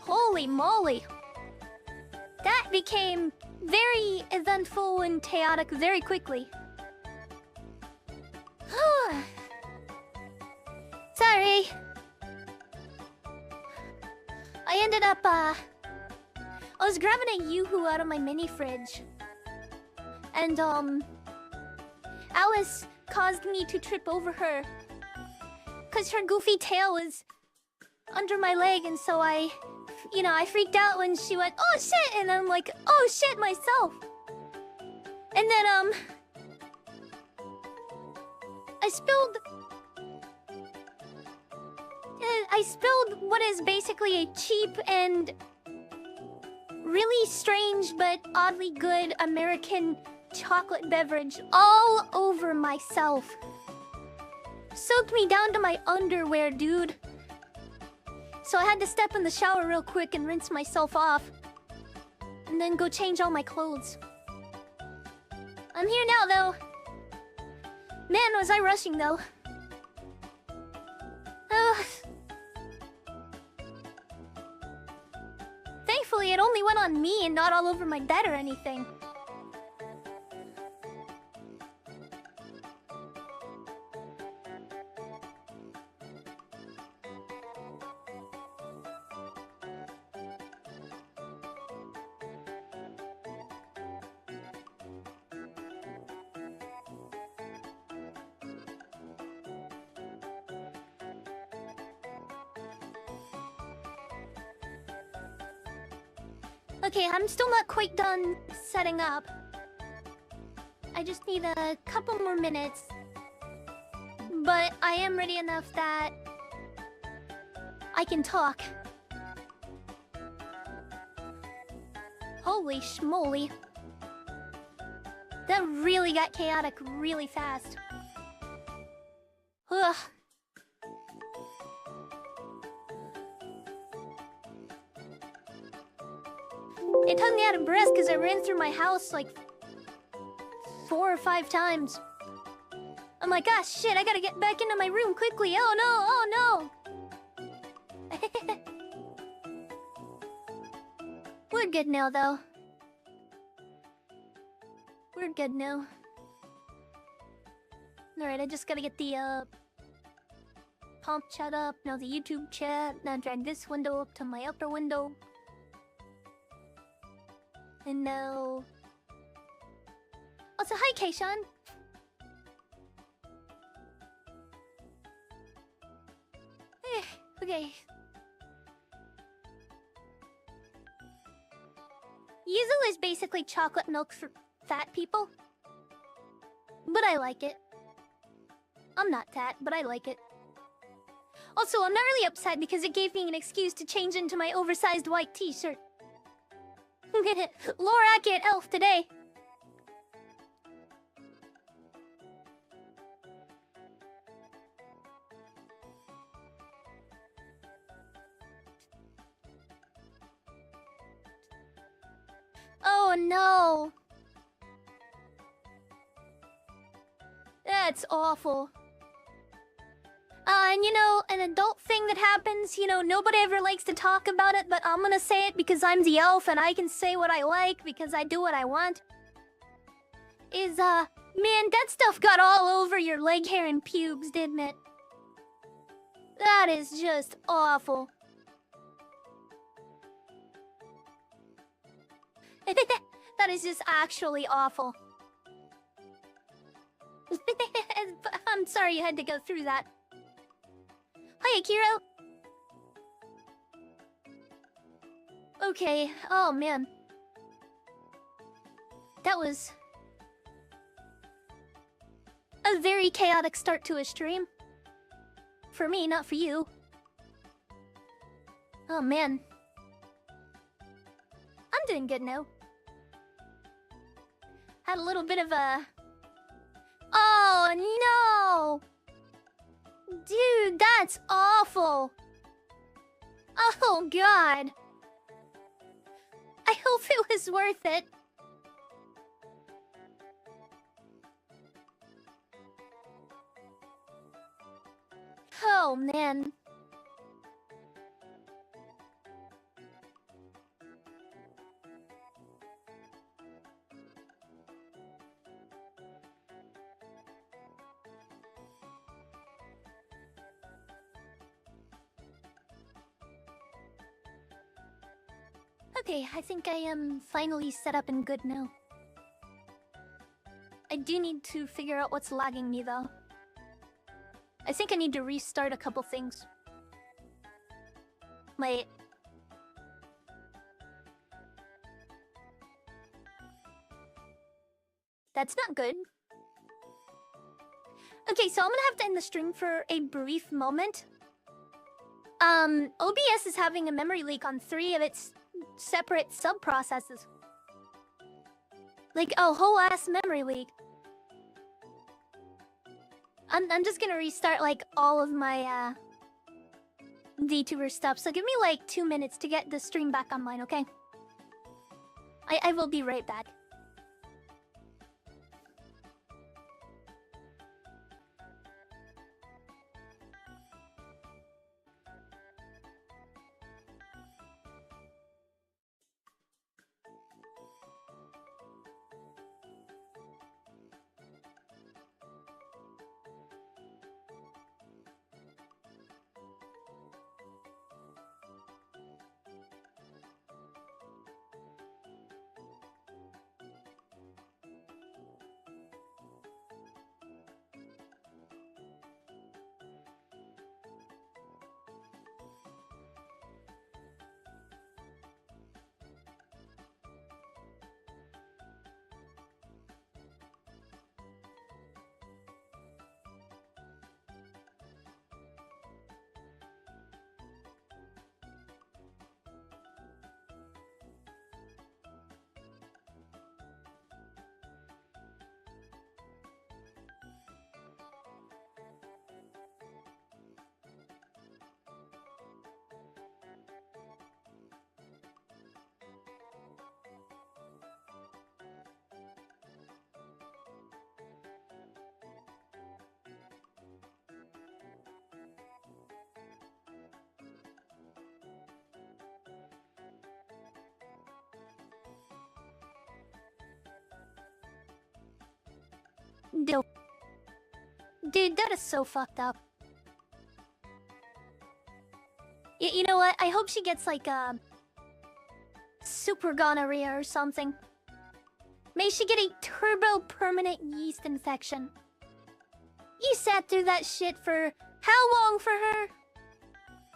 Holy moly! That became very eventful and chaotic very quickly. Sorry. I ended up, I was grabbing a Yoo-hoo out of my mini fridge. And, Alice caused me to trip over her. Cause her goofy tail was under my leg, and so I freaked out when she went, "Oh shit!" And I'm like, "Oh shit," myself. And then, I spilled what is basically a cheap and really strange but oddly good American chocolate beverage all over myself. Soaked me down to my underwear, dude. So I had to step in the shower real quick and rinse myself off. And then go change all my clothes. I'm here now, though. Man, was I rushing, though. Thankfully, it only went on me and not all over my bed or anything. Okay, I'm still not quite done setting up. I just need a couple more minutes. But I am ready enough that I can talk. Holy schmoly. That really got chaotic really fast. Ugh. It took me out of breath because I ran through my house like 4 or 5 times. I'm like, ah, shit, I gotta get back into my room quickly. Oh no, oh no. We're good now, though. We're good now. Alright, I just gotta get the, pump chat up. Now the YouTube chat. Now drag this window up to my upper window. And now... Also, hi, Keishan! Okay. Yuzu is basically chocolate milk for fat people. But I like it. I'm not fat, but I like it. Also, I'm not really upset because it gave me an excuse to change into my oversized white t-shirt. Lorac at elf today. Oh no. That's awful. And you know, an adult thing that happens, you know, nobody ever likes to talk about it, but I'm gonna say it because I'm the elf and I can say what I like because I do what I want. Man, that stuff got all over your leg hair and pubes, didn't it? That is just awful. That is just actually awful. I'm sorry you had to go through that. Hi, Akiro! Okay, oh man. That was... a very chaotic start to a stream. For me, not for you. Oh man. I'm doing good now. Had a little bit of a... Oh no! Dude, that's awful! Oh god! I hope it was worth it. Oh man. Okay, I think I am finally set up and good now. I do need to figure out what's lagging me though. I think I need to restart a couple things. Wait. That's not good. Okay, so I'm gonna have to end the stream for a brief moment. OBS is having a memory leak on 3 of its separate sub-processes. Like, a whole ass memory leak. I'm just gonna restart, like, all of my, VTuber stuff. So give me, like, 2 minutes to get the stream back online, okay? I will be right back. Dude, that is so fucked up. You know what? I hope she gets like super gonorrhea or something. May she get a turbo permanent yeast infection. You sat through that shit for how long for her?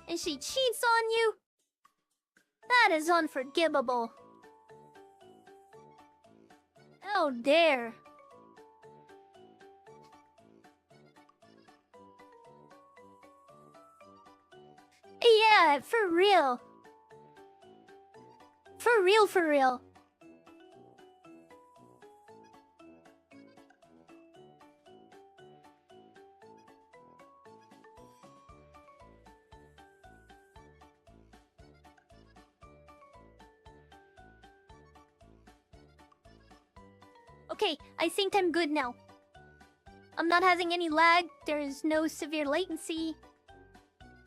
And she cheats on you? That is unforgivable. How dare. Yeah, for real. For real, for real. Okay, I think I'm good now. I'm not having any lag, there is no severe latency.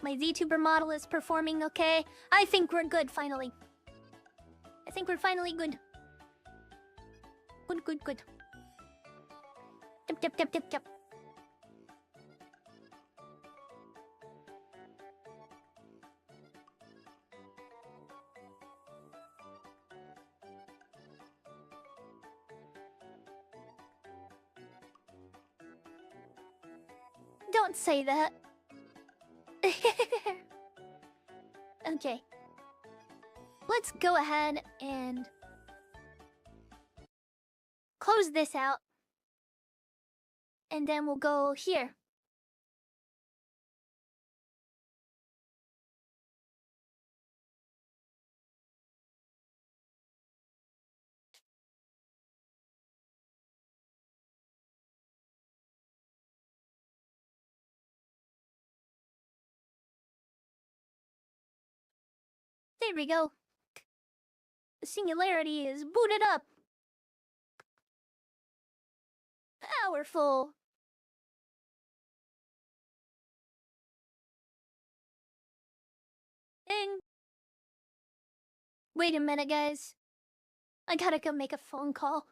My VTuber model is performing okay. I think we're good, finally. I think we're finally good. Good, good, good. Tip, tip, tip, tip, tip. Don't say that. Okay. Let's go ahead and close this out. And then we'll go here. There we go. The singularity is booted up. Powerful. Ding. Wait a minute, guys. I gotta go make a phone call.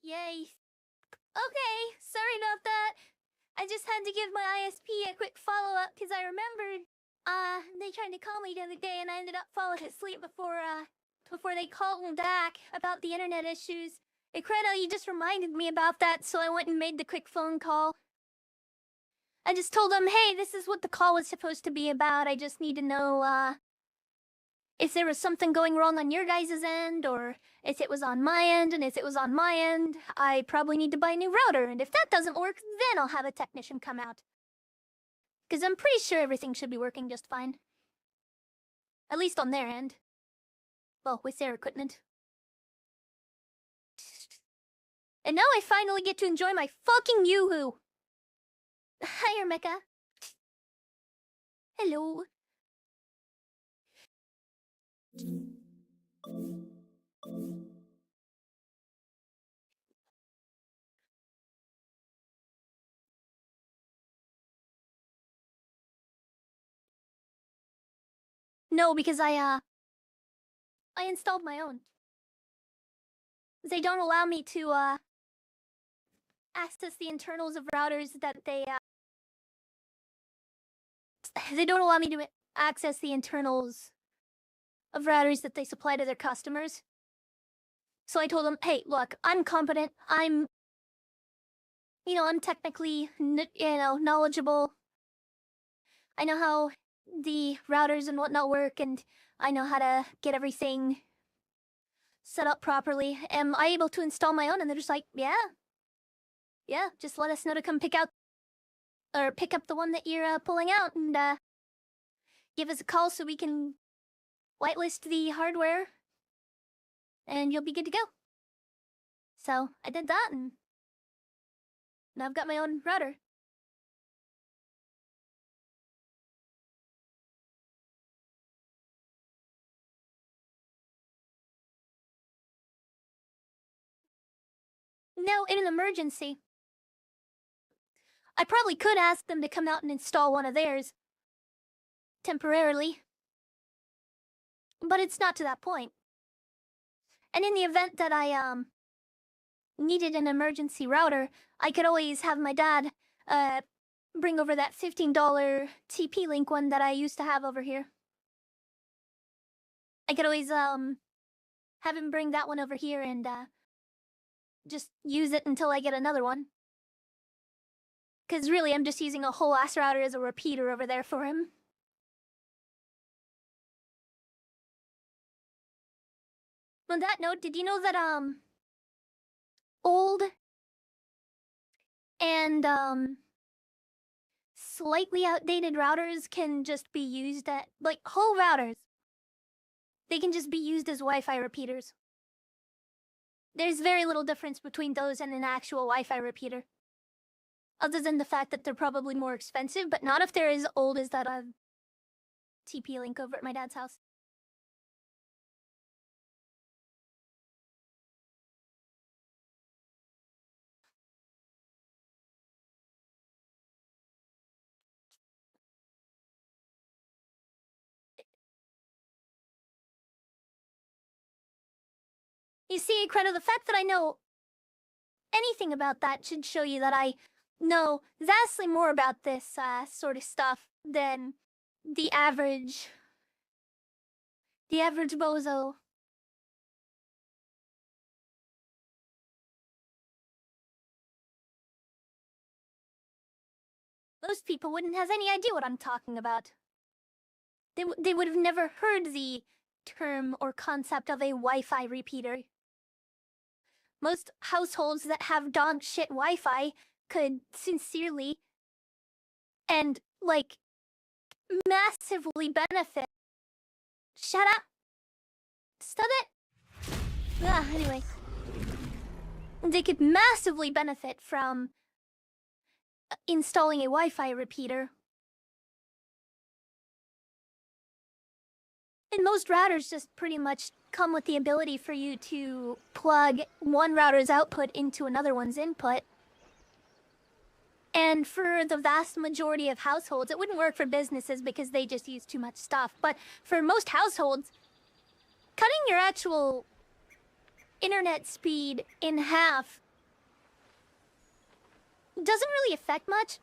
Yay. Okay, sorry about that. I just had to give my ISP a quick follow-up because I remembered, they tried to call me the other day and I ended up falling asleep before they called me back about the internet issues. Credo, you just reminded me about that, so I went and made the quick phone call. I just told them, hey, this is what the call was supposed to be about. I just need to know, if there was something going wrong on your guys' end, or if it was on my end, and if it was on my end, I probably need to buy a new router, and if that doesn't work, then I'll have a technician come out. Because I'm pretty sure everything should be working just fine. At least on their end. Well, with their equipment. And now I finally get to enjoy my fucking yoo-hoo! Hi, Mecca. Hello. No, because I installed my own. They don't allow me to, access the internals of routers that they don't allow me to access the internals of routers that they supply to their customers. So I told them, hey, look, I'm competent, I'm technically, knowledgeable. I know how the routers and whatnot work, and I know how to get everything set up properly. Am I able to install my own? And they're just like, yeah, just let us know to come pick up the one that you're pulling out, and give us a call so we can whitelist the hardware, and you'll be good to go. So I did that, and now I've got my own router. Now, in an emergency, I probably could ask them to come out and install one of theirs. Temporarily. But it's not to that point. And in the event that I, needed an emergency router, I could always have my dad, bring over that $15 TP-Link one that I used to have over here. I could always, have him bring that one over here and, just use it until I get another one. Because really, I'm just using a whole ass router as a repeater over there for him. On that note, did you know that, old and, slightly outdated routers can just be used at, like, whole routers. They can just be used as Wi-Fi repeaters. There's very little difference between those and an actual Wi-Fi repeater. Other than the fact that they're probably more expensive, but not if they're as old as that TP-Link over at my dad's house. You see, Credo, the fact that I know anything about that should show you that I know vastly more about this sort of stuff than the average bozo. Most people wouldn't have any idea what I'm talking about. They would have never heard the term or concept of a Wi-Fi repeater. Most households that have dog shit Wi-Fi could sincerely and, like, massively benefit. Shut up! Stop it! Anyway. They could massively benefit from installing a Wi-Fi repeater. And most routers just pretty much come with the ability for you to plug one router's output into another one's input. And for the vast majority of households, it wouldn't work for businesses because they just use too much stuff. But for most households, cutting your actual internet speed in half doesn't really affect much.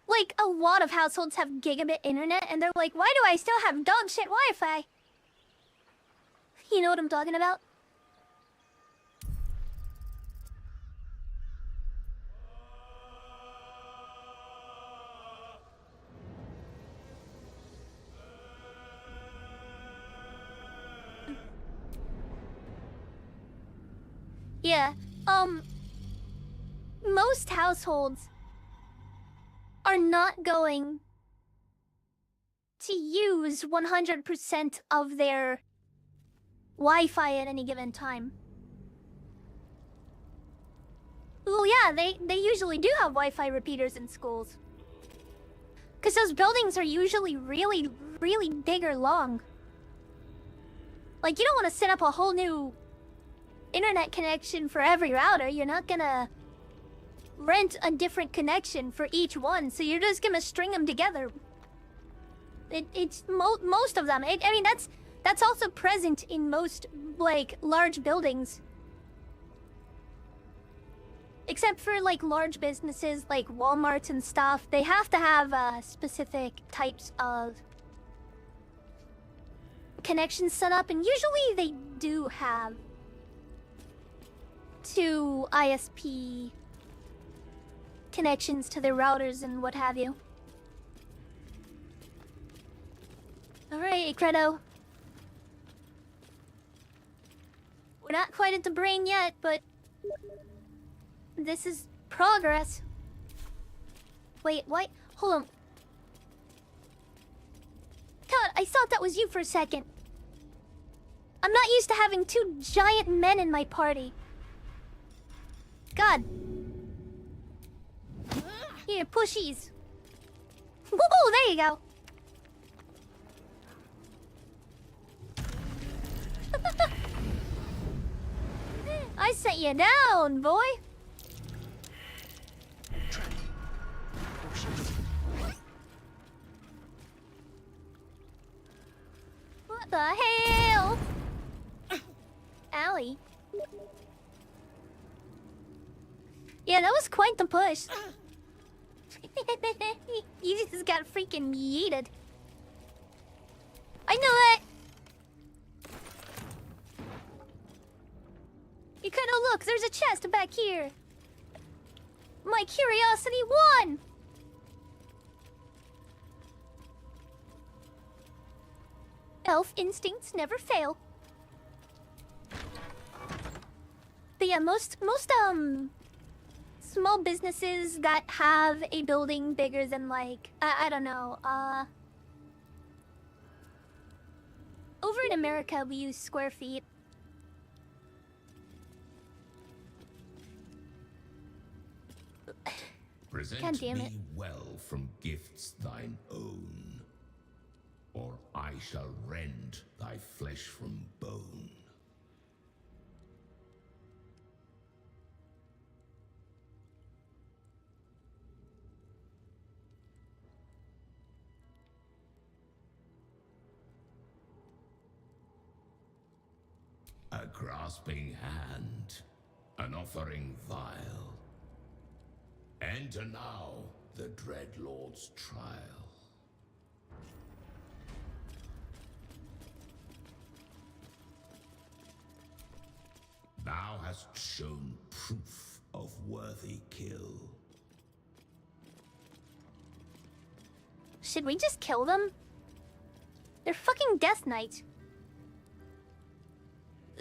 Like, a lot of households have gigabit internet, and they're like, why do I still have dog shit Wi-Fi? You know what I'm talking about? Yeah, most households are not going to use 100% of their Wi-Fi at any given time. Well, yeah, they usually do have Wi-Fi repeaters in schools. Because those buildings are usually really, really big or long. Like, you don't want to set up a whole new internet connection for every router. You're not gonna rent a different connection for each one, so you're just gonna string them together. It's most of them. I mean, that's also present in most, like, large buildings. Except for, like, large businesses like Walmart and stuff, they have to have specific types of connections set up, and usually they do have 2 ISP connections to their routers and what have you. Alright, Credo. We're not quite at the brain yet, but this is progress. Wait, what? Hold on. God, I thought that was you for a second. I'm not used to having 2 giant men in my party. God. Here, pushies. Woo, there you go. I set you down, boy. What the hell? Allie. Yeah, that was quite the push. You just got freaking yeeted. I know that. You could have looked. There's a chest back here. My curiosity won. Elf instincts never fail. But yeah, most small businesses that have a building bigger than, like, I don't know, over in America we use square feet. Present me well from gifts thine own, or I shall rend thy flesh from bone. A grasping hand, an offering vile. Enter now the Dread Lord's trial. Thou hast shown proof of worthy kill. Should we just kill them? They're fucking Death Knights.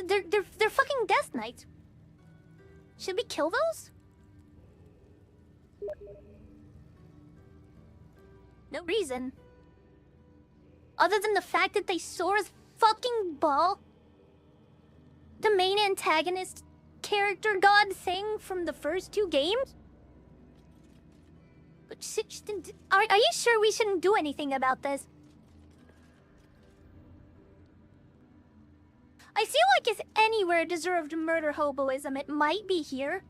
They're fucking Death Knights. Should we kill those? No reason. Other than the fact that they Sora's fucking ball. The main antagonist character god thing from the first 2 games? But are you sure we shouldn't do anything about this? I feel like if anywhere deserved murder hoboism, it might be here.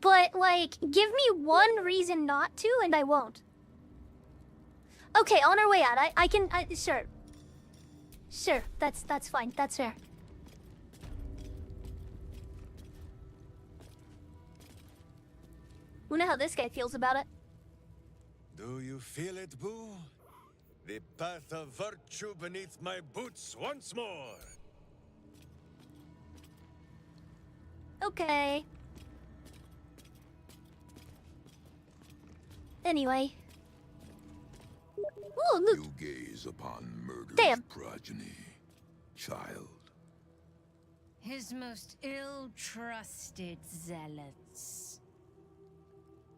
But, like, give me one reason not to, and I won't. Okay, on our way out, I can, sure. Sure, that's fine, that's fair. Who know how this guy feels about it? Do you feel it, Boo? The path of virtue beneath my boots once more. Okay. Anyway. Ooh, loot. You gaze upon murder's Damn. progeny, child. His most ill-trusted zealots.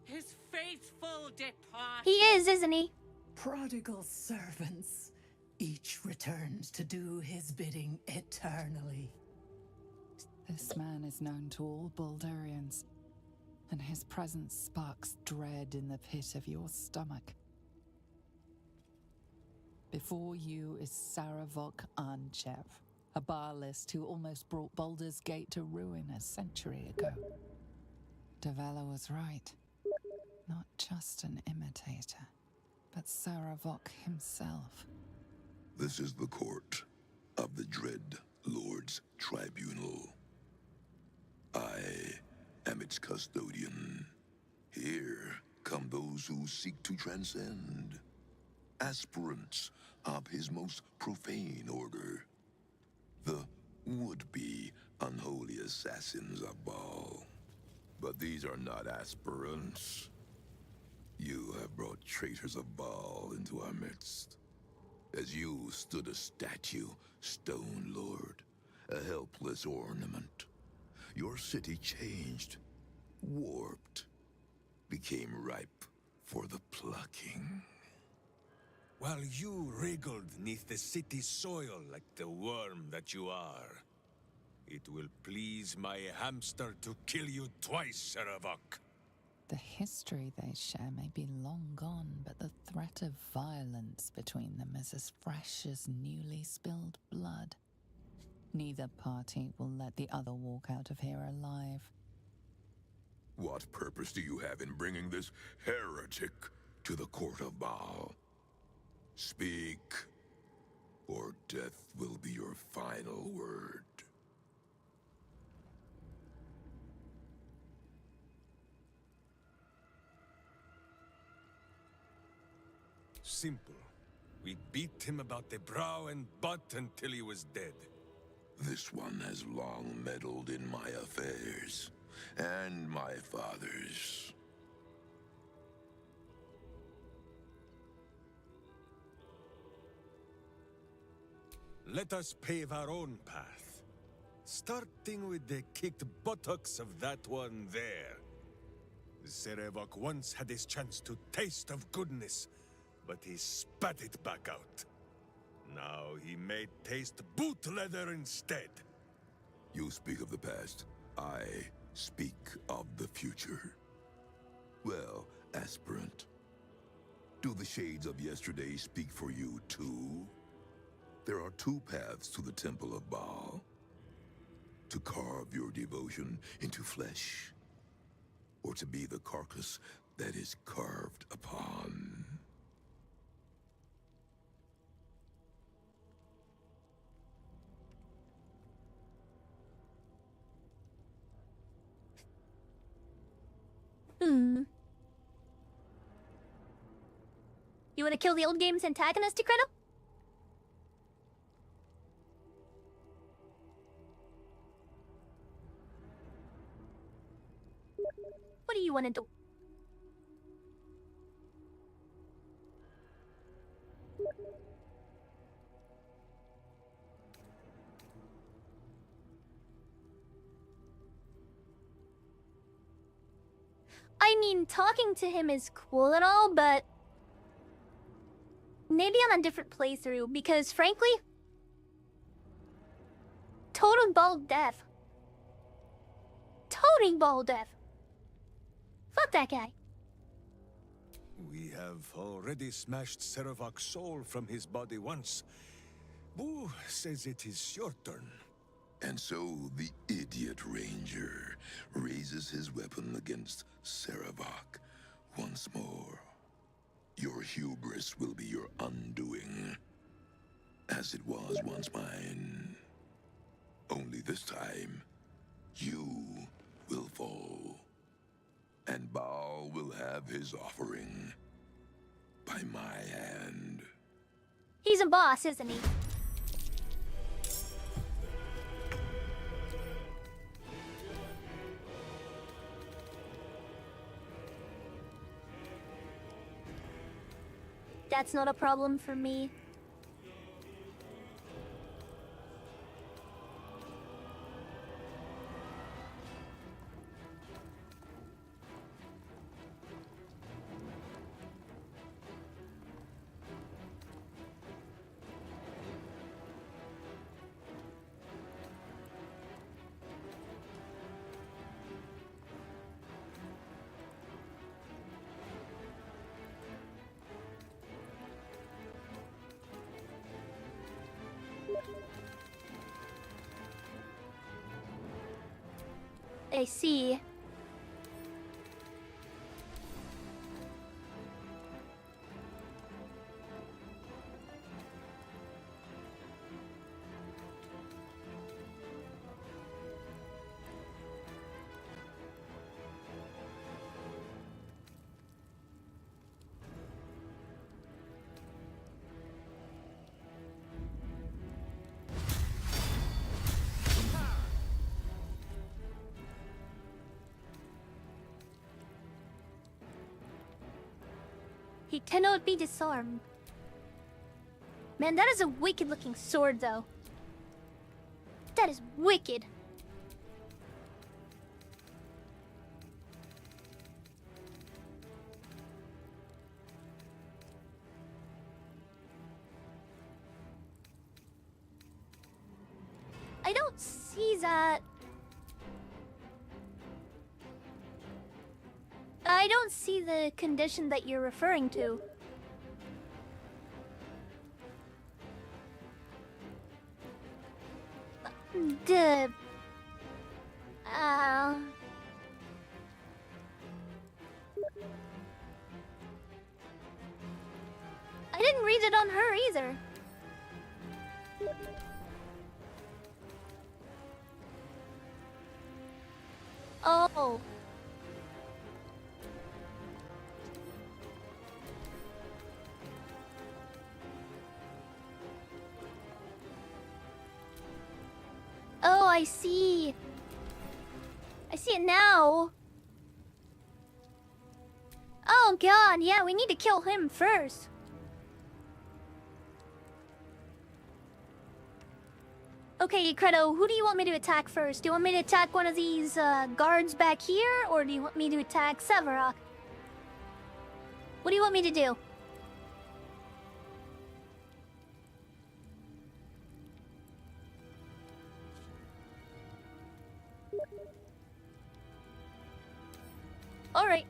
His faithful depart. He is, isn't he? Prodigal servants, each returns to do his bidding eternally. This man is known to all Baldurians, and his presence sparks dread in the pit of your stomach. Before you is Saravok Anchev, a Baalist who almost brought Baldur's Gate to ruin a century ago. Davella was right. Not just an imitator, but Saravok himself. This is the court of the Dread Lord's Tribunal. I am its custodian. Here come those who seek to transcend, aspirants of his most profane order, the would-be unholy assassins of Baal. But these are not aspirants. You have brought traitors of Baal into our midst. As you stood a statue, Stone Lord, a helpless ornament. Your city changed, warped, became ripe for the plucking. While you wriggled neath the city's soil like the worm that you are, it will please my hamster to kill you twice, Saravok. The history they share may be long gone, but the threat of violence between them is as fresh as newly spilled blood. Neither party will let the other walk out of here alive. What purpose do you have in bringing this heretic to the court of Baal? Speak, or death will be your final word. Simple. We beat him about the brow and butt until he was dead. This one has long meddled in my affairs, and my father's. Let us pave our own path, starting with the kicked buttocks of that one there. Serevok once had his chance to taste of goodness, but he spat it back out. Now he may taste boot leather instead. You speak of the past. I speak of the future. Well, aspirant, do the shades of yesterday speak for you too? There are two paths to the Temple of Baal. To carve your devotion into flesh, or to be the carcass that is carved upon. You want to kill the old game's antagonist, Decreto? What do you want to do? I mean, talking to him is cool and all, but maybe on a different playthrough, because frankly, totem ball death. Toting ball death. Fuck that guy. We have already smashed Serevok's soul from his body once. Boo says it is your turn. And so the idiot ranger raises his weapon against Serevok once more. Your hubris will be your undoing, as it was once mine. Only this time, you will fall. And and Baal will have his offering by my hand. He's a boss, isn't he? That's not a problem for me. I see. He cannot be disarmed. Man, that is a wicked looking sword, though. That is wicked. I don't see that. I don't see the condition that you're referring to. The... I didn't read it on her either. Oh. Oh, I see. I see it now. Oh god, yeah, we need to kill him first. Okay, Credo, who do you want me to attack first? Do you want me to attack one of these guards back here, or do you want me to attack Sevarok? What do you want me to do? Alright.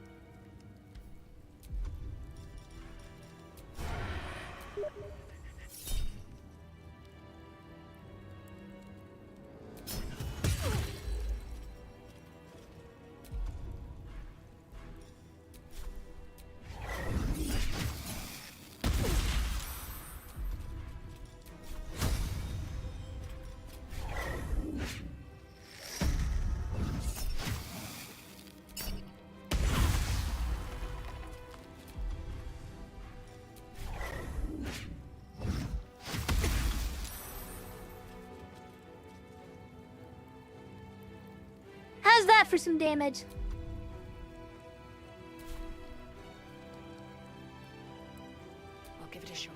How's that for some damage? I'll give it a shot.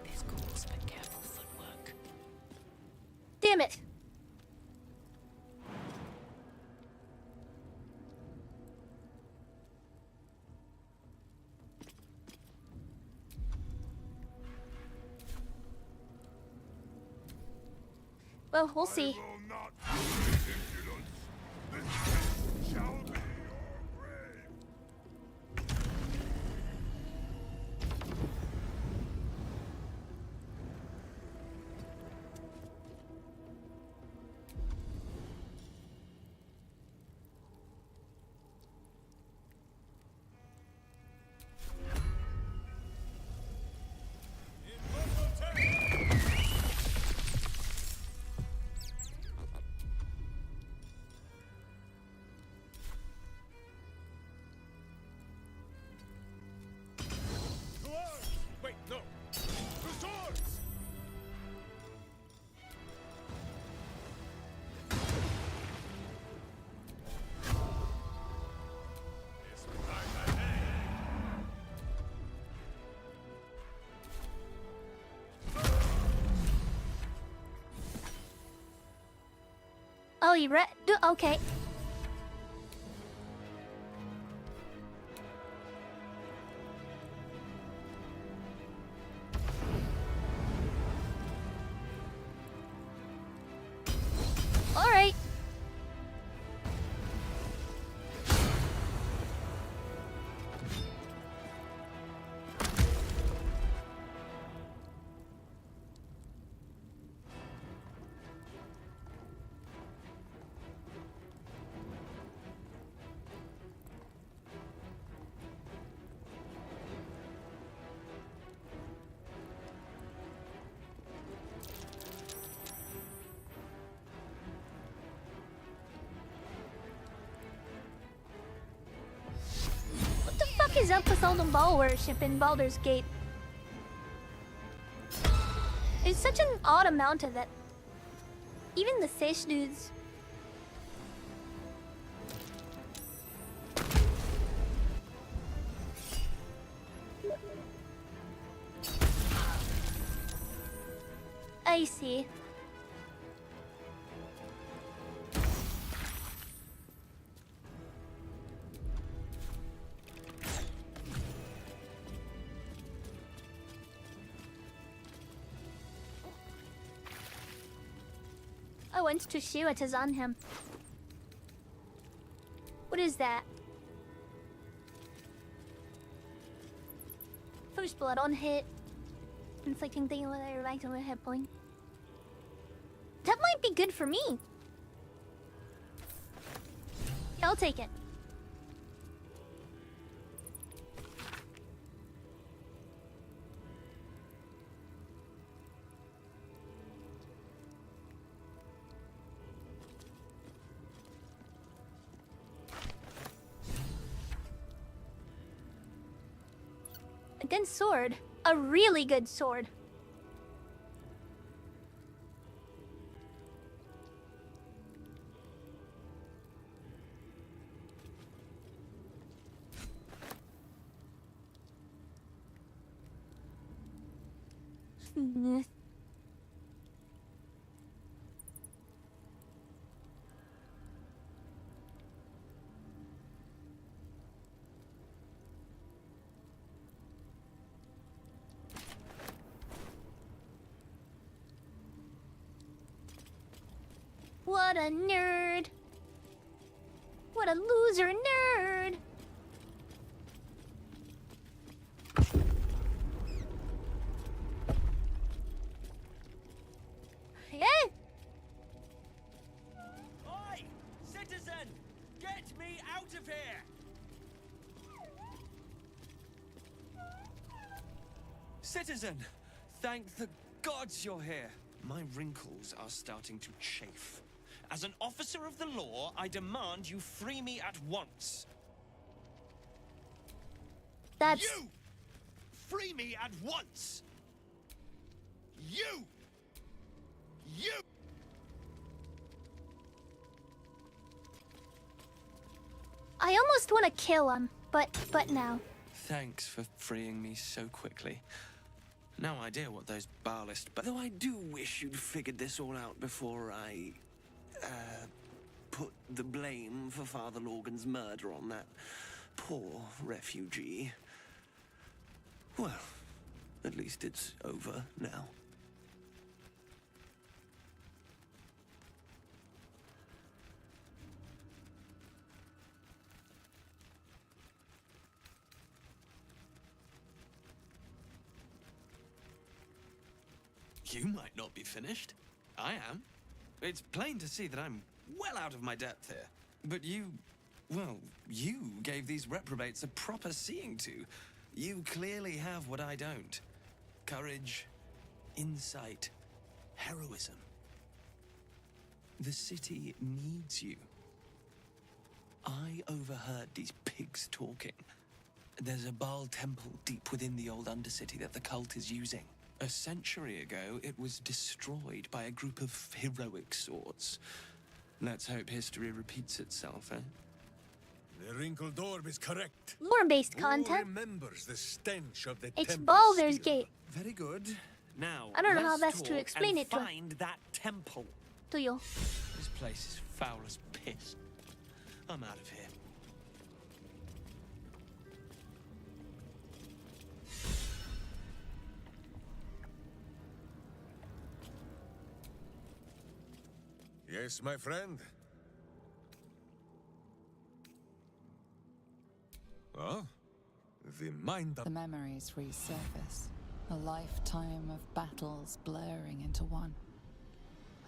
This calls for careful footwork. Damn it. Well, we'll see. you okay. All right. What the fuck is up with all the ball worship in Baldur's Gate? It's such an odd amount of it. Even the fish dudes. I see. I went to see what is on him. What is that? First blood on hit. Inflicting thing with a right on a hit point. That might be good for me. Yeah, I'll take it. A good sword. A really good sword. What a nerd. What a loser nerd. Yeah. Oi! Citizen! Get me out of here! Citizen! Thank the gods you're here. My wrinkles are starting to chafe. As an officer of the law, I demand you free me at once. That's... You! Free me at once! You! You! I almost want to kill him, but now. Thanks for freeing me so quickly. No idea what those barlist, but though I do wish you'd figured this all out before I put the blame for Father Lorgan's murder on that poor refugee. Well, at least it's over now. You might not be finished. I am. It's plain to see that I'm well out of my depth here. But you gave these reprobates a proper seeing to. You clearly have what I don't. Courage, insight, heroism. The city needs you. I overheard these pigs talking. There's a Baal temple deep within the old Undercity that the cult is using. A century ago, it was destroyed by a group of heroic sorts. Let's hope history repeats itself, eh? The wrinkled orb is correct. Lore-based Who content. remembers the stench of the It's temple Baldur's steel? Gate. Very good. Now, I don't know how let's best to talk explain and it to- find that temple. To you. This place is foul as piss. I'm out of here. Yes, my friend? Oh? The mind of... The memories resurface. A lifetime of battles blurring into one.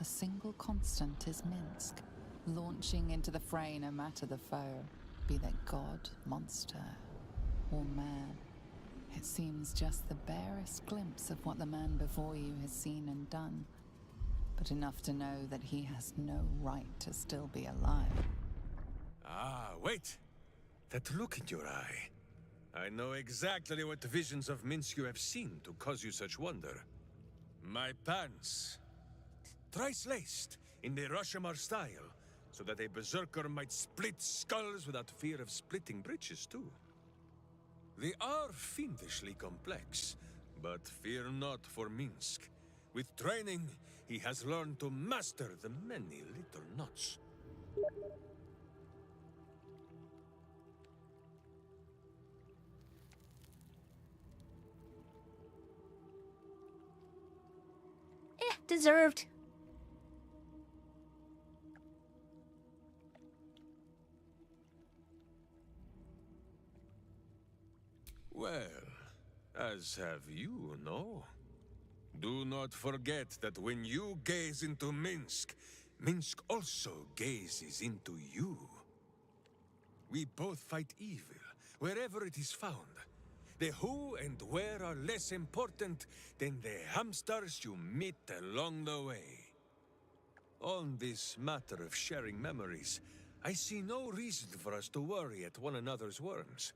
A single constant is Minsk, launching into the fray no matter the foe, be they god, monster, or man. It seems just the barest glimpse of what the man before you has seen and done, but enough to know that he has no right to still be alive. Ah, wait! That look in your eye. I know exactly what visions of Minsk you have seen to cause you such wonder. My pants. Thrice-laced in the Rashomar style, so that a berserker might split skulls without fear of splitting britches too. They are fiendishly complex, but fear not for Minsk. With training, he has learned to master the many little knots. Deserved. Well, as have you, no? Do not forget that when you gaze into Minsk, Minsk also gazes into you. We both fight evil, wherever it is found. The who and where are less important than the hamsters you meet along the way. On this matter of sharing memories, I see no reason for us to worry at one another's worms.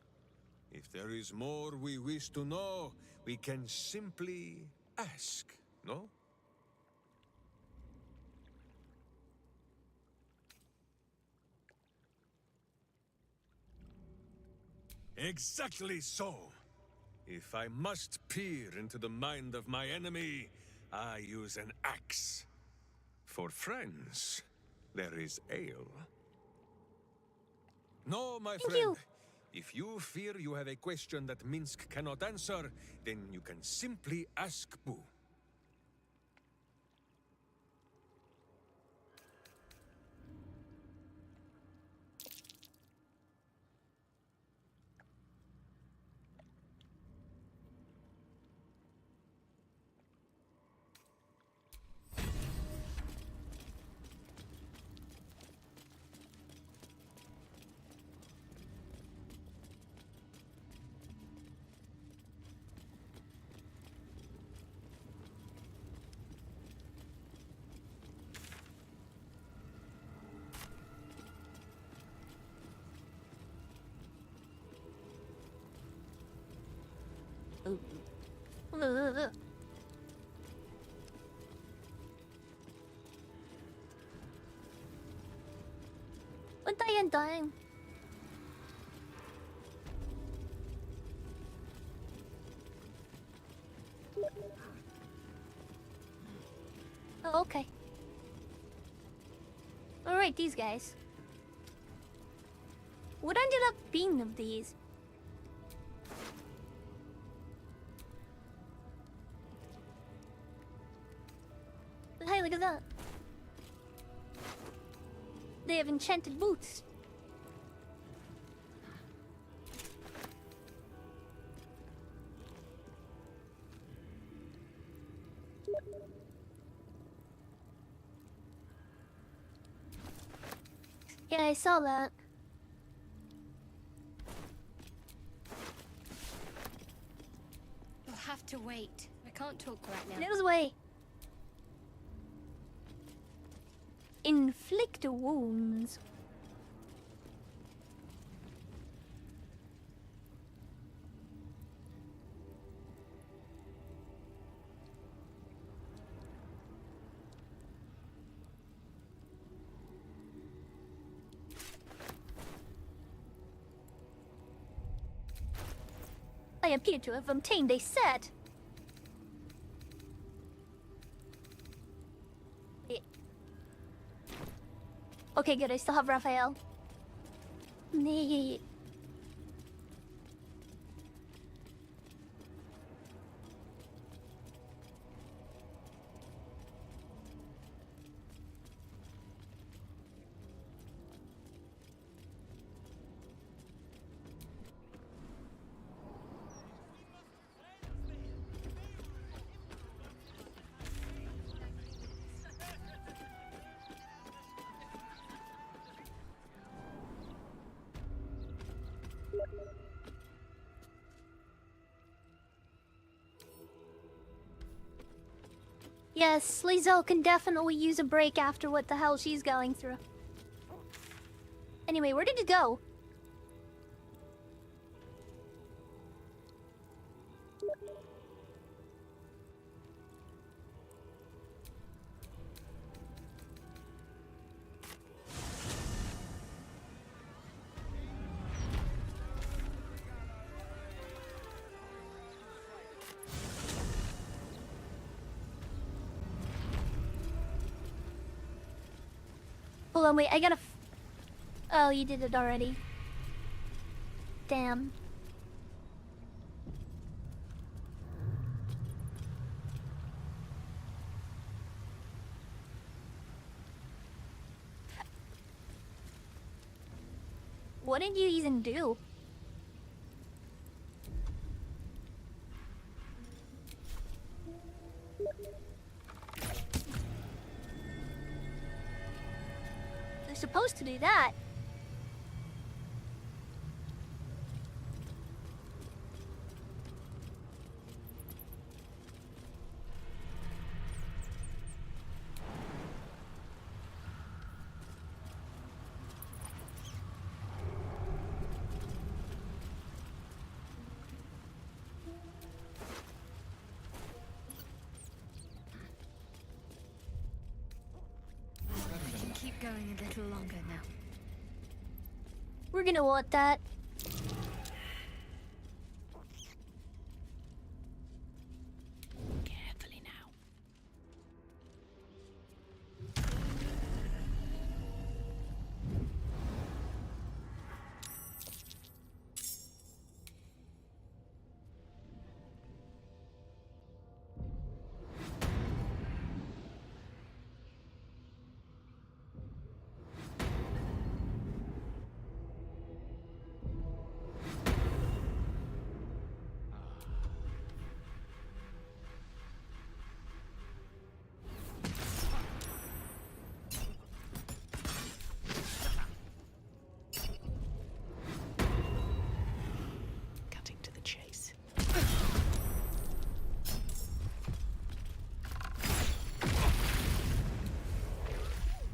If there is more we wish to know, we can simply ask, no? Exactly so! If I must peer into the mind of my enemy, I use an axe. For friends, there is ale. No, my friend. you. If you fear you have a question that Minsk cannot answer, then you can simply ask Boo. Untayan dying. Oh, okay. Alright, these guys. What ended up being of these? Hey, look at that. They have enchanted boots. Yeah, I saw that. You'll have to wait. I can't talk right now. Little way. Inflict wounds. I appear to have obtained a set. Okay, good. I still have Raphael. Nee. Yes, Liesel can definitely use a break after what the hell she's going through. Anyway, where did it go? Hold on, wait, I gotta oh, you did it already. Damn. What did you even do? They're supposed to do that. We can keep going a little longer now. We're gonna want that. Carefully now. Cutting to the chase.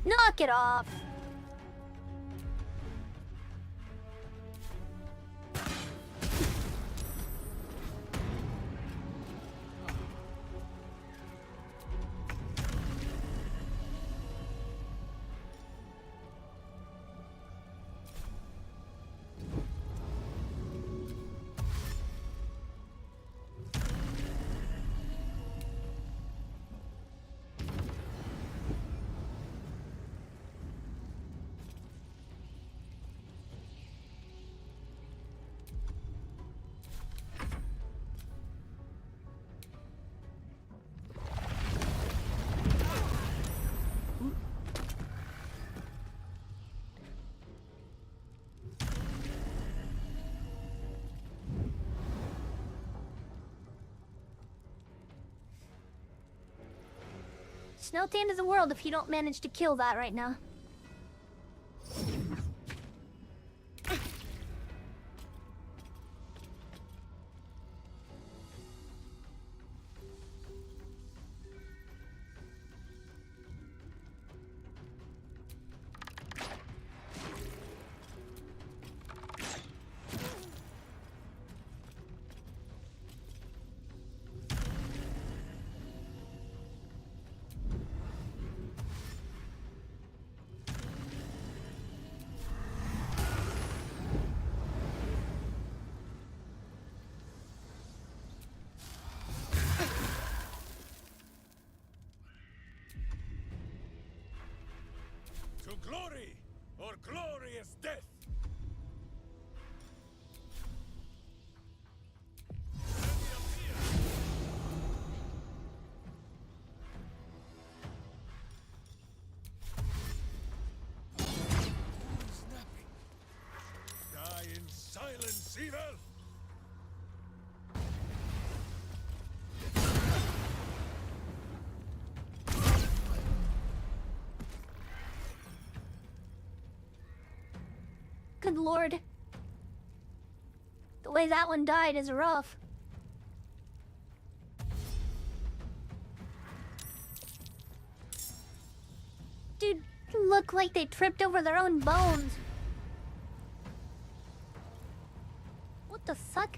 Knock it off. It's not the end of the world if you don't manage to kill that right now. a glorious death! Snapping. Die in silence, evil! Good lord. The way that one died is rough. Dude, look like they tripped over their own bones. What the fuck?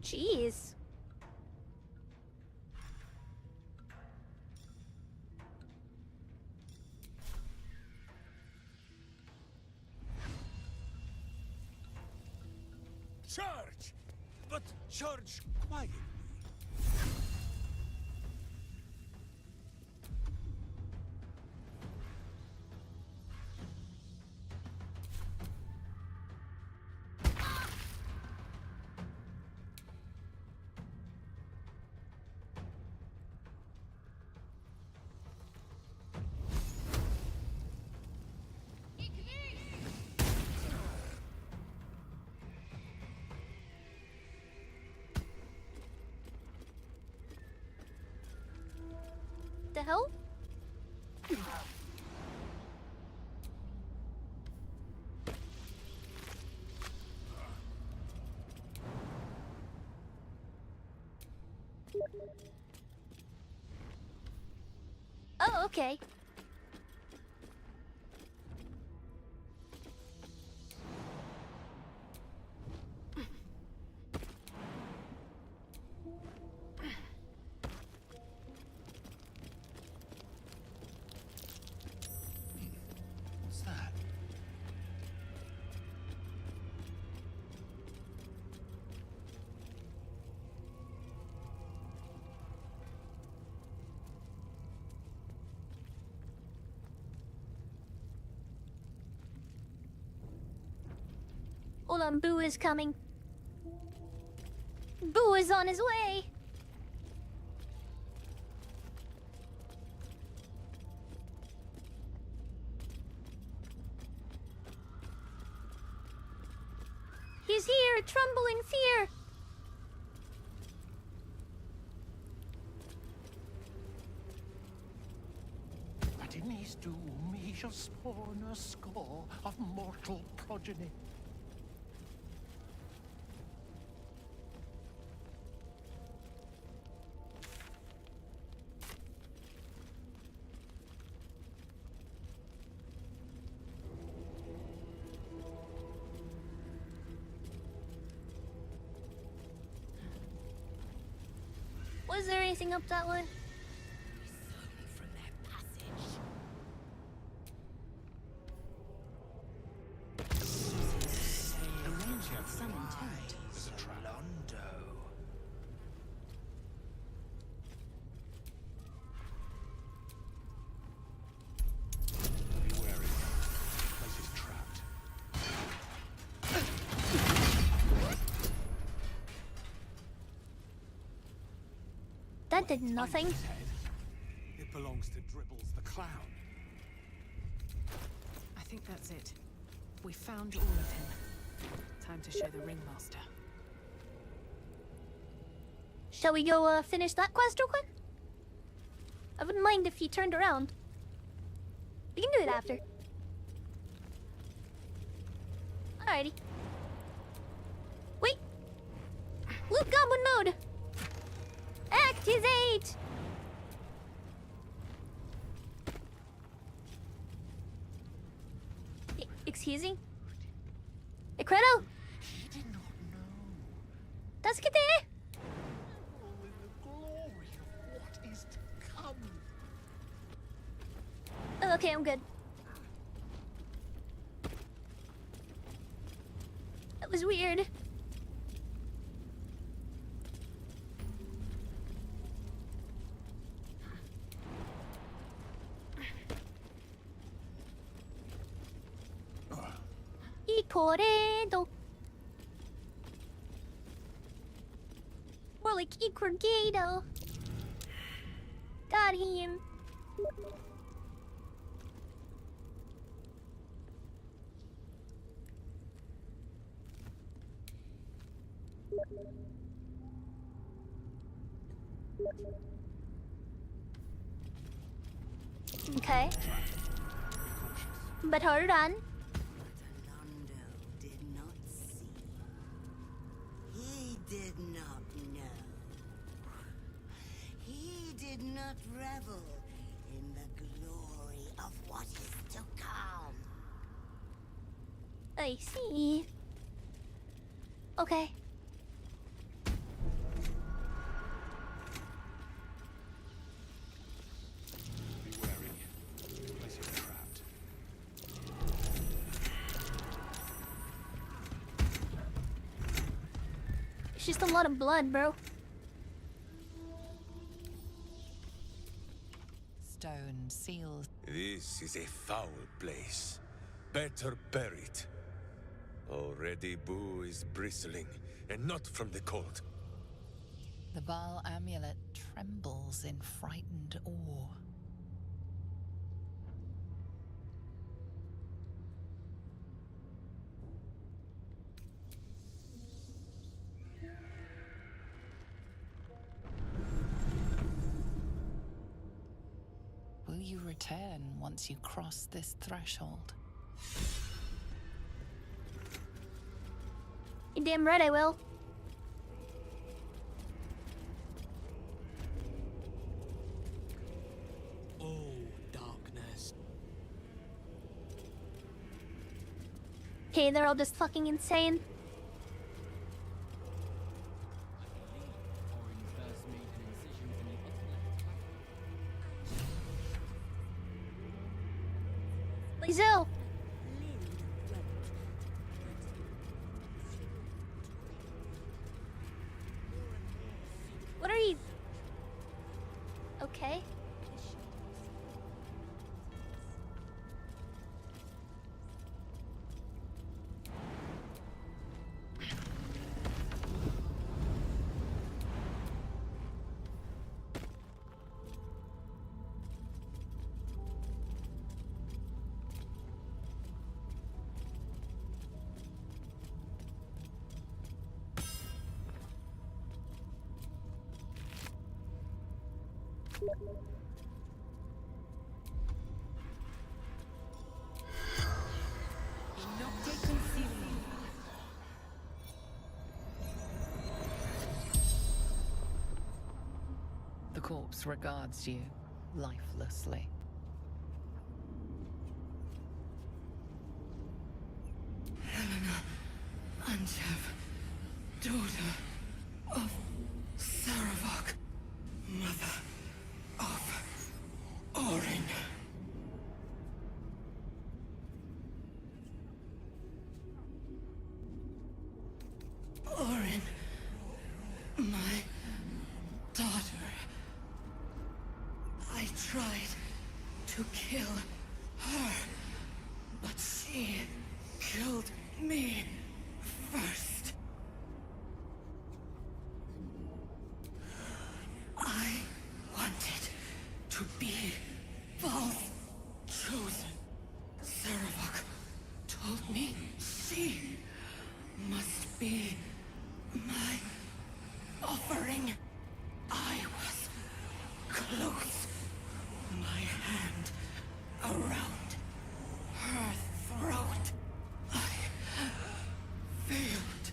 Jeez. Charge! But charge quietly. The hell? Oh, okay. What's that? Hold on, Boo is coming. Boo is on his way. He's here, tremble in fear. But in his doom he shall spawn a score of mortal progeny. Was there anything up that way? From their passage. Arranged with some intent. There's a trap. Be wary. Place is trapped. That did nothing. It belongs to Dribbles the clown. I think that's it. We found all of him. Time to show the ringmaster. Shall we go finish that quest real quick? I wouldn't mind if he turned around. We can do it after. Alrighty. Wait! Loop Goblin mode! Activate! Excuse me? Hey, Credo? He did not know. That's good there. Oh, in the glory of what is to come. Oh, okay, I'm good. That was weird. Y corredo. More like y corgado. Got him. Okay. But hold on. Did not see. He did not know. He did not revel in the glory of what is to come. I see. Okay. Be wary. This place is trapped. It's just a lot of blood, bro. Stone seals. This is a foul place. Better bury it. Already Boo is bristling, and not from the cold. The Baal amulet trembles in frightened awe. Will you return once you cross this threshold? You're damn right I will. Oh, darkness. Okay, they're all just fucking insane. Lizzo! What are you? Okay. The corpse regards you lifelessly. Anchev, daughter of Saravok, mother of Orin. Orin, my daughter. I tried to kill her, but she killed me first. I be my offering. I was close. My hand around her throat. I failed.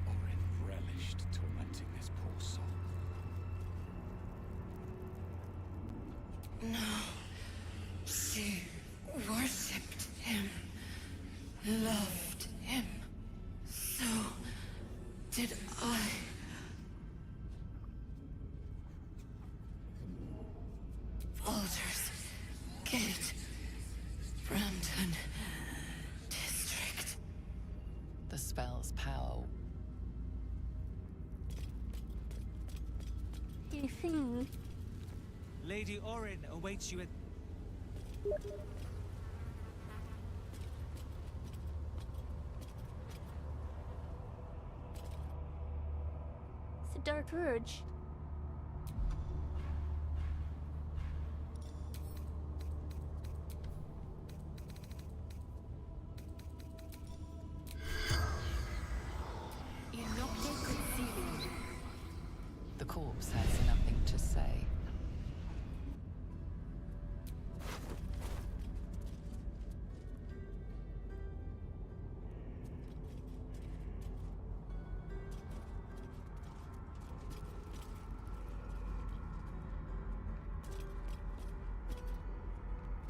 Orin relished tormenting this poor soul. No. She worshipped him. Loved him. So did I. Baldur's Gate, Brampton District. The spell's power. Lady Orin awaits you at... It's a dark urge. The corpse has nothing to say.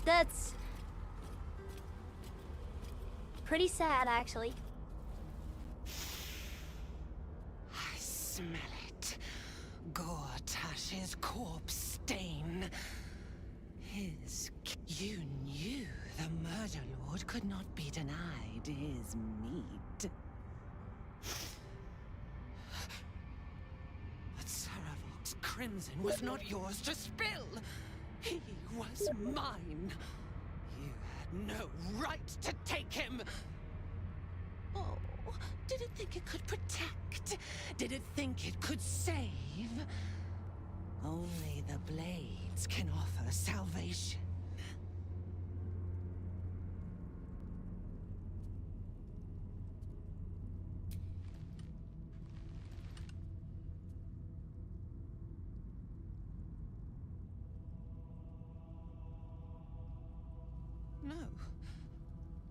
That's pretty sad, actually. I smell it. Gortash's corpse stain. You knew the murder lord could not be denied his meat. But Saravok's crimson was not yours to spill. He was mine. You had no right to take him. Oh, did it think it could protect? Did it think it could save? Only the blades can offer salvation.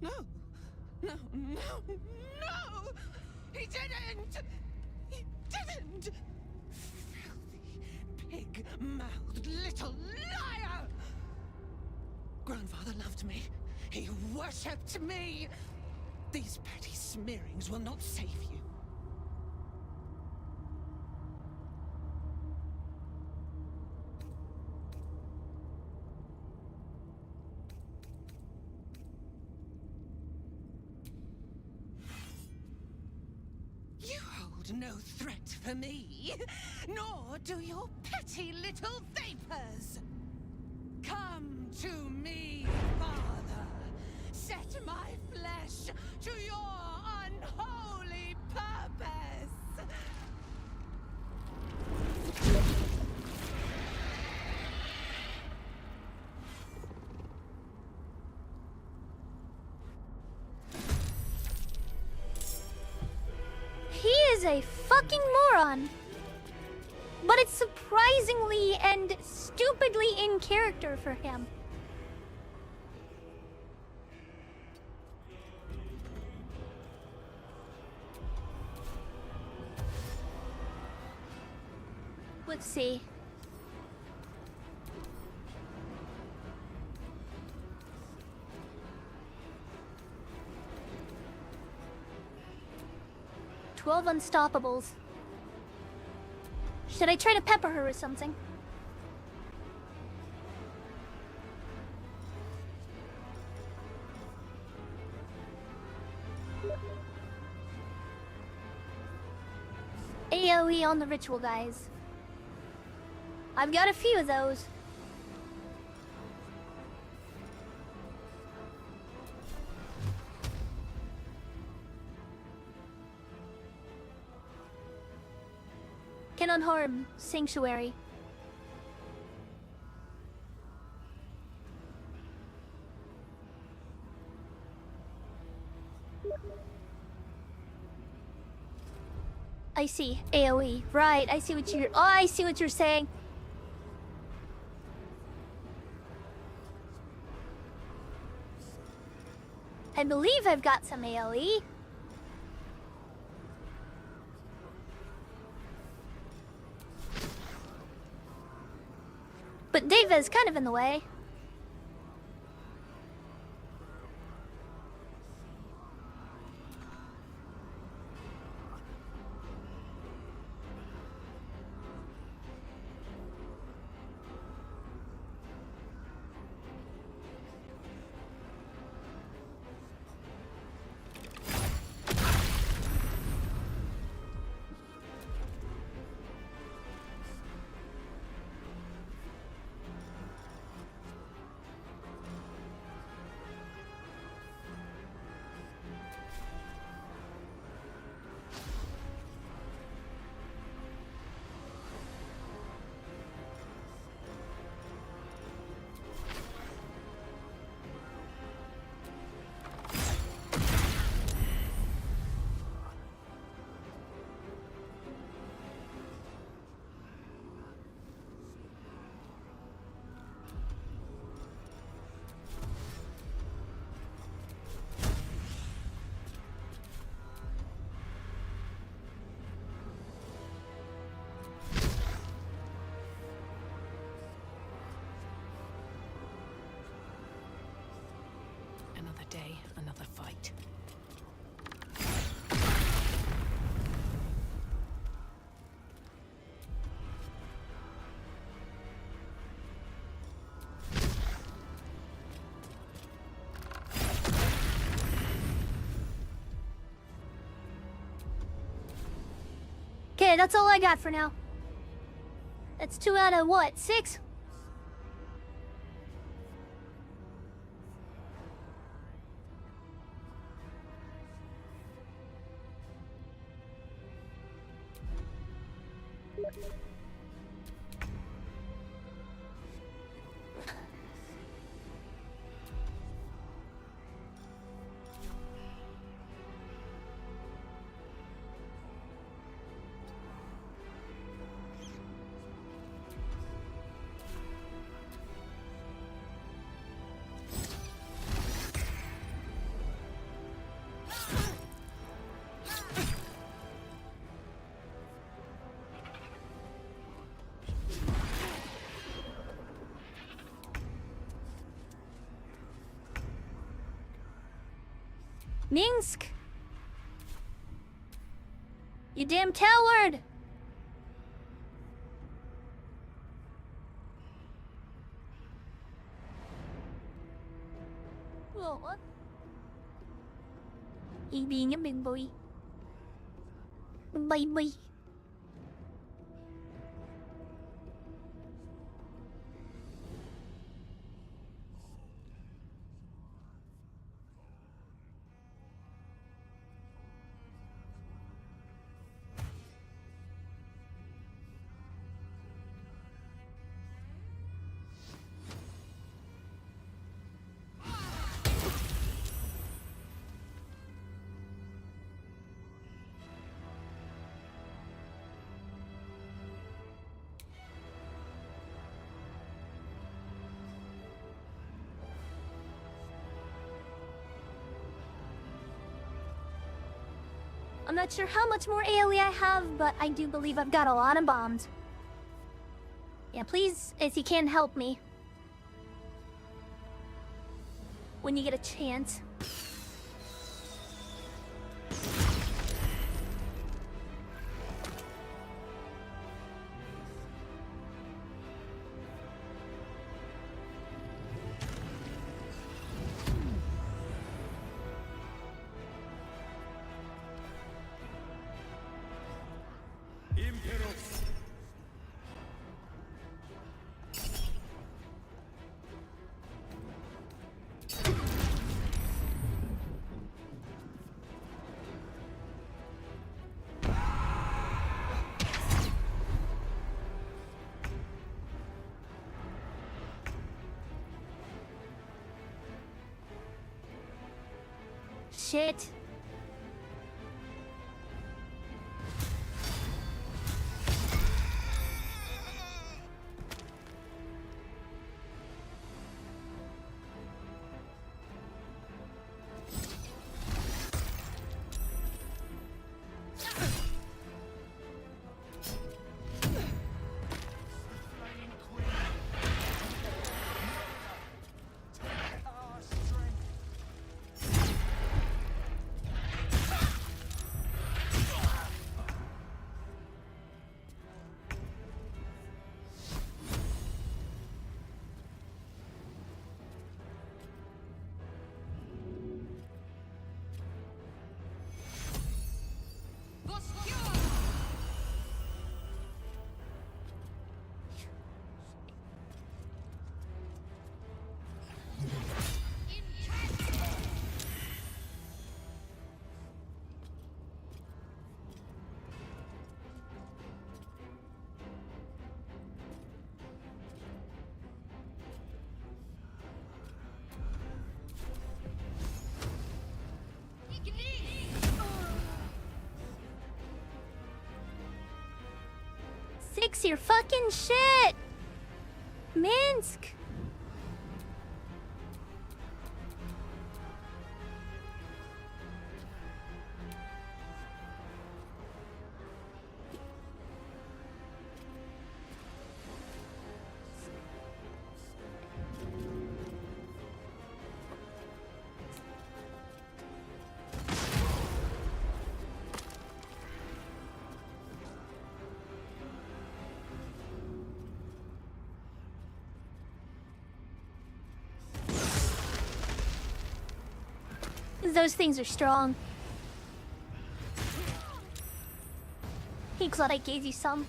No! He didn't! He didn't! Filthy, pig-mouthed little liar! Grandfather loved me. He worshipped me. These petty smearings will not save you. No threat for me, nor do your petty little vapors. Come to me, Father. Set my flesh to your unholy purpose. He is a fucking moron. But it's surprisingly and stupidly in character for him. Let's see. "12 unstoppables." Should I try to pepper her or something? AoE on the ritual, guys. I've got a few of those. Cannot harm Sanctuary. I see. AoE. Right, I see what you're... Oh, I see what you're saying. I believe I've got some AoE. But Deva is kind of in the way. Another day, another fight. Okay, that's all I got for now. That's 2 out of what? 6? Minsk! You damn coward! Oh, what? You being a big boy. Bye bye. I'm not sure how much more AoE I have, but I do believe I've got a lot of bombs. Yeah, please, if you can, help me. When you get a chance. Shit. Fix your fucking shit! Minsk! Those things are strong. He glad I gave you some.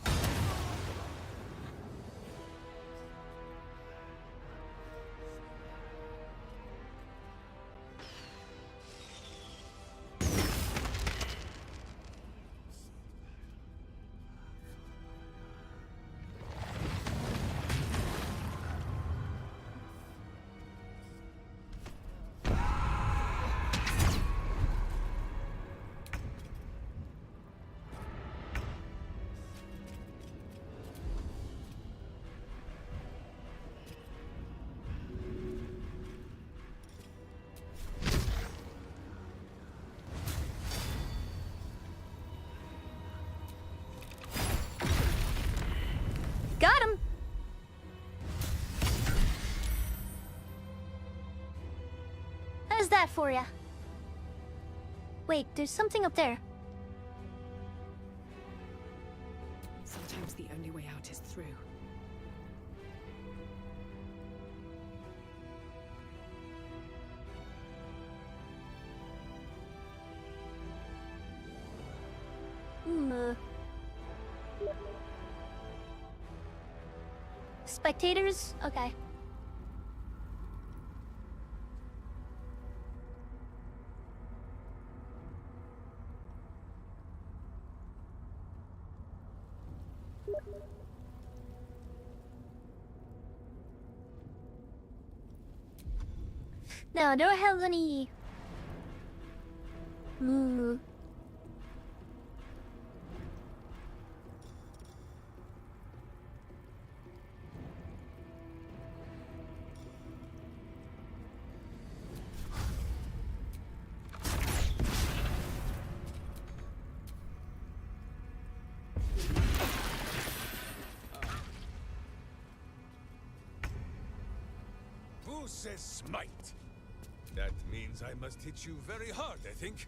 Got him! How's that for ya? Wait, there's something up there. Sometimes the only way out is through. Spectators? Okay. No, I don't have any... Who says smite? That means I must hit you very hard, I think.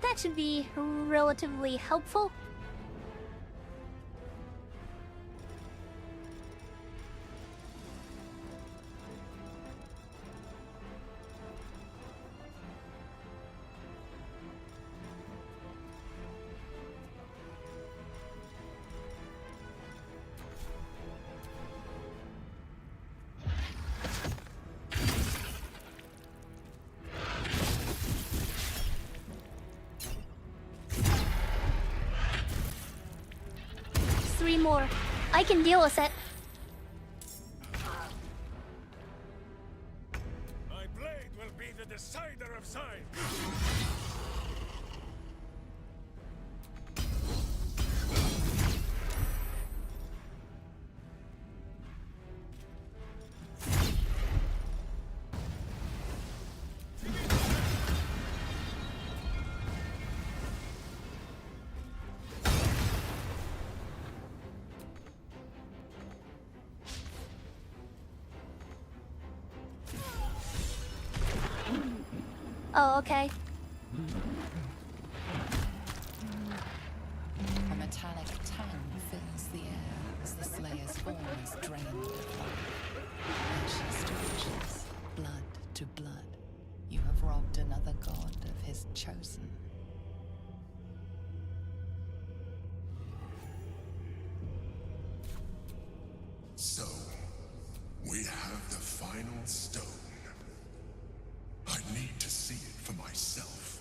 That should be relatively helpful. Three more. I can deal with it. My blade will be the decider of signs. Oh, okay. A metallic tang fills the air as the Slayer's form is drained of life. Ashes to ashes, blood to blood. You have robbed another god of his chosen. So, we have the final stone. I need to see it for myself.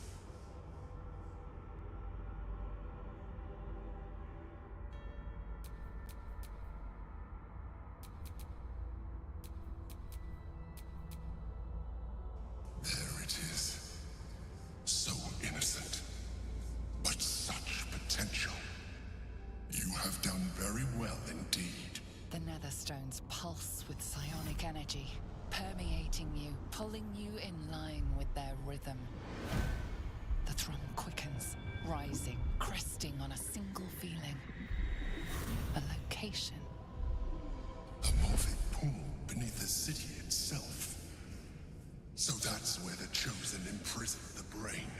There it is. So innocent, but such potential. You have done very well indeed. The Netherstones pulse with psionic energy, permeating you, pulling you in line with their rhythm. The thrum quickens, rising, cresting on a single feeling. A location. A morphic pool beneath the city itself. So that's where the Chosen imprisoned the brain.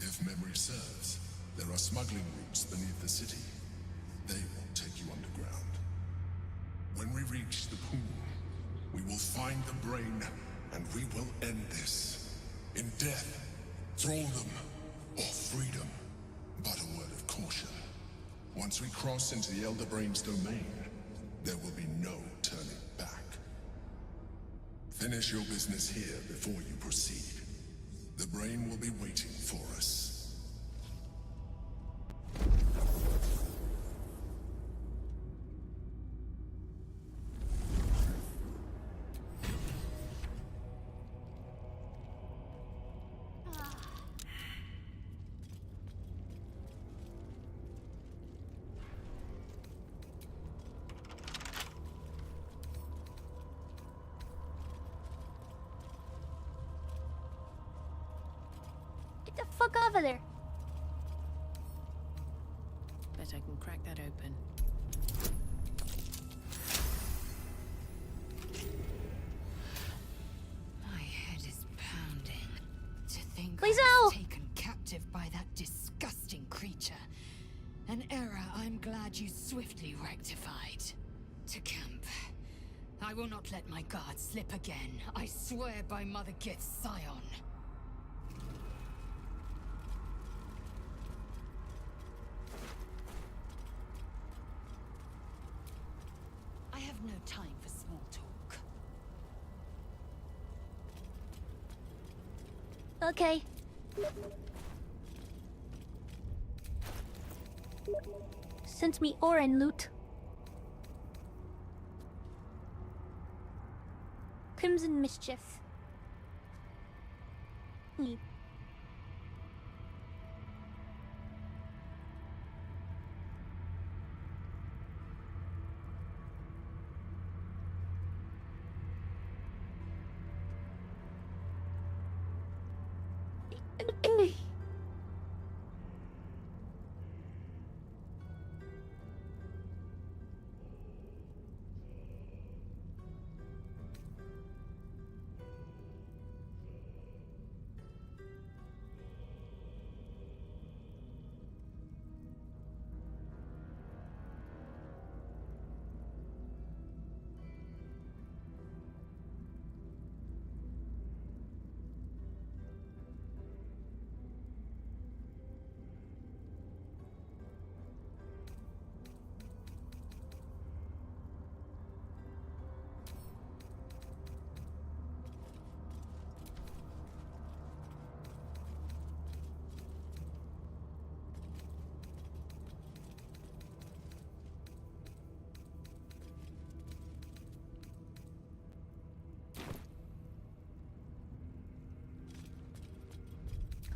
If memory serves, there are smuggling routes beneath the city. They will take you underground. When we reach the pool, we will find the brain, and we will end this. In death, thraldom, or freedom. But a word of caution. Once we cross into the Elder Brain's domain, there will be no turning back. Finish your business here before you proceed. The brain will be waiting for us. Get the fuck over there. Bet I can crack that open. My head is pounding. To think Please I was no! taken captive by that disgusting creature. An error I'm glad you swiftly rectified. To camp. I will not let my guard slip again. I swear by Mother Gith's scion. I have no time for small talk. Okay. Sent me ore and loot. Crimson Mischief. Hmm.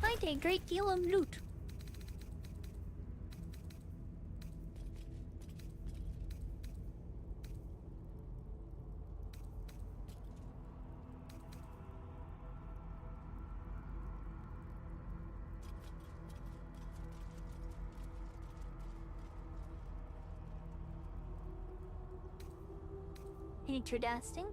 Quite a great deal of loot. Interesting.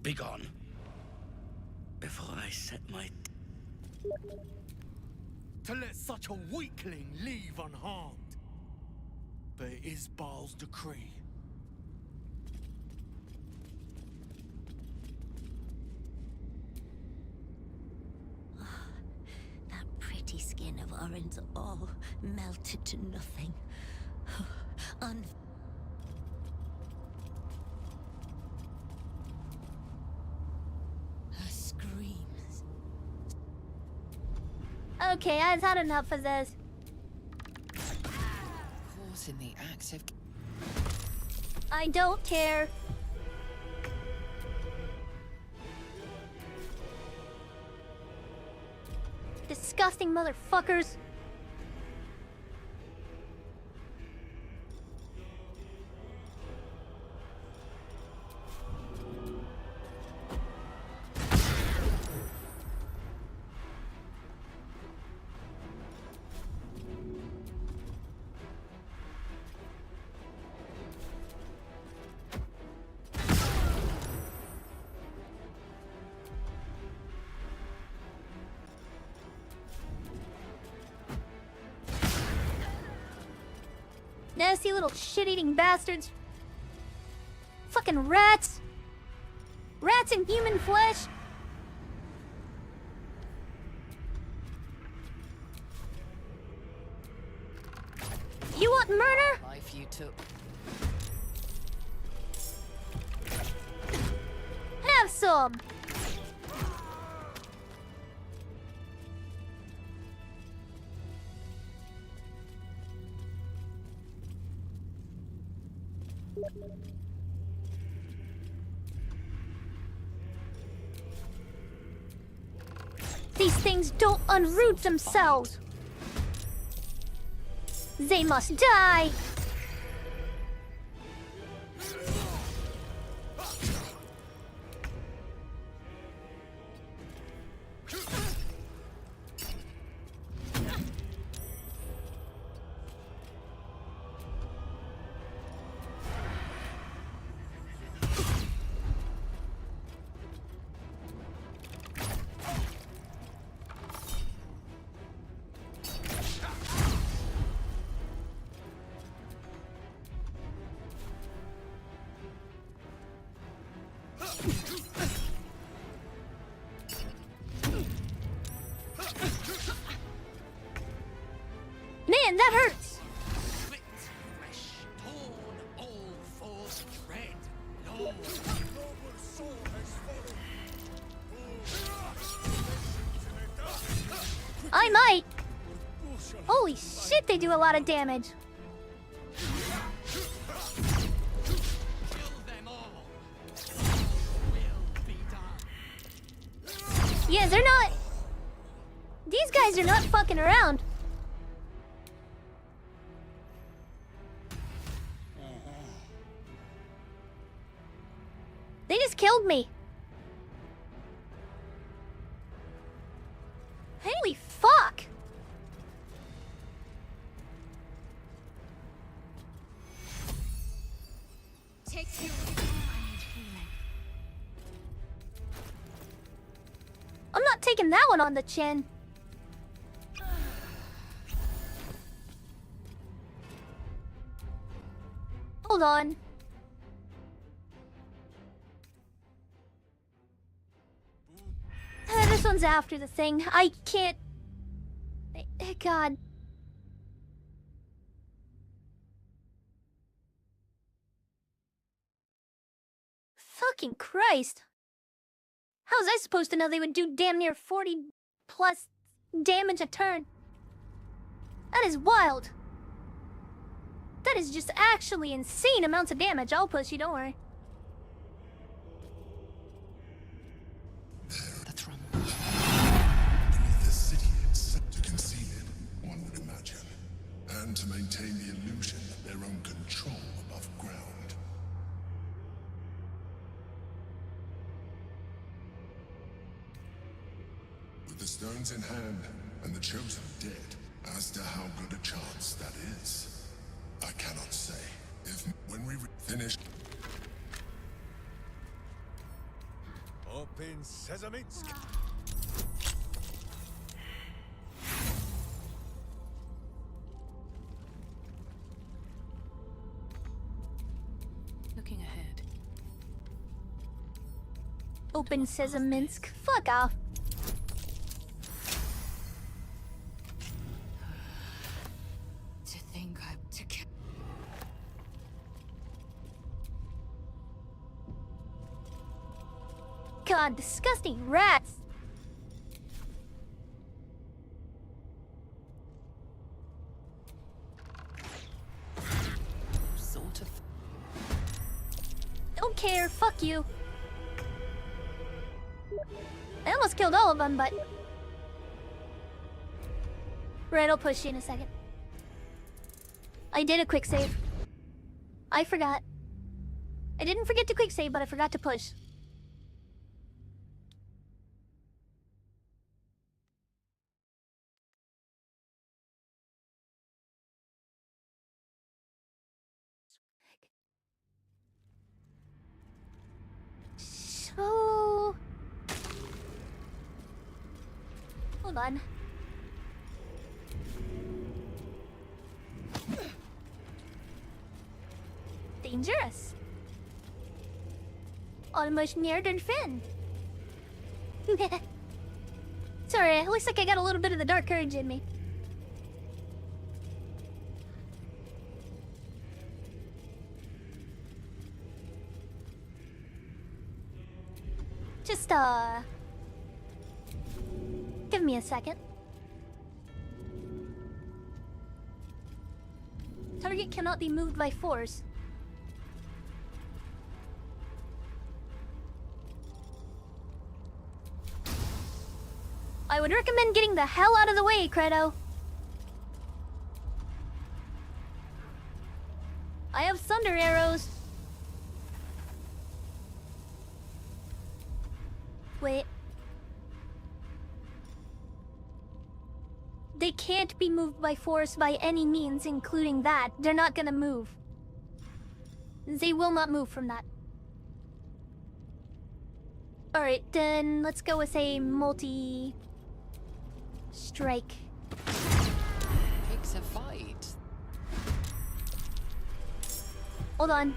Begone, before I set my... To let such a weakling leave unharmed. But it is Baal's decree. That pretty skin of Orin's all melted to nothing. Her screams. Okay, I've had enough of this. Caught in the act of... I don't care. Disgusting motherfuckers. Nasty little shit-eating bastards. Fucking rats. Rats in human flesh. You want murder? Life you took. Have some. These things don't unroot themselves. They must die. Man, that hurts! I might! Holy shit, they do a lot of damage! Yeah, they're not... These guys are not fucking around. They just killed me. Holy fuck! Take your time. I'm not taking that one on the chin. Hold on. This one's after the thing. I can't... God. Fucking Christ. How was I supposed to know they would do damn near 40 plus damage a turn? That is wild. That is just actually insane amounts of damage. I'll push you, don't worry. That's wrong. Beneath the city itself, to conceal it, one would imagine, and to maintain the illusion of their own control above ground. With the stones in hand and the chosen dead, as to how good a chance that is, I cannot say. If when we finish. Open sesame. Looking ahead. Open Sesaminsk. Fuck off. To think I to kill. God, disgusting rats. Sort of. Don't care, fuck you. I almost killed all of them, but... Right, I'll push you in a second. I did a quick save. I forgot. I didn't forget to quick save, but I forgot to push. So... Hold on. Dangerous. Almost near than Finn. Sorry, it looks like I got a little bit of the dark courage in me. Just, give me a second. Target cannot be moved by force. I would recommend getting the hell out of the way, Credo. I have thunder arrows. Wait. They can't be moved by force by any means, including that. They're not gonna move. They will not move from that. Alright, then let's go with a multi-strike. Picks a fight. Hold on.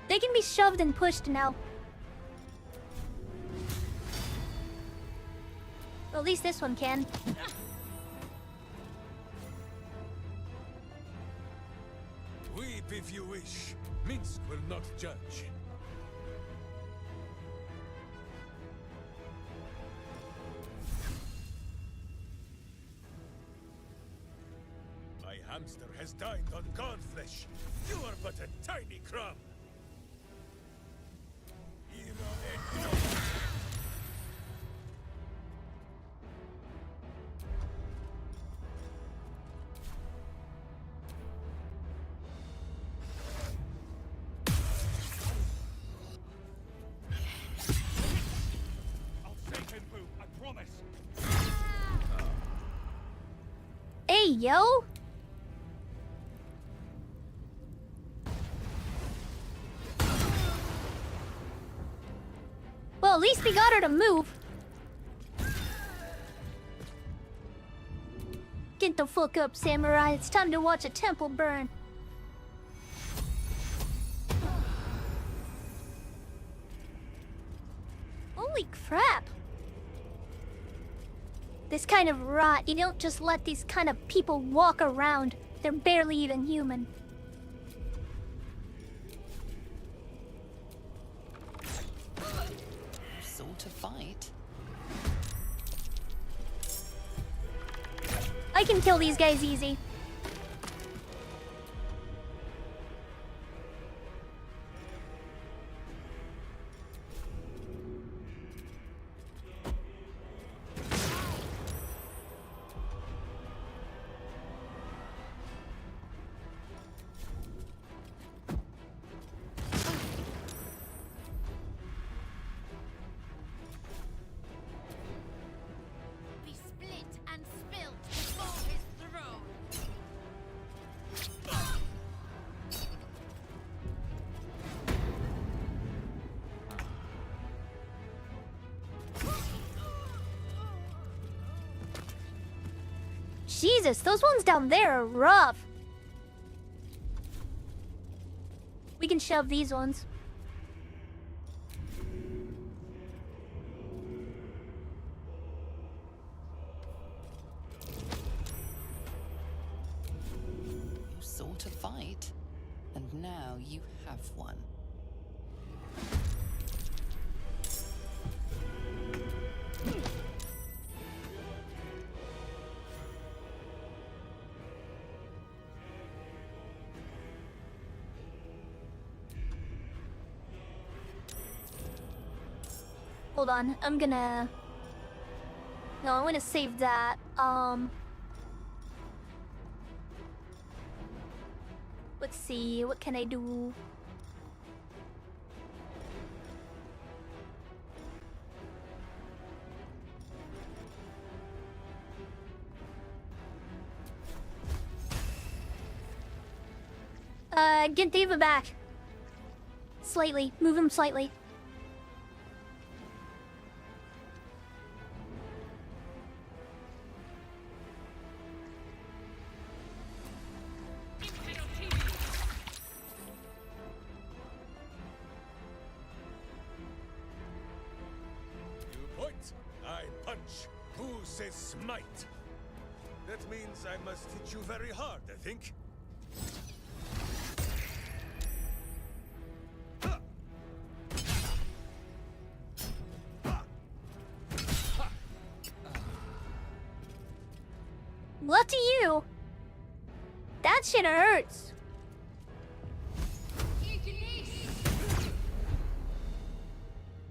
They can be shoved and pushed now. Well, at least this one can. Weep if you wish. Minsk will not judge. My hamster has dined on god flesh. You are but a tiny crumb. yo! Well, at least we got her to move. Get the fuck up, samurai. It's time to watch a temple burn. Holy crap. This kind of rot, you don't just let these kind of people walk around. They're barely even human. Sort to fight. I can kill these guys easy. Be split and spilt before his throne. Jesus, those ones down there are rough. We can shove these ones. You sought to fight, and now you have one. Hold on, I'm gonna... No, I'm gonna save that. Let's see, what can I do? Get Diva back. Slightly, move him slightly. I punch. Who says smite? That means I must hit you very hard, I think. Luck to you. That shit hurts.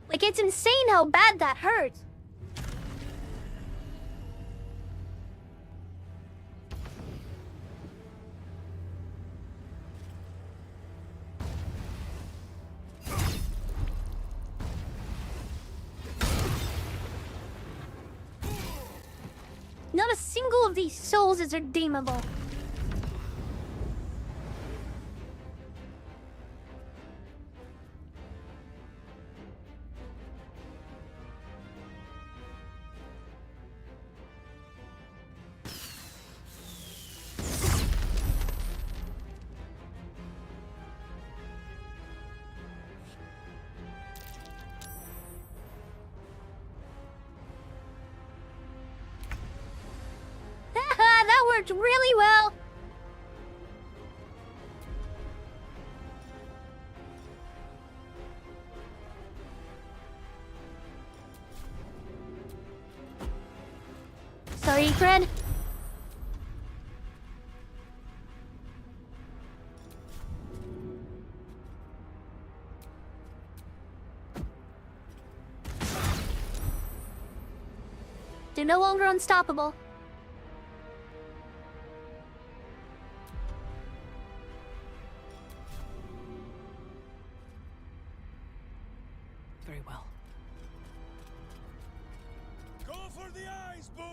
Like, it's insane how bad that hurts. Not a single of these souls is redeemable. That worked really well. Sorry, Fred. They're no longer unstoppable. Very well. Go for the eyes, Boo!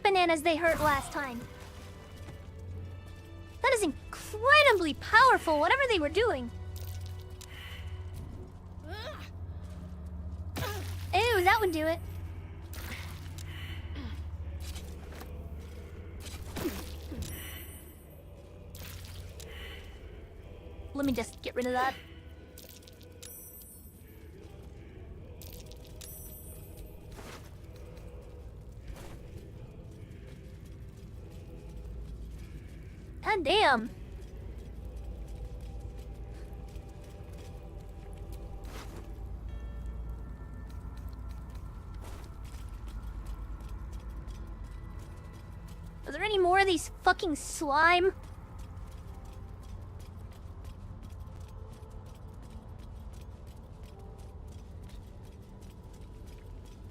bananas they hurt last time. That is incredibly powerful, whatever they were doing. Ew, that would do it. Let me just get rid of that. God damn. Are there any more of these fucking slime?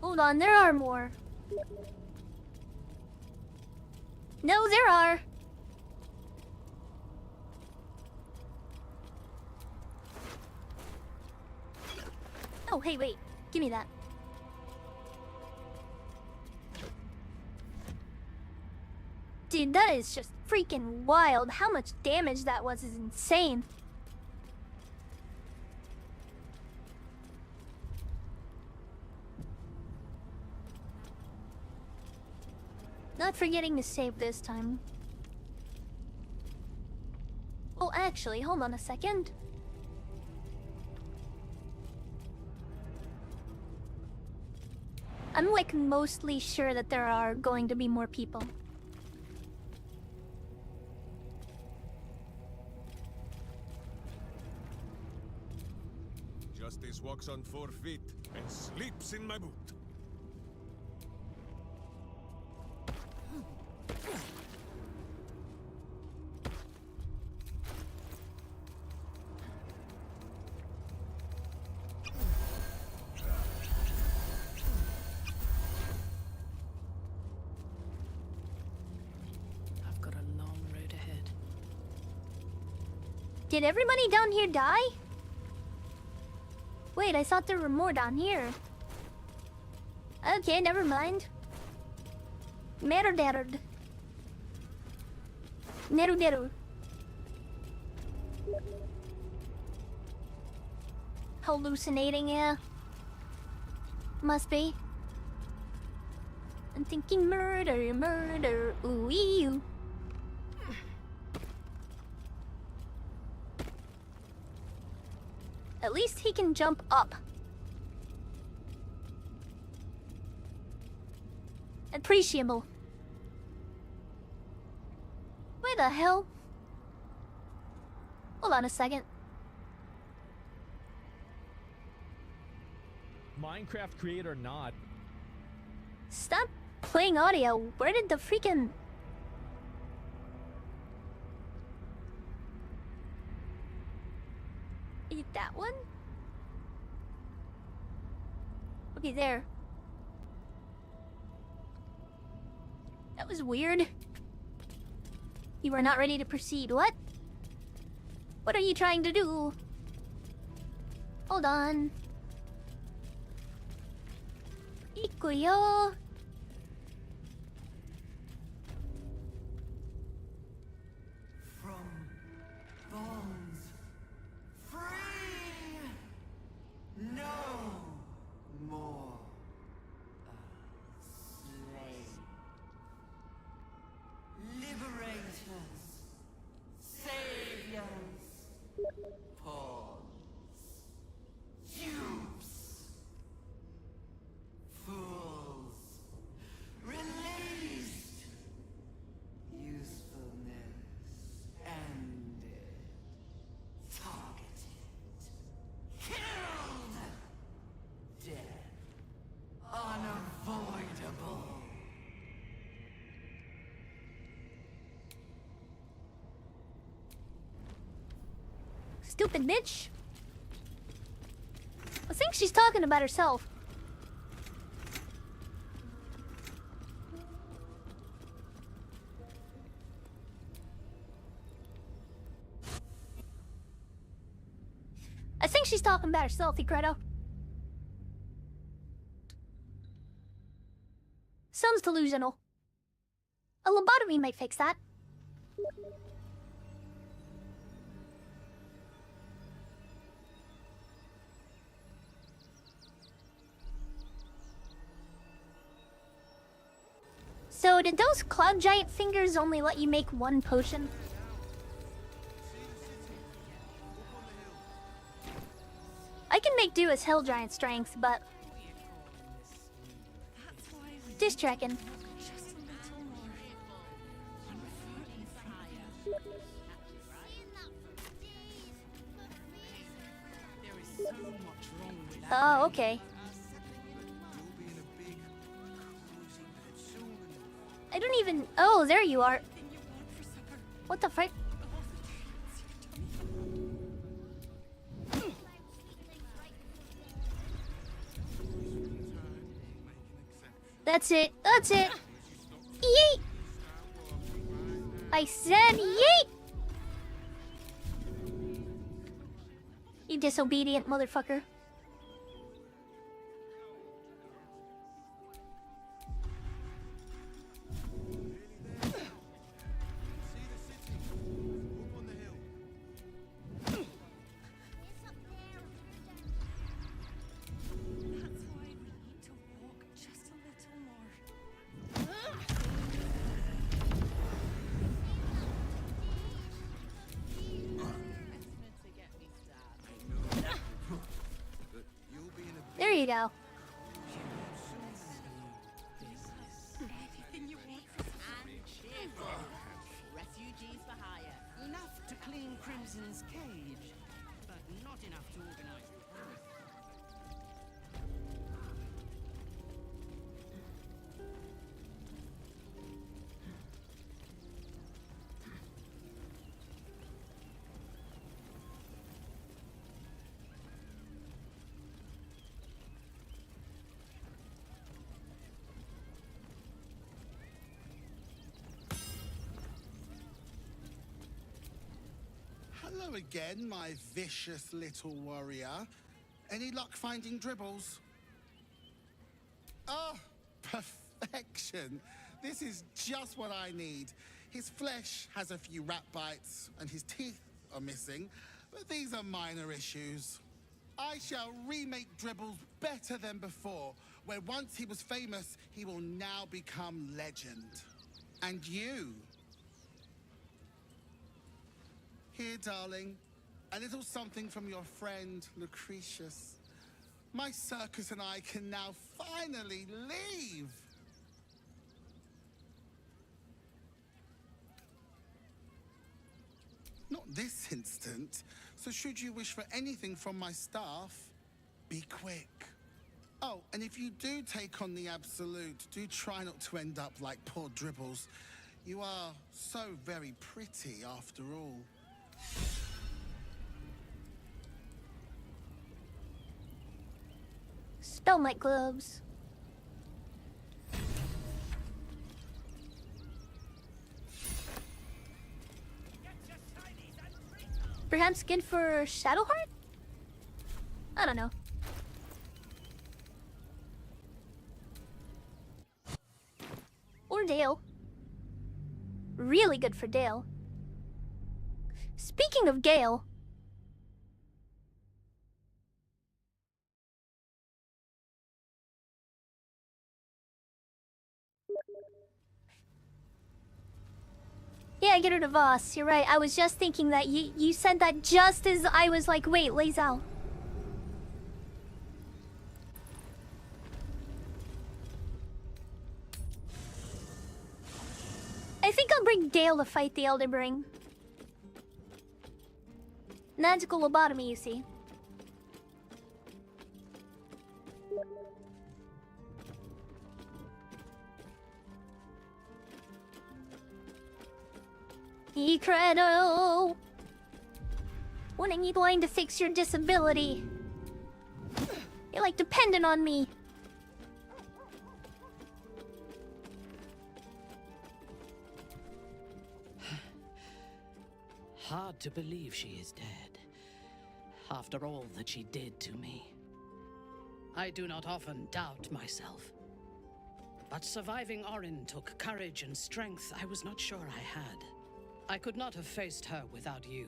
Hold on, there are more. No, there are. Oh, hey, wait. Give me that. Dude, that is just freaking wild. How much damage that was is insane. Not forgetting to save this time. Oh, actually, hold on a second. I'm like mostly sure that there are going to be more people. Justice walks on 4 feet and sleeps in my boot. I've got a long road ahead. Did everybody down here die? Wait, I thought there were more down here. Okay, never mind. Meru-deru. Meru-deru. Hallucinating, yeah. Must be. I'm thinking murder, murder, ooh-ee-oo. At least he can jump up. Appreciable. Where the hell? Hold on a second. Minecraft creator nod. Stop playing audio. Where did the freaking... Eat that one? Okay, there. That was weird. You are not ready to proceed. What? What are you trying to do? Hold on. Ikuyo. From bones free, no more slave. Liberators, saviors, pawns, dupes, fools, released, usefulness ended, targeted, killed, death unavoidable. Stupid bitch. I think she's talking about herself. I think she's talking about herself, Credo. Sounds delusional. A lobotomy might fix that. So did those cloud giant fingers only let you make one potion? I can make do as hell giant strength, but just checking. Oh, okay. I don't even... Oh, there you are. What the frick? That's it. That's it. Yeet! I said yeet! You disobedient motherfucker. There you go. Refugees for hire. Enough to clean Crimson's cage, but not enough to organize. Hello again, my vicious little warrior. Any luck finding dribbles? Oh, perfection. This is just what I need. His flesh has a few rat bites, and his teeth are missing, but these are minor issues. I shall remake dribbles better than before, where once he was famous, he will now become legend. And you? Here, darling, a little something from your friend, Lucretius. My circus and I can now finally leave! Not this instant, so should you wish for anything from my staff, be quick. Oh, and if you do take on the absolute, do try not to end up like poor Dribbles. You are so very pretty after all. Spell my gloves. Perhaps good for Shadowheart? I don't know. Or Dale. Really good for Dale. Speaking of Gale. Yeah, get rid of Voss. You're right. I was just thinking that you said that just as I was like, wait, lays out. I think I'll bring Dale to fight the Elder Brain. Magical lobotomy, you see. Credo! When I need line to fix your disability. You're like dependent on me. Hard to believe she is dead. After all that she did to me. I do not often doubt myself. But surviving Orin took courage and strength I was not sure I had. I could not have faced her without you.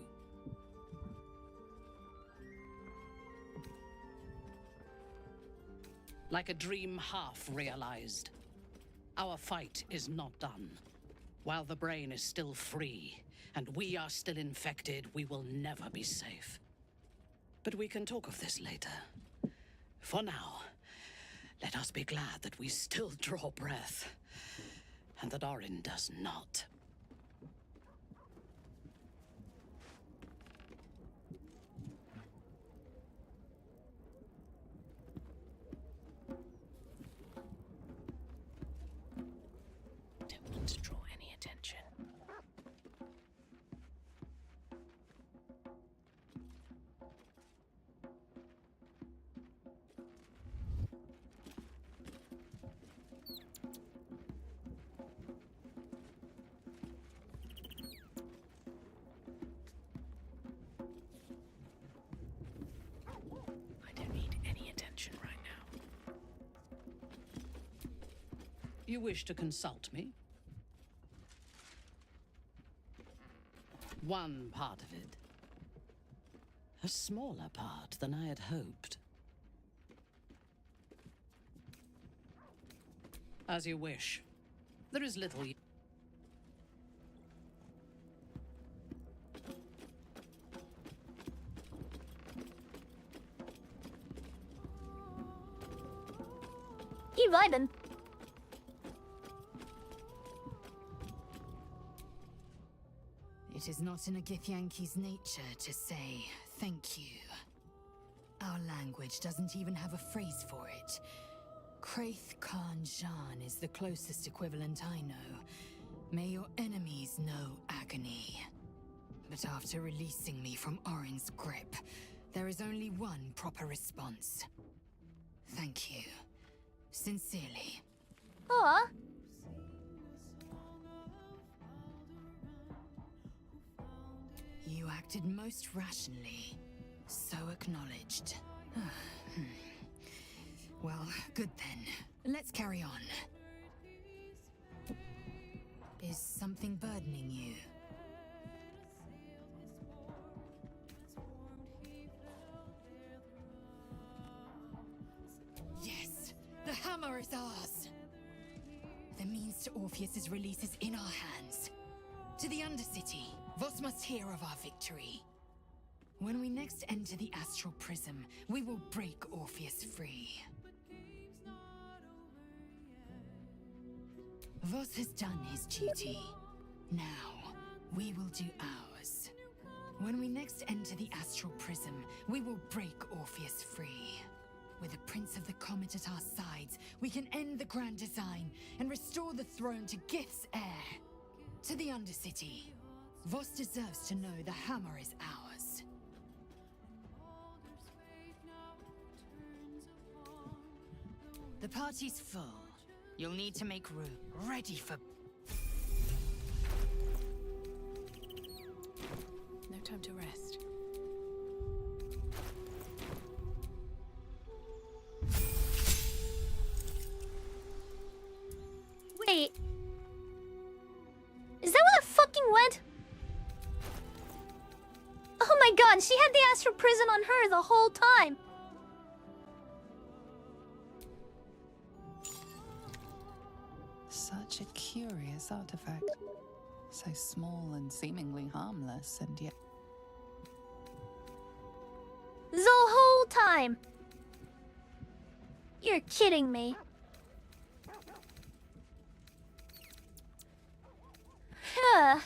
Like a dream half realized. Our fight is not done. While the brain is still free, and we are still infected, we will never be safe. But we can talk of this later. For now, let us be glad that we still draw breath, and that Orin does not. Don't want to draw any attention. I don't need any attention right now. You wish to consult me? One part of it. A smaller part than I had hoped. As you wish. There is little... You vibing? It is not in a Githyanki's nature to say thank you. Our language doesn't even have a phrase for it. Kraith Khan Jan is the closest equivalent I know. May your enemies know agony. But after releasing me from Orin's grip, there is only one proper response. Thank you. Sincerely. Aw. You acted most rationally. So acknowledged. Well, good then. Let's carry on. Is something burdening you? Yes! The hammer is ours! The means to Orpheus's release is in our hands. To the Undercity, Voss must hear of our victory. When we next enter the astral prism, we will break Orpheus free. Voss has done his duty. Now, we will do ours. When we next enter the astral prism, we will break Orpheus free. With the Prince of the Comet at our sides, we can end the Grand Design and restore the throne to Gith's heir. To the Undercity, Voss deserves to know the hammer is ours. The party's full. You'll need to make room. Ready for... No time to rest. Wait. Is that what I fucking went? Oh my god, she had the astral prison on her the whole time. Such a curious artifact. So small and seemingly harmless, and yet... The whole time. You're kidding me. Huh.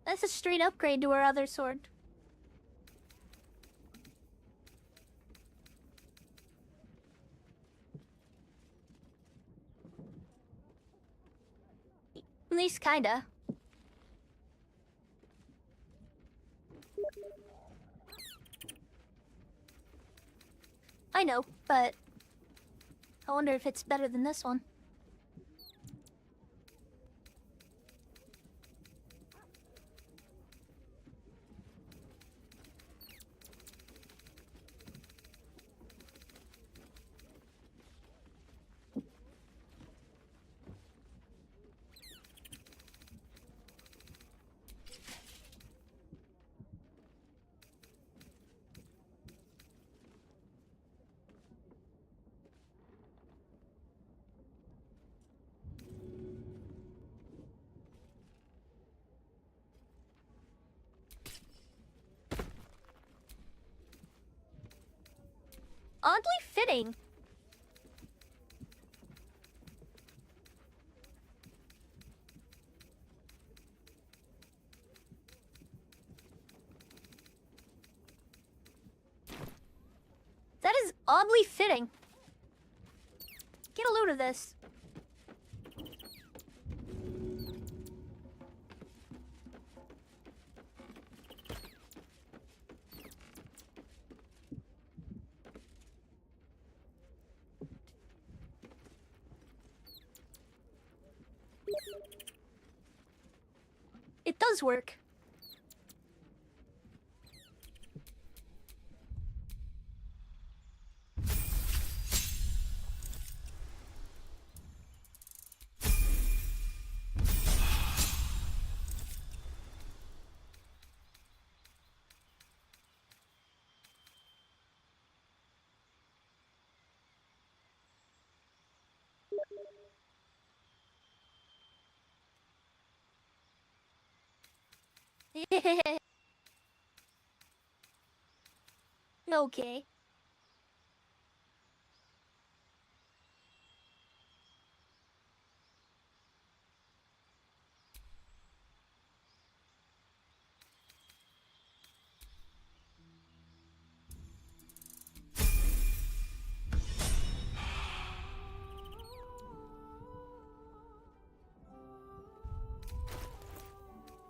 That's a straight upgrade to her other sword. At least kinda. I know, but I wonder if it's better than this one. Oddly fitting. That is oddly fitting. Get a load of this. It does work. Okay.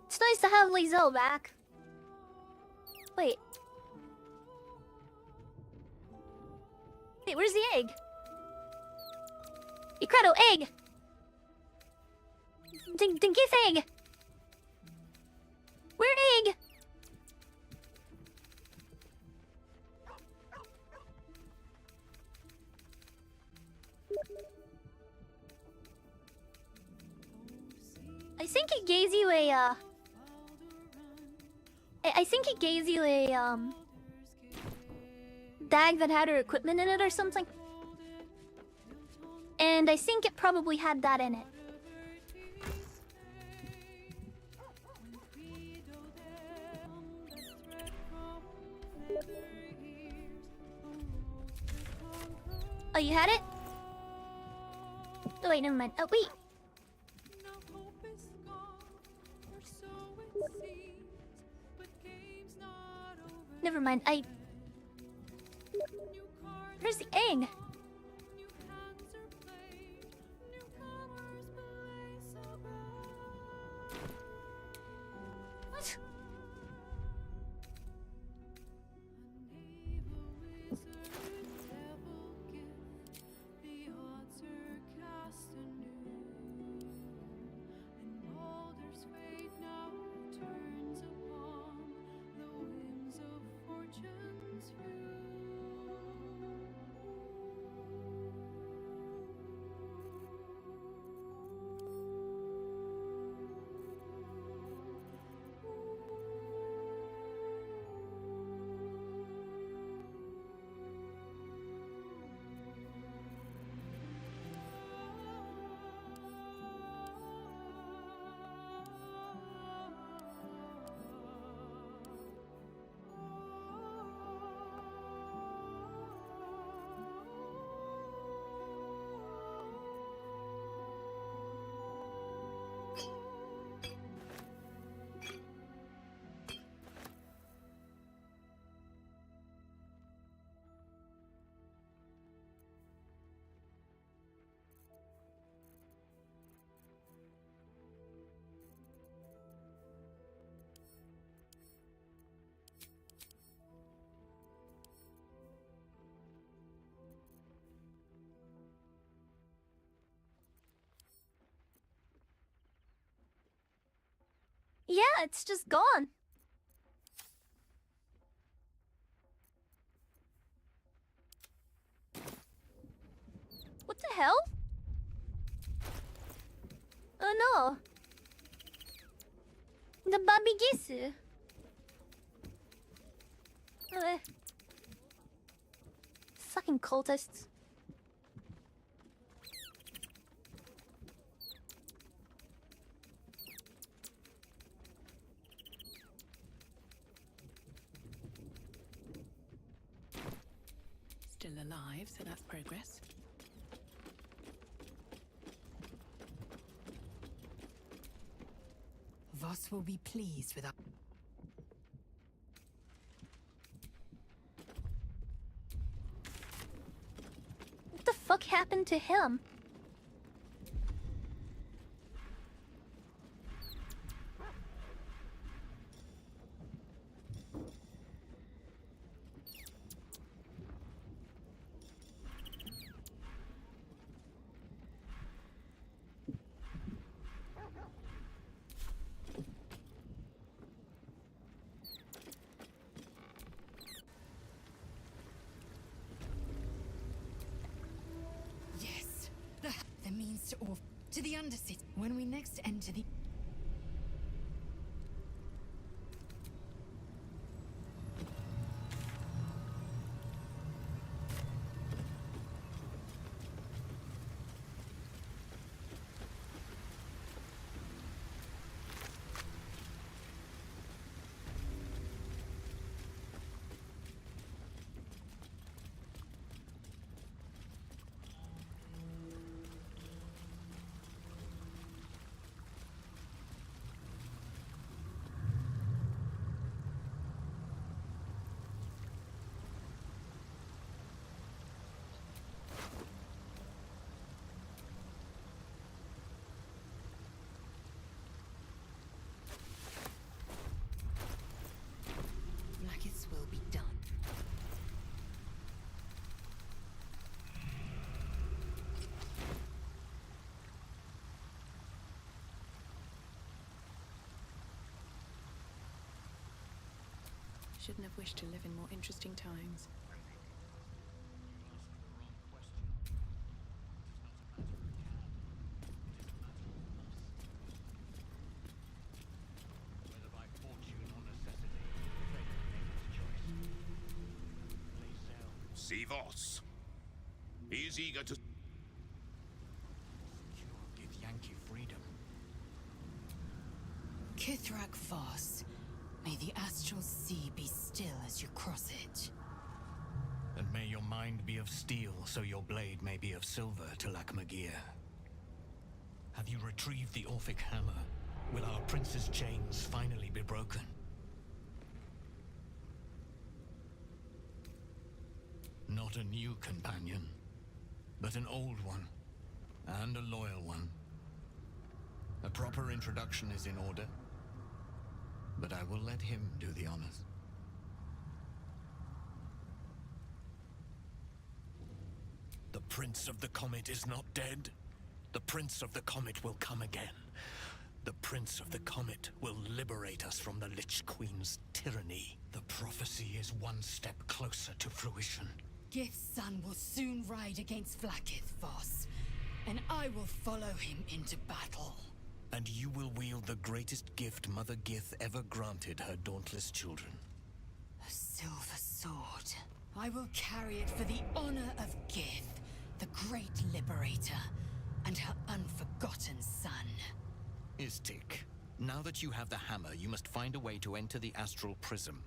It's nice to have Lizelle back. Wait. Wait, where's the egg? Incredible egg! Give egg! Where egg? I think it gave you a, I think it gave you a, bag that had her equipment in it or something. And I think it probably had that in it. Oh, you had it? Oh, wait, never mind. Oh, wait. Never mind, Where's the egg? What? Yeah, it's just gone. What the hell? Oh no. The baby geese. Fucking cultists. Still alive, so that's progress. Voss will be pleased with our... What the fuck happened to him? Yes, the means to the Undercity. When we next enter the... Blackets will be done. Shouldn't have wished to live in more interesting times. See Voss. He is eager to give Yankee freedom. Kithrak Voss, may the astral sea be still as you cross it. And may your mind be of steel, so your blade may be of silver, Tilak Magir. Have you retrieved the Orphic hammer? Will our prince's chains finally be broken? Not a new companion, but an old one, and a loyal one. A proper introduction is in order, but I will let him do the honors. The Prince of the Comet is not dead. The Prince of the Comet will come again. The Prince of the Comet will liberate us from the Lich Queen's tyranny. The prophecy is one step closer to fruition. Gith's son will soon ride against Vlaakith, Voss, and I will follow him into battle. And you will wield the greatest gift Mother Gith ever granted her dauntless children. A silver sword. I will carry it for the honor of Gith, the great liberator, and her unforgotten son. Istik, now that you have the hammer, you must find a way to enter the astral prism.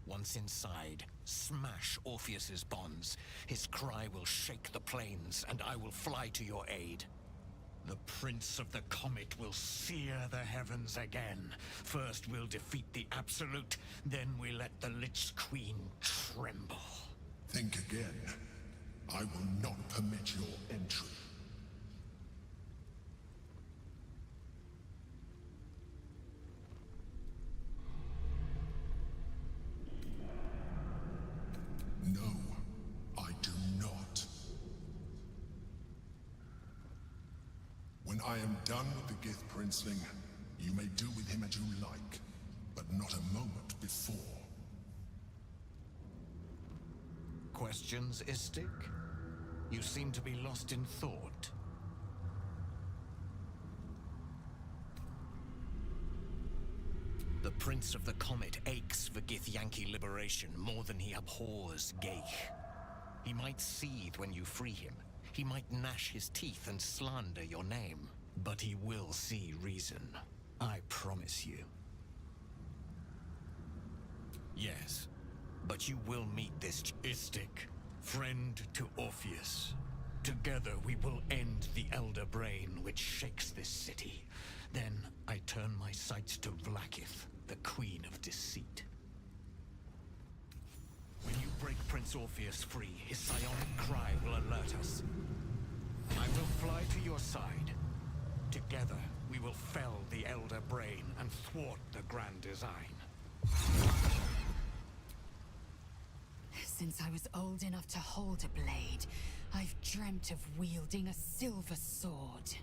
Once inside, smash Orpheus's bonds. His cry will shake the plains, and I will fly to your aid. The Prince of the Comet will sear the heavens again. First we'll defeat the Absolute, then we let the Lich Queen tremble. Think again. I will not permit your entry. No, I do not. When I am done with the Gith Princeling, You may do with him as you like, but not a moment before. Questions, Istik? You seem to be lost in thought. The Prince of the Comet aches for Githyanki liberation more than he abhors Geich. He might seethe when you free him. He might gnash his teeth and slander your name. But he will see reason. I promise you. Yes, but you will meet this Istik, friend to Orpheus. Together we will end the Elder Brain which shakes this city. Then I turn my sights to Vlaakith, the Queen of Deceit. When you break Prince Orpheus free, his psionic cry will alert us. I will fly to your side. Together, we will fell the Elder Brain and thwart the grand design. Since I was old enough to hold a blade, I've dreamt of wielding a silver sword.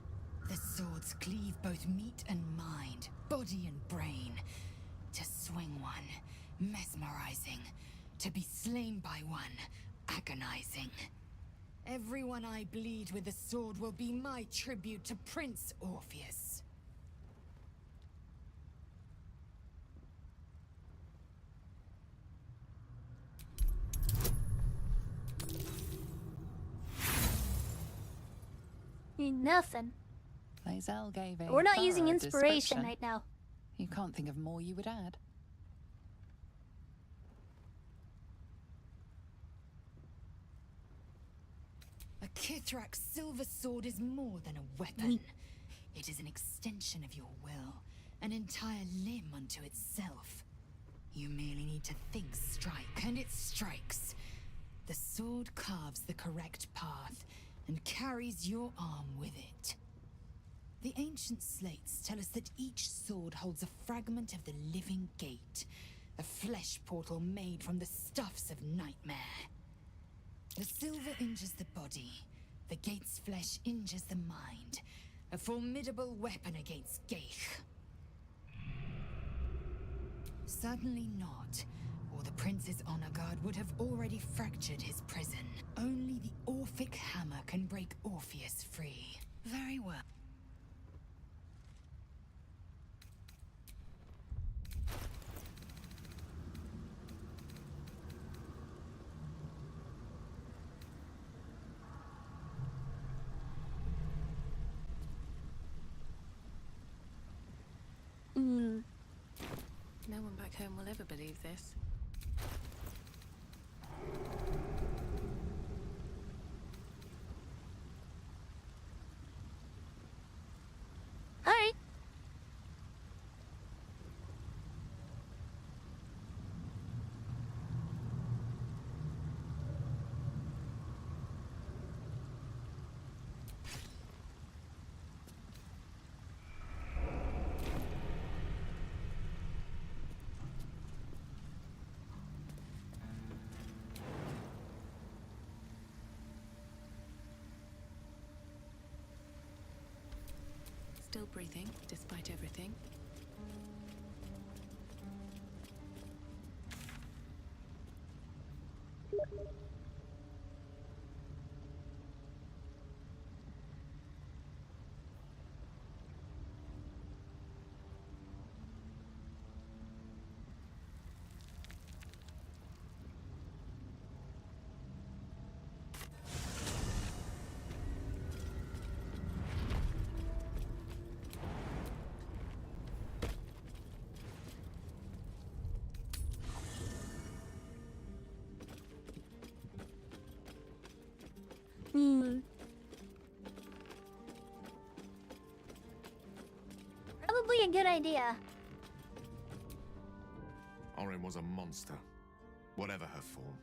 The swords cleave both meat and mind, body and brain. To swing one, mesmerizing. To be slain by one, agonizing. Everyone I bleed with the sword will be my tribute to Prince Orpheus. Nothing. Lae'zel gave a We're not using thorough inspiration description. right now. You can't think of more you would add. A Kithrak's silver sword is more than a weapon. It is an extension of your will, an entire limb unto itself. You merely need to think strike, and it strikes. The sword carves the correct path, and carries your arm with it. The ancient slates tell us that each sword holds a fragment of the living gate, a flesh portal made from the stuffs of nightmare. The silver injures the body, the gate's flesh injures the mind, a formidable weapon against Geich. Certainly not, or the Prince's honor guard would have already fractured his prison. Only the Orphic hammer can break Orpheus free. Very well. No one back home will ever believe this. Alright. Still breathing, despite everything. Probably a good idea. Orin was a monster, whatever her form.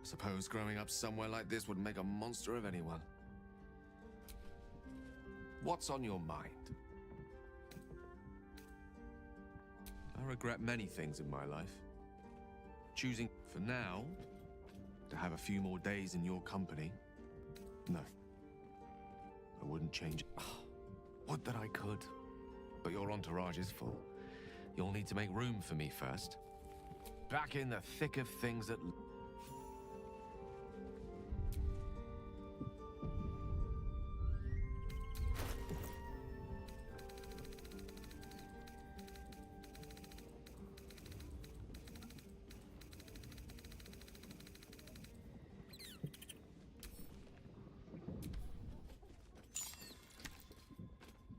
Suppose growing up somewhere like this would make a monster of anyone. What's on your mind? I regret many things in my life. Choosing, for now, to have a few more days in your company. No. I wouldn't change it. Would that I could. but your entourage is full. You'll need to make room for me first. Back in the thick of things at...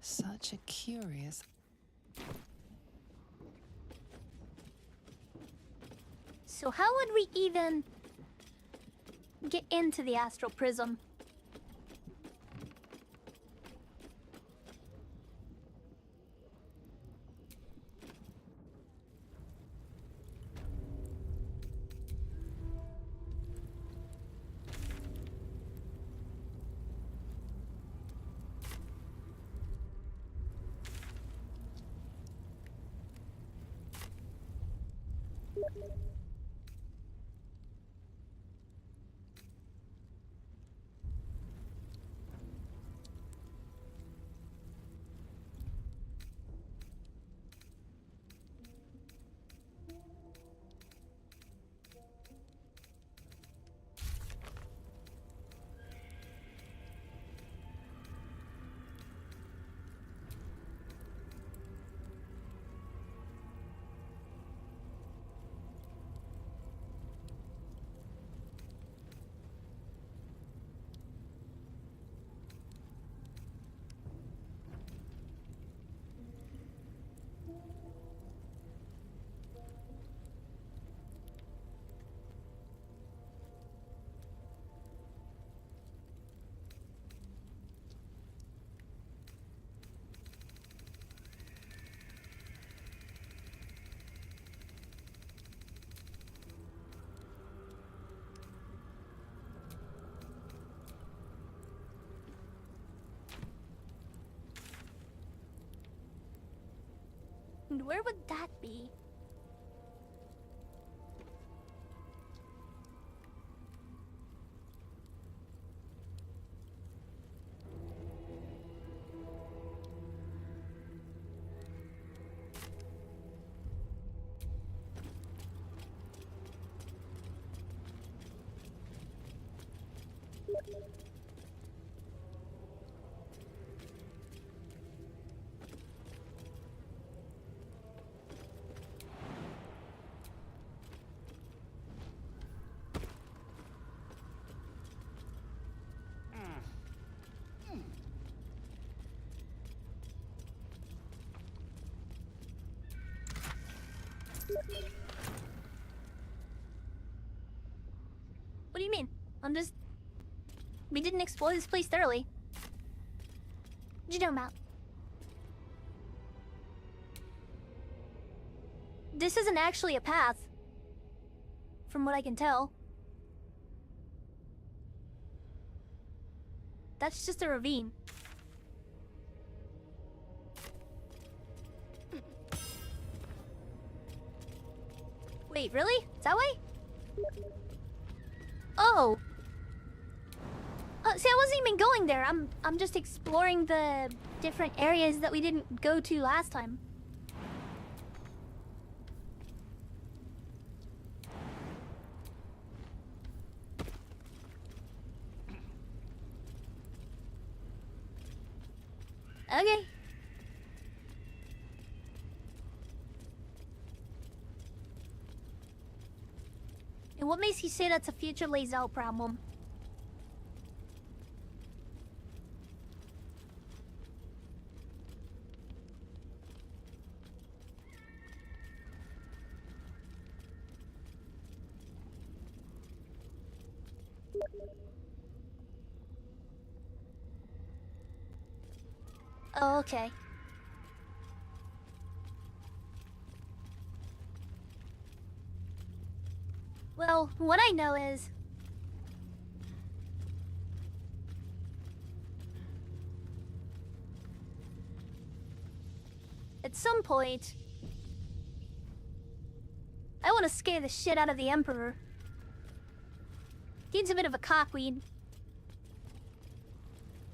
Such a curious... So how would we even get into the astral prism? And where would that be? What do you mean? We didn't explore this place thoroughly. What you know about? This isn't actually a path. From what I can tell. That's just a ravine. Wait, really? Is that way? Oh. See, I wasn't even going there. I'm just exploring the different areas that we didn't go to last time. Okay. And what makes you say that's a future lays out problem? Oh, okay. Well, what I know is... at some point... I want to scare the shit out of the Emperor. He's a bit of a cockweed.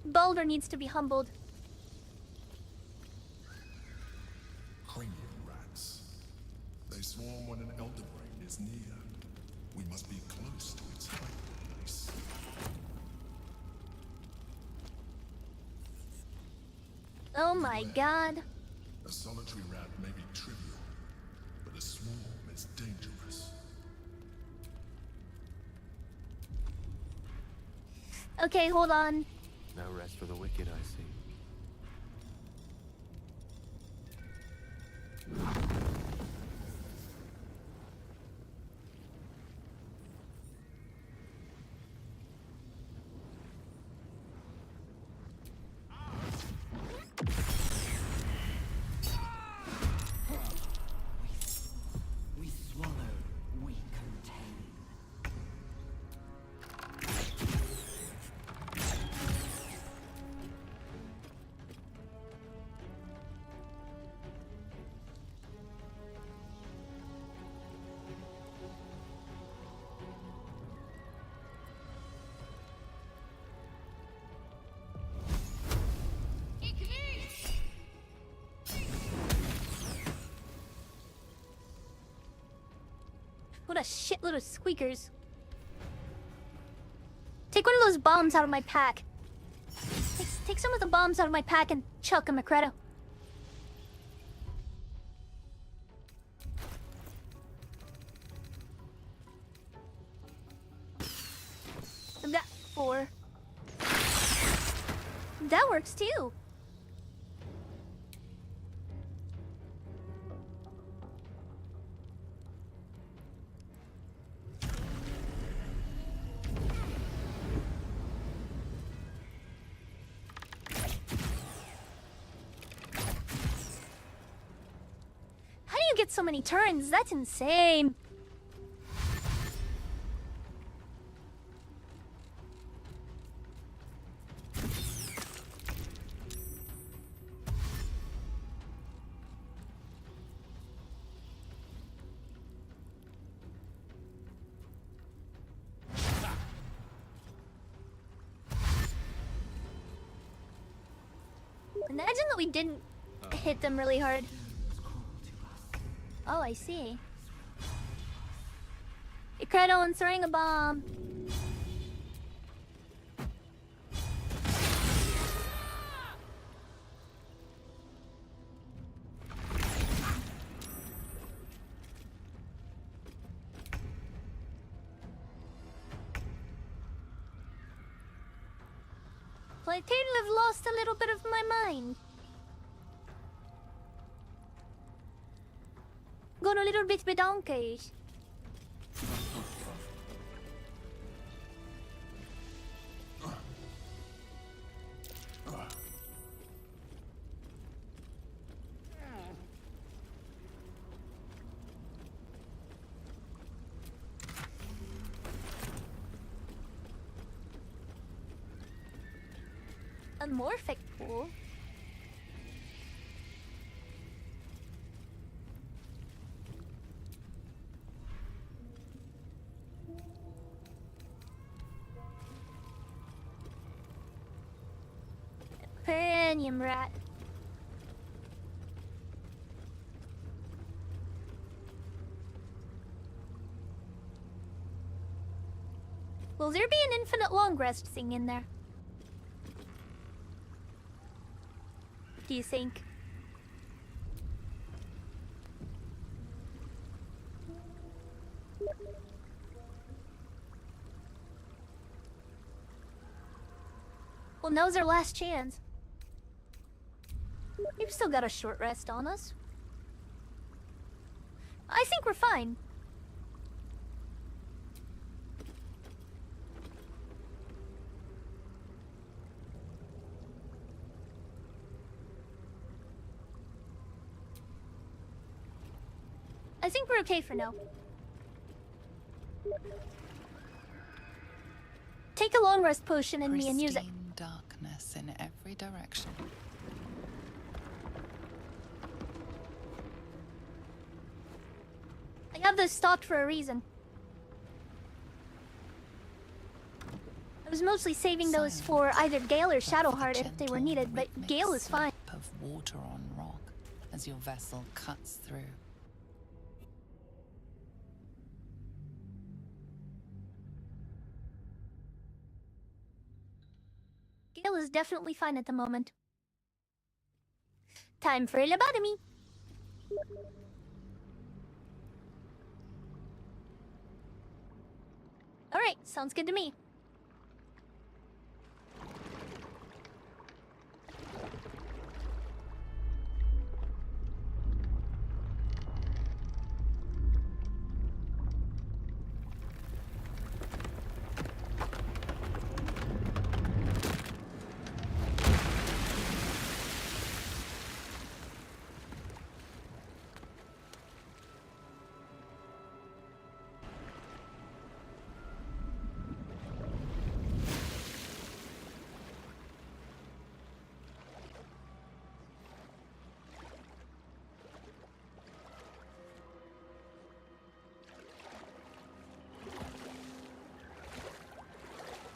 Baldur needs to be humbled. cranium rats. They swarm when an elder brain is near. We must be close to its hiding place. Oh my god. A solitary rat may be trivial, but a swarm is dangerous. Okay, hold on. No rest for the wicked, I see. We swallow, we contain. What a shitload of squeakers. Take one of those bombs out of my pack. Take some of the bombs out of my pack and chuck them, Macredo. I've got 4. That works too. How do you get so many turns? That's insane. Imagine that we didn't hit them really hard. Oh, I see. Ikredo and throwing a bomb. Well, I appear to have lost a little bit of my mind. Gone a little bit bedonkish. A morphic pool? Cranium rat. Will there be an infinite long rest thing in there? Do you think? Well, now's our last chance. We've still got a short rest on us. I think we're fine. I think we're okay for now. Take a long rest potion in me and use it. Pristine darkness in every direction. I have this stocked for a reason. I was mostly saving those for either Gale or Shadowheart if they were needed, but Gale is fine. Of water on rock, as your vessel cuts through. Gale is definitely fine at the moment. Time for lobotomy. Alright, sounds good to me.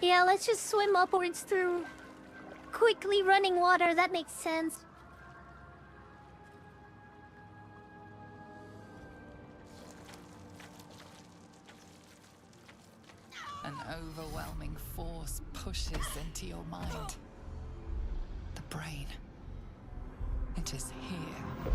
Yeah, let's just swim upwards through quickly running water. That makes sense. An overwhelming force pushes into your mind. The brain. It is here.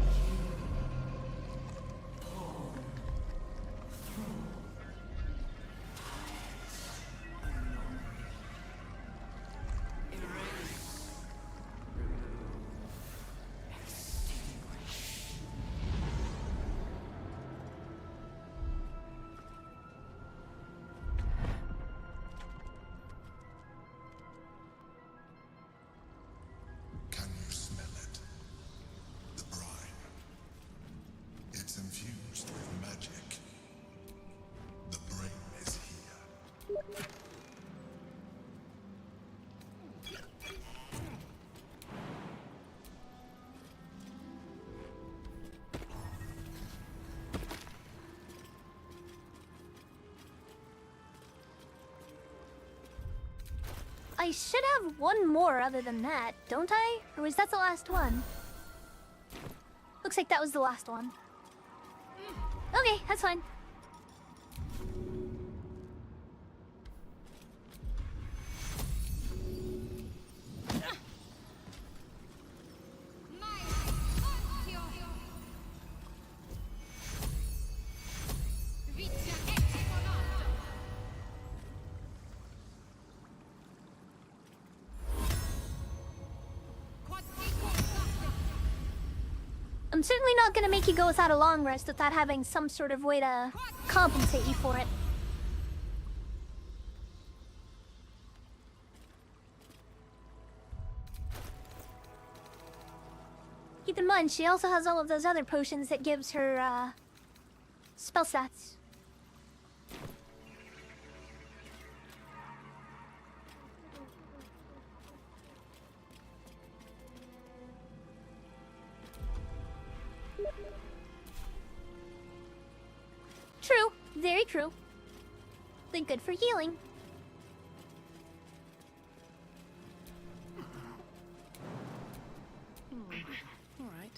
Can you smell it? The brine. It's infused with magic. The brain is here. I should have one more other than that, don't I? Or was that the last one? Looks like that was the last one. Okay, that's fine. I'm certainly not gonna make you go without a long rest without having some sort of way to compensate you for it. Keep in mind, she also has all of those other potions that gives her, spell stats. True, very true. Then good for healing. All right.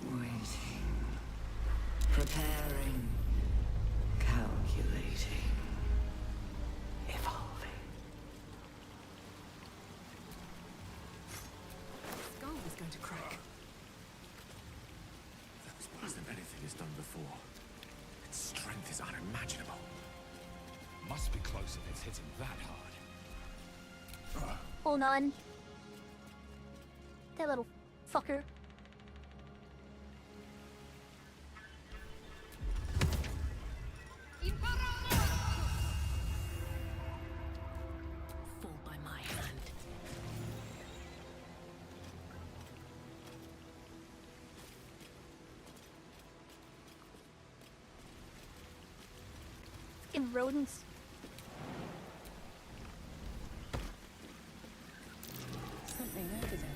Waiting. Preparing. Calculating. Evolving. Skull is going to crack. That was worse than anything he's done before. Its strength is unimaginable. Must be close if it's hitting that hard. Hold on. That little fucker. Fall by my hand. Fucking rodents. Something over there.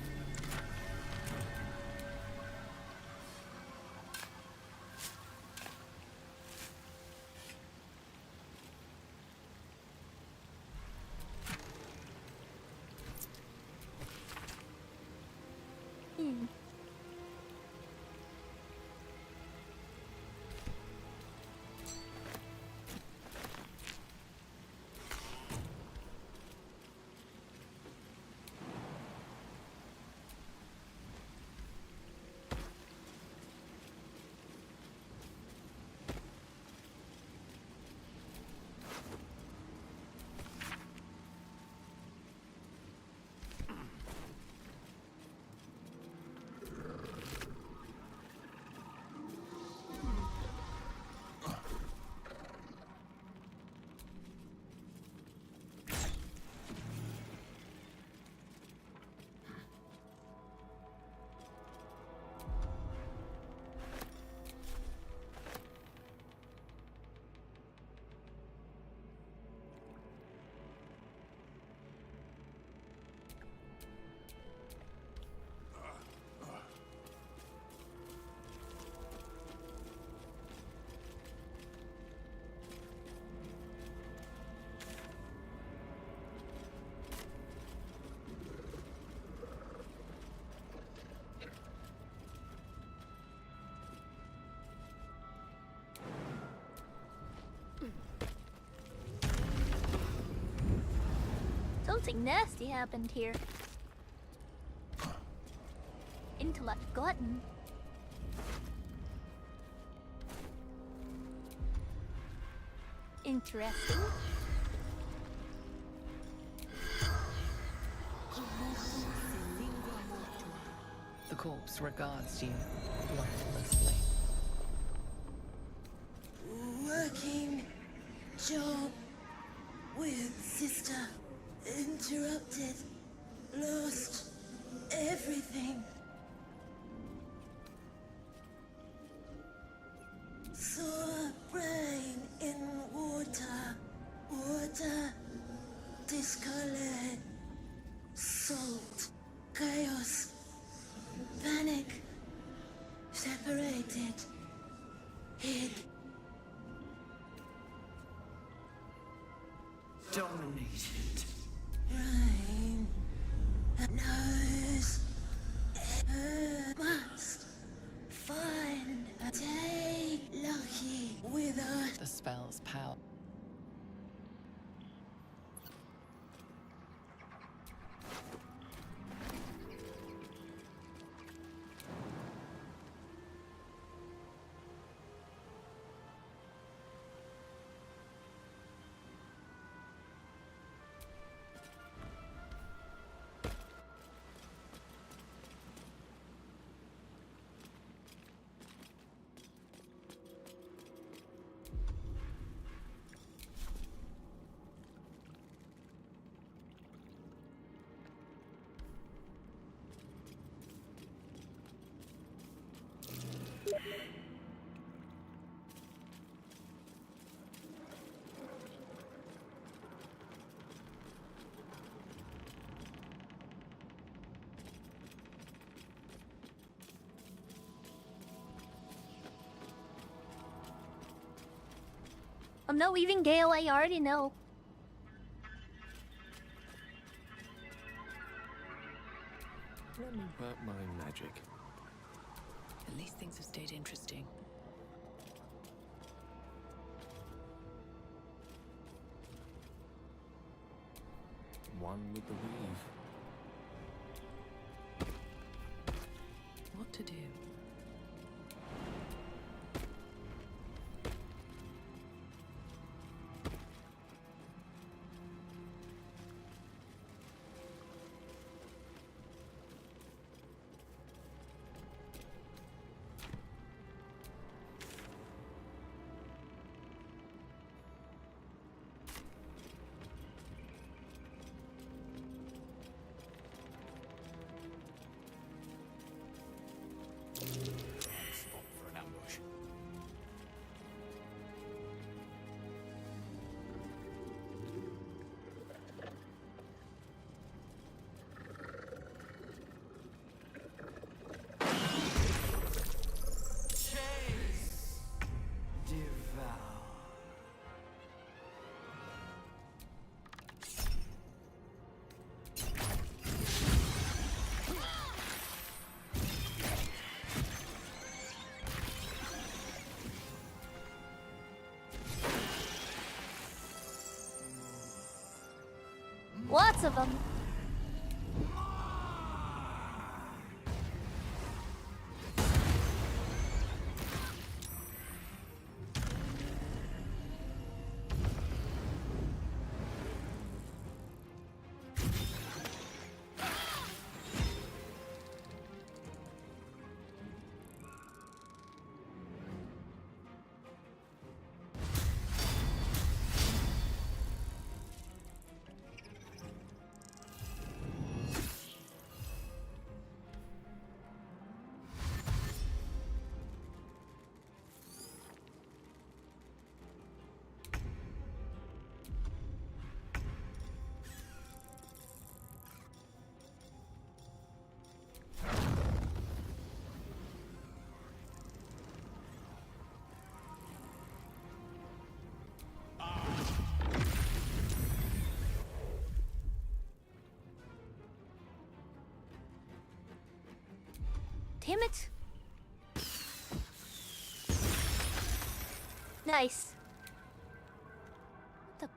Something nasty happened here. Intellect glutton. Interesting. The corpse regards you lifelessly. Working job with sister. Interrupted. Lost everything. Saw a brain in water. Water discolored. Salt. Chaos. Panic. Separated. Hid. Dominated. Brain. Nose. Must find a day lucky with us. The spell's power. I'm not leaving Gale, I already know. Let me work my magic. At least things have stayed interesting. One with the weave. What to do? Spot for an ambush. Chase. Devour. Lots of them. Damn it. Nice. What the?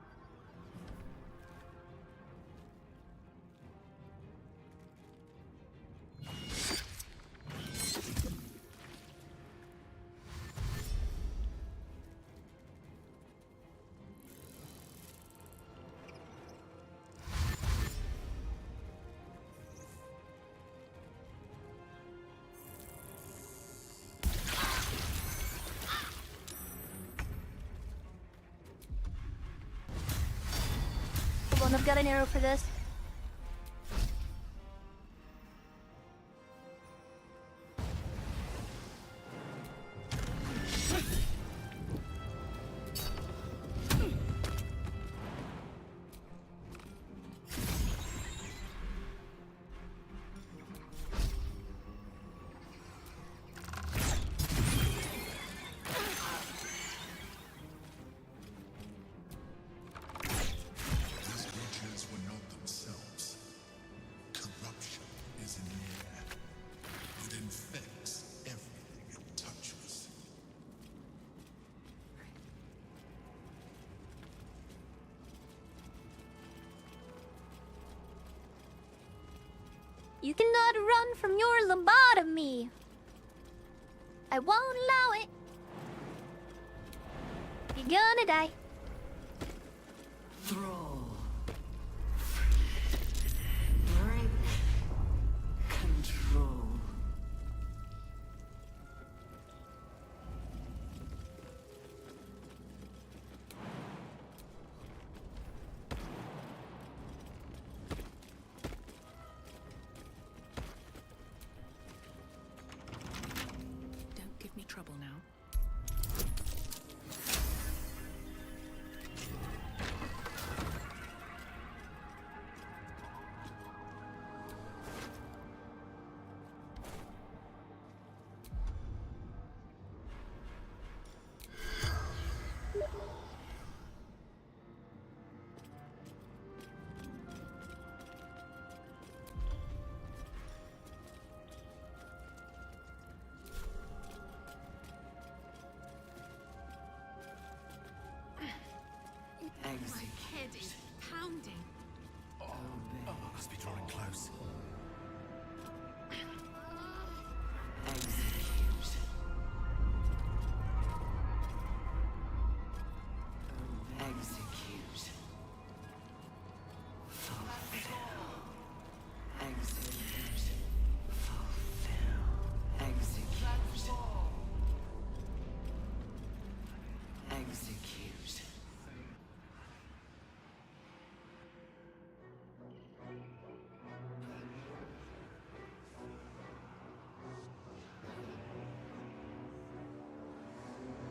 And I've got an arrow for this. These creatures were not themselves. Corruption is in the air. It infects everything it touches. You cannot run from your lobotomy. I won't allow it. You're gonna die. Thrall. Break. Control. Don't give me trouble now. Execute. My head is pounding. Must be drawing close. Execute. Execute. Fulfill. Execute. Fulfill. Execute. Execute.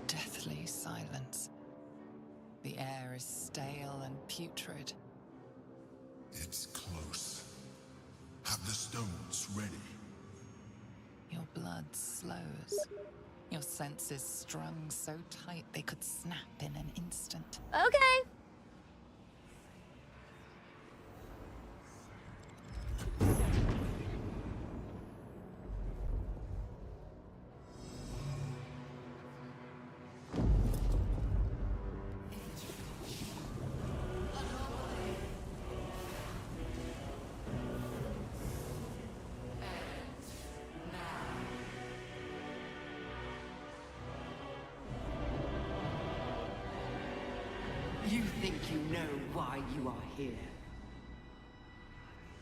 Deathly silence. The air is stale and putrid. It's close. Have the stones ready. Your blood slows. Your senses strung so tight they could snap in an instant. Okay. You think you know why you are here.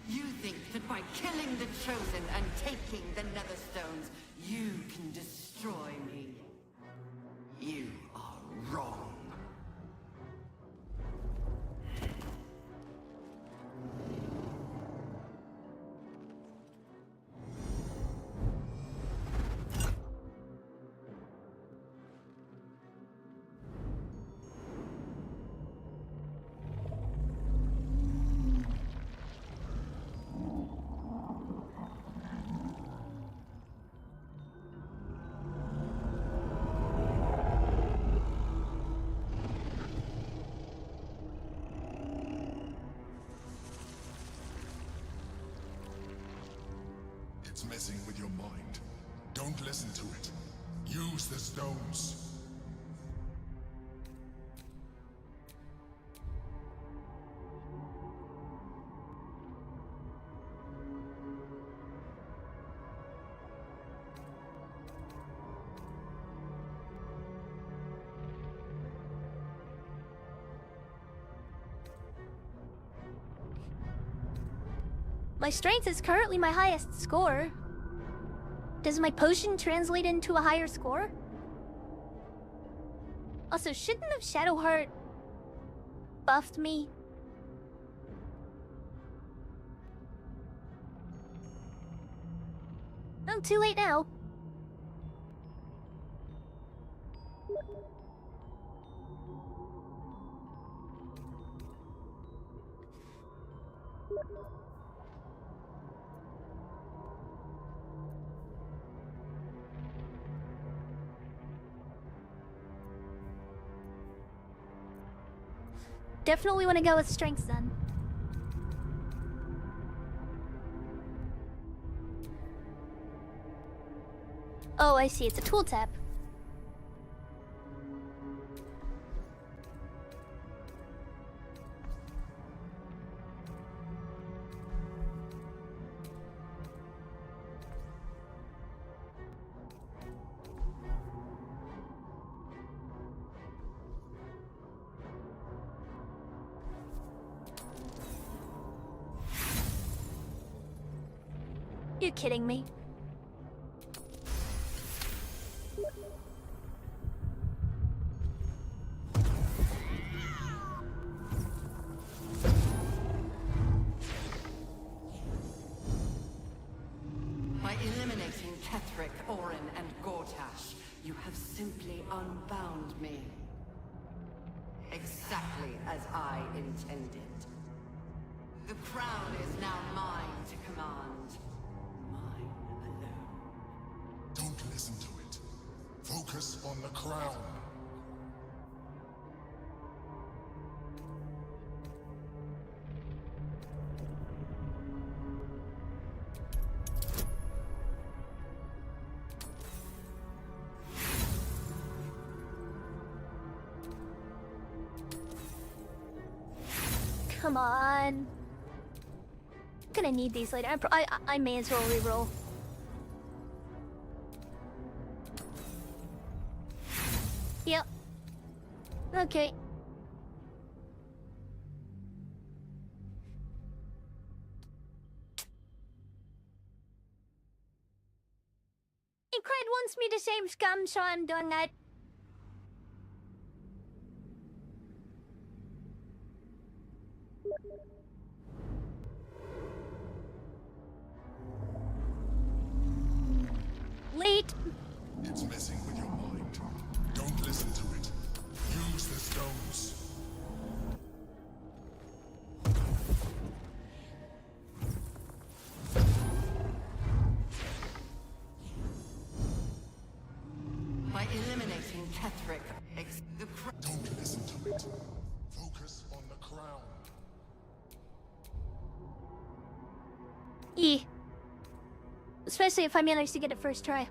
You think that by killing the Chosen and taking the Netherstones, you can destroy me. You are wrong. It's messing with your mind. Don't listen to it. Use the stones. My strength is currently my highest score. Does my potion translate into a higher score? Also, shouldn't have Shadowheart buffed me? Oh, too late now. Definitely want to go with strength then. Oh, I see. It's a tool tap. You kidding me? By eliminating Ketheric, Orin, and Gortash, you have simply unbound me. Exactly as I intended. The crown is now mine to command. Mine alone. Don't listen to it. Focus on the crown. Come on. Gonna need these later. I may as well reroll. Yep. Okay. Cred wants me to save scum, so I'm doing that. Late. It's messing with your mind. Don't listen to it. Use the stones. By eliminating Ketheric, Don't listen to it. Focus on the crown. E. Especially if I manage to get it first try.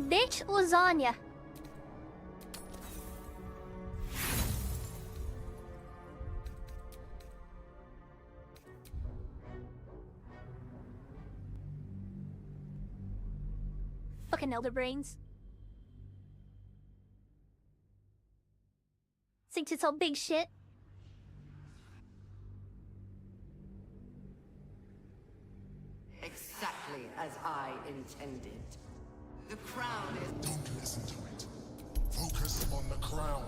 Bitch lasagna. Fucking elder brains. Thinks it's all big shit. exactly as I intended. The crown is... Don't listen to it. Focus on the crown.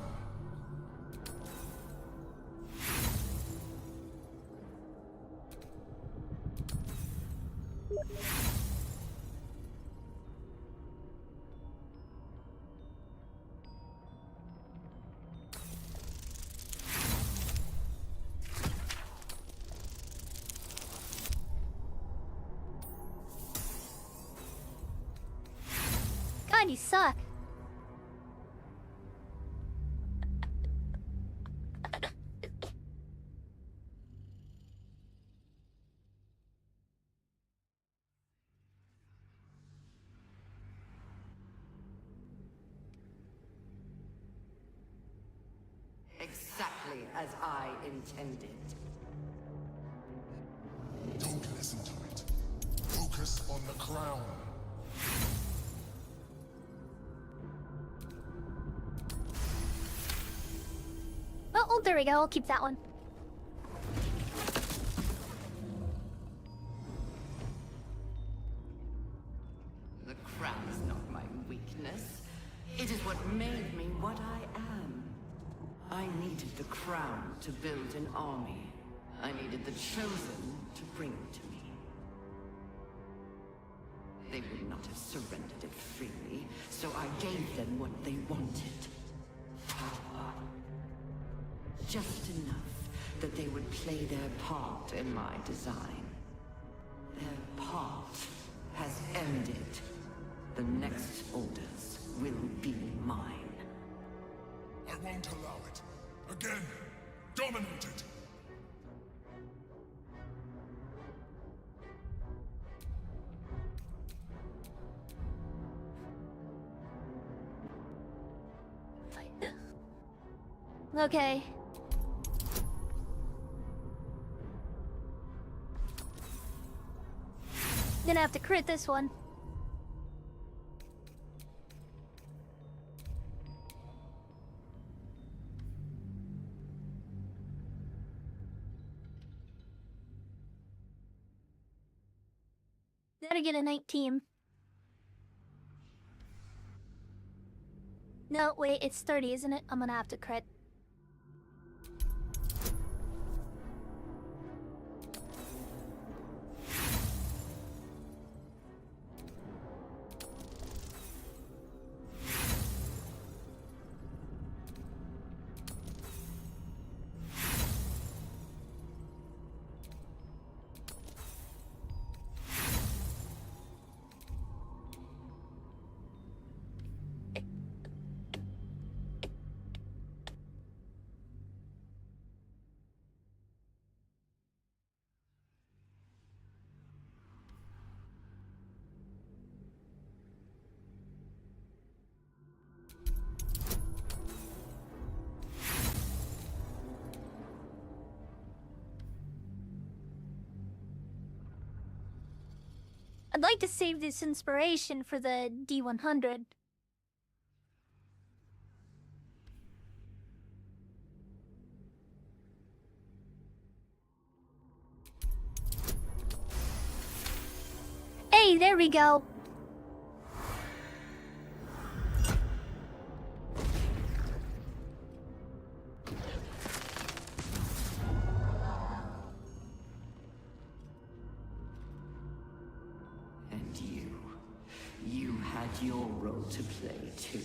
God, you suck. Exactly as I intended. Don't listen to it. Focus on the crown. Oh, there we go. I'll keep that one. weakness. It is what made me what I am. I needed the crown to build an army. I needed the chosen to bring it to me. They would not have surrendered it freely, so I gave them what they wanted. Power. Just enough that they would play their part in my design. Their part has ended. The next orders will be mine. I won't allow it. Again, dominate it. Okay. Gonna have to crit this one. Gotta get a 19. No, wait, it's 30, isn't it? I'm gonna have to crit. I'd like to save this inspiration for the D100. Hey, there we go. You had your role to play too.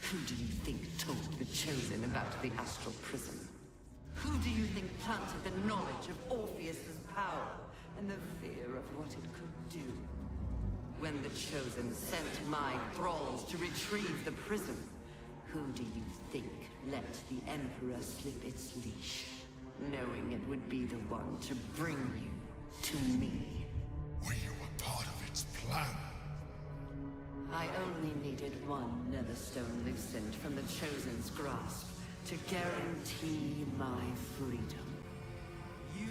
Who do you think told the Chosen about the Astral Prism? Who do you think planted the knowledge of Orpheus's power and the fear of what it could do? When the Chosen sent my thralls to retrieve the prism, who do you think let the Emperor slip its leash, knowing it would be the one to bring you to me? Were you a part of its plan? I only needed one Netherstone loosened from the Chosen's grasp to guarantee my freedom. You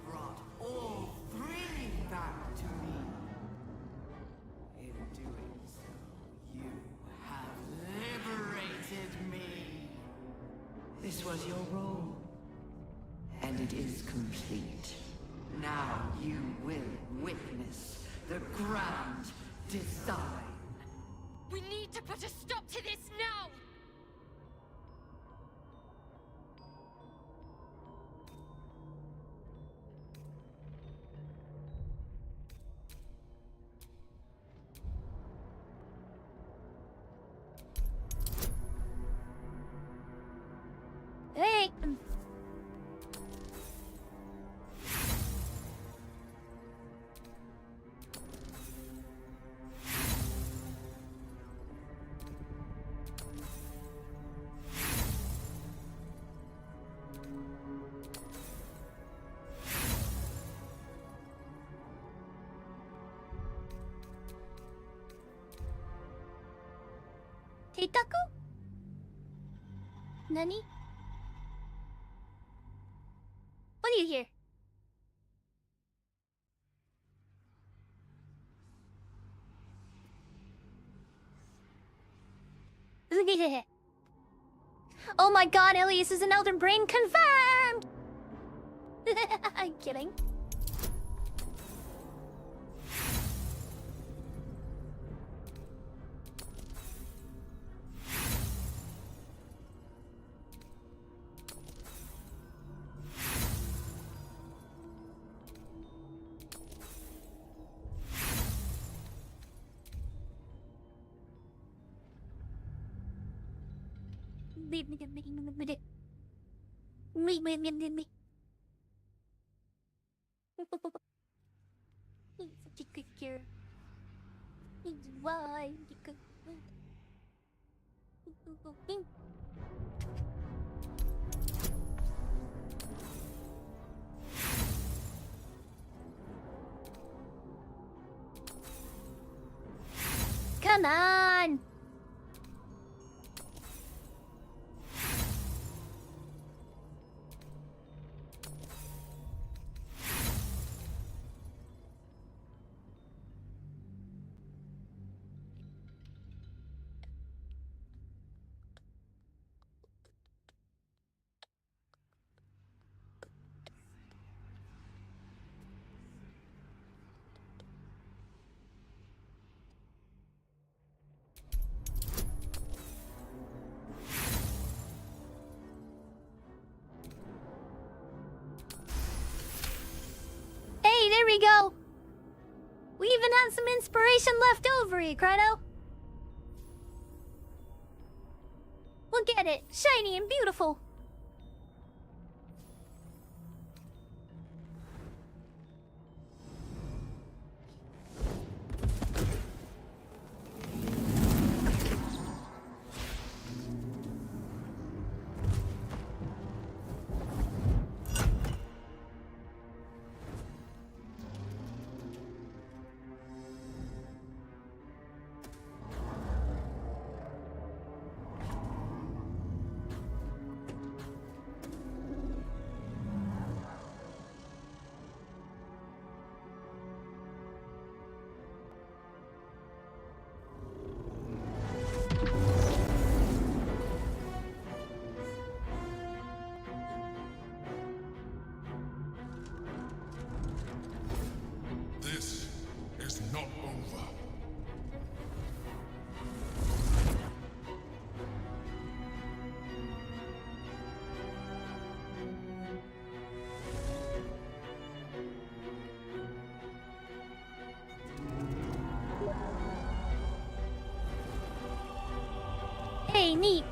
brought all three back to me. In doing so, you have liberated me. This was your role, and it is complete. Now you will witness the grand design. We need to put a stop to this now! Hey! Teitaku? Nani? What do you hear? Oh my god, Elias is an Elden Brain confirmed! I'm kidding. He's such a good girl. He's why. Come on! Hey, there we go! We even have some inspiration left over here, Credo. Look at it, shiny and beautiful. This is not over. Hey, neat.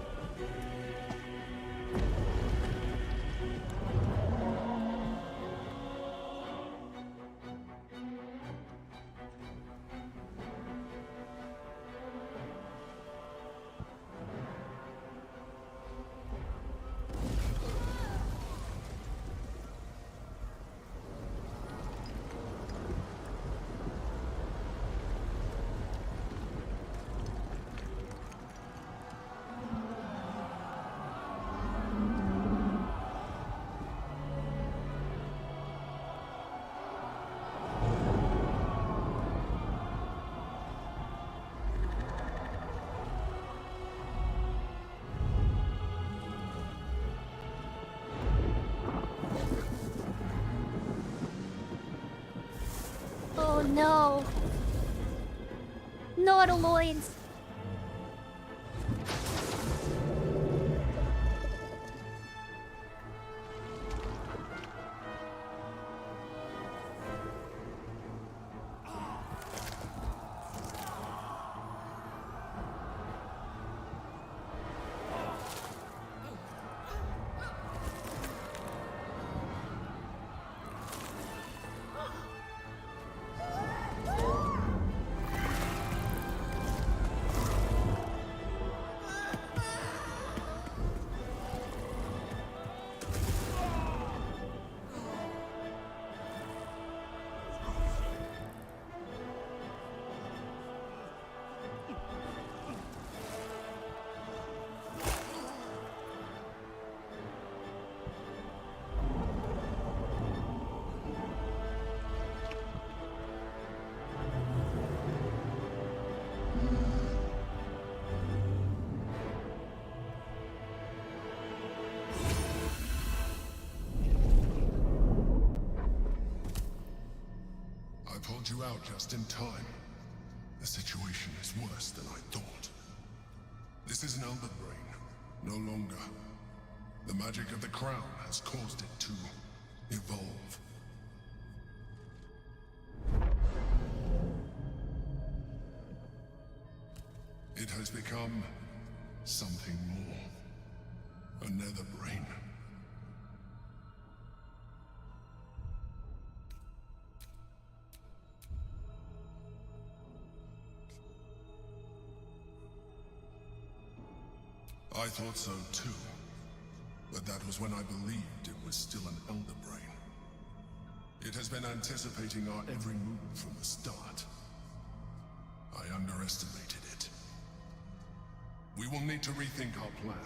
Oh no. Nautiloids. I pulled you out just in time. The situation is worse than I thought. This is an elder brain, no longer. The magic of the crown has caused it to evolve. It has become something more. Another brain. I thought so too. But that was when I believed it was still an elder brain. It has been anticipating our every move from the start. I underestimated it. We will need to rethink our plan.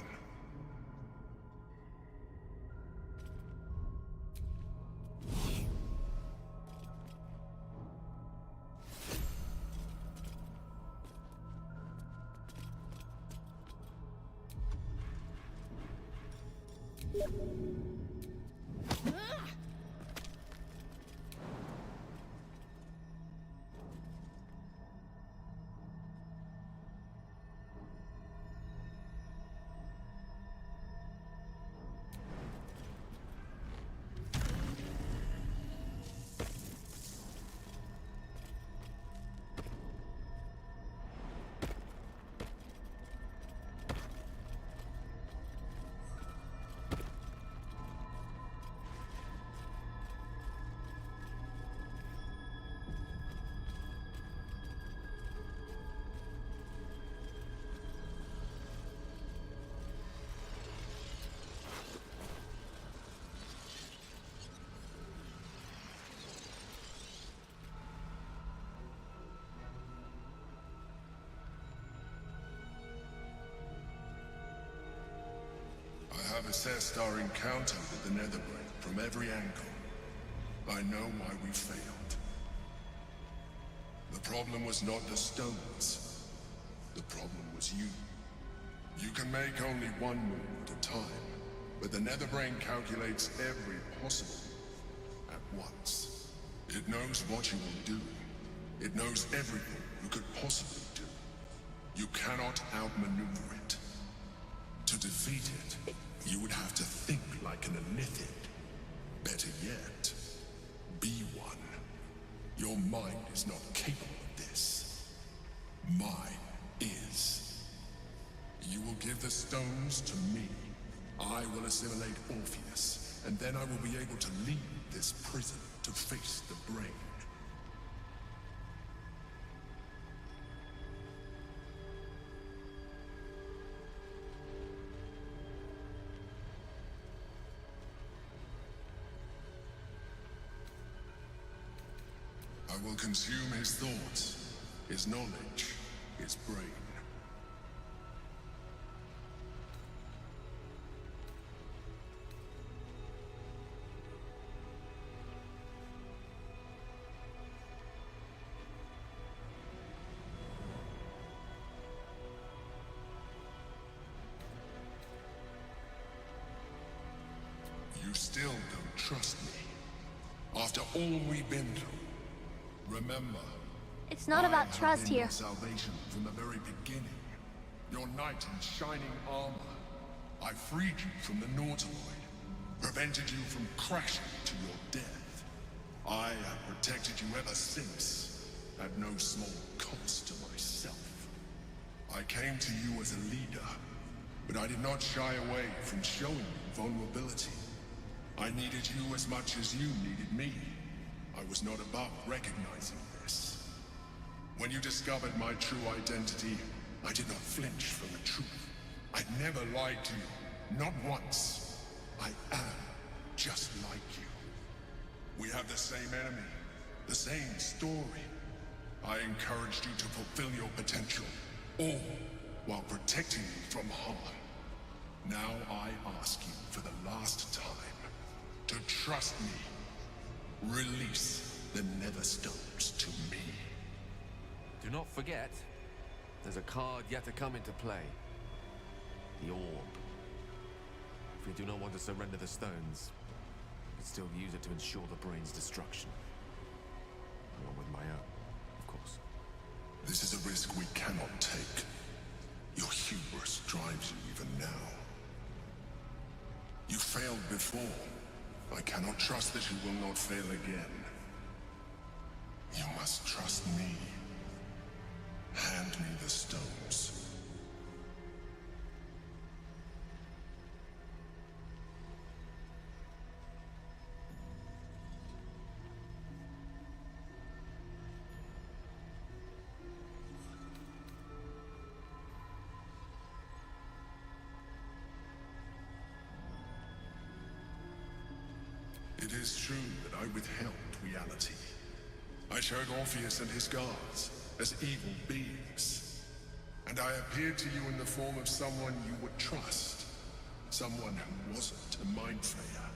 I have assessed our encounter with the Netherbrain from every angle. I know why we failed. The problem was not the stones. The problem was you. You can make only one move at a time, but the Netherbrain calculates every possible at once. It knows what you will do. It knows everything you could possibly do. You cannot outmaneuver it. To defeat it, you would have to think like an Elithid. Better yet, be one. Your mind is not capable of this. Mine is. You will give the stones to me. I will assimilate Orpheus, and then I will be able to leave this prison to face the brain. I will consume his thoughts, his knowledge, his brain. You still don't trust me, after all we've been through. Remember, it's not about trust here. Your salvation from the very beginning. Your knight in shining armor. I freed you from the Nautiloid, prevented you from crashing to your death. I have protected you ever since, at no small cost to myself. I came to you as a leader, but I did not shy away from showing you vulnerability. I needed you as much as you needed me. I was not above recognizing this. When you discovered my true identity, I did not flinch from the truth. I never lied to you, not once. I am just like you. We have the same enemy, the same story. I encouraged you to fulfill your potential, all while protecting you from harm. Now I ask you for the last time to trust me. Release the Netherstones to me. Do not forget, there's a card yet to come into play. The orb. If you do not want to surrender the stones, you can still use it to ensure the brain's destruction. Along with my own, of course. This is a risk we cannot take. Your hubris drives you even now. You failed before. I cannot trust that you will not fail again. You must trust me. Hand me the stones. It is true that I withheld reality. I showed Orpheus and his guards as evil beings. And I appeared to you in the form of someone you would trust. Someone who wasn't a mind flayer.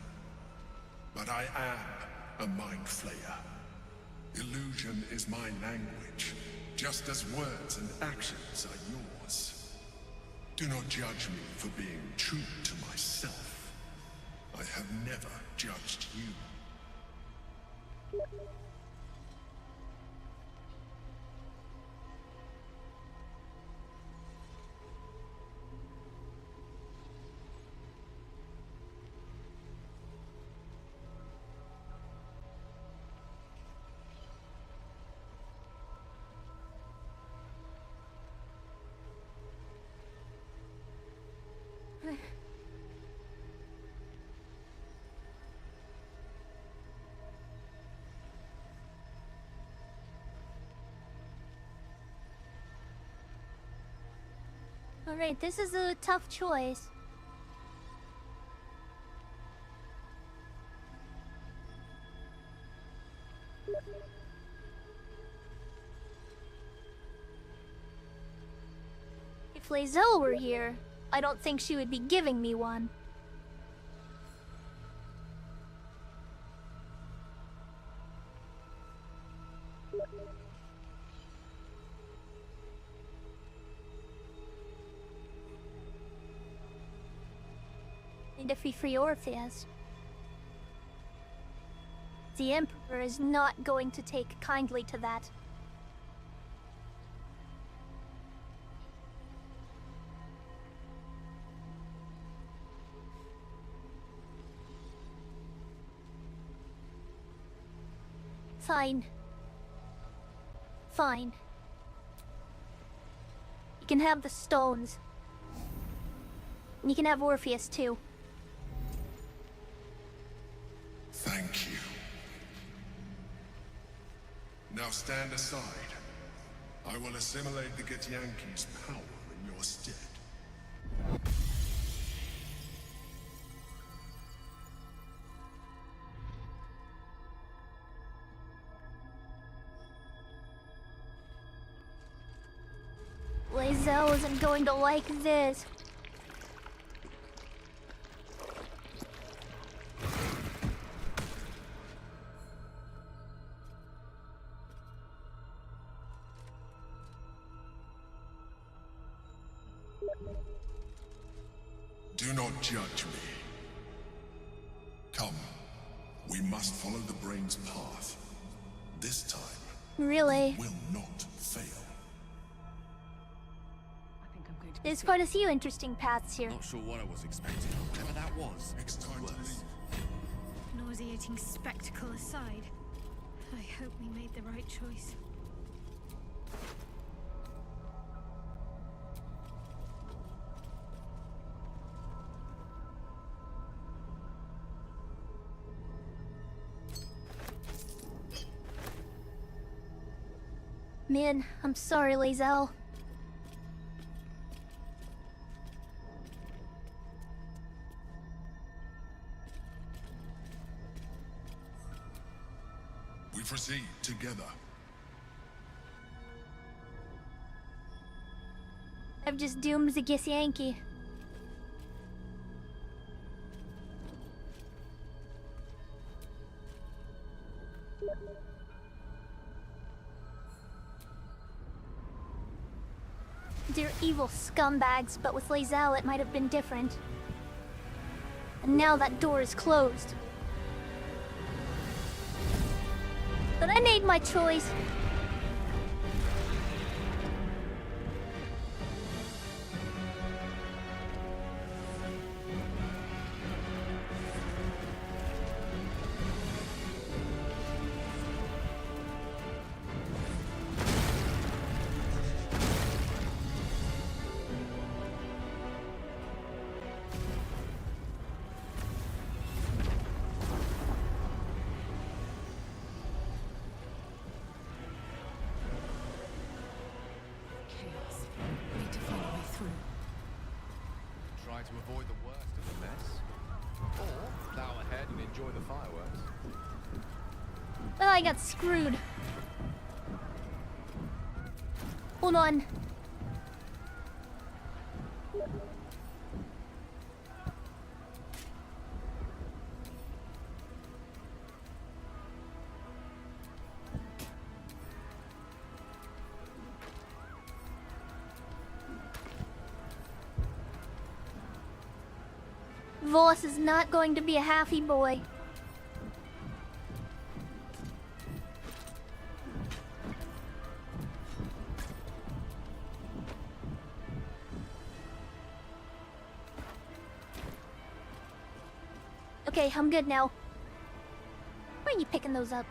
But I am a mind flayer. Illusion is my language, just as words and actions are yours. Do not judge me for being true to myself. I have never judged you. Alright, this is a tough choice. If Lae'zel were here, I don't think she would be giving me one. And if we free Orpheus, the Emperor is not going to take kindly to that. Fine. Fine. You can have the stones. And you can have Orpheus too. Thank you. Now stand aside. I will assimilate the Githyanki's power in your stead. Lae'zel isn't going to like this. Do not judge me. Come, we must follow the brain's path. This time, Really? we will not fail. There's quite a few interesting paths here. Not sure what I was expecting, whatever that was. It's time to leave. Nauseating spectacle aside, I hope we made the right choice. Man, I'm sorry, Lae'zel. We proceed together. I've just doomed the Githyanki. They're evil scumbags, but with Lae'zel it might have been different. And now that door is closed. But I made my choice. Try to avoid the worst of the mess, or plow ahead ahead and enjoy the fireworks. Oh, I got screwed. Hold on. Voss is not going to be a happy boy. Okay, I'm good now. Where are you picking those up?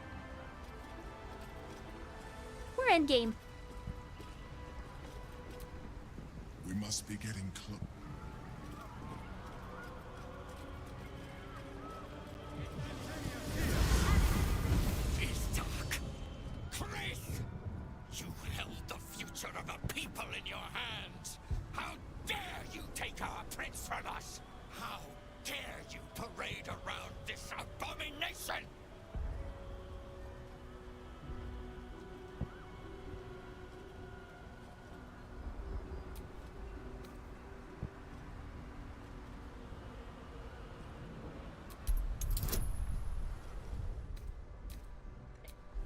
We're endgame. We must be getting close. It's dark. Chris! You held the future of a people in your hands. How dare you take our prince from us? How dare you parade around this abomination?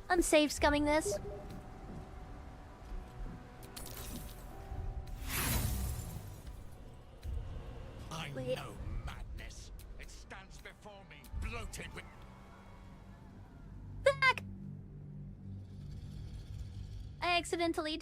I'm safe scumming this. I Wait. know madness. It stands before me, bloated with... Back! I accidentally.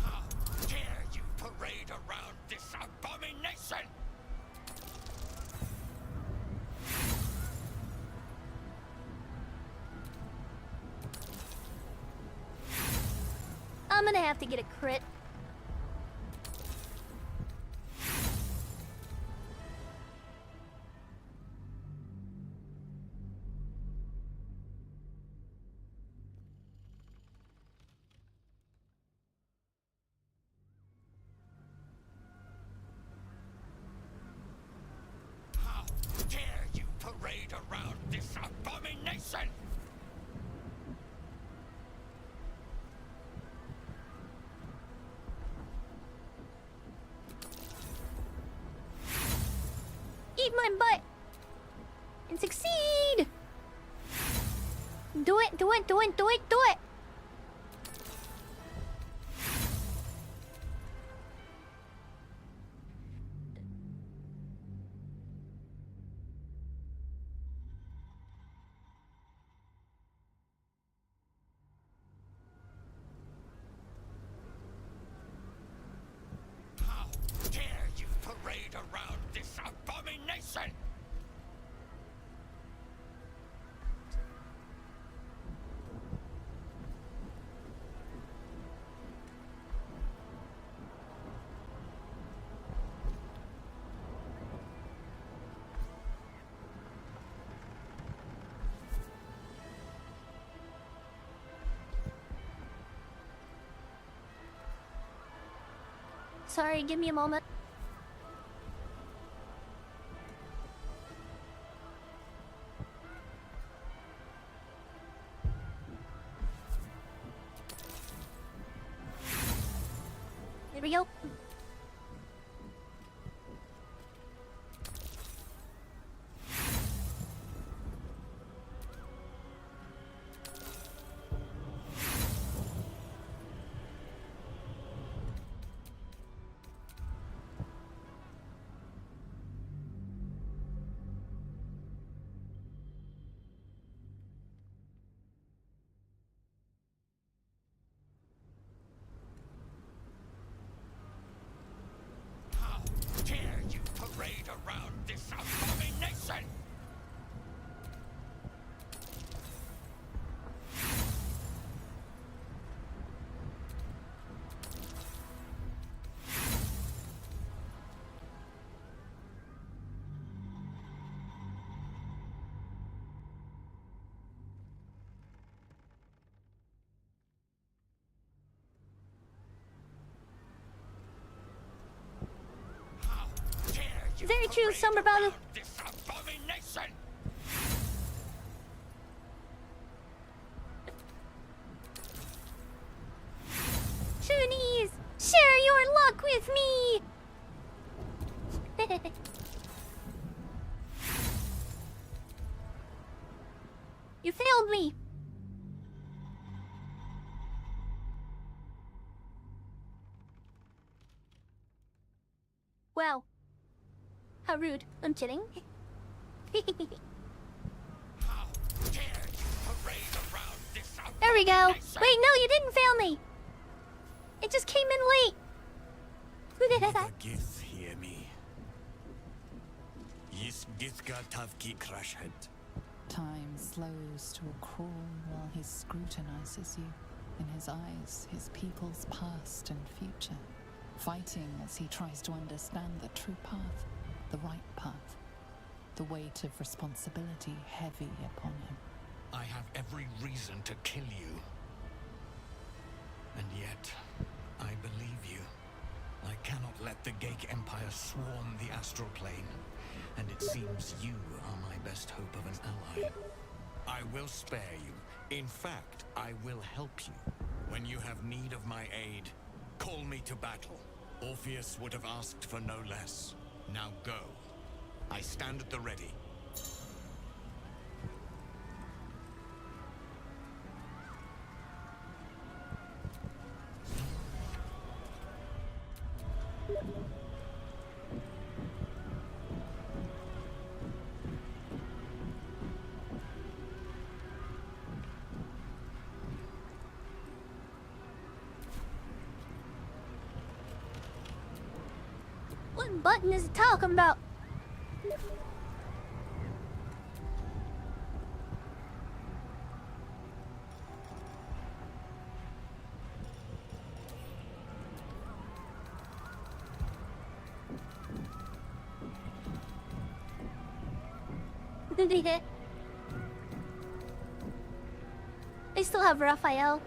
How dare you parade around this abomination? I'm gonna have to get a crit. How dare you parade around this abomination? Eat my butt! And succeed! Do it, do it, do it, do it, do it! How dare you parade around this abomination? Sorry, give me a moment. There we go. get you, Summer Brother. This abomination! Toonies, share your luck with me. You failed me. Well, how rude. I'm kidding. There we go. Wait, no, you didn't fail me. It just came in late. Who did that? Gith, hear me. Yis Githga Tavki Crashhead. Time slows to a crawl while he scrutinizes you. In his eyes, his people's past and future. Fighting as he tries to understand the true path, the right path. The weight of responsibility heavy upon him. I have every reason to kill you. And yet, I believe you. I cannot let the Geik Empire swarm the astral plane. And it seems you are my best hope of an ally. I will spare you. In fact, I will help you. When you have need of my aid, call me to battle. Orpheus would have asked for no less. Now go. I stand at the ready. What button is it talking about? I still have Raphael.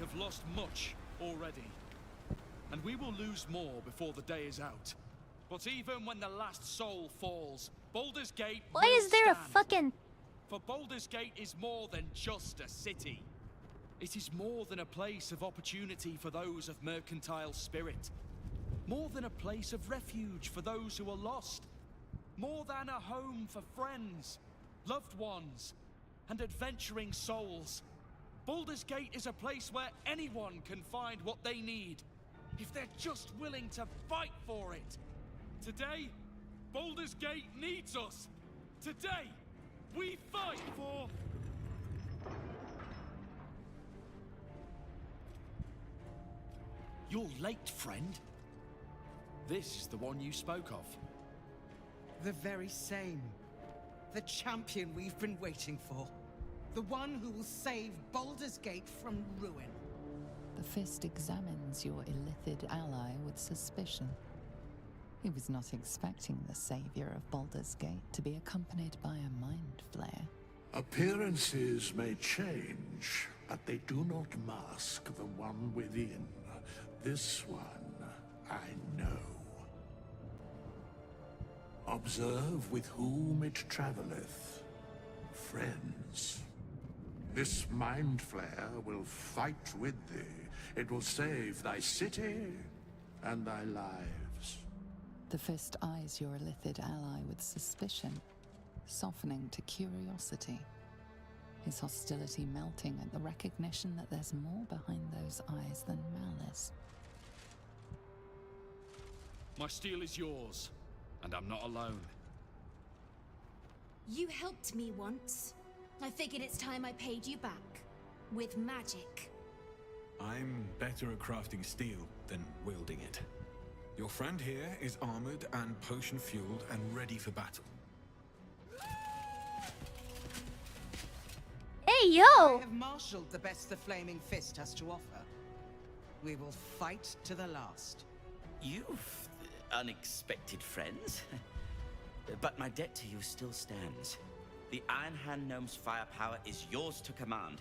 have lost much already. And we will lose more before the day is out. But even when the last soul falls, Baldur's Gate Why will is there stand. a fucking... For Baldur's Gate is more than just a city. It is more than a place of opportunity for those of mercantile spirit. More than a place of refuge for those who are lost. More than a home for friends, loved ones, and adventuring souls. Baldur's Gate is a place where anyone can find what they need, if they're just willing to fight for it. Today, Baldur's Gate needs us. Today, we fight for... You're late, friend. This is the one you spoke of. The very same. The champion we've been waiting for. The one who will save Baldur's Gate from ruin. The Fist examines your illithid ally with suspicion. He was not expecting the savior of Baldur's Gate to be accompanied by a mind flare. Appearances may change, but they do not mask the one within. This one, I know. Observe with whom it travelleth. Friends. This mind flare will fight with thee. It will save thy city and thy lives. The fist eyes your illithid ally with suspicion, softening to curiosity. His hostility melting at the recognition that there's more behind those eyes than malice. My steel is yours, and I'm not alone. You helped me once. I figured it's time I paid you back. With magic. I'm better at crafting steel than wielding it. Your friend here is armored and potion-fueled and ready for battle. Hey, yo! I have marshaled the best the Flaming Fist has to offer. We will fight to the last. You've unexpected friends. But my debt to you still stands. The Iron Hand Gnome's firepower is yours to command.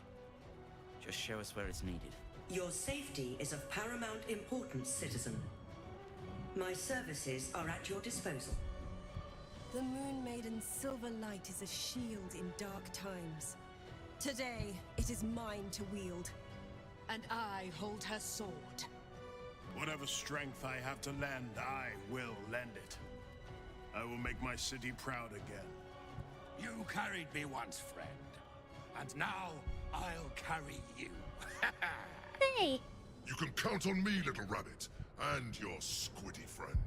Just show us where it's needed. Your safety is of paramount importance, citizen. My services are at your disposal. The Moon Maiden's silver light is a shield in dark times. Today, it is mine to wield. And I hold her sword. Whatever strength I have to lend, I will lend it. I will make my city proud again. You carried me once, friend. And now, I'll carry you. Hey! You can count on me, little rabbit, and your squiddy friend.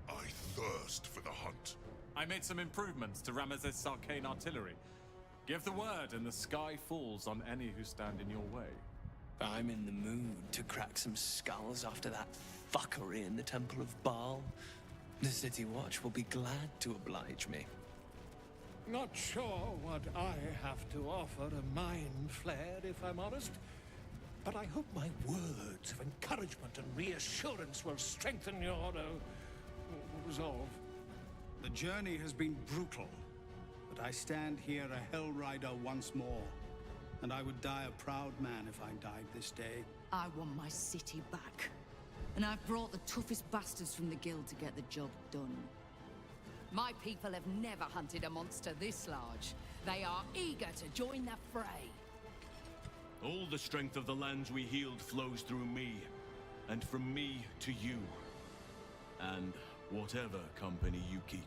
I thirst for the hunt. I made some improvements to Ramesses' arcane artillery. Give the word and the sky falls on any who stand in your way. I'm in the mood to crack some skulls after that fuckery in the Temple of Baal. The City Watch will be glad to oblige me. Not sure what I have to offer a mind flare, if I'm honest. But I hope my words of encouragement and reassurance will strengthen your resolve. The journey has been brutal, but I stand here a Hell Rider once more. And I would die a proud man if I died this day. I want my city back. And I've brought the toughest bastards from the guild to get the job done. My people have never hunted a monster this large. They are eager to join the fray. All the strength of the lands we healed flows through me, and from me to you. And whatever company you keep.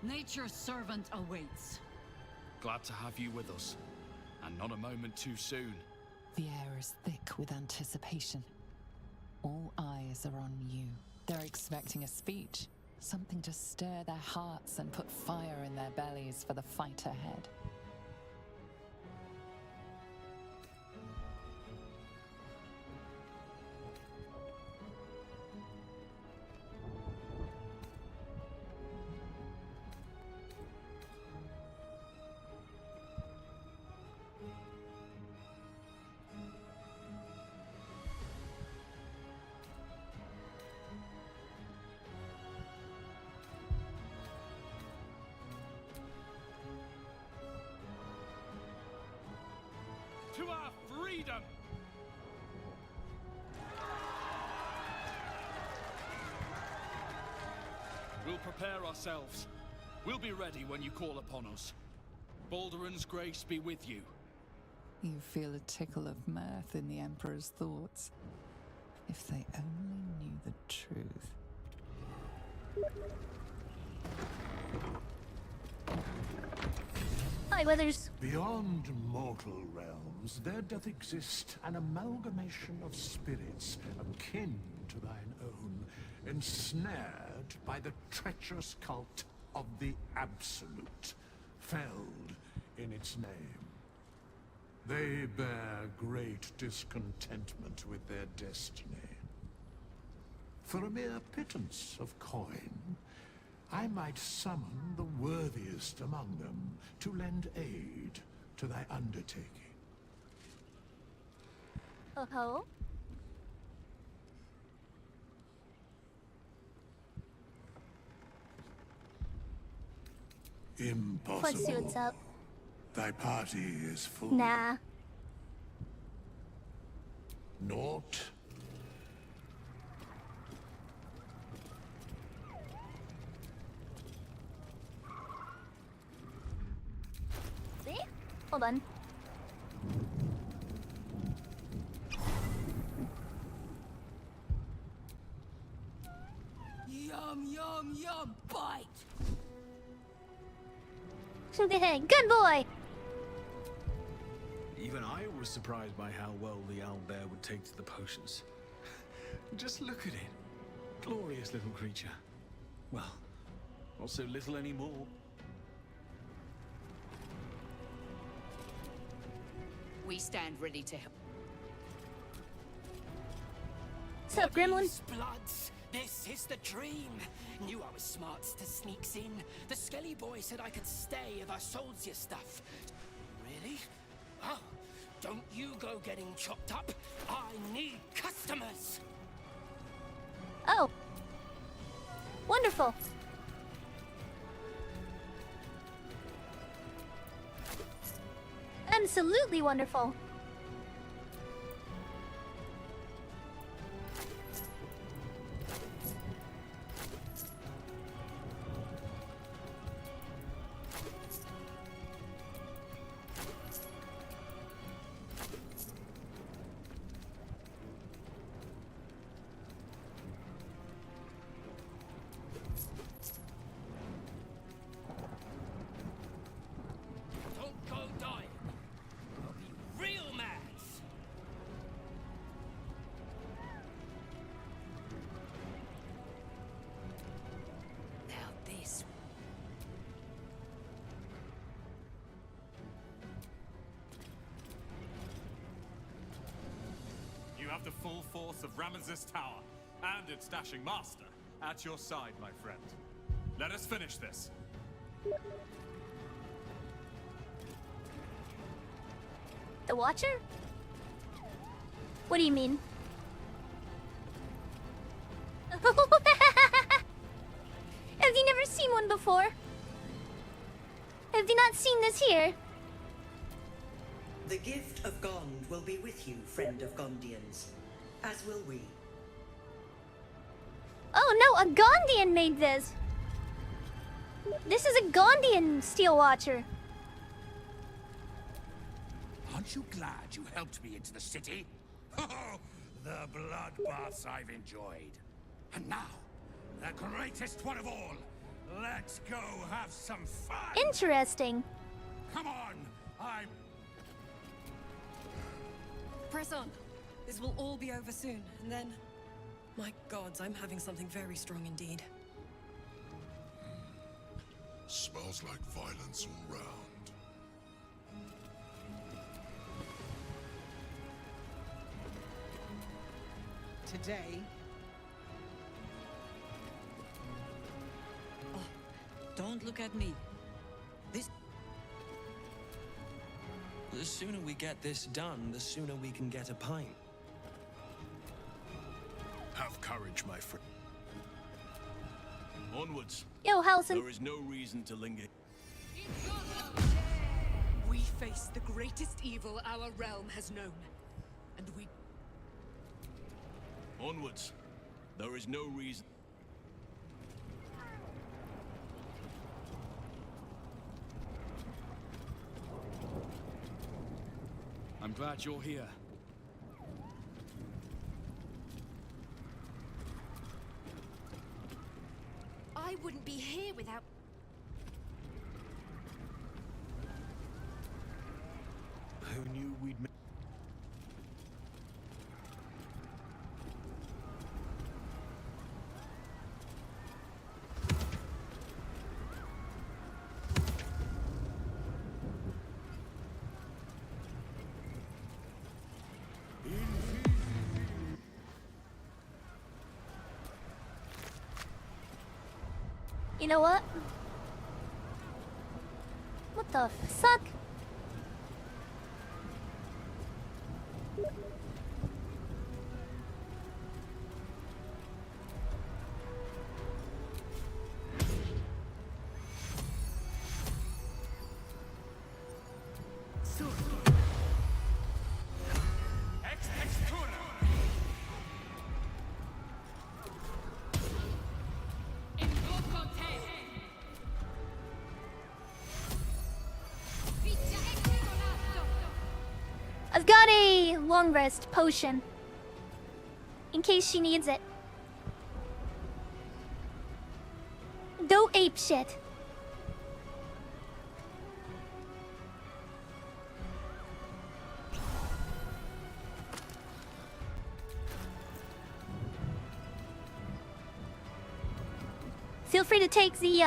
Nature's servant awaits. Glad to have you with us, and not a moment too soon. The air is thick with anticipation. All eyes are on you. They're expecting a speech, something to stir their hearts and put fire in their bellies for the fight ahead. To our freedom! We'll prepare ourselves. We'll be ready when you call upon us. Balduran's grace be with you. You feel a tickle of mirth in the Emperor's thoughts. If they only knew the truth. Hi, Withers. Beyond mortal realms, there doth exist an amalgamation of spirits akin to thine own, ensnared by the treacherous cult of the Absolute, felled in its name. They bear great discontentment with their destiny. For a mere pittance of coin, I might summon the worthiest among them to lend aid to thy undertaking. Oh-ho? Impossible. Let's see what's up. Thy party is full. Nah. Naught. Hold on. Yum, yum, yum, bite! Good boy! Even I was surprised by how well the owlbear would take to the potions. Just look at it. Glorious little creature. Well, not so little anymore. We stand ready to help. What's up, Gremlin? These bloods, this is the dream. Knew I was smarts to sneaks in. The skelly boy said I could stay if I sold your stuff. Really? Oh, don't you go getting chopped up. I need customers. Oh. Wonderful. Absolutely wonderful. Don't go dying. I'll be real mad. Now this. You have the full force of Ramesses Tower and its dashing master at your side, my friend. Let us finish this. The Watcher? What do you mean? Have you never seen one before? Have you not seen this here? The gift of Gond will be with you, friend of Gondians. As will we. Oh no, a Gondian made this! This is a Gondian Steel Watcher. Aren't you glad you helped me into the city? Oh, the bloodbaths I've enjoyed. And now, the greatest one of all. Let's go have some fun. Interesting. Come on, I'm... Press on. This will all be over soon, and then... My gods, I'm having something very strong indeed. Smells like violence all round. Today... Oh, don't look at me. The sooner we get this done, the sooner we can get a pint. Have courage, my friend. Onwards. Yo, Halson. There is no reason to linger. We face the greatest evil our realm has known. And we... Onwards. There is no reason. I'm glad you're here. I wouldn't be here without... Who knew we'd met? You know what? What the fuck? I've got a long rest potion. In case she needs it. Go ape shit. Feel free to take the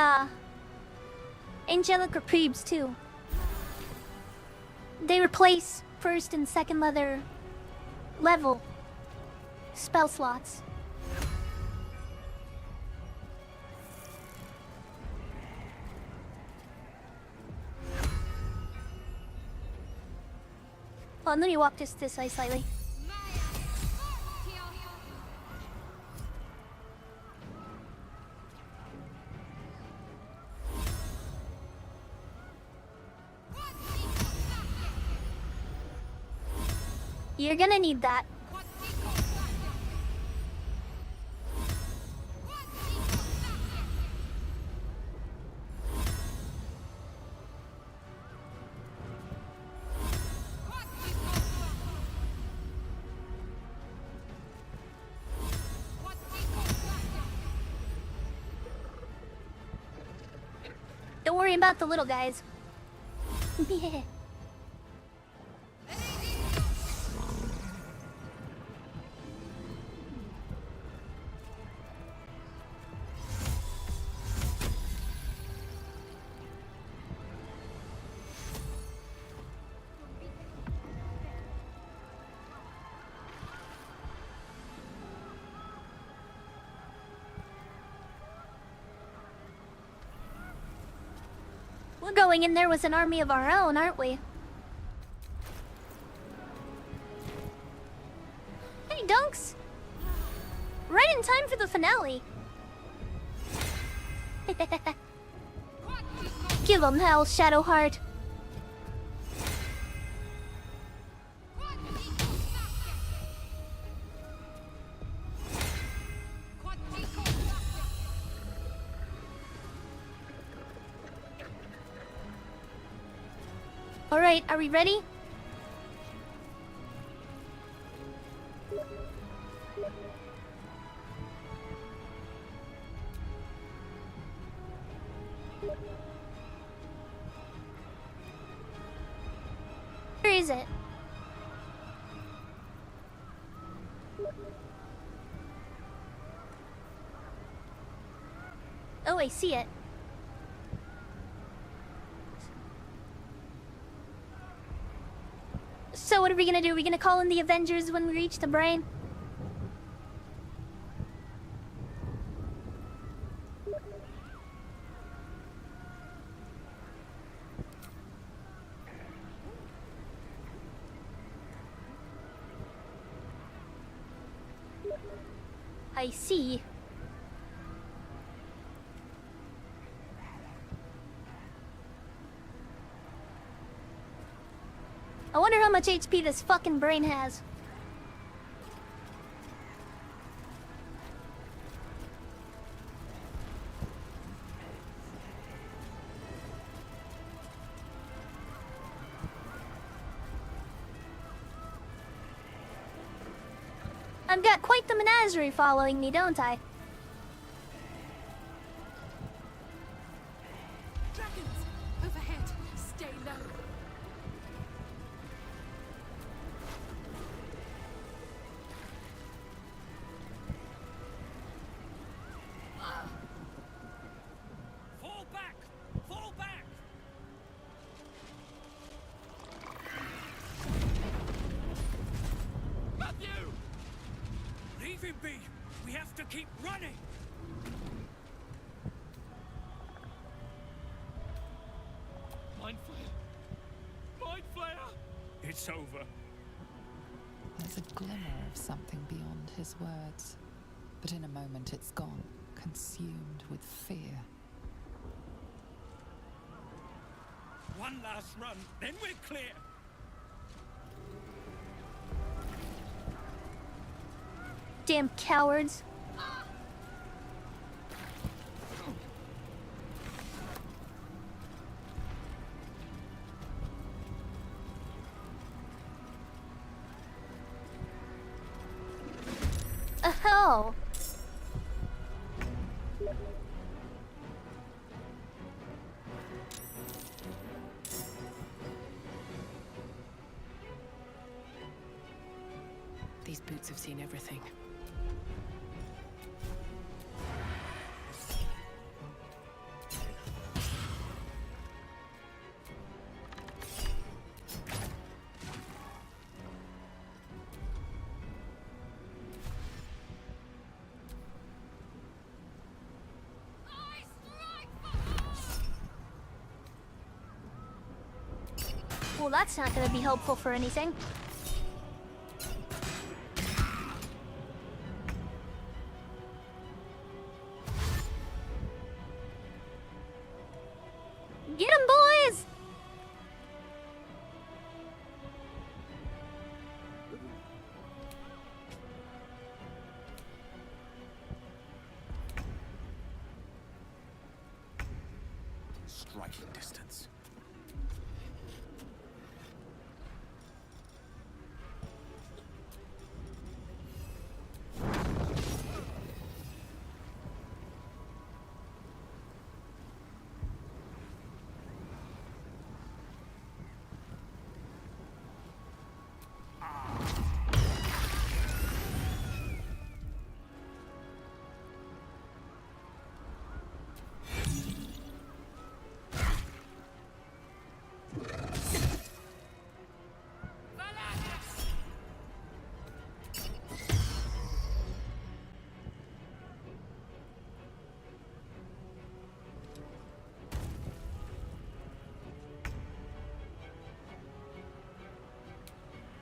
angelic reprieves too. They replace first and second level spell slots. Hold on, let me walk just this way slightly. You're gonna need that. Don't worry about the little guys. Yeah. We're going in there with an army of our own, aren't we? Hey, Dunks! Right in time for the finale. Give 'em hell, Shadowheart. Alright, are we ready? Where is it? Oh, I see it. So what are we gonna do? Are we gonna call in the Avengers when we reach the brain? I see. I wonder how much HP this fucking brain has. I've got quite the menagerie following me, don't I? Dragons! Overhead! Stay low! Fall back! Fall back! Matthew! Leave him be! We have to keep running! Mind Flayer! Mind Flayer! It's over. There's a glimmer of something beyond his words, but in a moment it's gone, consumed with fear. One last run, then we're clear! Damn cowards. Oh. These boots have seen everything. Well, that's not gonna be helpful for anything. Get 'em, boys! Striking distance.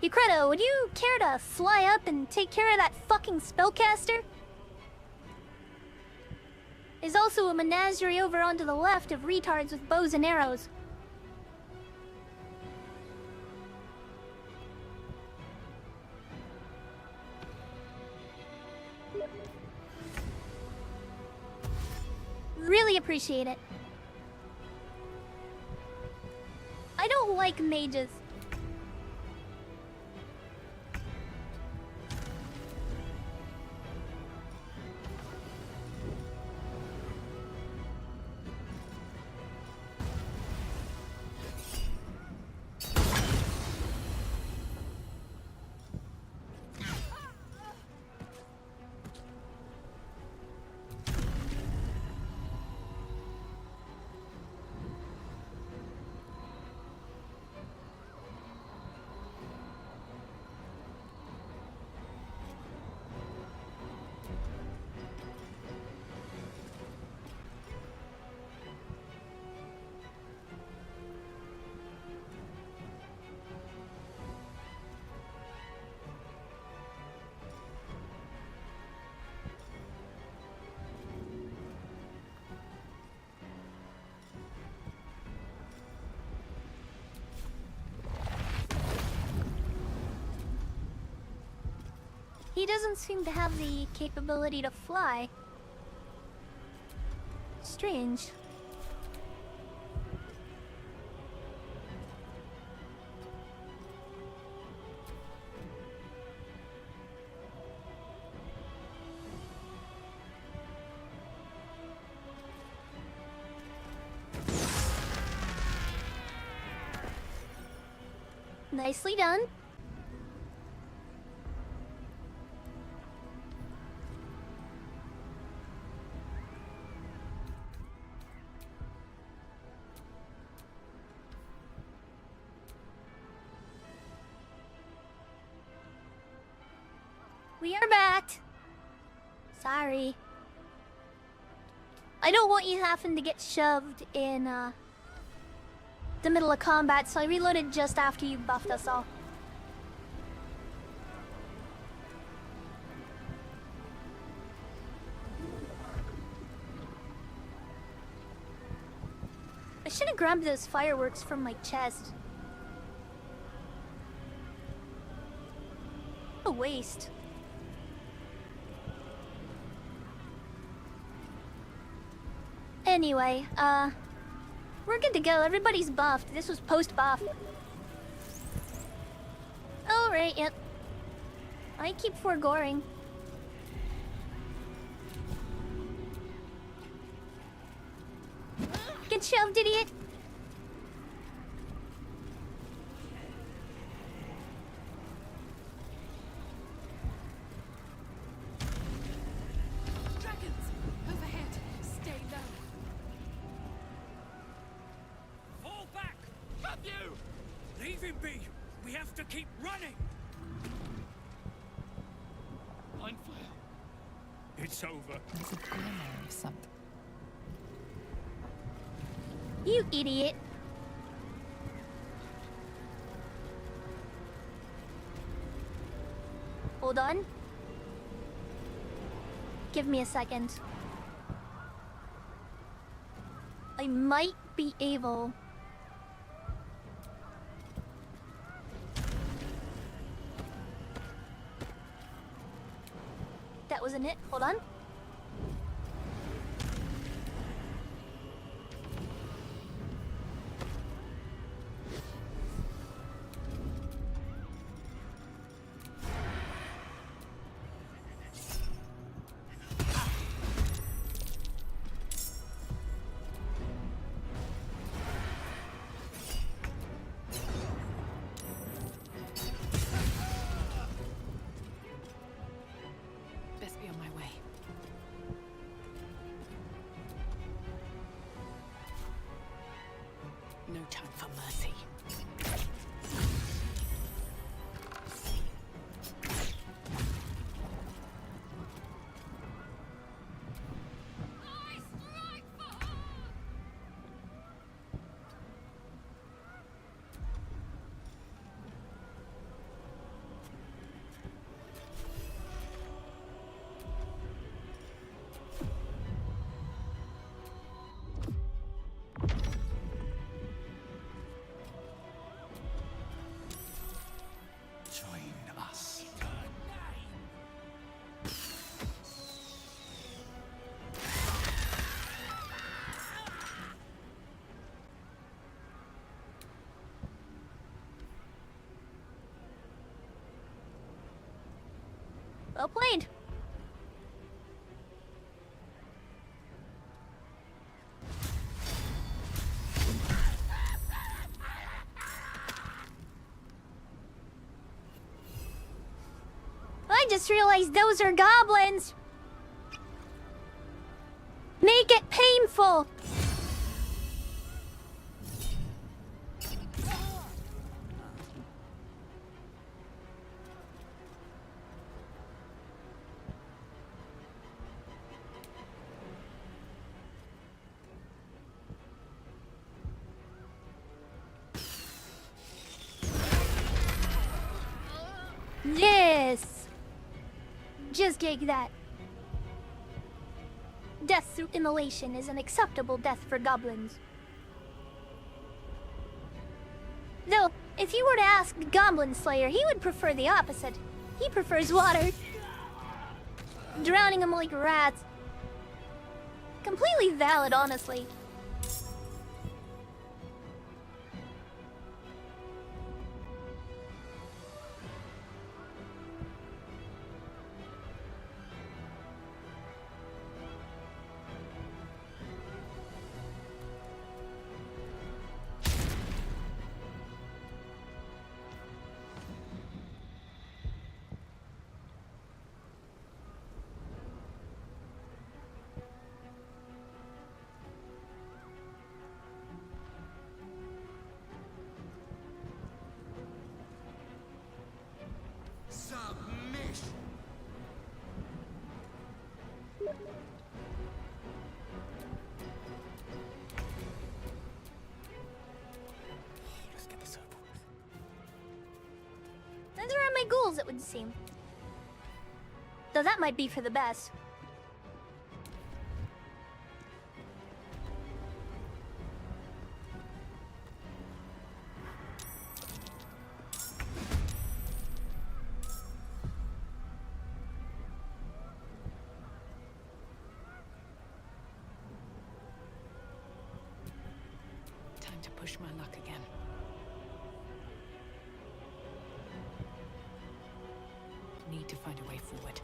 Ukredo, would you care to fly up and take care of that fucking spellcaster? There's also a menagerie over onto the left of retards with bows and arrows. Really appreciate it. I don't like mages. He doesn't seem to have the capability to fly. Strange. Nicely done. We are back. Sorry. I don't want you having to get shoved in the middle of combat, so I reloaded just after you buffed us all. I should have grabbed those fireworks from my chest. What a waste. Anyway, we're good to go. Everybody's buffed. This was post-buff. Alright, yep. I keep foregoing. Get shoved, idiot! Dragons! Overhead! Stay low! Fall back! Have you! Leave him be! We have to keep running! Mind flayer. It's over. There's a glimmer of something. You idiot. Hold on. Give me a second. I might be able... That wasn't it. Hold on. Best be on my way. No time for mercy. Join us. Well played. I just realized those are goblins. Make it painful. Yes. Just take that. Death through immolation is an acceptable death for goblins. Though, if you were to ask Goblin Slayer, he would prefer the opposite. He prefers water. Drowning them like rats. Completely valid, honestly. Submission. Let's get this over with. Those are my goals, it would seem. Though that might be for the best. Time to push my luck again. Need to find a way forward.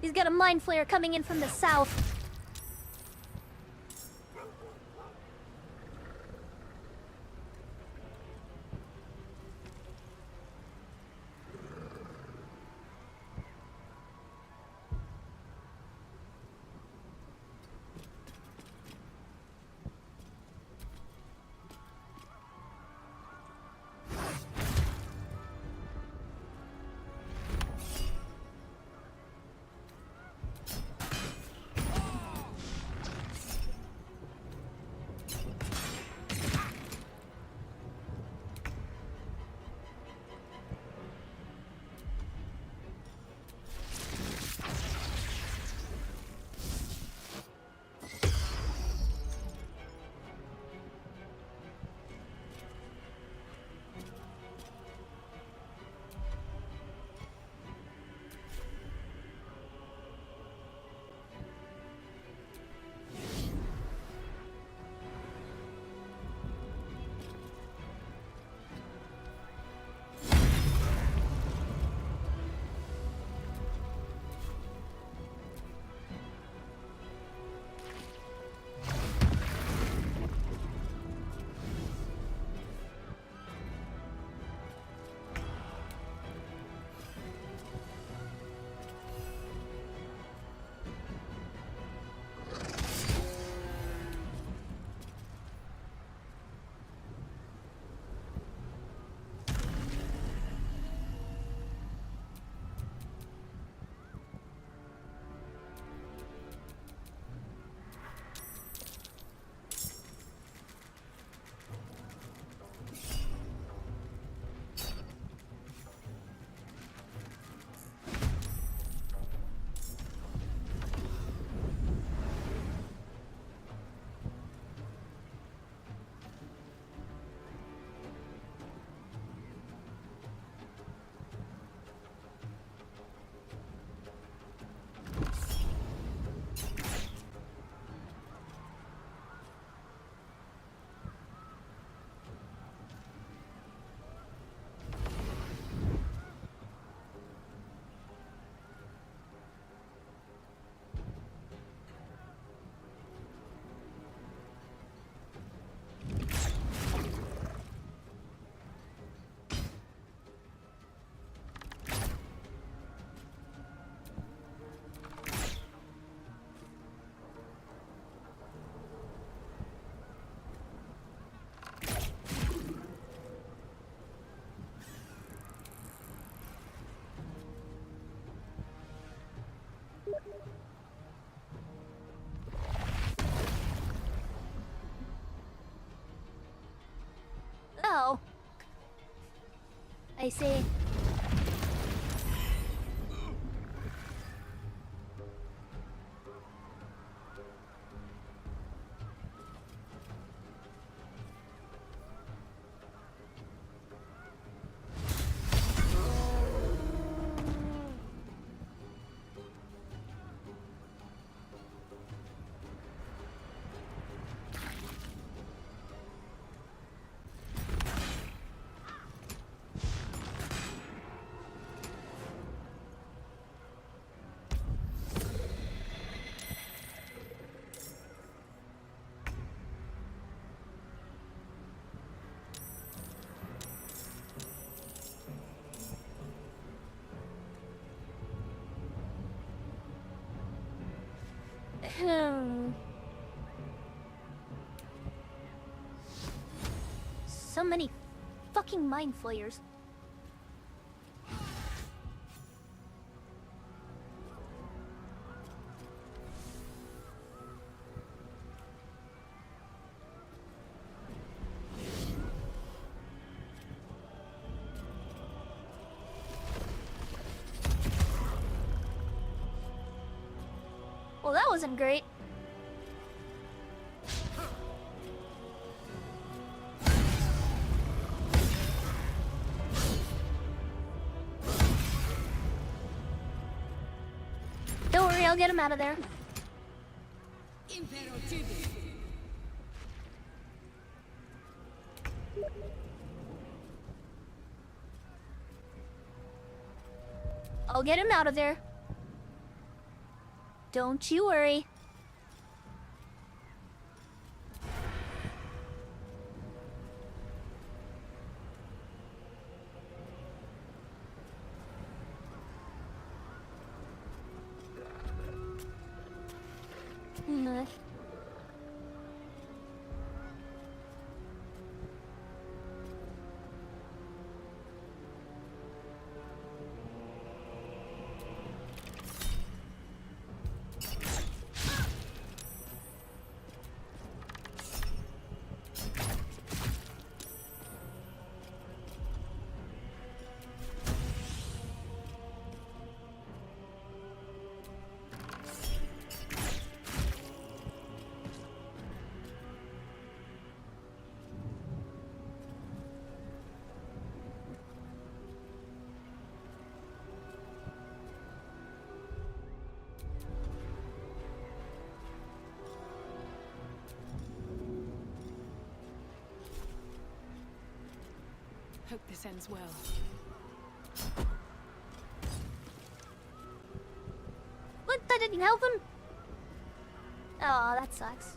He's got a mind flare coming in from the south. Oh. I see. So many fucking mind flayers. Well, that wasn't great. Don't worry, I'll get him out of there. I'll get him out of there. Don't you worry. Hope this ends well. What? That didn't help him? Oh, that sucks.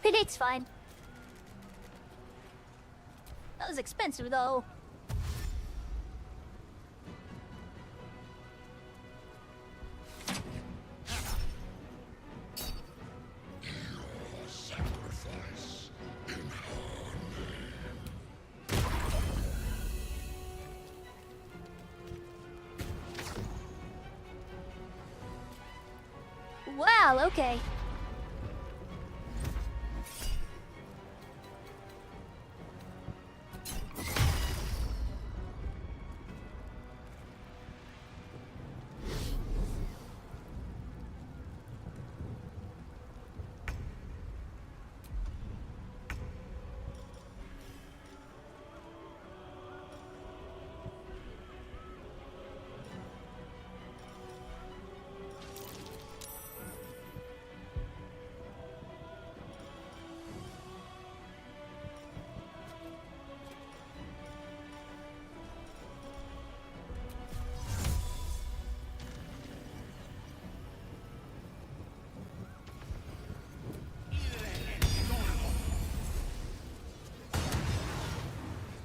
But it's fine. That was expensive, though. Wow, okay.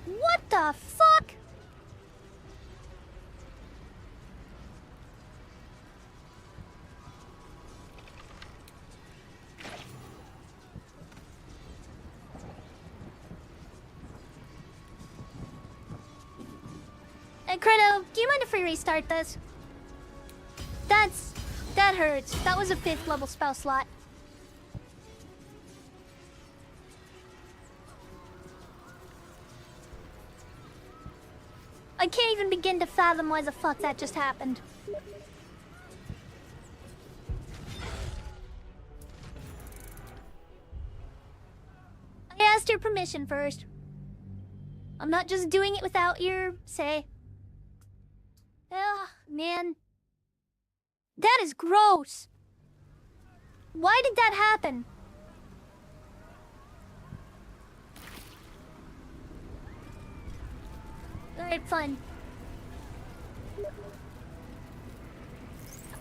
What the fuck? Hey, Credo, do you mind if we restart this? That hurts. That was a 5th level spell slot. I can't even begin to fathom why the fuck that just happened. I asked your permission first. I'm not just doing it without your say. Ugh, man. That is gross. Why did that happen? Alright, fun.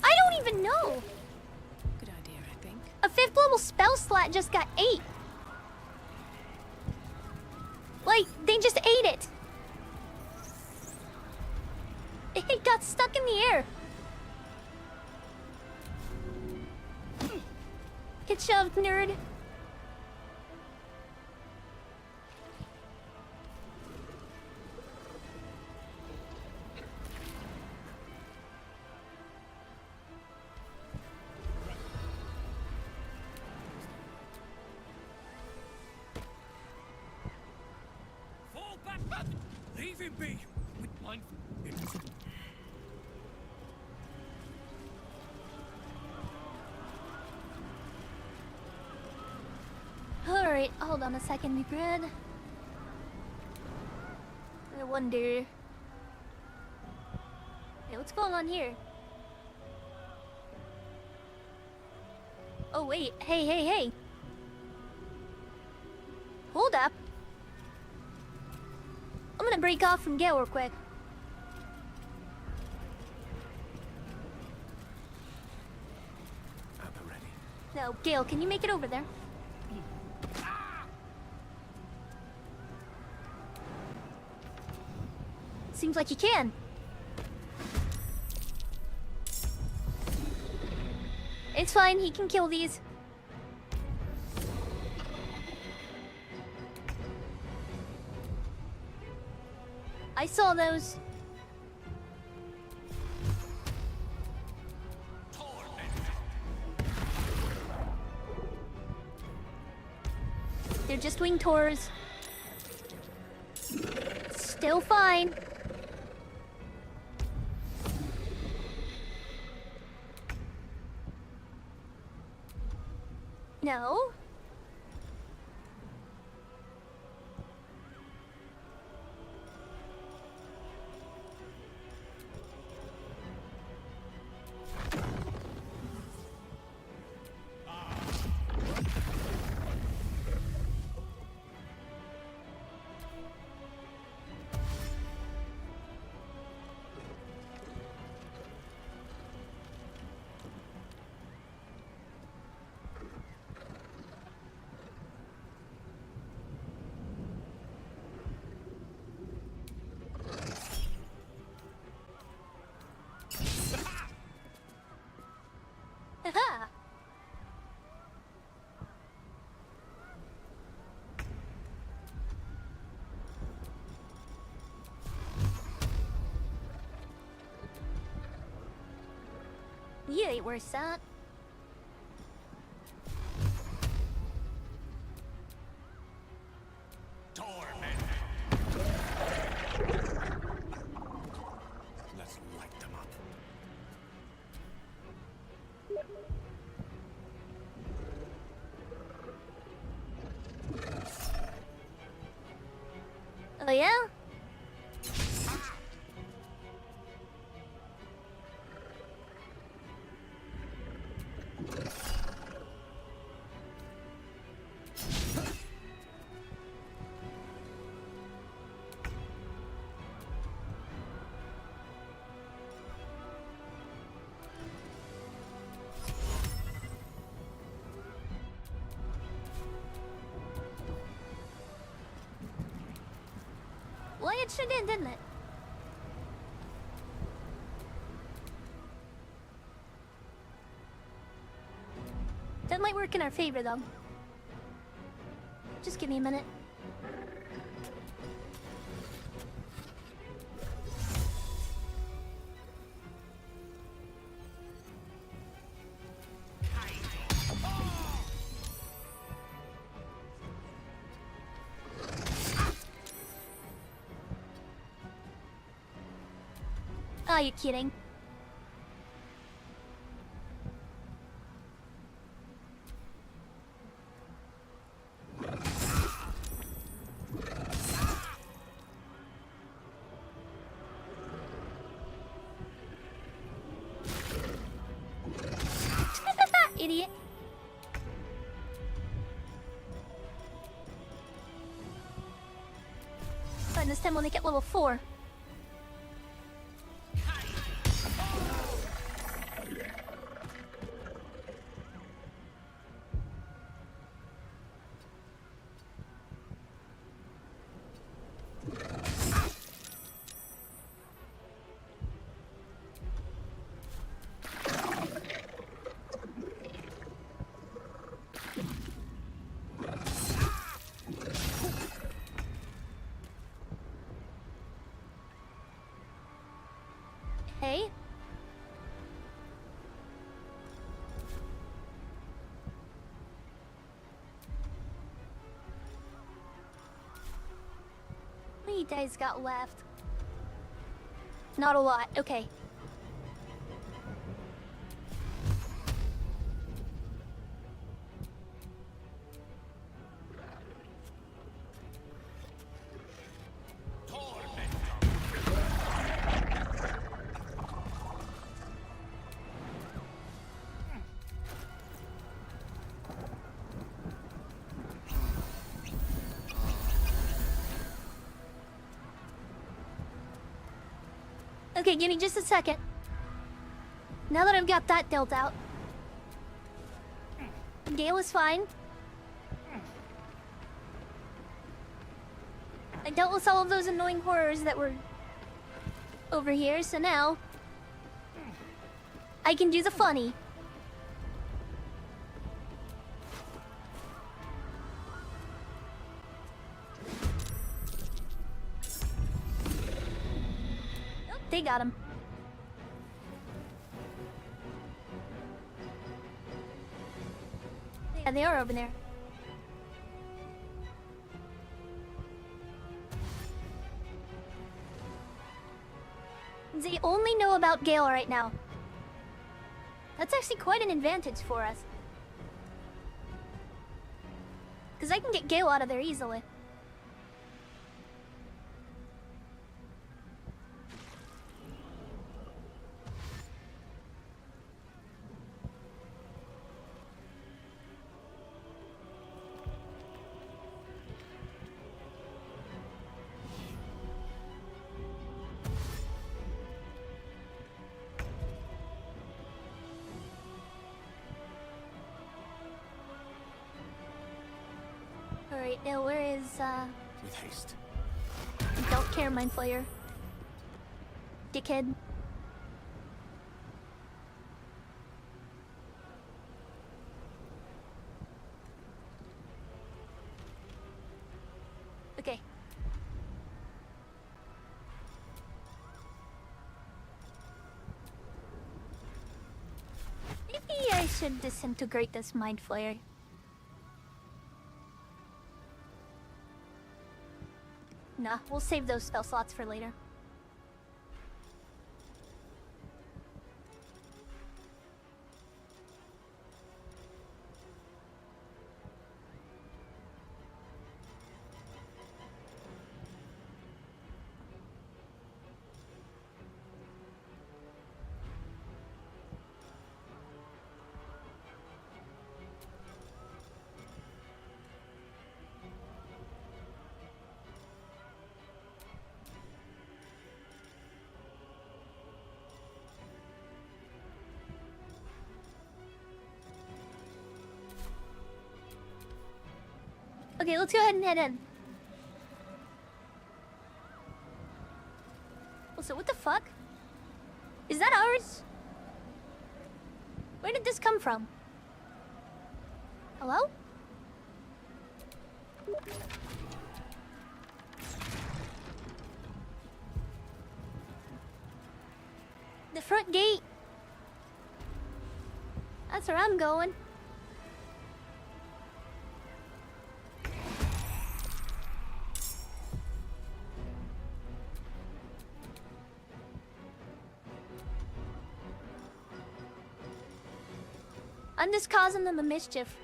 I don't even know. Good idea, I think. A 5th level spell slot just got 8. Like, they just ate it. It got stuck in the air. Get shoved, nerd. Fall back! Leave him be! With mine. Alright, hold on a second, Grid. I wonder... Hey, what's going on here? Oh, wait. Hey. Hold up. I'm gonna break off from Gale real quick. No, Gale, can you make it over there? Seems like you can. It's fine, he can kill these. I saw those. They're just winged tours. Still fine. No. Aha! You ain't worse that. Let's light them up. Oh yeah? Well, it sure did, didn't it? That might work in our favor, though. Just give me a minute. Are you kidding? Idiot. Fine, this time we'll make it level 4. Hey? What do you guys got left? Not a lot. Okay. Okay, give me just a second. Now that I've got that dealt out. Gale is fine. I dealt with all of those annoying horrors that were over here, so now I can do the funny. Oh, they got him. Yeah, they are over there. They only know about Gale right now. That's actually quite an advantage for us. Because I can get Gale out of there easily. Alright, now where is, With haste. Don't care, Mind Flayer. Dickhead. Okay. Maybe I should disintegrate this Mind Flayer. Nah, we'll save those spell slots for later. Okay, let's go ahead and head in. Also, what the fuck? Is that ours? Where did this come from? Hello? The front gate. That's where I'm going. I'm just causing them a mischief.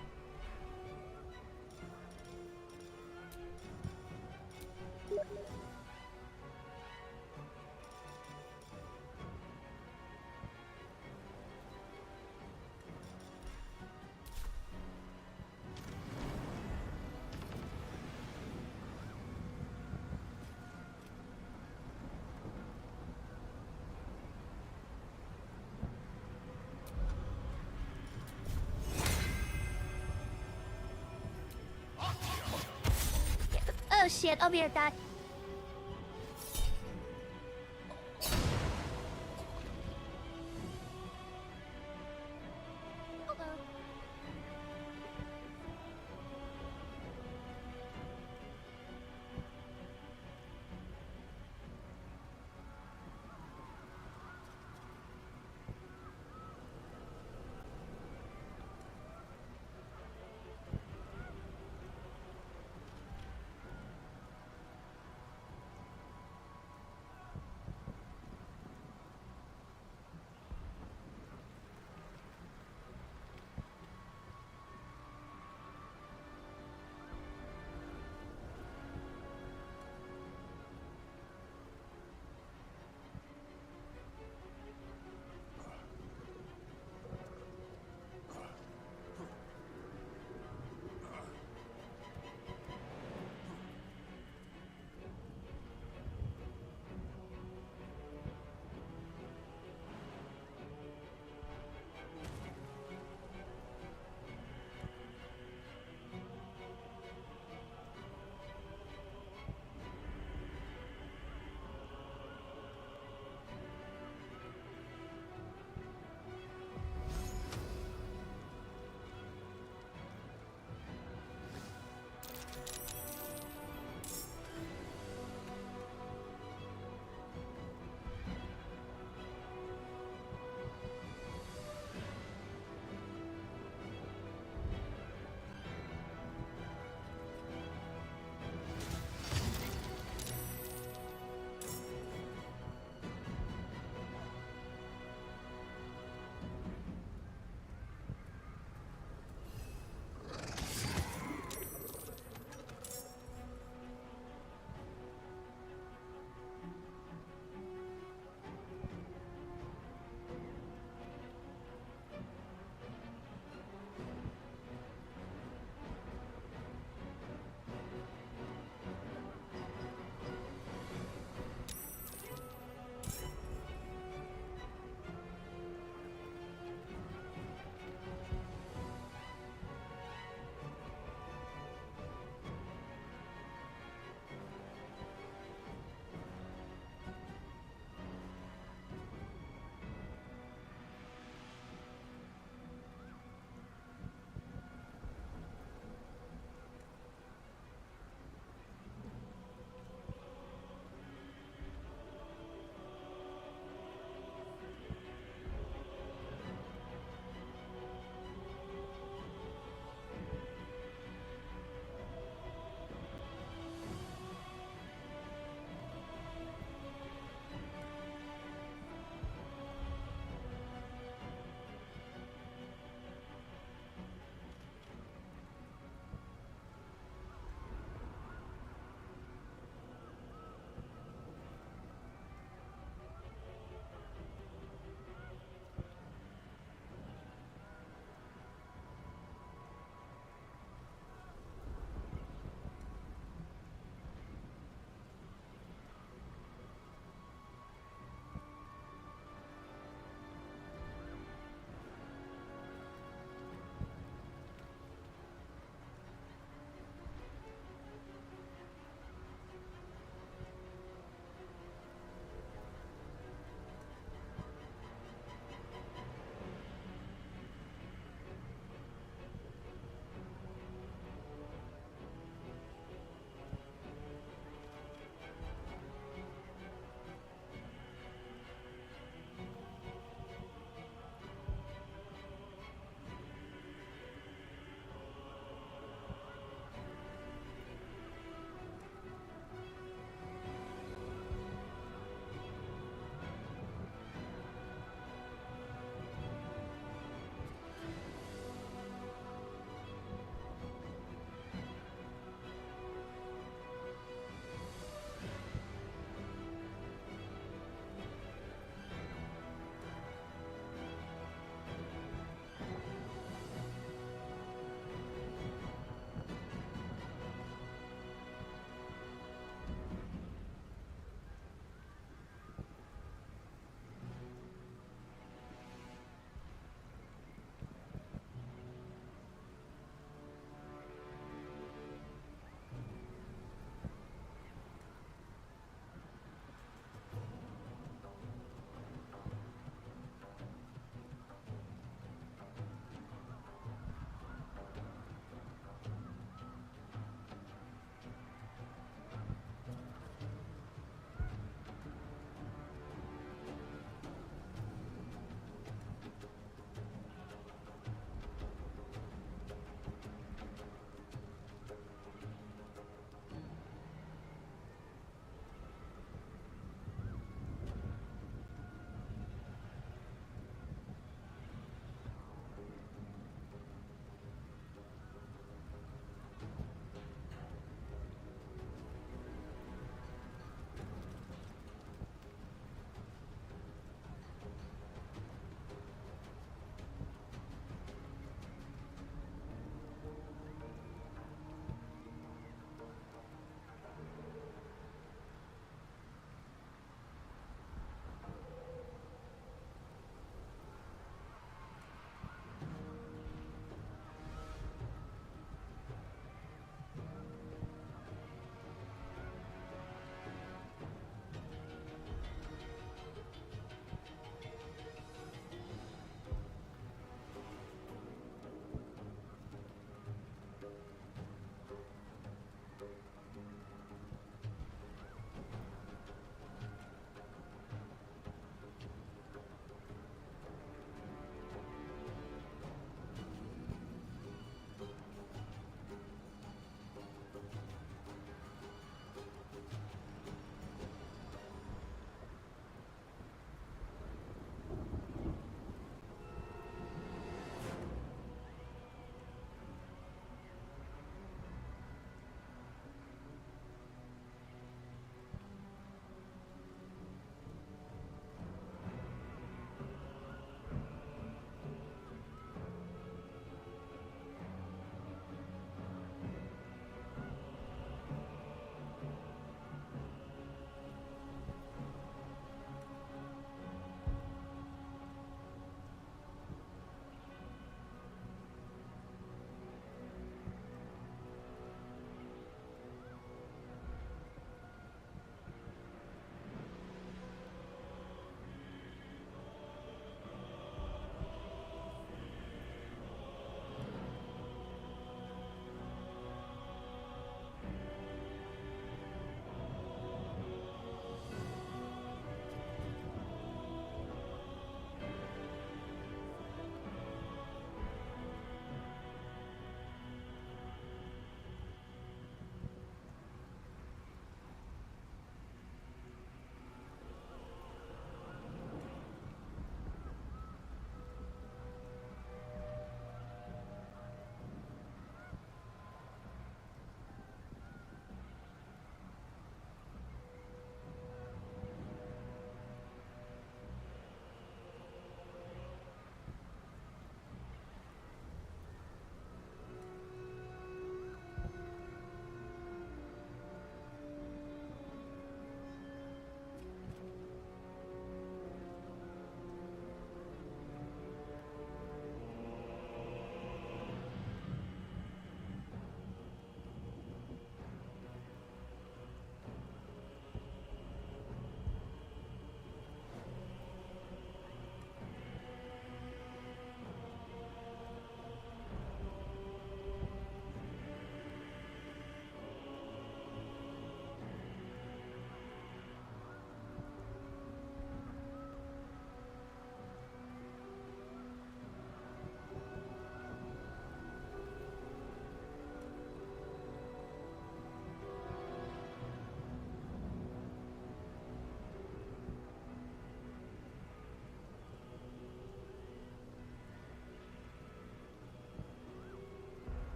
Oh shit, I'll be right back. Hello.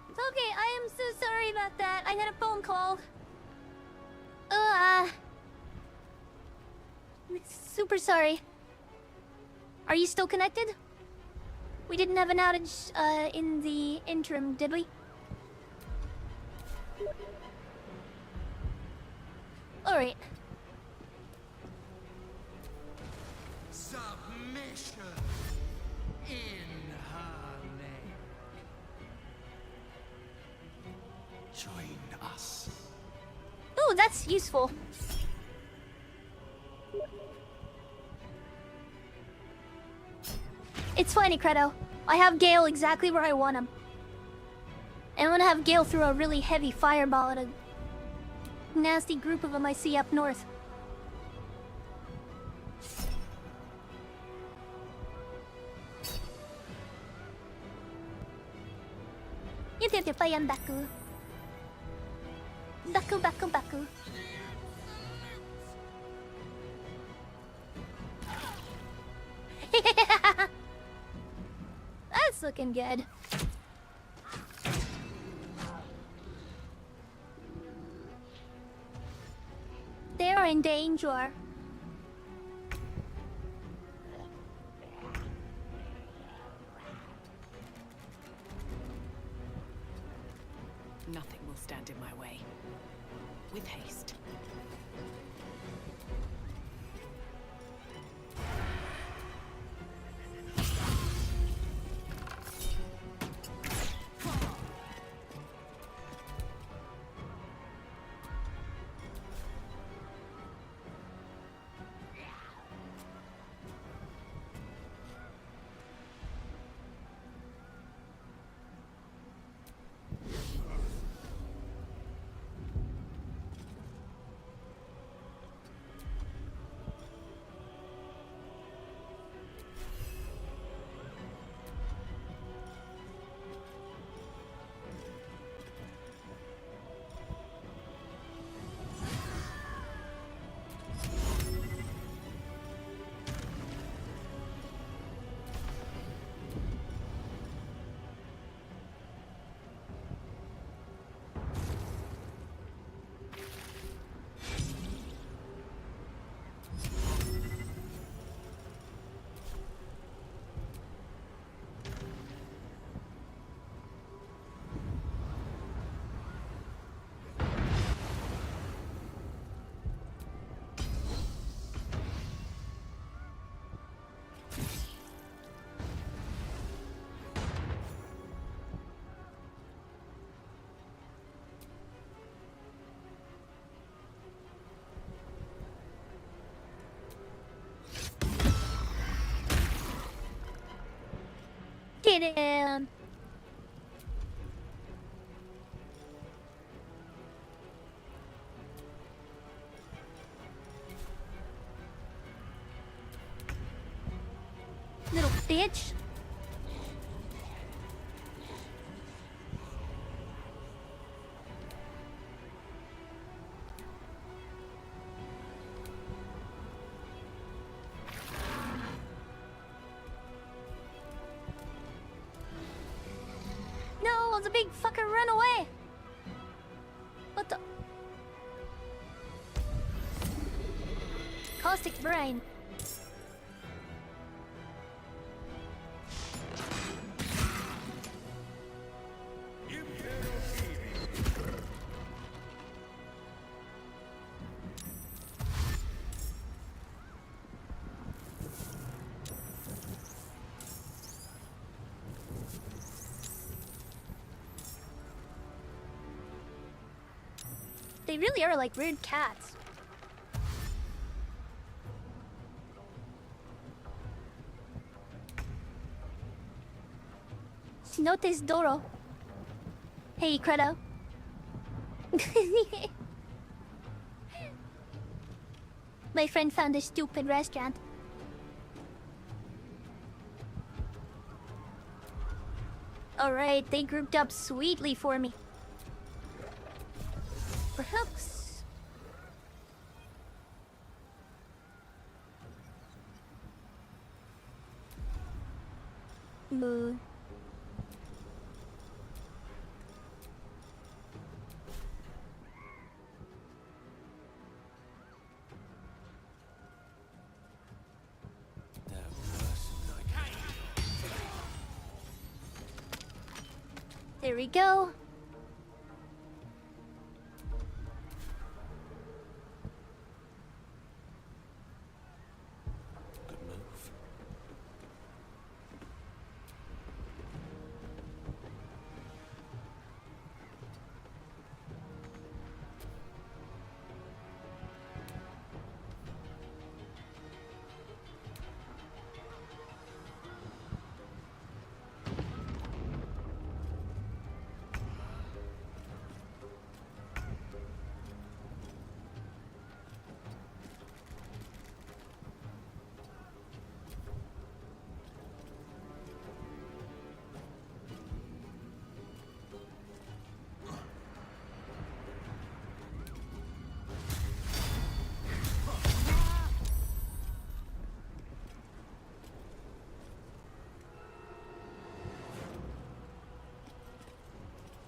It's okay, I am so sorry about that. I had a phone call. Super sorry. Are you still connected? We didn't have an outage in the interim, did we? Alright. Submission in her name. Join us. Ooh, that's useful. It's funny, Credo. I have Gale exactly where I want him. And I'm gonna have Gale throw a really heavy fireball at a nasty group of them I see up north. Baku. Baku, baku, baku. That's looking good. They're in danger. Nothing will stand in my way. With haste. Get him. Little bitch. No, the big fucker run away. What the? Caustic brain. They really are like rude cats. Si notes Doro. Hey, Credo. My friend found a stupid restaurant. Alright, they grouped up sweetly for me. Perhaps... Moo. There we go. Good move.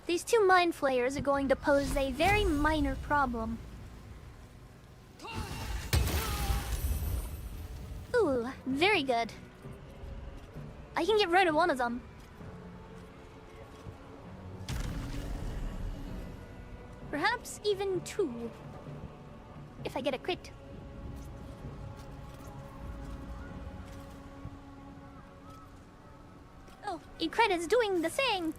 These two mind flayers are going to pose a very minor problem. Ooh, very good. I can get rid of one of them. Perhaps even two. If I get a crit. Oh, Ikreda's doing the thing!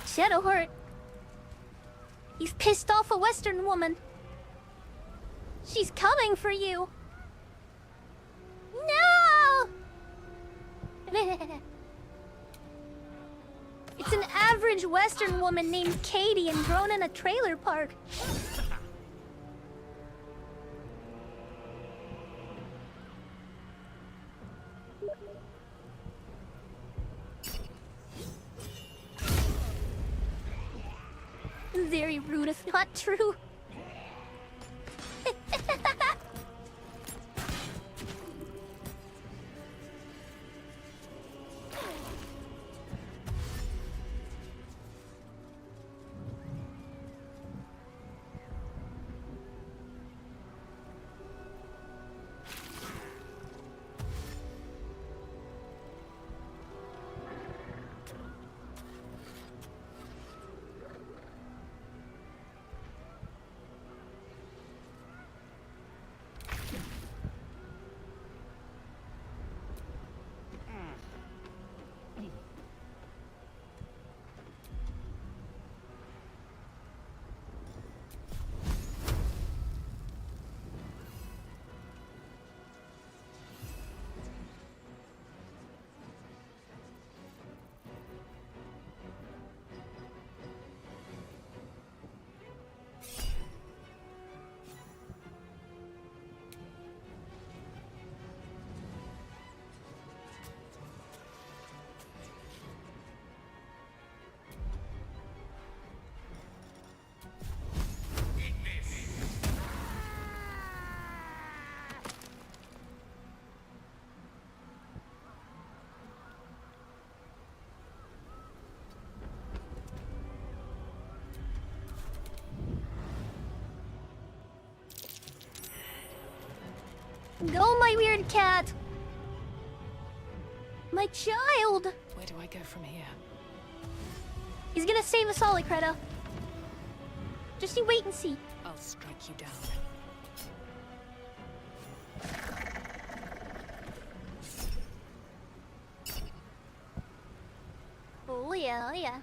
Shadowheart. You've pissed off a Western woman. She's coming for you. No! It's an average Western woman named Katie and grown in a trailer park. Very rude if not true. Go, my weird cat! My child! Where do I go from here? He's gonna save us all, Ikreda. Just you wait and see. I'll strike you down. Oh yeah, yeah.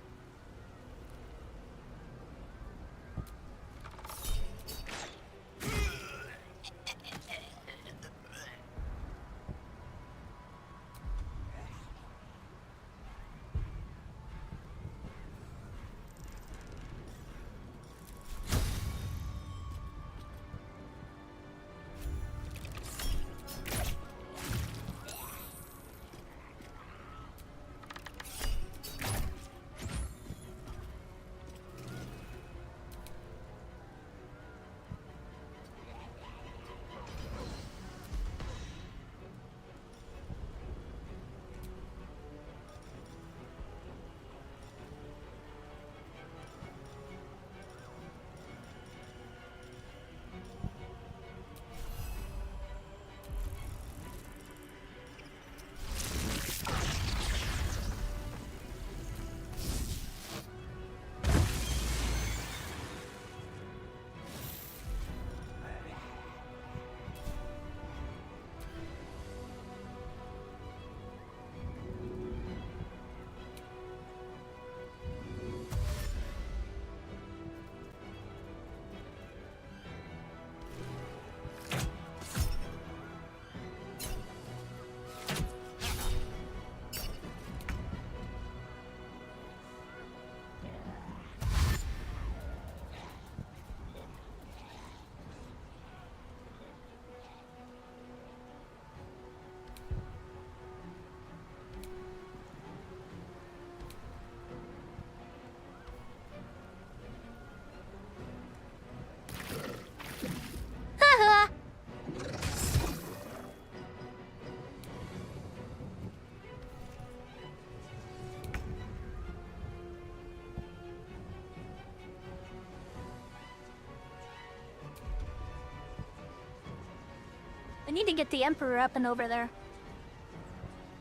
I need to get the Emperor up and over there.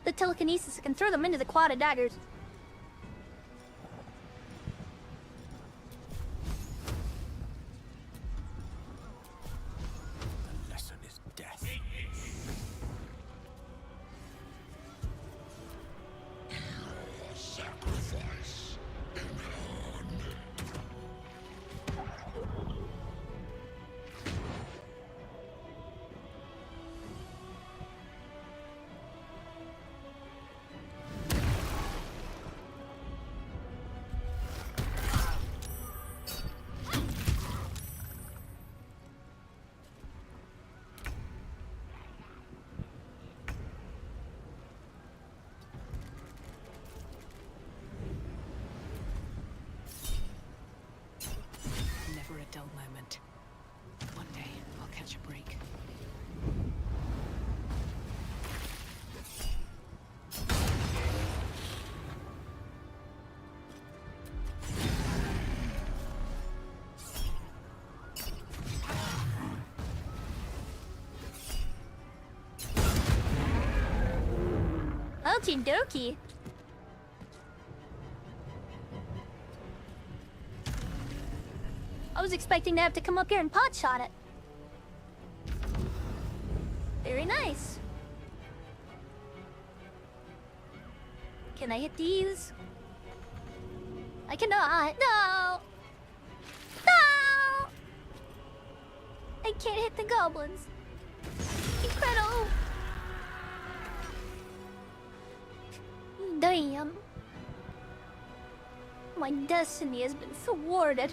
The telekinesis can throw them into the quad of daggers. The lesson is death. Sacrifice in hand. Never a dull moment. One day, I'll catch a break. Okie dokie. I was expecting to have to come up here and pot shot it. Very nice. Can I hit these? I cannot. No! No! I can't hit the goblins. Incredible. Damn. My destiny has been thwarted.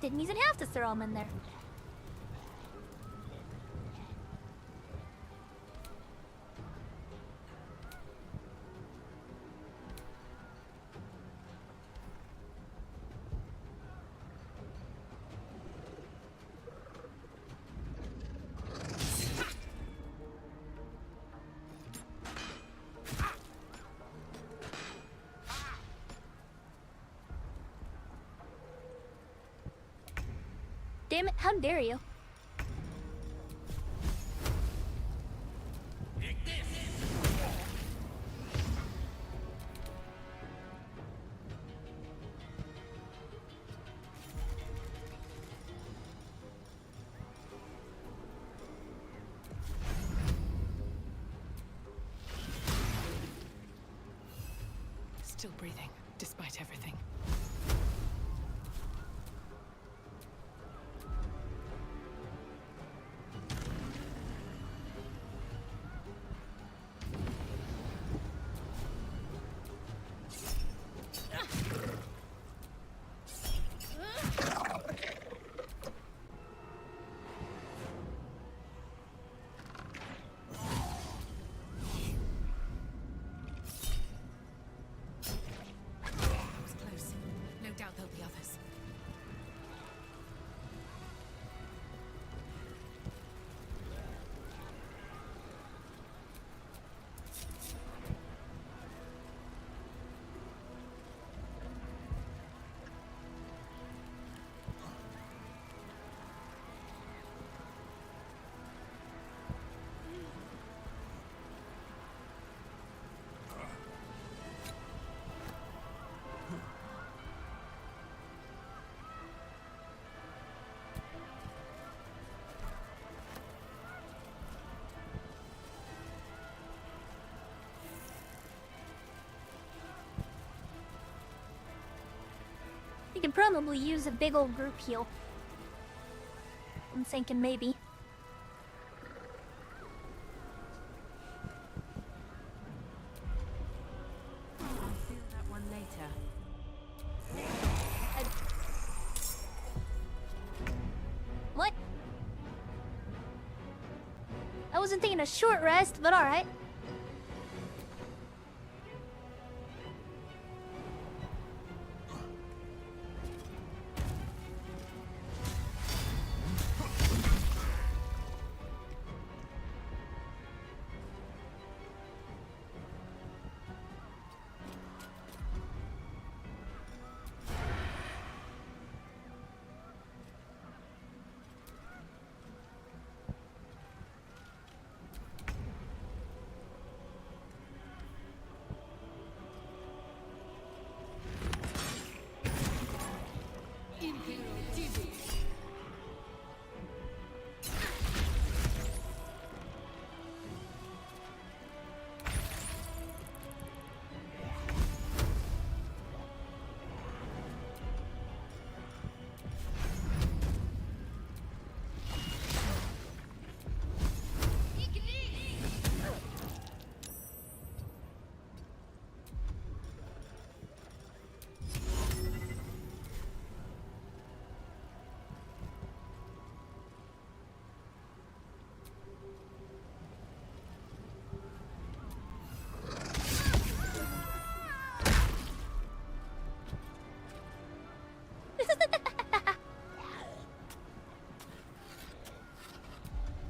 Didn't even have to throw them in there. Damn it, how dare you? Still breathing, despite everything. You could probably use a big old group heal. I'm thinking maybe. I'll feel that one later. What? I wasn't taking a short rest, but alright.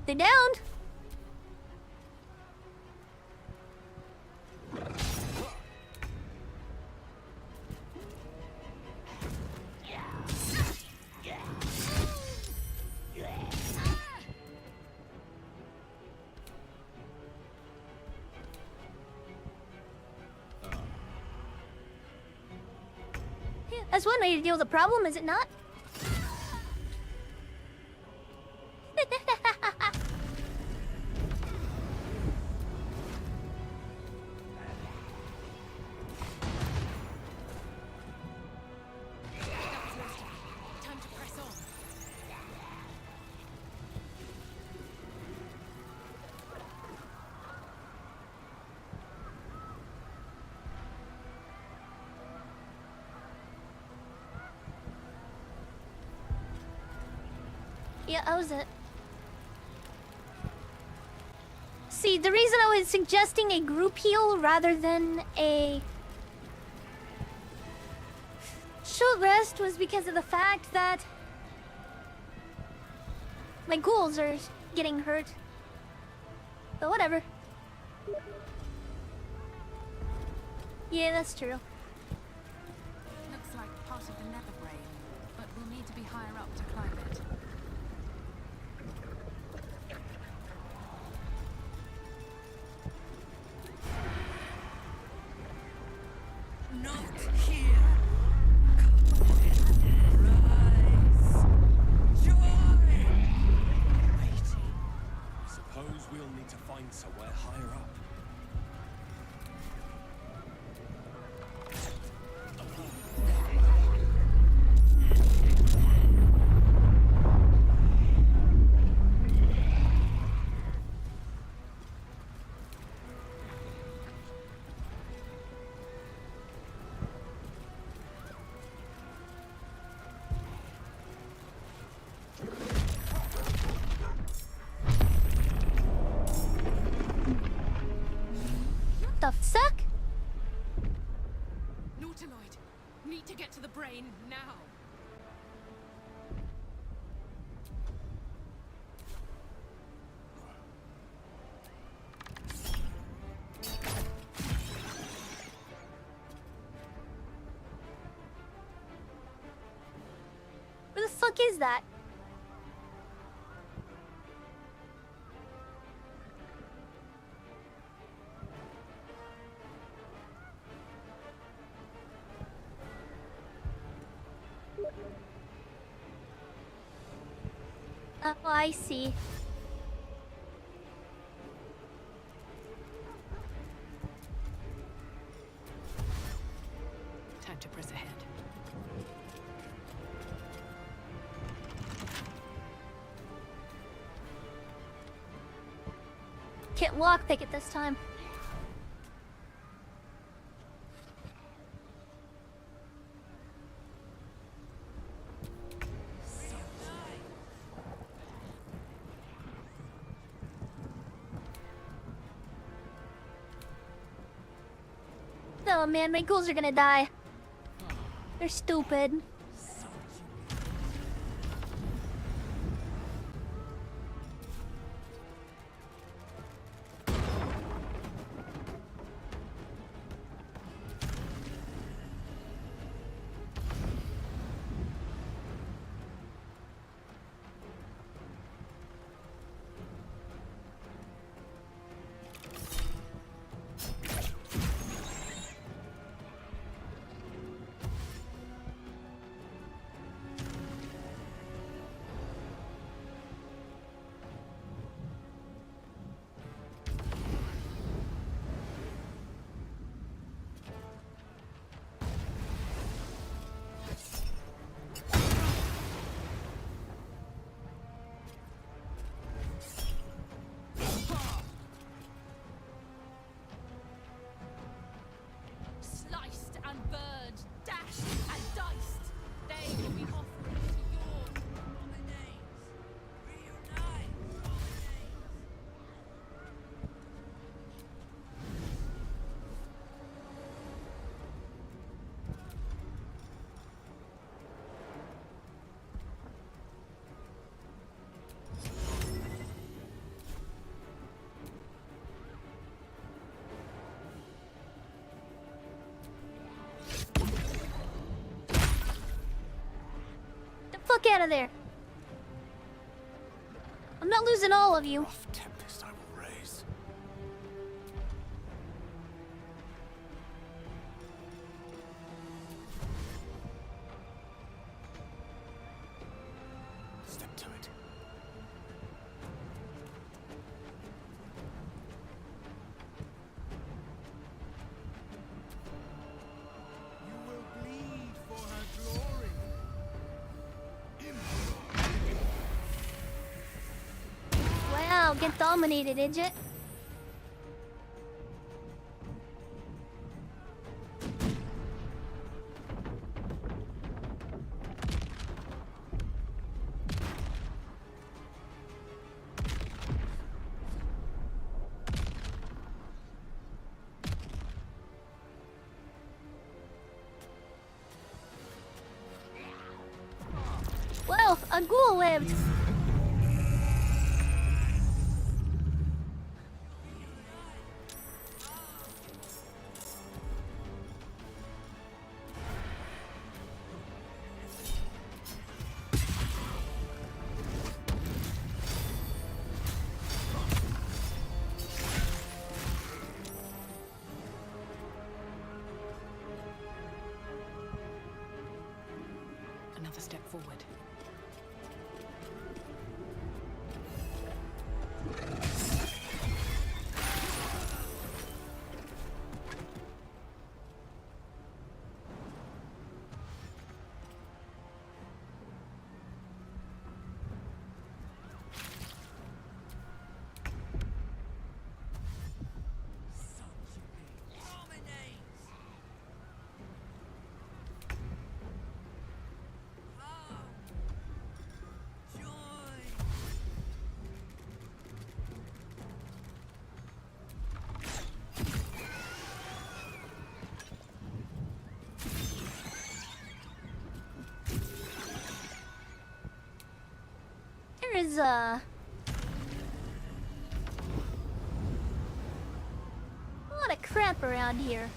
They're downed. Yeah, that's one way to deal with the problem, is it not? Yeah, that was it. See, the reason I was suggesting a group heal rather than a short rest was because of the fact that my ghouls are getting hurt. But whatever. Yeah, that's true. Looks like part of the nether brain, but we'll need to be higher up to climb it. Not here. Rise. Joy. Waiting. Suppose we'll need to find somewhere higher up. The fuck? Nautiloid, need to get to the brain now. Where the fuck is that? Oh, I see. Time to press ahead. Can't lockpick it this time. Oh man, my ghouls are gonna die. They're stupid. Sliced and burned, dashed and diced. They will be offered to your promenades. Reunite, promenades. Fuck out of there. I'm not losing all of you. Tempest I will raise. Step to it. You will bleed for her glory. Wow, get dominated, idiot. a ghoul lived. Another step forward. There is a lot of crap around here.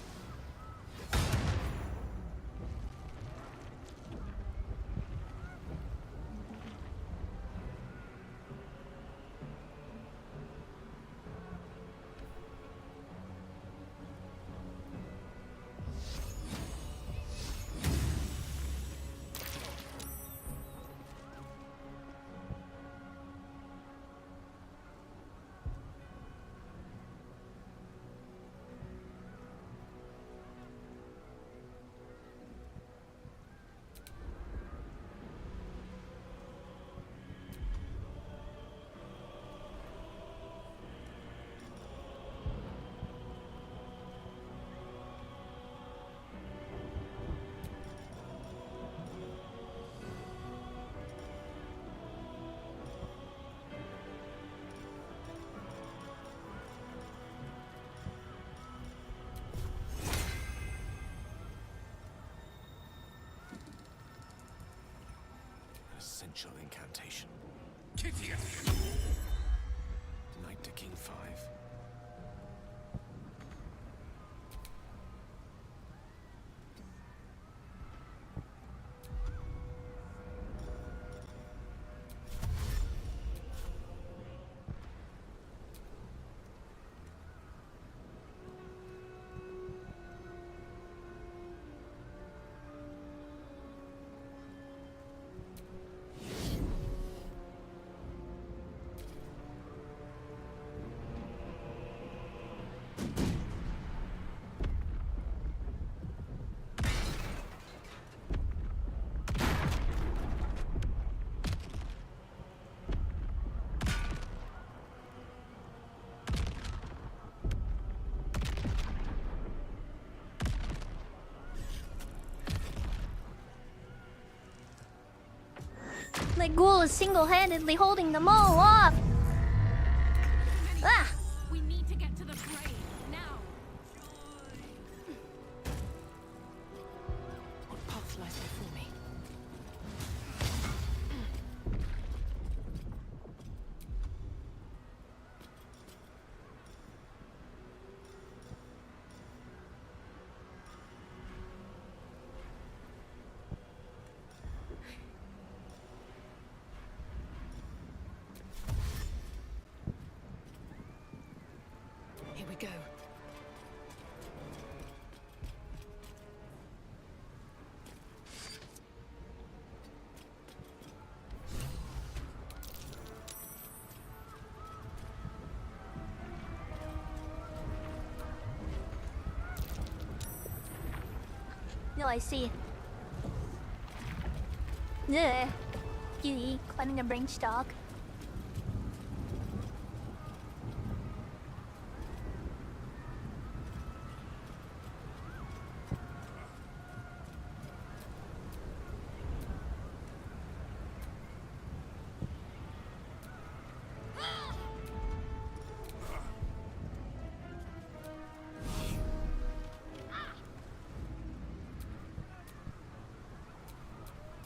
Essential incantation. Kitty! Knight to King 5. Like ghoul is single-handedly holding them all off. Ah! We need to get to the grave now. What path lies before me? Here we go. No, I see. Ugh. Beauty, climbing a branch stalk.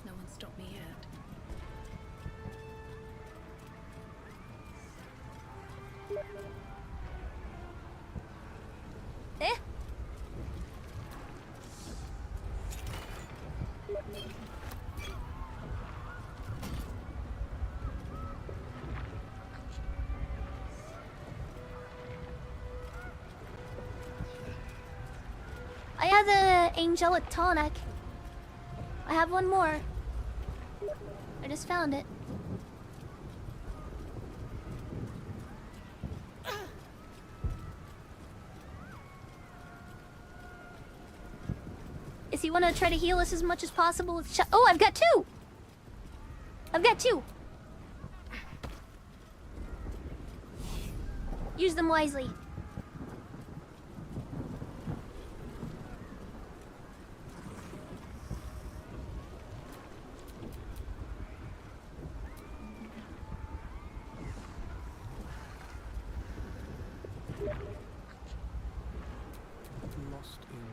No one stopped me yet. Eh? I have the angelic tonic. I have one more. I just found it. Is he wanna try to heal us as much as possible with oh, I've got two! I've got two! Use them wisely.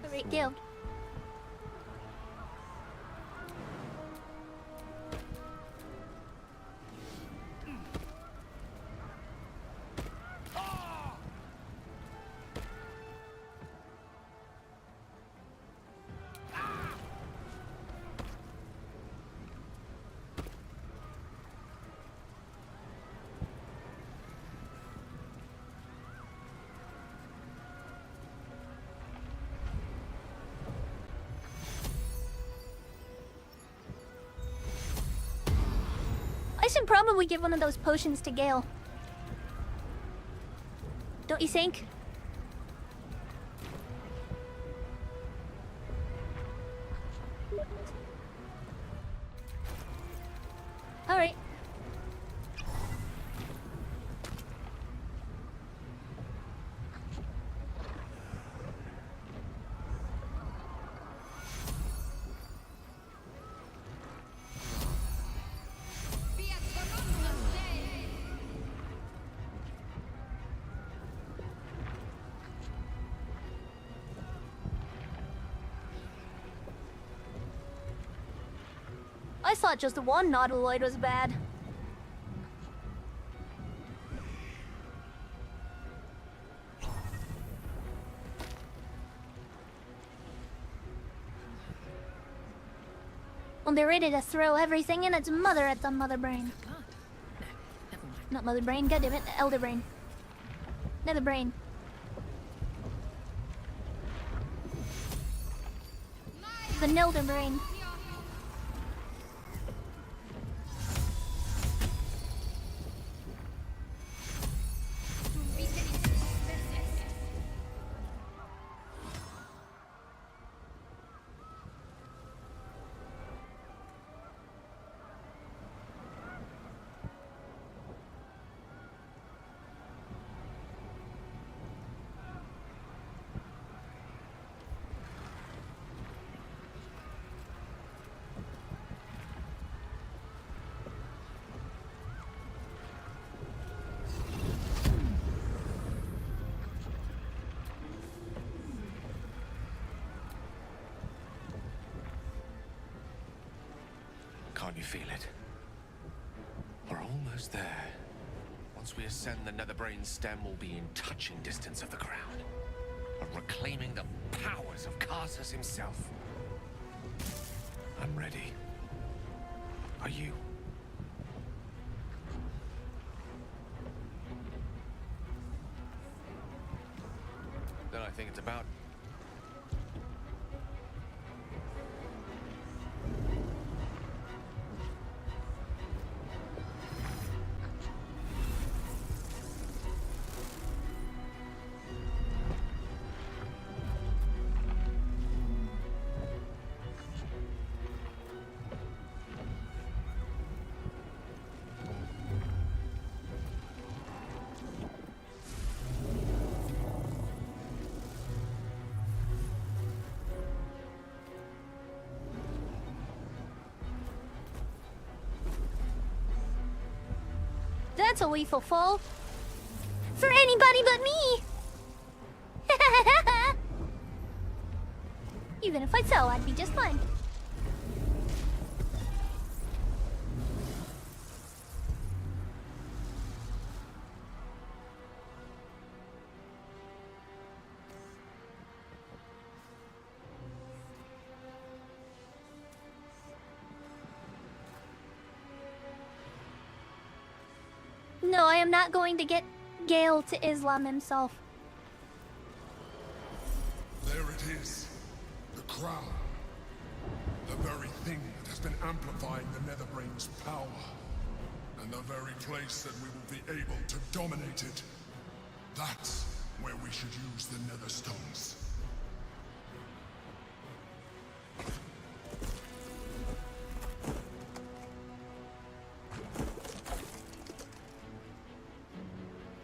Alright, Gil. I should probably give one of those potions to Gale. Don't you think? Alright. I thought just one nautiloid was bad. Well, they're ready to throw everything in its mother at the mother brain. Not mother brain, goddammit, elder brain. Nether brain. The Nelder brain. Can't you feel it? We're almost there. Once we ascend, the Netherbrain stem will be in touching distance of the ground. And reclaiming the powers of Karsus himself. I'm ready. Are you? Then I think it's about That's a lethal fall. For anybody but me! Even if I fell, I'd be just fine. I am not going to get Gale to Islam himself. There it is. The crown. The very thing that has been amplifying the Netherbrain's power. And the very place that we will be able to dominate it. That's where we should use the Nether Stones.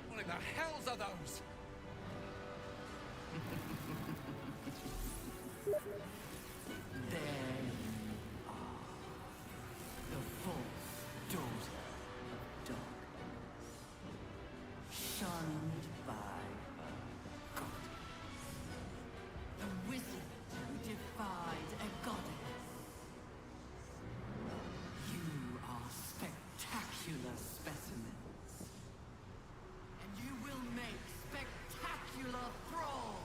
What in the hells are those? There are the false daughter of darkness, shunned by her goddess, the wizard who defied a goddess. You are spectacular specimens, and you will make spectacular thralls.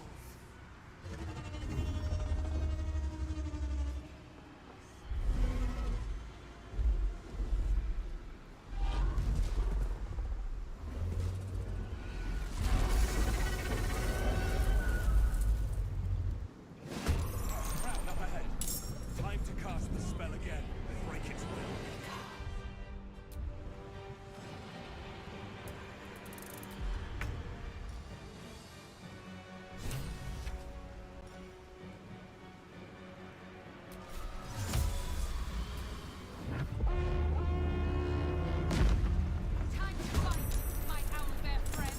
Round up ahead. Time to cast the spell again. Break its will. Time to fight, my owlbear friend.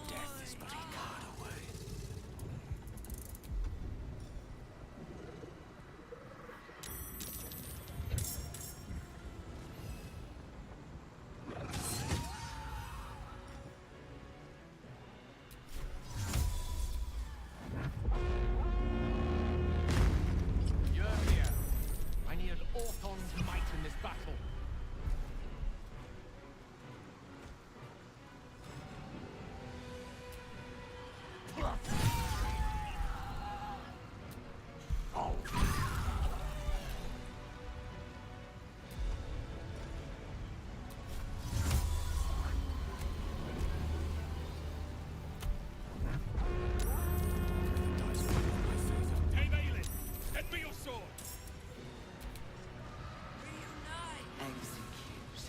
Death is but a card away. You're here. I need Orthon's might in this battle. Hey, Balin! Lend me your sword! Execute.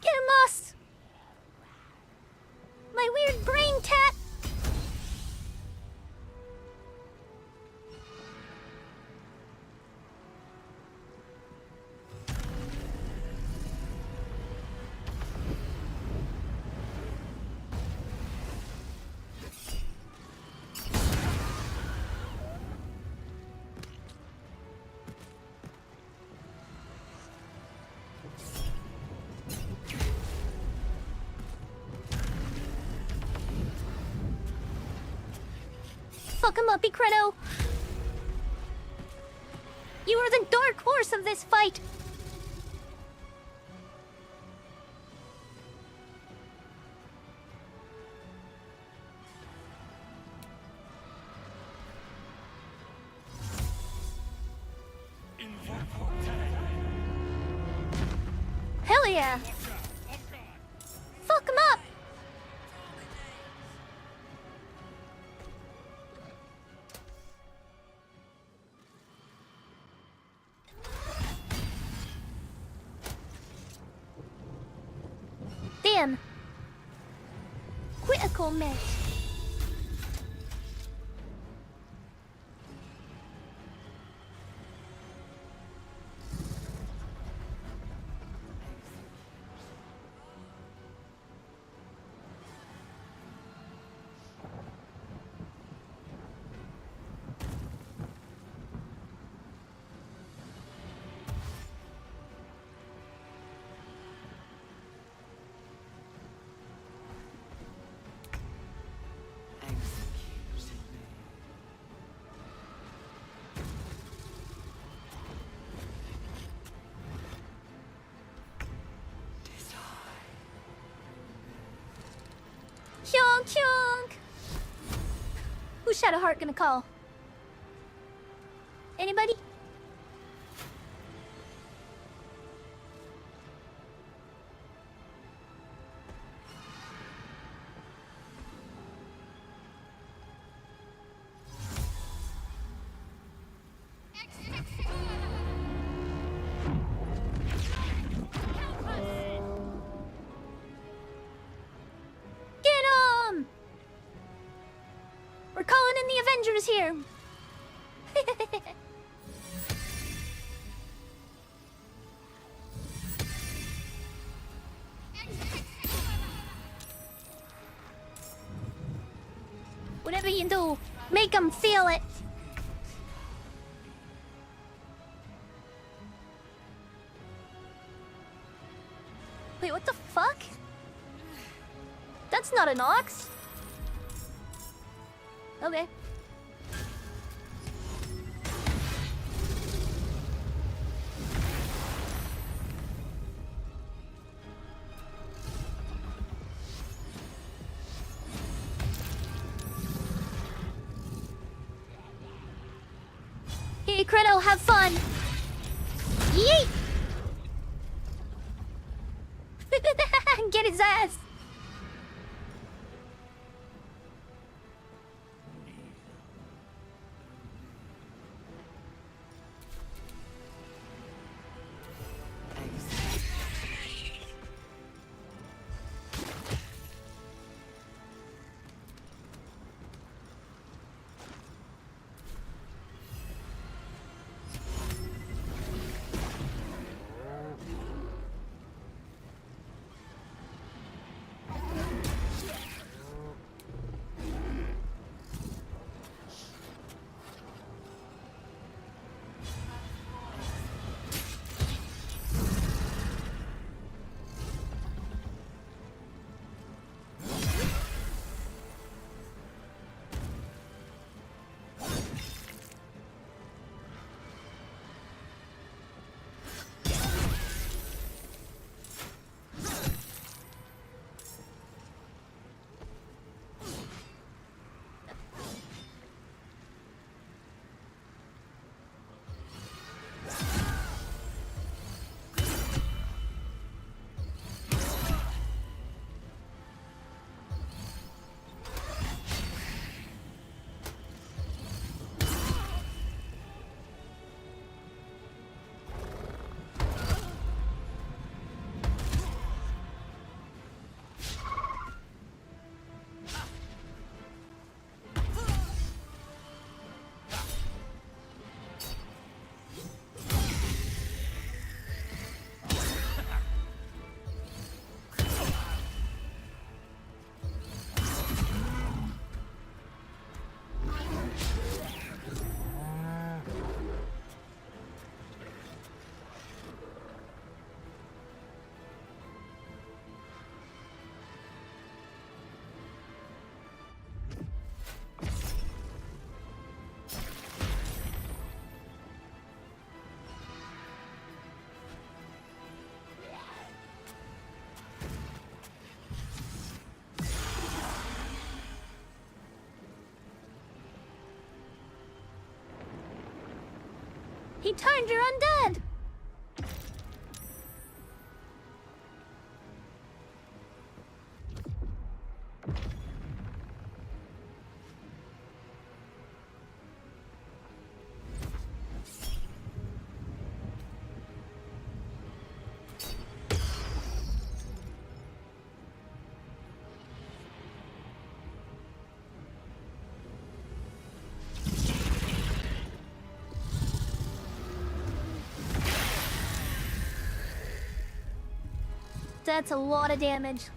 Get him, Moss! My weird brain tat! Fuck him up, Icredo! You are the dark horse of this fight! Hell yeah! Fuck him up! Damn! Critical miss. Who's Shadowheart gonna call? Anybody? Get 'em! We're calling in the Avengers here. Whatever you do, make them feel it. Wait, what the fuck? That's not an ox. Okay. Hey, Credo, have fun. Yeet! Get his ass. He turned her undead! That's a lot of damage.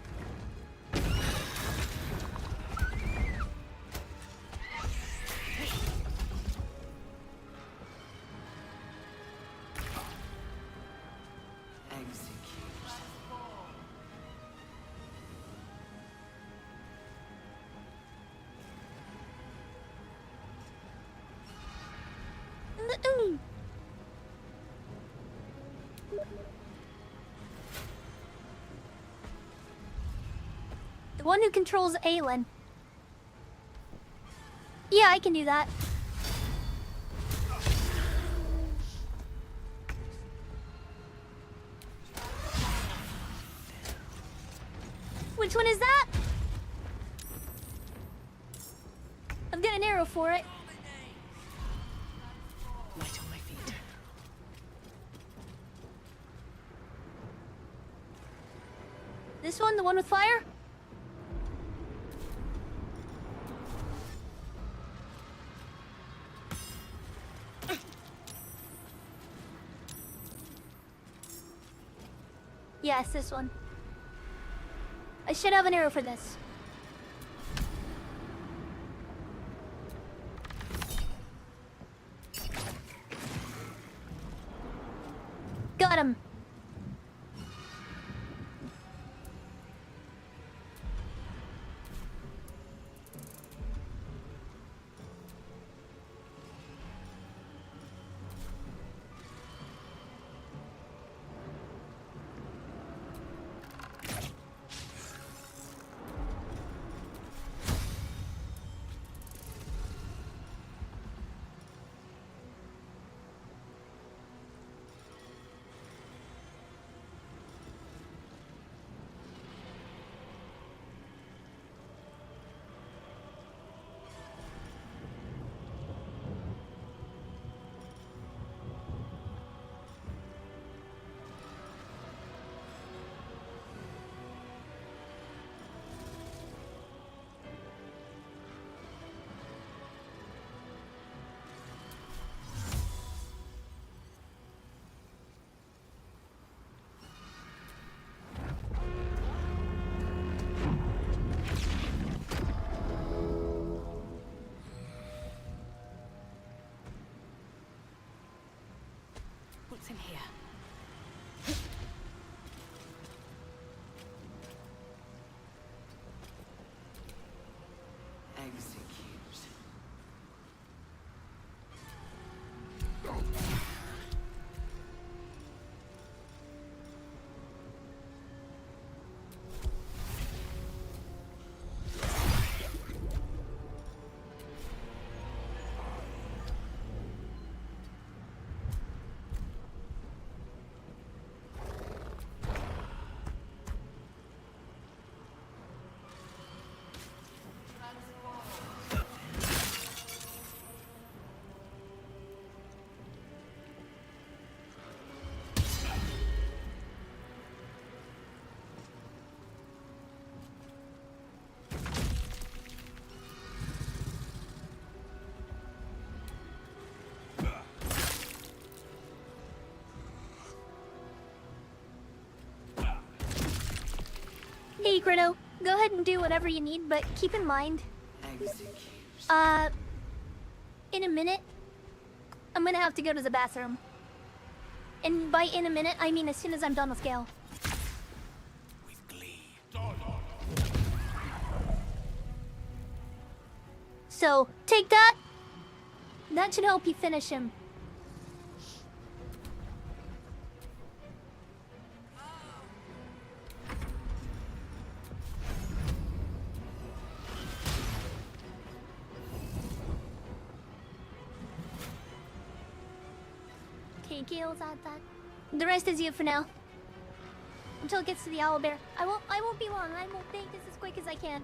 The one who controls Aelin. Yeah, I can do that. Which one is that? I've got an arrow for it. Light on my feet. This one, the one with fire? Yes, this one. I should have an arrow for this. Got him. What's in here? Hey, Grino, go ahead and do whatever you need, but keep in mind, in a minute, I'm gonna have to go to the bathroom. And by in a minute, I mean as soon as I'm done with Gale. So, take that. That should help you finish him. Okay, Gale's at that. The rest is you for now. Until it gets to the owlbear. I won't be long. I will make this as quick as I can.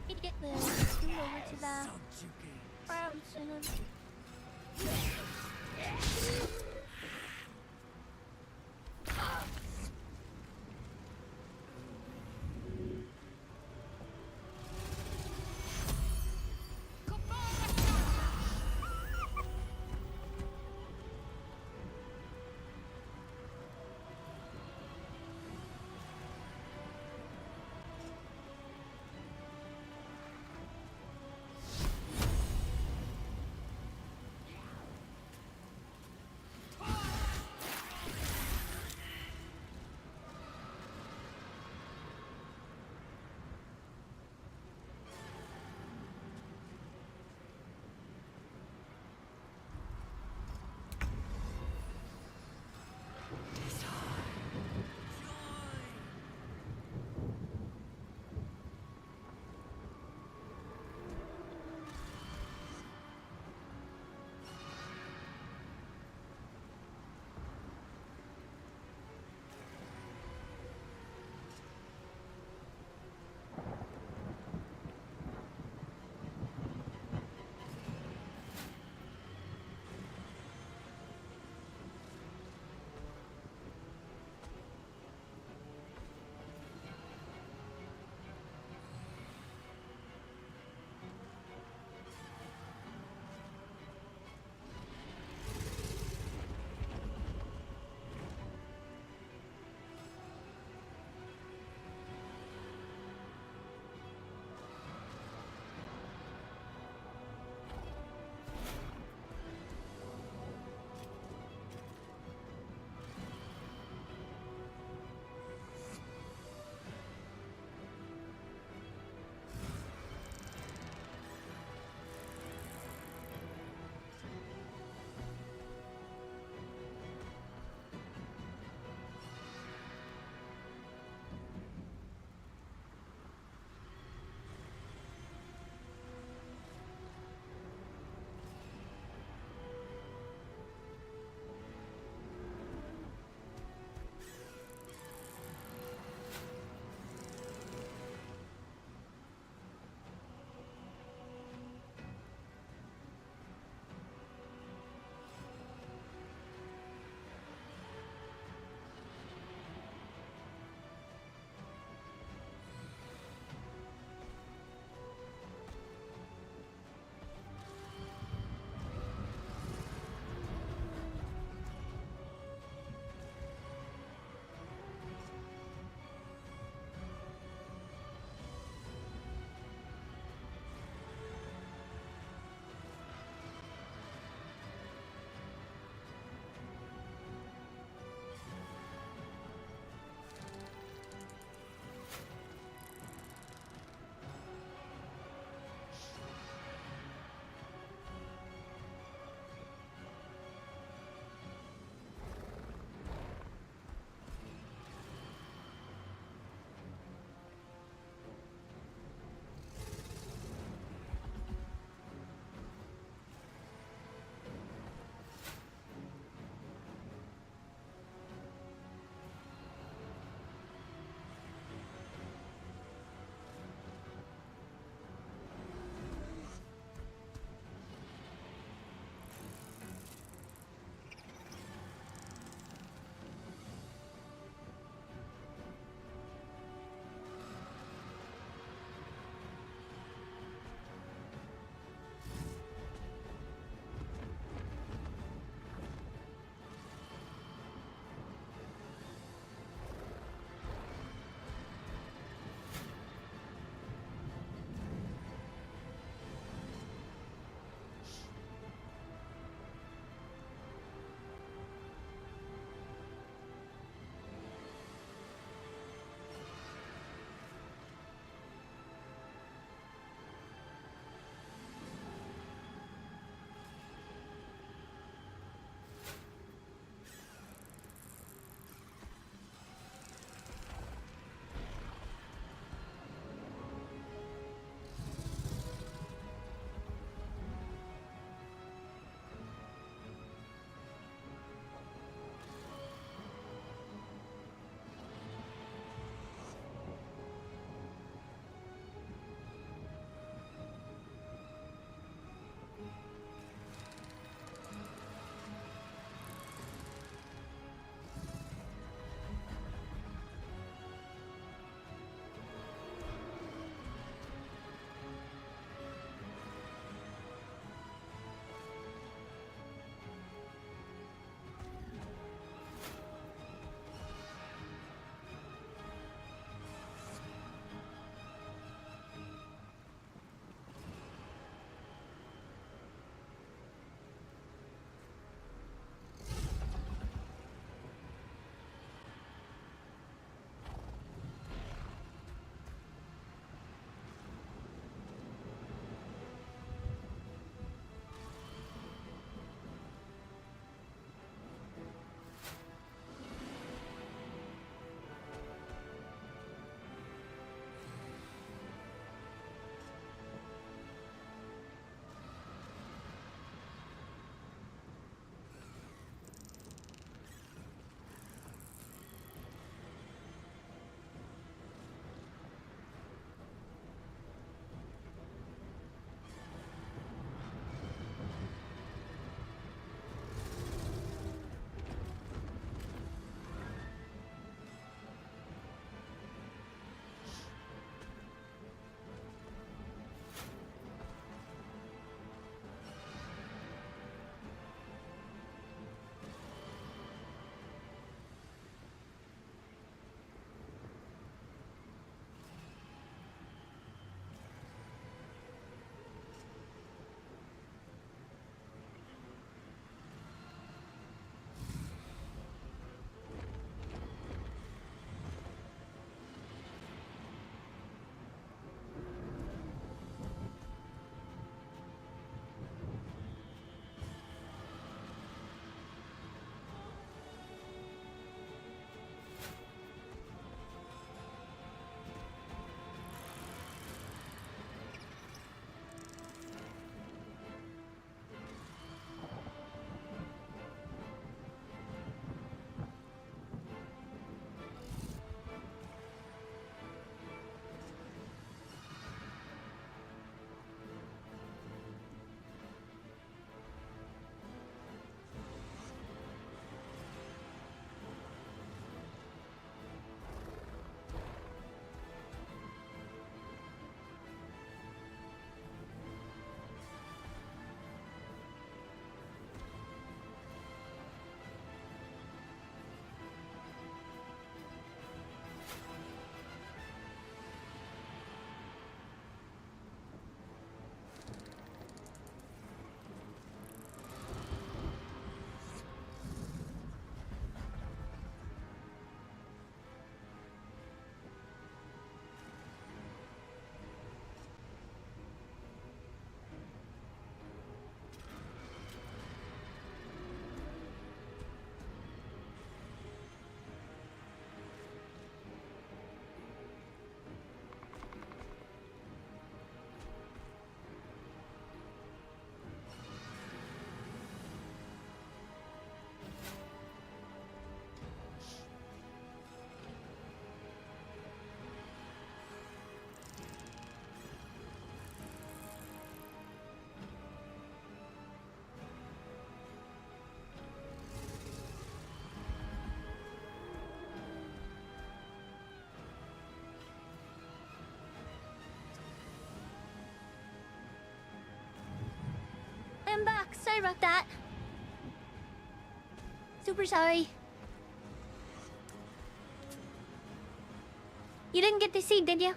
Need to get the food over to the I'm back. Sorry about that. Super sorry. You didn't get to see, did you?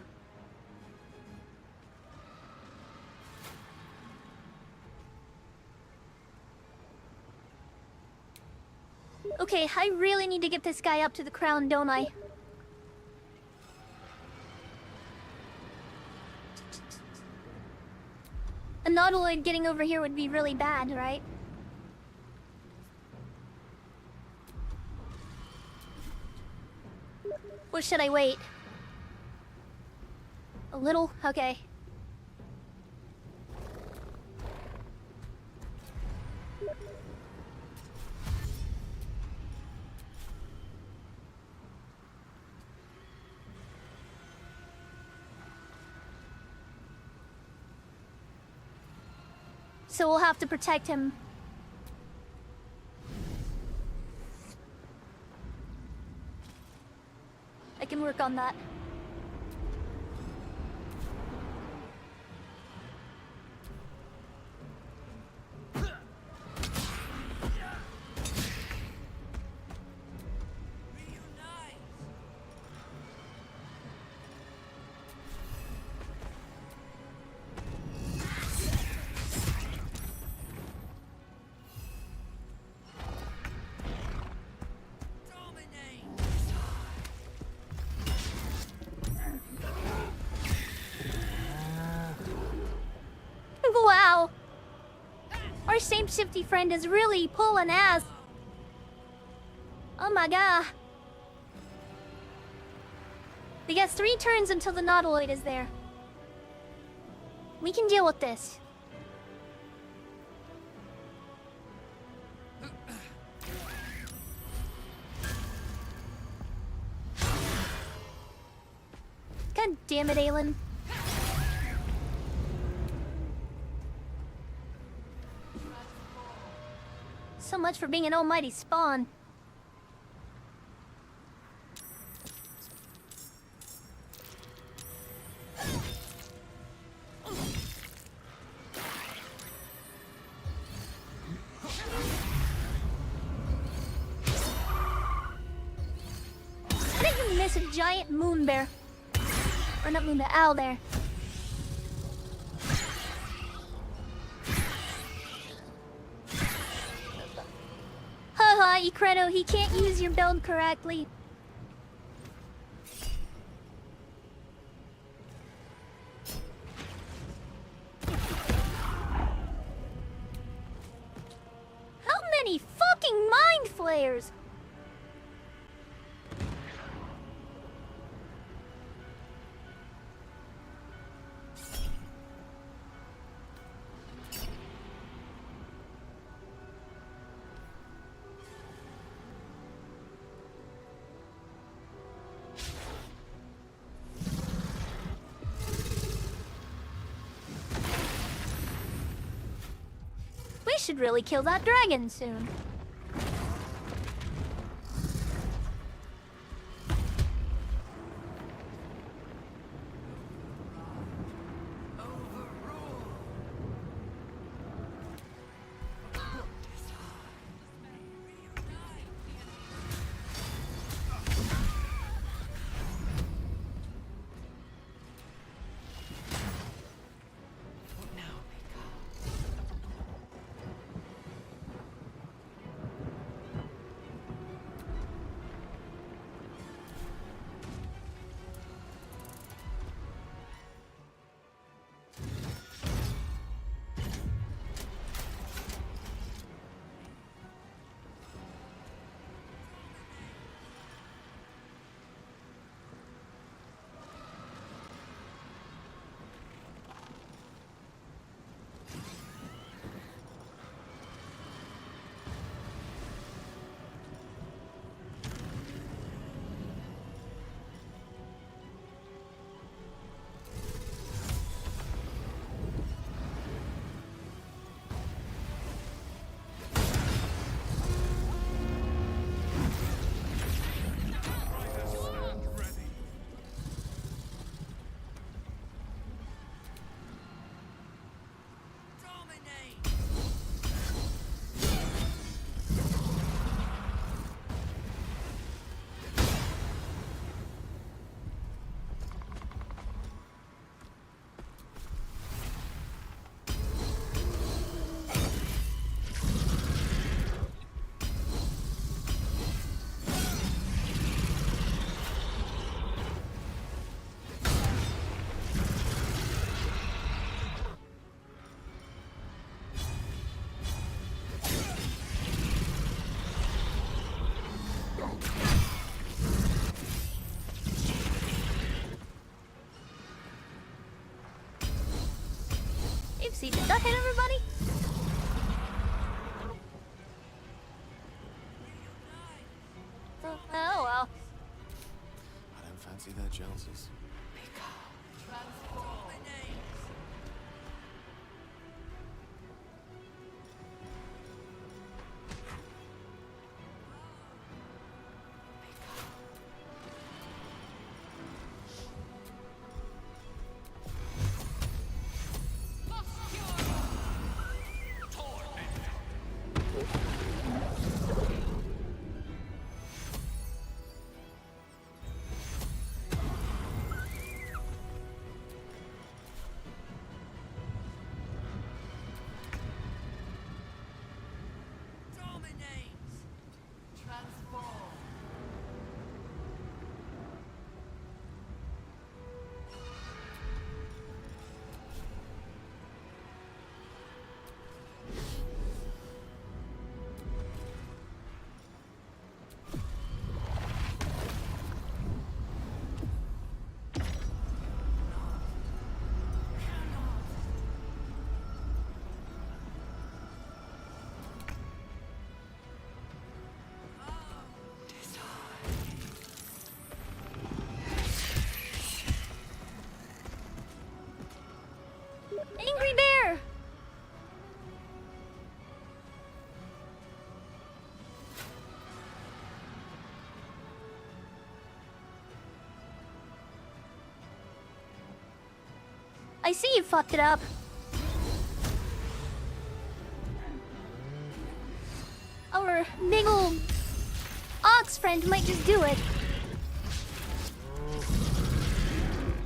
Okay, I really need to get this guy up to the crown, don't I? A nautiloid getting over here would be really bad, right? Or should I wait? A little? Okay. So we'll have to protect him. I can work on that. Wow! Our shapeshifty friend is really pulling ass. Oh my god. We got 3 turns until the nautiloid is there. We can deal with this. God damn it, Aelin. So much for being an almighty spawn. How did you miss a giant moon bear? Or not moon bear, owl there. Haha, Ikredo, he can't use your build correctly. How many fucking mind flayers? We should really kill that dragon soon. see, did that hit everybody? Oh well. I don't fancy their chances. Angry bear! I see you fucked it up. Our big ol' ox friend might just do it.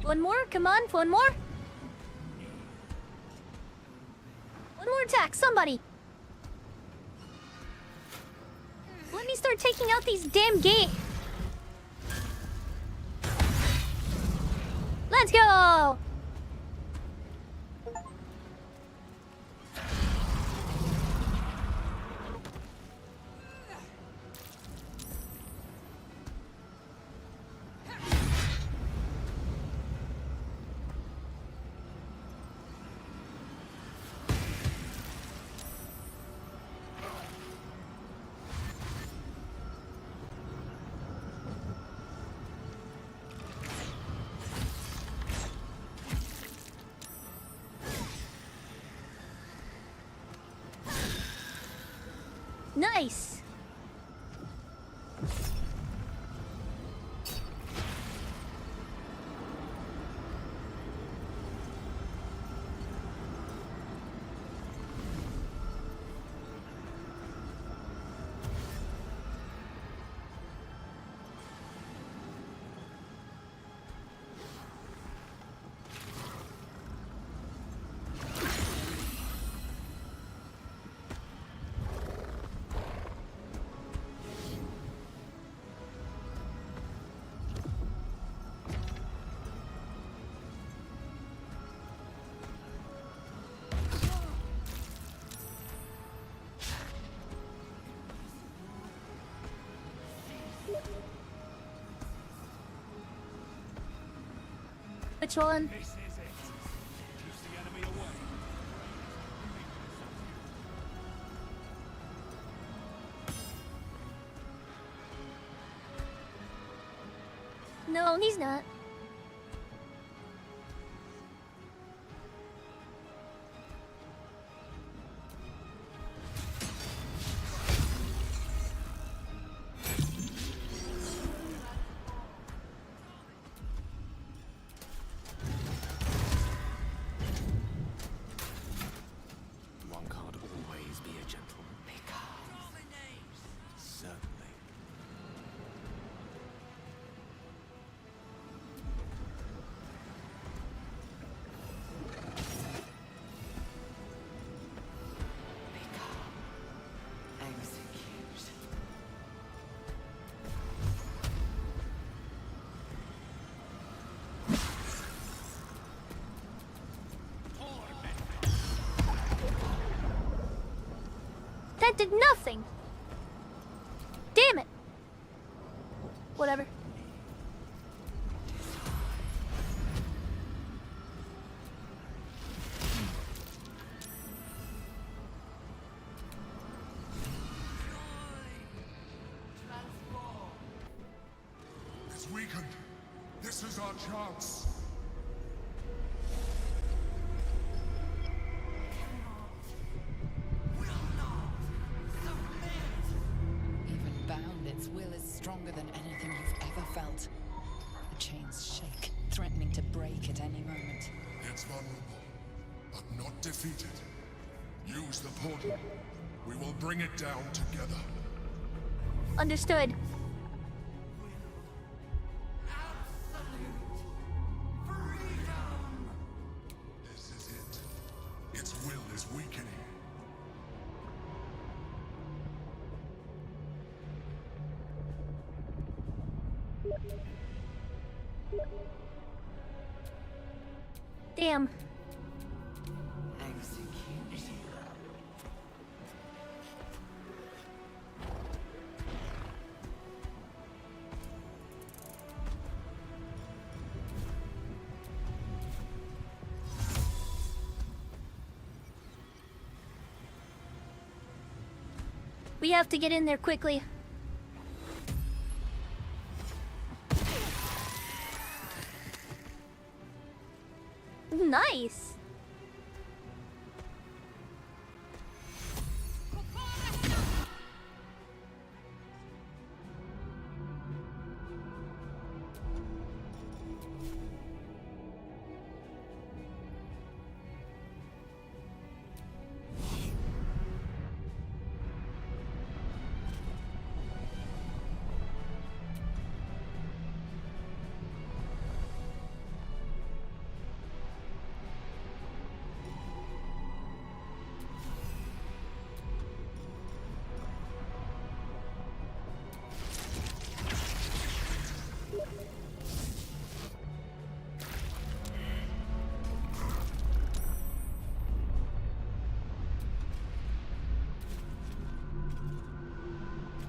One more, come on, one more. One more attack, somebody. Let me start taking out these damn gates. Let's go! Nice. Which one? This is it. Keeps the enemy away. No, he's not. One can't always be a gentleman. Certainly. That did nothing. Damn it. Whatever. weakened. This is our chance. Even bound, its will is stronger than anything you've ever felt. The chains shake, threatening to break at any moment. It's vulnerable, but not defeated. Use the portal. We will bring it down together. Understood. This is it. Its will is weakening. Damn. We have to get in there quickly. Nice.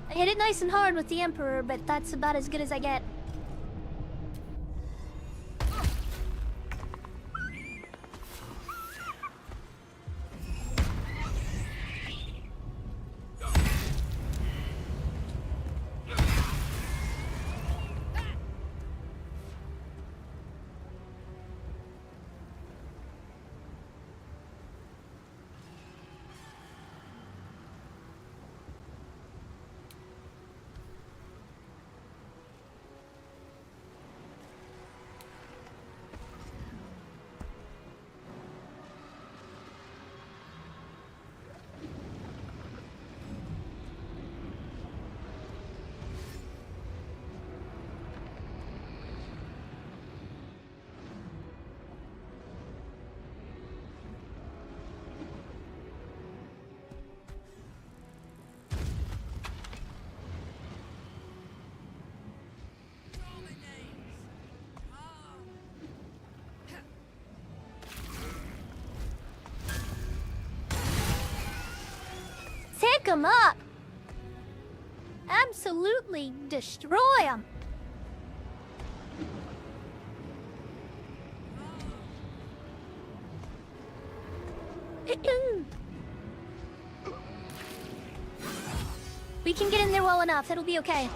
I hit it nice and hard with the Emperor, but that's about as good as I get. Pick 'em up! Absolutely destroy 'em! We can get in there well enough, that'll be okay.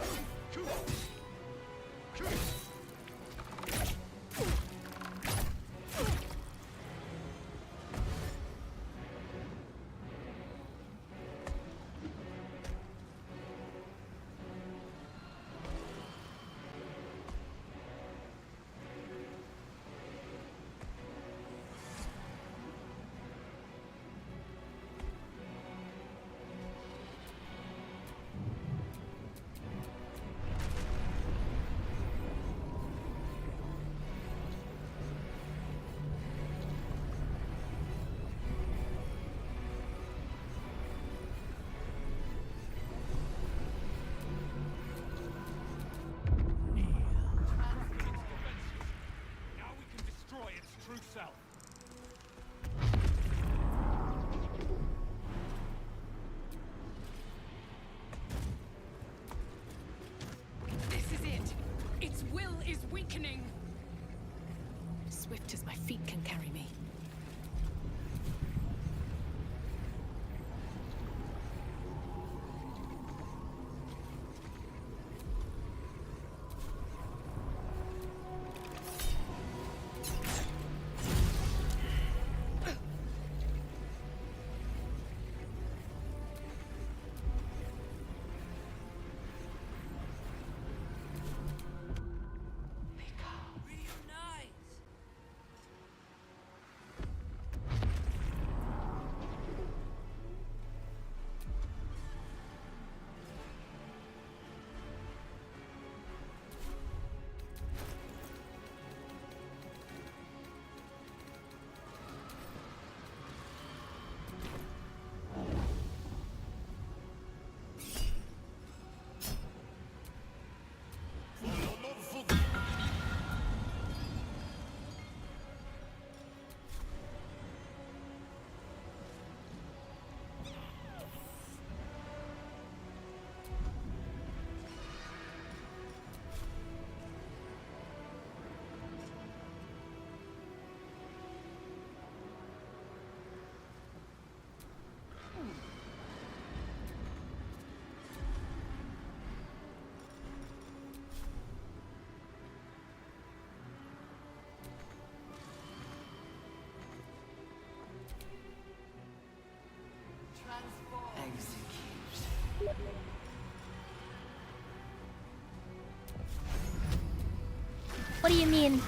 mean...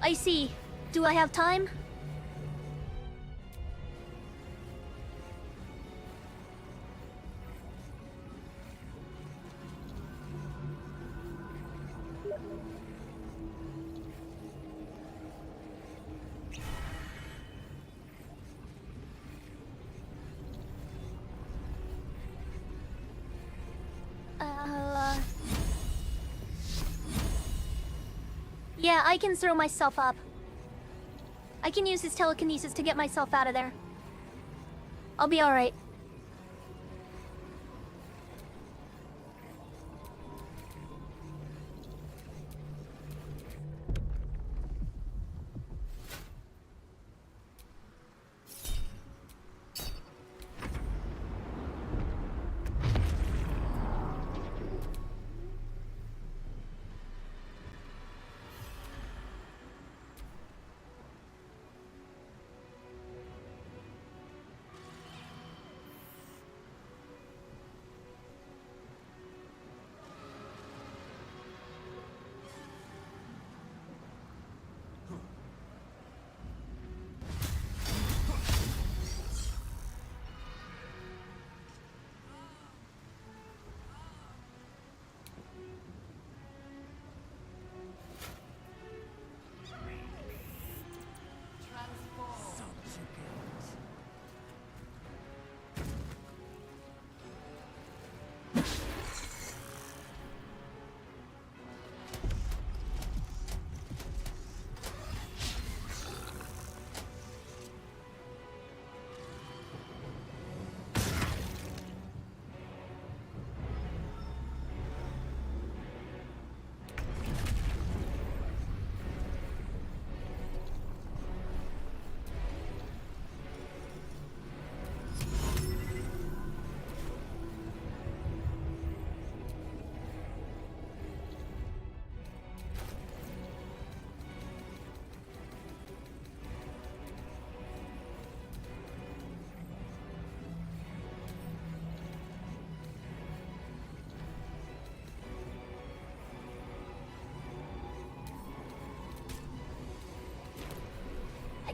I see. Do I have time? Yeah, I can throw myself up. I can use his telekinesis to get myself out of there. I'll be alright.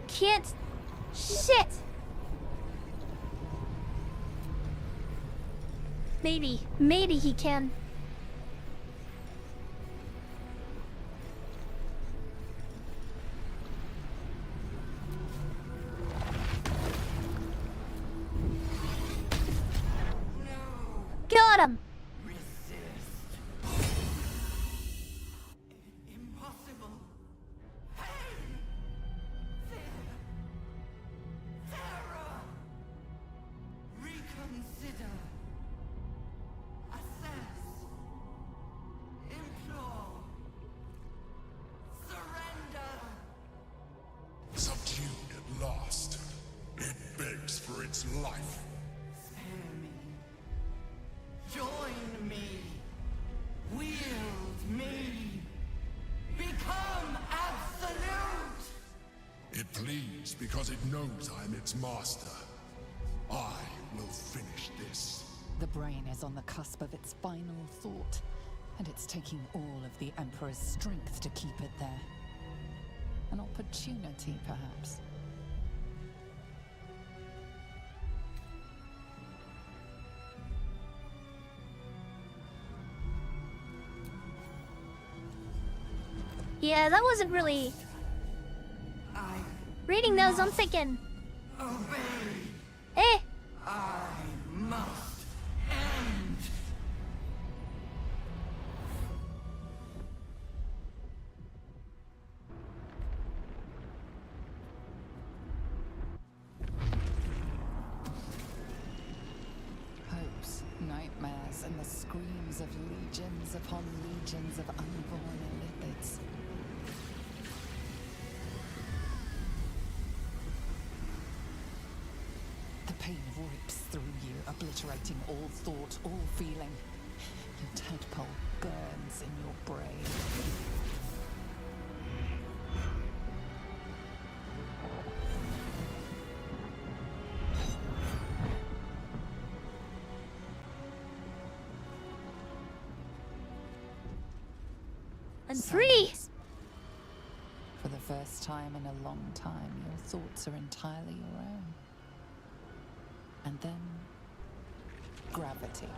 Can't... Shit! Maybe he can. Got him! Life. Spare me. Join me. Wield me. Become absolute. It pleads because it knows I'm its master. I will finish this. The brain is on the cusp of its final thought, and it's taking all of the Emperor's strength to keep it there. An opportunity, perhaps. Yeah, that wasn't really... Reading those, I'm thinking... Eh! I must end. Hopes, nightmares, and the screams of legions upon legions of unborn lipids. The pain rips through you, obliterating all thought, all feeling. Your tadpole burns in your brain. I'm free! For the first time in a long time, your thoughts are entirely your own. And then, gravity.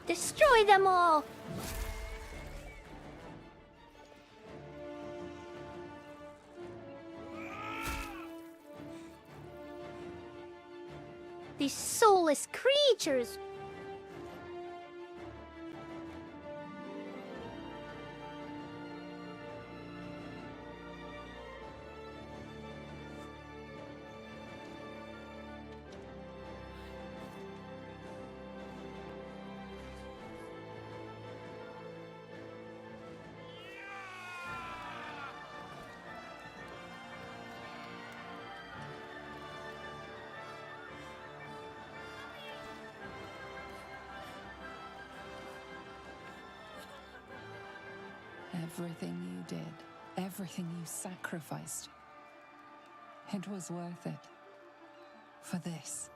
Destroy them all! These soulless creatures! Everything you did, everything you sacrificed, it was worth it. For this.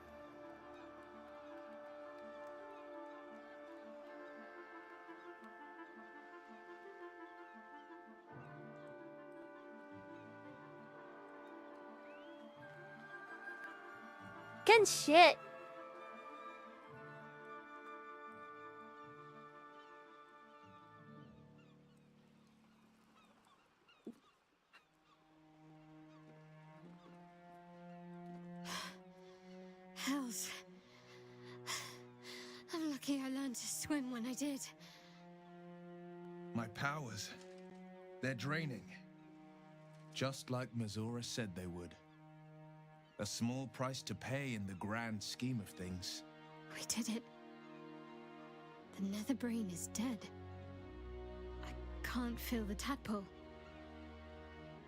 Good shit. Hells. I'm lucky I learned to swim when I did. My powers, they're draining. Just like Mazora said they would. A small price to pay in the grand scheme of things. We did it. The nether brain is dead. I can't feel the tadpole.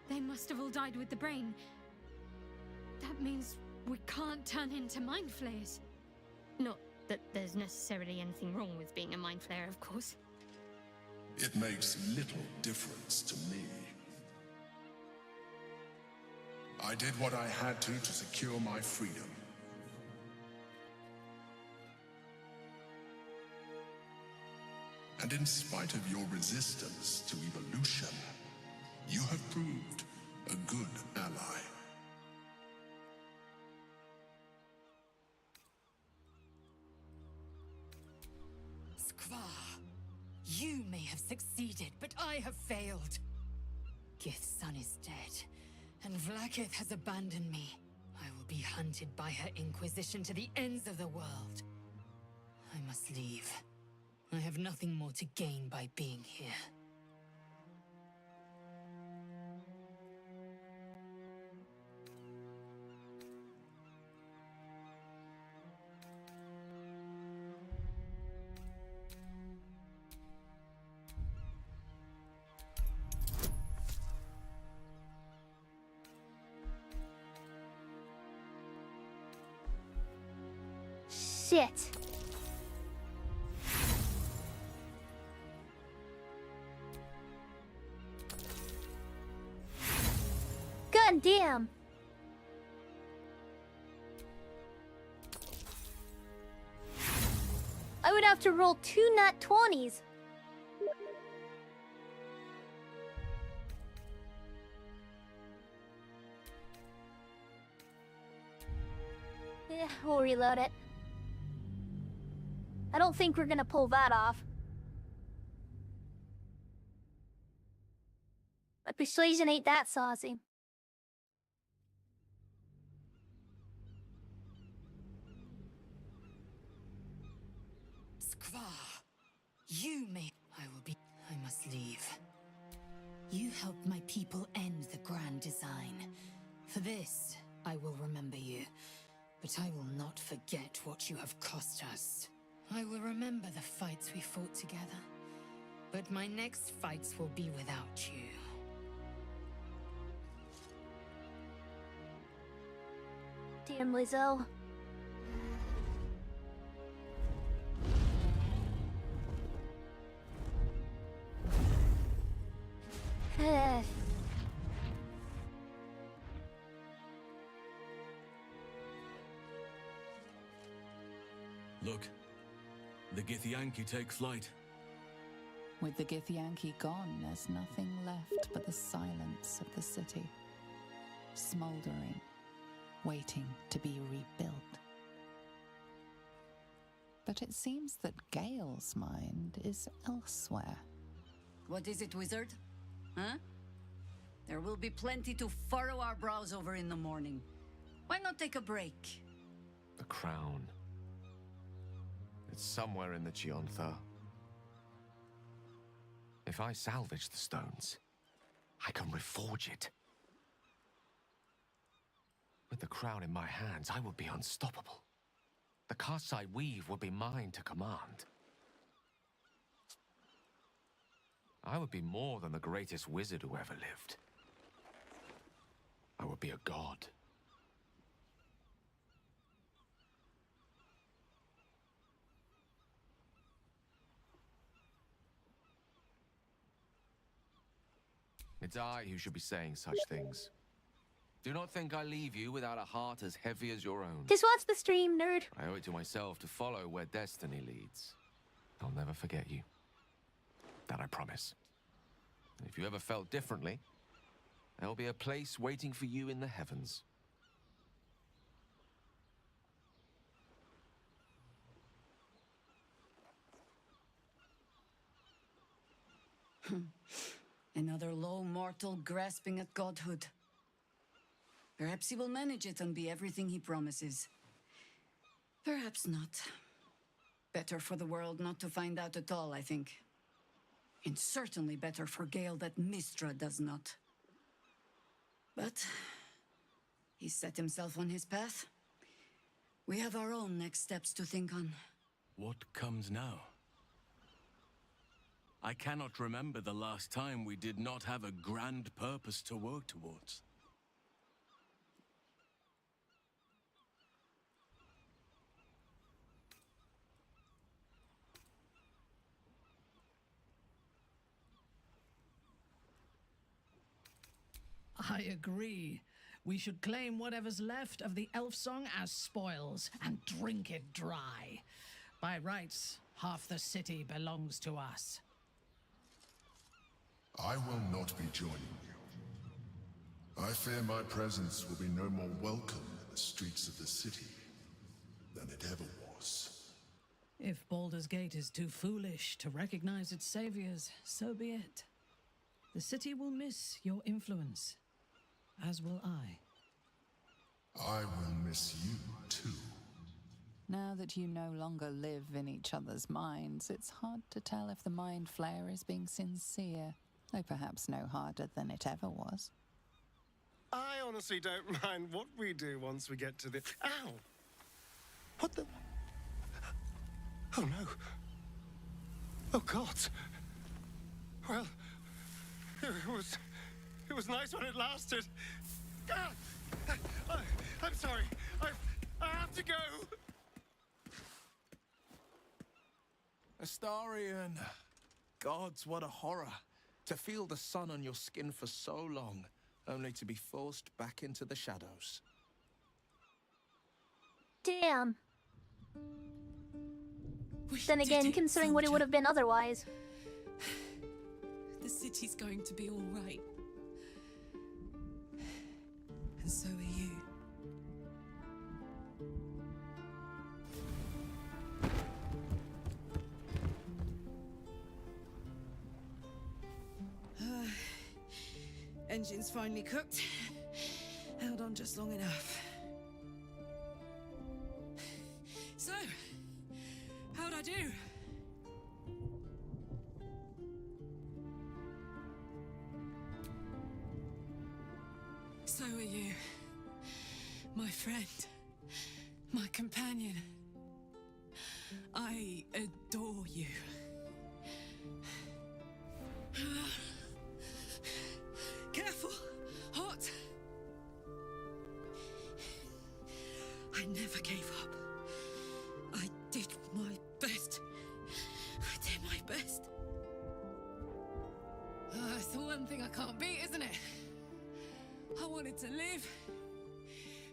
They must have all died with the brain. That means we can't turn into mind flayers. Not that there's necessarily anything wrong with being a mind flayer, of course. It makes little difference to me. I did what I had to secure my freedom. And in spite of your resistance to evolution, you have proved a good ally. Skvar, you may have succeeded, but I have failed. Gith's son is dead, and Vlaakith has abandoned me. I will be hunted by her Inquisition to the ends of the world. I must leave. I have nothing more to gain by being here. Shit. God damn. I would have to roll 2 nat 20s. We'll reload it. I don't think we're gonna pull that off. My persuasion ain't that saucy. Skvar, you may... I will be... I must leave. You helped my people end the grand design. For this, I will remember you. But I will not forget what you have cost us. I will remember the fights we fought together. But my next fights will be without you. Damn Lizzo. Look, the Githyanki take flight. With the Githyanki gone, there's nothing left but the silence of the city. Smouldering, waiting to be rebuilt. But it seems that Gale's mind is elsewhere. What is it, wizard? Huh? There will be plenty to furrow our brows over in the morning. Why not take a break? The crown. It's somewhere in the Giontha. If I salvage the stones, I can reforge it. With the crown in my hands, I would be unstoppable. The casts I weave would be mine to command. I would be more than the greatest wizard who ever lived. I would be a god. It's I who should be saying such things. Do not think I leave you without a heart as heavy as your own. Just watch the stream, nerd. I owe it to myself to follow where destiny leads. I'll never forget you. That I promise. And if you ever felt differently, there'll be a place waiting for you in the heavens. Another low mortal grasping at godhood. Perhaps he will manage it and be everything he promises. Perhaps not. Better for the world not to find out at all, I think. And certainly better for Gale that Mystra does not. But he set himself on his path. We have our own next steps to think on. What comes now? I cannot remember the last time we did not have a grand purpose to work towards. I agree. We should claim whatever's left of the elf song as spoils and drink it dry. By rights, half the city belongs to us. I will not be joining you. I fear my presence will be no more welcome in the streets of the city than it ever was. If Baldur's Gate is too foolish to recognize its saviors, so be it. The city will miss your influence, as will I. I will miss you too. Now that you no longer live in each other's minds, it's hard to tell if the mind flayer is being sincere, though perhaps no harder than it ever was. I honestly don't mind what we do once we get to the... Ow! What the... Oh no. Oh God. Well, it was nice when it lasted. Ah! I'm sorry. I have to go. Astarion. Gods, what a horror. To feel the sun on your skin for so long, only to be forced back into the shadows. Damn. Then again, considering what it would have been otherwise. The city's going to be all right. And so are you. Engine's finally cooked. Held on just long enough. So, how'd I do? So are you. My friend. My companion. I adore you. Careful! Hot! I never gave up. I did my best. I did my best. It's the one thing I can't beat, isn't it? I wanted to live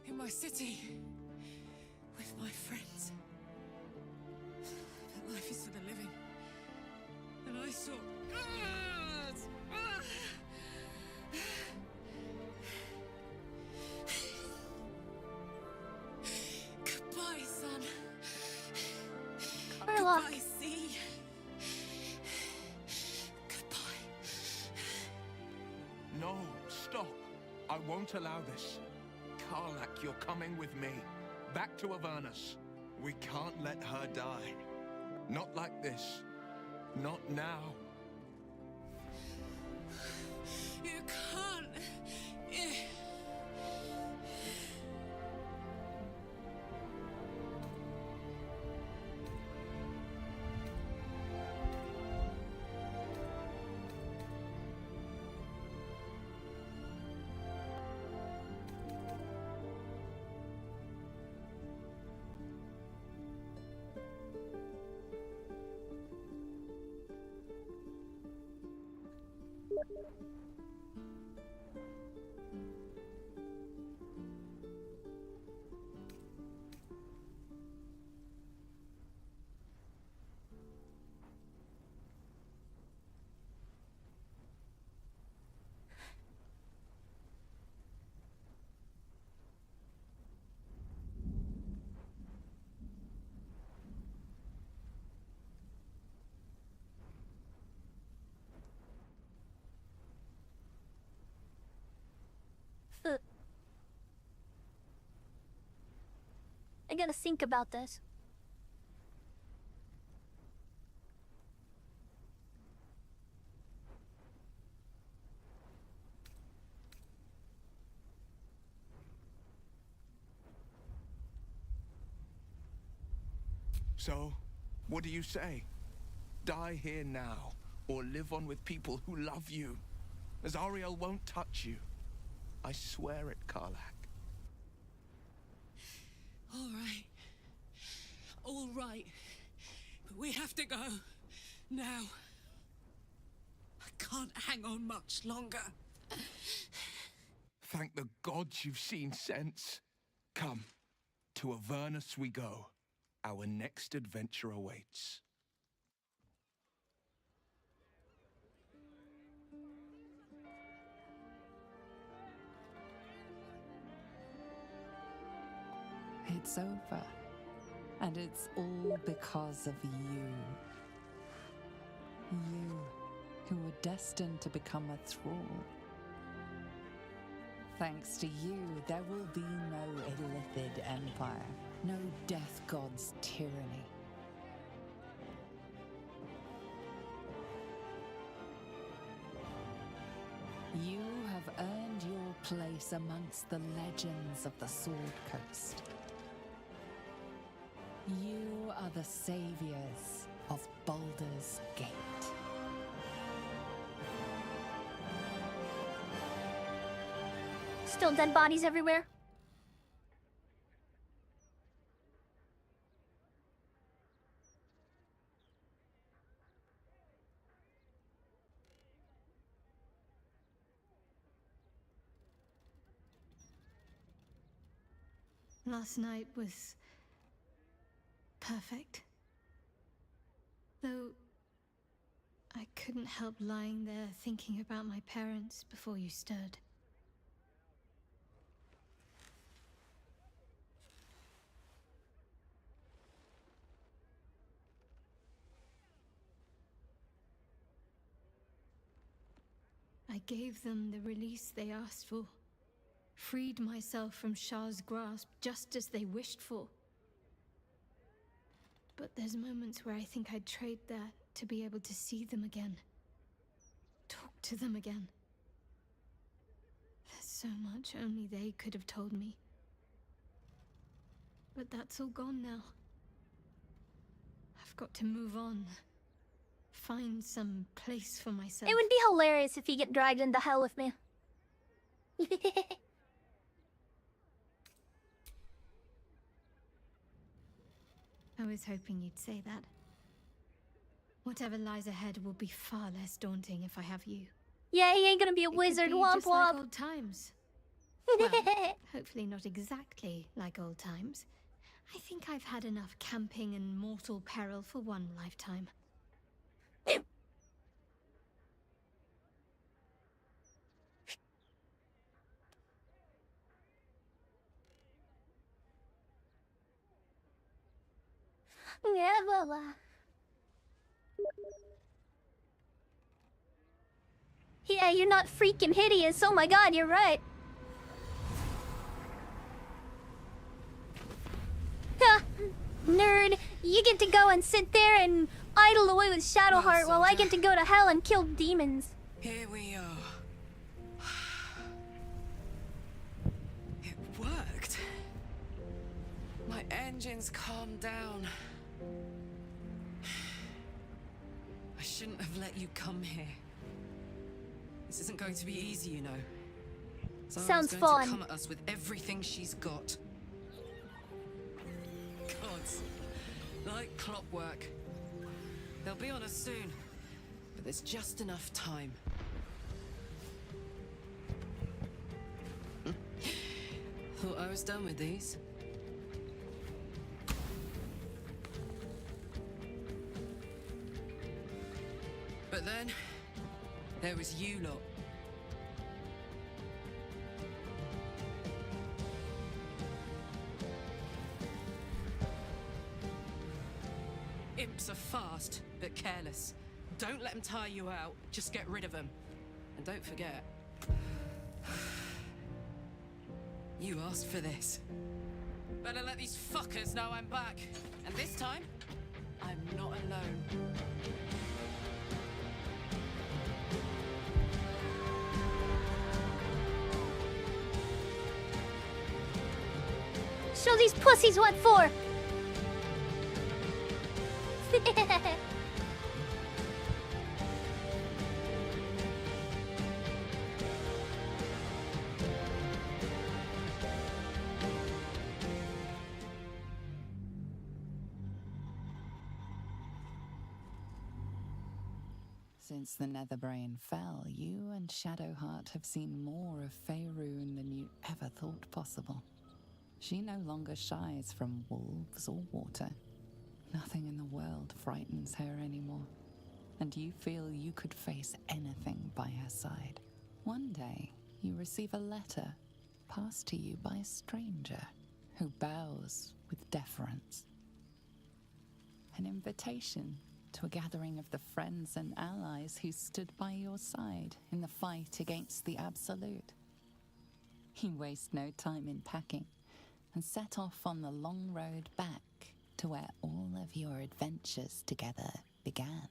in my city with my friends. But life is for the living. And I saw... Goodbye, son. Goodbye, sea. Goodbye. No, stop. I won't allow this. Karlach, you're coming with me. Back to Avernus. We can't let her die. Not like this. Not now. You can't. I gotta think about this. So, what do you say? Die here now, or live on with people who love you. Azariel won't touch you. I swear it, Karlach. All right. All right. But we have to go. Now. I can't hang on much longer. Thank the gods you've seen sense. Come, to Avernus we go. Our next adventure awaits. It's over. And it's all because of you. You, who were destined to become a thrall. Thanks to you, there will be no illithid empire, no death god's tyranny. You have earned your place amongst the legends of the Sword Coast. You are the saviors of Baldur's Gate. Still dead bodies everywhere. Last night was perfect. Though I couldn't help lying there thinking about my parents before you stirred. I gave them the release they asked for. Freed myself from Shah's grasp just as they wished for. But there's moments where I think I'd trade that to be able to see them again. Talk to them again. There's so much only they could have told me. But that's all gone now. I've got to move on. Find some place for myself. It would be hilarious if you get dragged into hell with me. I was hoping you'd say that. Whatever lies ahead will be far less daunting if I have you. Yeah, he ain't gonna be a wizard. Womp Just womp. like old times. Well, hopefully not exactly like old times. I think I've had enough camping and mortal peril for one lifetime. Yeah, well, yeah, you're not freaking hideous. Oh my god, you're right. Ha! Nerd, you get to go and sit there and idle away with Shadowheart while I get to go to hell and kill demons. Here we are. It worked. My engines calmed down. I shouldn't have let you come here. This isn't going to be easy, you know. Zara's Sounds going fun. to come at us with everything she's got. Gods, like clockwork. They'll be on us soon, but there's just enough time. Thought I was done with these. But then, there was you lot. Imps are fast, but careless. Don't let them tire you out, just get rid of them. And don't forget, you asked for this. Better let these fuckers know I'm back. And this time, I'm not alone. Show these pussies what for. Since the Netherbrain fell, you and Shadowheart have seen more of Faerun than you ever thought possible. She no longer shies from wolves or water. Nothing in the world frightens her anymore. And you feel you could face anything by her side. One day, you receive a letter passed to you by a stranger who bows with deference. An invitation to a gathering of the friends and allies who stood by your side in the fight against the Absolute. You waste no time in packing and set off on the long road back to where all of your adventures together began.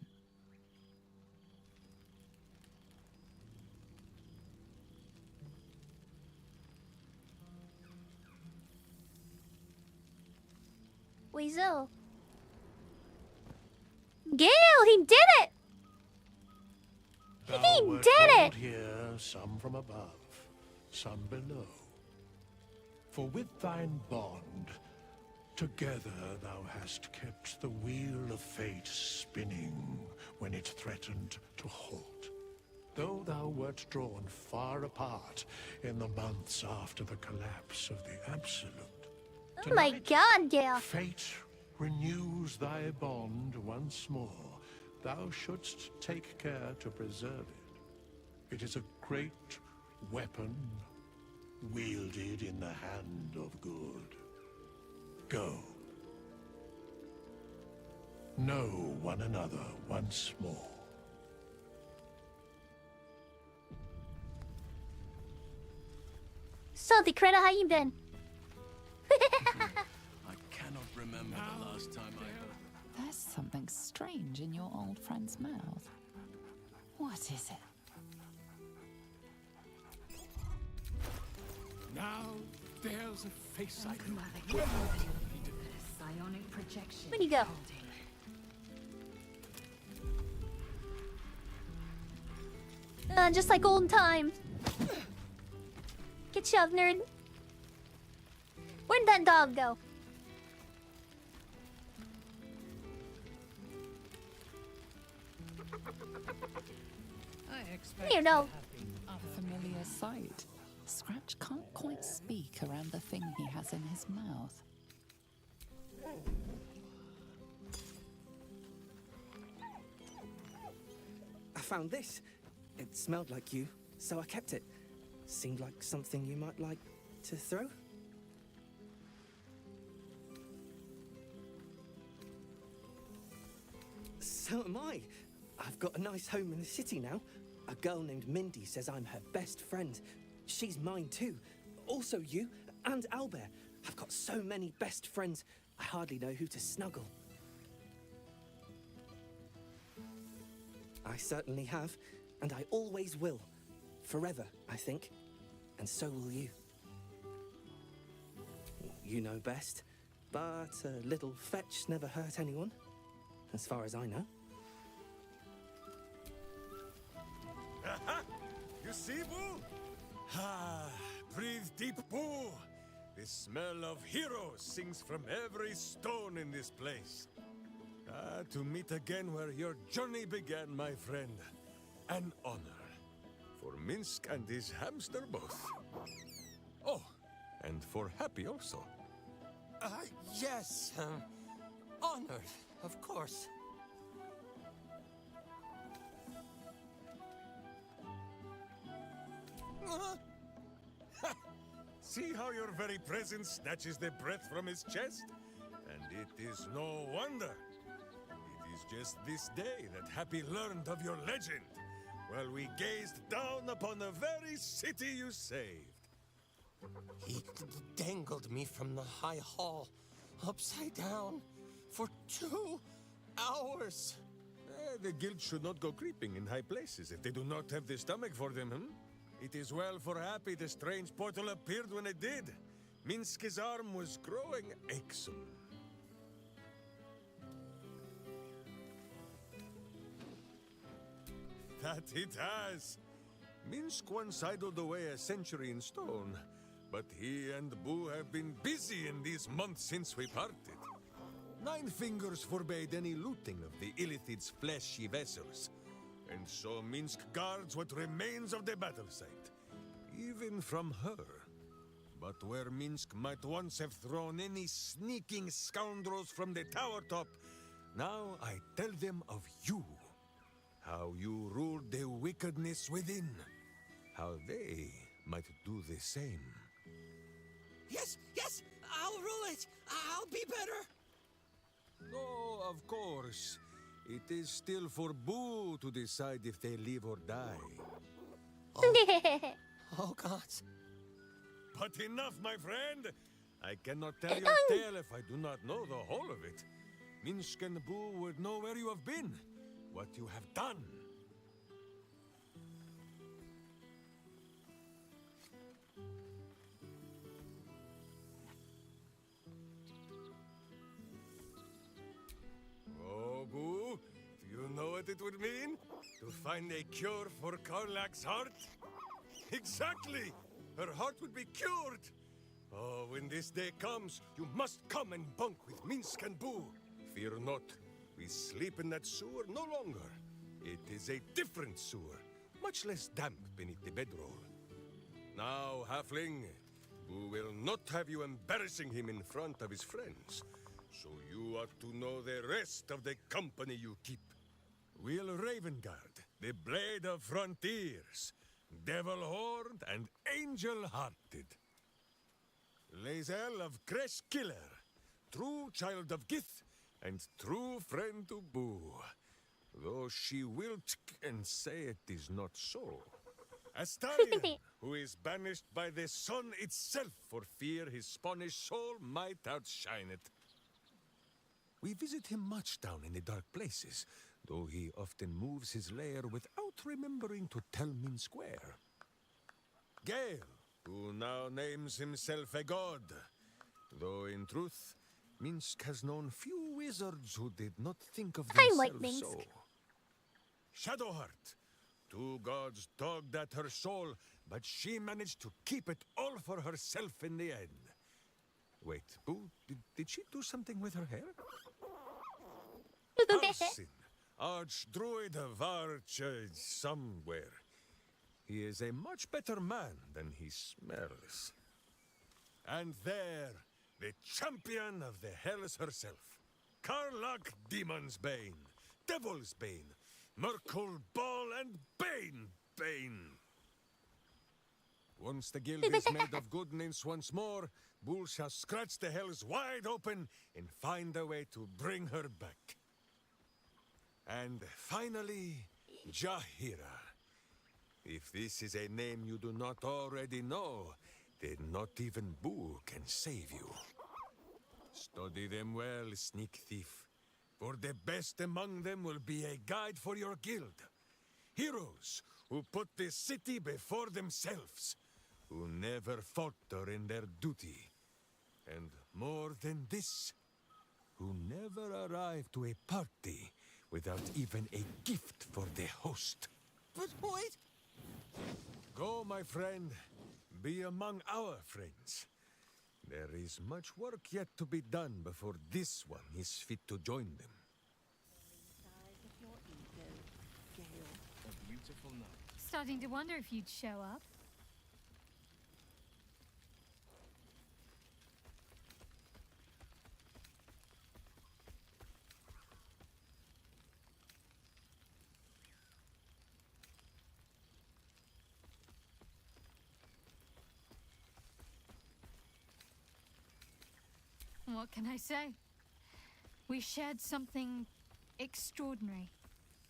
Weasel. Gale, he did it! He did it! Here, some from above, some below. For with thine bond, together thou hast kept the wheel of fate spinning when it threatened to halt. Though thou wert drawn far apart in the months after the collapse of the Absolute. Oh my god, Gale. Fate renews thy bond once more. Thou shouldst take care to preserve it. It is a great weapon, wielded in the hand of good. Go. Know one another once more. Salty Critter, how you been? I cannot remember the last time I heard. There's something strange in your old friend's mouth. What is it? Now there's a face I can Psionic projection. Where'd he go? Just like old times. Get shoved, nerd. Where'd that dog go? I expect You know. A familiar sight. Scratch can't quite speak around the thing he has in his mouth. I found this. It smelled like you, so I kept it. Seemed like something you might like to throw. So am I. I've got a nice home in the city now. A girl named Mindy says I'm her best friend. She's mine too. Also you and Albert. I've got so many best friends, I hardly know who to snuggle. I certainly have, and I always will. Forever, I think. And so will you. You know best, but a little fetch never hurt anyone, as far as I know. You see, Boo? Ah, breathe deep, Boo. The smell of heroes sings from every stone in this place. Ah, to meet again where your journey began, my friend. An honor. For Minsk and his hamster both. Oh, and for Happy also. Yes. Honored, of course. See how your very presence snatches the breath from his chest? And it is no wonder. It is just this day that Happy learned of your legend, while we gazed down upon the very city you saved. He dangled me from the high hall, upside down, for 2 hours. The guild should not go creeping in high places if they do not have the stomach for them, It is well for Happy the strange portal appeared when it did. Minsk's arm was growing aches-some. That it has. Minsk once idled away a century in stone, but he and Boo have been busy in these months since we parted. 9 Fingers forbade any looting of the Illithid's fleshy vessels, and so Minsk guards what remains of the battle site, even from her. But where Minsk might once have thrown any sneaking scoundrels from the tower top, now I tell them of you. How you ruled the wickedness within. How they might do the same. Yes, yes, I'll be better? Oh, of course. It is still for Boo to decide if they live or die. Oh, God. But enough, my friend. I cannot tell your tale if I do not know the whole of it. Minsk and Boo would know where you have been, what you have done. Oh, Boo, do you know what it would mean? To find a cure for Karlak's heart? Exactly! Her heart would be cured! Oh, when this day comes, you must come and bunk with Minsk and Boo. Fear not, we sleep in that sewer no longer. It is a different sewer, much less damp beneath the bedroll. Now, Halfling, Boo will not have you embarrassing him in front of his friends, so you ought to know the rest of the company you keep. Will Ravengard, the Blade of Frontiers, Devil-horned and angel-hearted. Lae'zel of Creshkiller, true child of Gith, and true friend to Boo. Though she will and say it is not so. Astarion, who is banished by the sun itself for fear his Spanish soul might outshine it. We visit him much down in the dark places, though he often moves his lair without remembering to tell Minsk where. Gale, who now names himself a god, though in truth, Minsk has known few wizards who did not think of themselves so. Shadowheart, two gods dogged at her soul, but she managed to keep it all for herself in the end. Wait, Boo, did she do something with her hair? Arsin, Archdruid of Arch somewhere. He is a much better man than he smells. And there, the champion of the Hells herself, Karlak Demon's Bane, Devil's Bane, Merkul Ball and Bane. Once the guild is made of good names once more, Bull shall scratch the Hells wide open and find a way to bring her back. And finally, Jahira. If this is a name you do not already know, then not even Boo can save you. Study them well, sneak thief, for the best among them will be a guide for your guild. Heroes who put the city before themselves, who never falter in their duty. And more than this, who never arrive to a party without even a gift for the host. But wait! Go, my friend. Be among our friends. There is much work yet to be done before this one is fit to join them. A beautiful night. Starting to wonder if you'd show up. What can I say? We shared something extraordinary,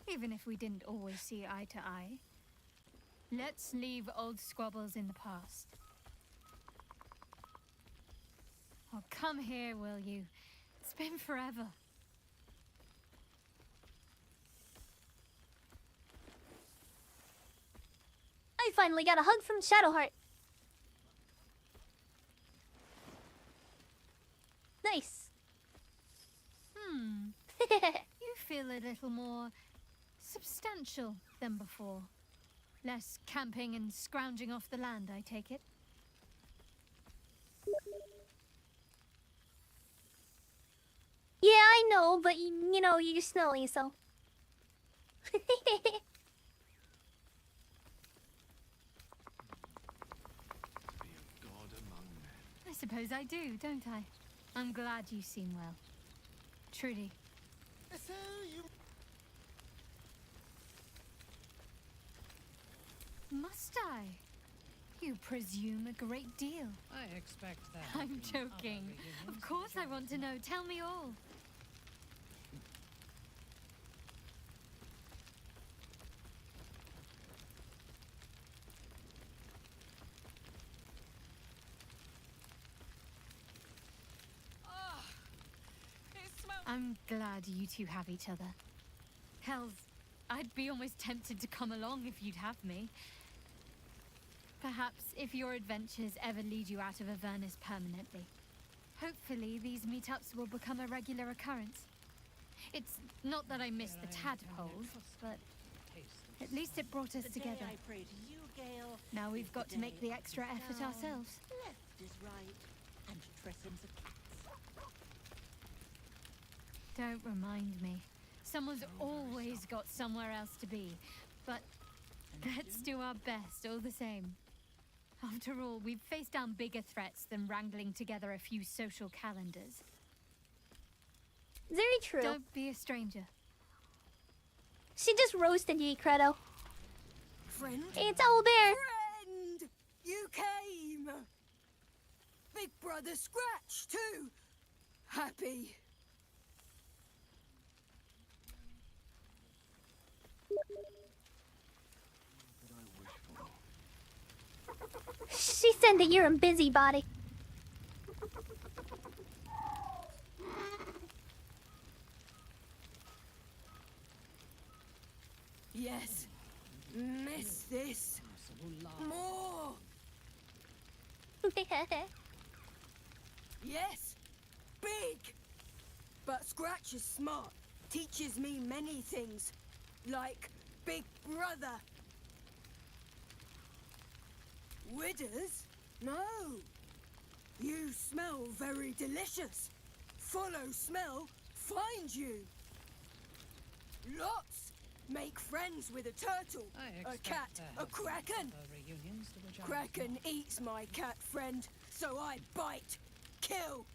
even if we didn't always see eye to eye. Let's leave old squabbles in the past. Oh, come here, will you? It's been forever. I finally got a hug from Shadowheart. Nice. You feel a little more substantial than before. Less camping and scrounging off the land, I take it. Yeah, I know, but you know, you're smelly, so. I suppose I do, don't I? I'm glad you seem well. Trudy. So you... Must I? You presume a great deal. I expect that. I'm joking. Of course I want to know. Tell me all. I'm glad you two have each other. Hells, I'd be almost tempted to come along if you'd have me. Perhaps if your adventures ever lead you out of Avernus permanently. Hopefully these meetups will become a regular occurrence. It's not that I miss the tadpoles, but at least it brought us together. Now we've got to make the extra effort ourselves. Left is right, and Tressem's a cat. Don't remind me. Someone's always got somewhere else to be. But let's do our best all the same. After all, we've faced down bigger threats than wrangling together a few social calendars. Very true. Don't be a stranger. She just roasted ye, Credo. Friend? It's Owlbear! Friend! You came! Big Brother Scratch, too! Happy. She said that you're a busybody. Yes. Miss this. More. Yes. Big. But Scratch is smart. Teaches me many things. Like Big Brother. Widders? No. You smell very delicious. Follow smell, find you. Lots. Make friends with a turtle, a cat, a kraken. Kraken eats my cat friend, so I bite, kill.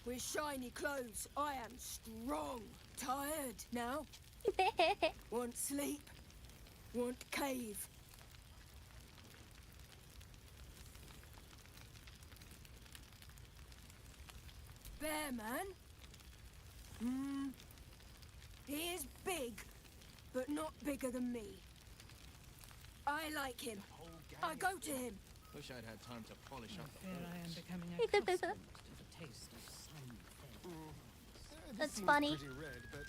With shiny clothes, I am strong. Tired now. Want sleep. Want cave. Bear man? He is big, but not bigger than me. I like him. I go to him. Wish I'd had time to polish up the I am horse. becoming accustomed to the taste of something. That's funny. Pretty red, but,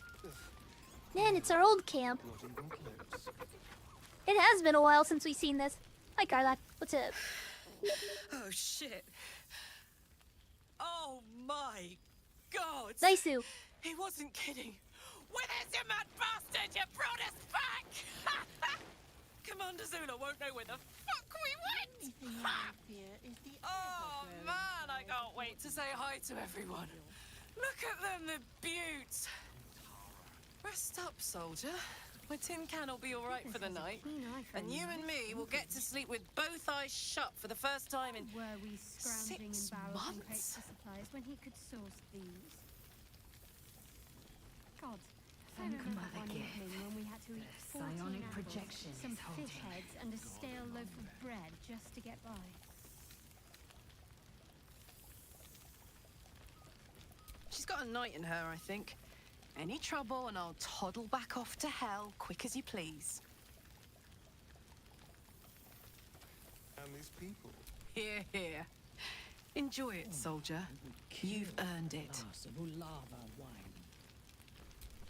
Man, it's our old camp. not even close. It has been a while since we've seen this. Hi, Carla. What's up? Oh, shit. Oh, my God. Nice-oo. He wasn't kidding. Withers, you mad bastard! You brought us back! Commander Zula won't know where the fuck we went! Oh, man, I can't wait to say hi to everyone. Look at them, the beauts. Rest up, soldier. My tin can will be all right for the night. And you and me will get to sleep with both eyes shut for the first time in Were we scrounging 6 in barrels and crates months? for supplies when he could source these? God, I Thank remember Mother one Gift. evening when we had to eat 14 Psionic apples, projection some is holding. fish heads, and a stale loaf of bread just to get by. She's got a night in her, I think. Any trouble and I'll toddle back off to hell quick as you please. And these people. Here, here. Enjoy it, soldier. You've earned it.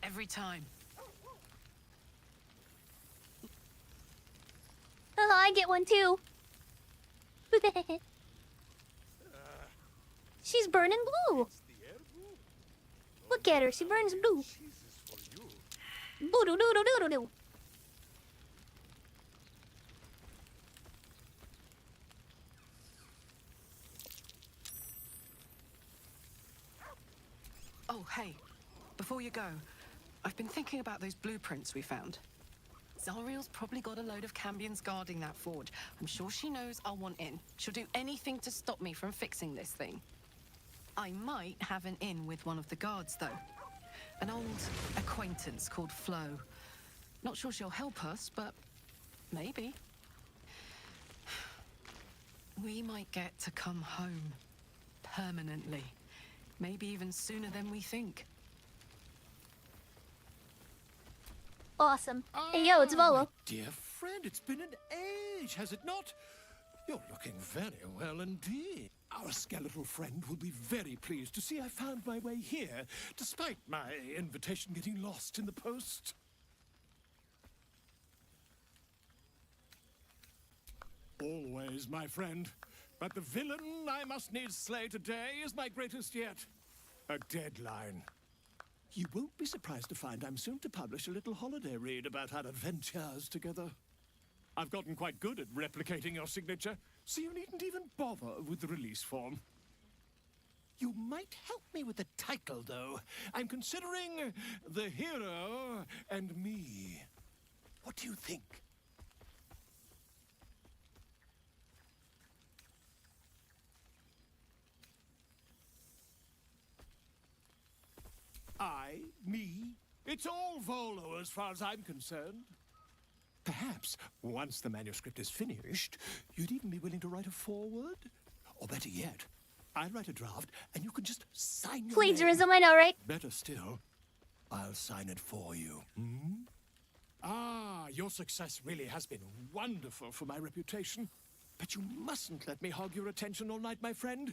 Every time. I get one too. She's burning blue. Look at her, she burns blue. Boo doo doo doo doo doo. Oh, hey. Before you go, I've been thinking about those blueprints we found. Zariel's probably got a load of Cambions guarding that forge. I'm sure she knows I'll want in. She'll do anything to stop me from fixing this thing. I might have an in with one of the guards, though. An old acquaintance called Flo. Not sure she'll help us, but maybe. We might get to come home. Permanently. Maybe even sooner than we think. Awesome. Hey, yo, it's Volo. Dear friend, it's been an age, has it not? You're looking very well indeed. Our skeletal friend will be very pleased to see I found my way here, despite my invitation getting lost in the post. Always, my friend. But the villain I must needs slay today is my greatest yet. A deadline. You won't be surprised to find I'm soon to publish a little holiday read about our adventures together. I've gotten quite good at replicating your signature, so you needn't even bother with the release form. You might help me with the title, though. I'm considering The Hero and Me. What do you think? Me? It's all Volo as far as I'm concerned. Perhaps, once the manuscript is finished, you'd even be willing to write a foreword? Or better yet, I'll write a draft and you can just sign your Plagiarism, name. I know, right? Better still, I'll sign it for you. Hmm? Ah, your success really has been wonderful for my reputation. But you mustn't let me hog your attention all night, my friend.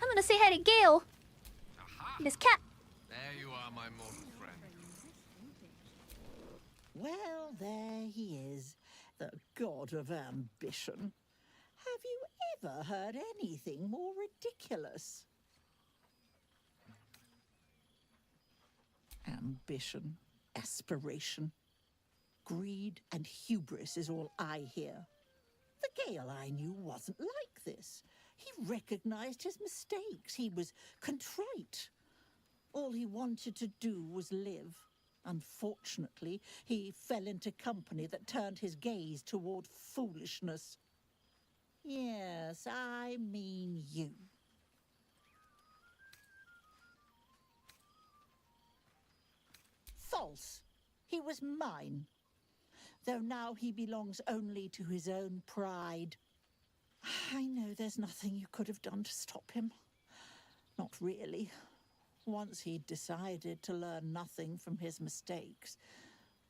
I'm gonna say hi to Gale. This cat. There you are, my mortal friend. Well, there he is, the god of ambition. Have you ever heard anything more ridiculous? Ambition, aspiration, greed and hubris is all I hear. The Gale I knew wasn't like this. He recognized his mistakes. He was contrite. All he wanted to do was live. Unfortunately, he fell into company that turned his gaze toward foolishness. Yes, I mean you. False. He was mine. Though now he belongs only to his own pride. I know there's nothing you could have done to stop him. Not really. Once he'd decided to learn nothing from his mistakes,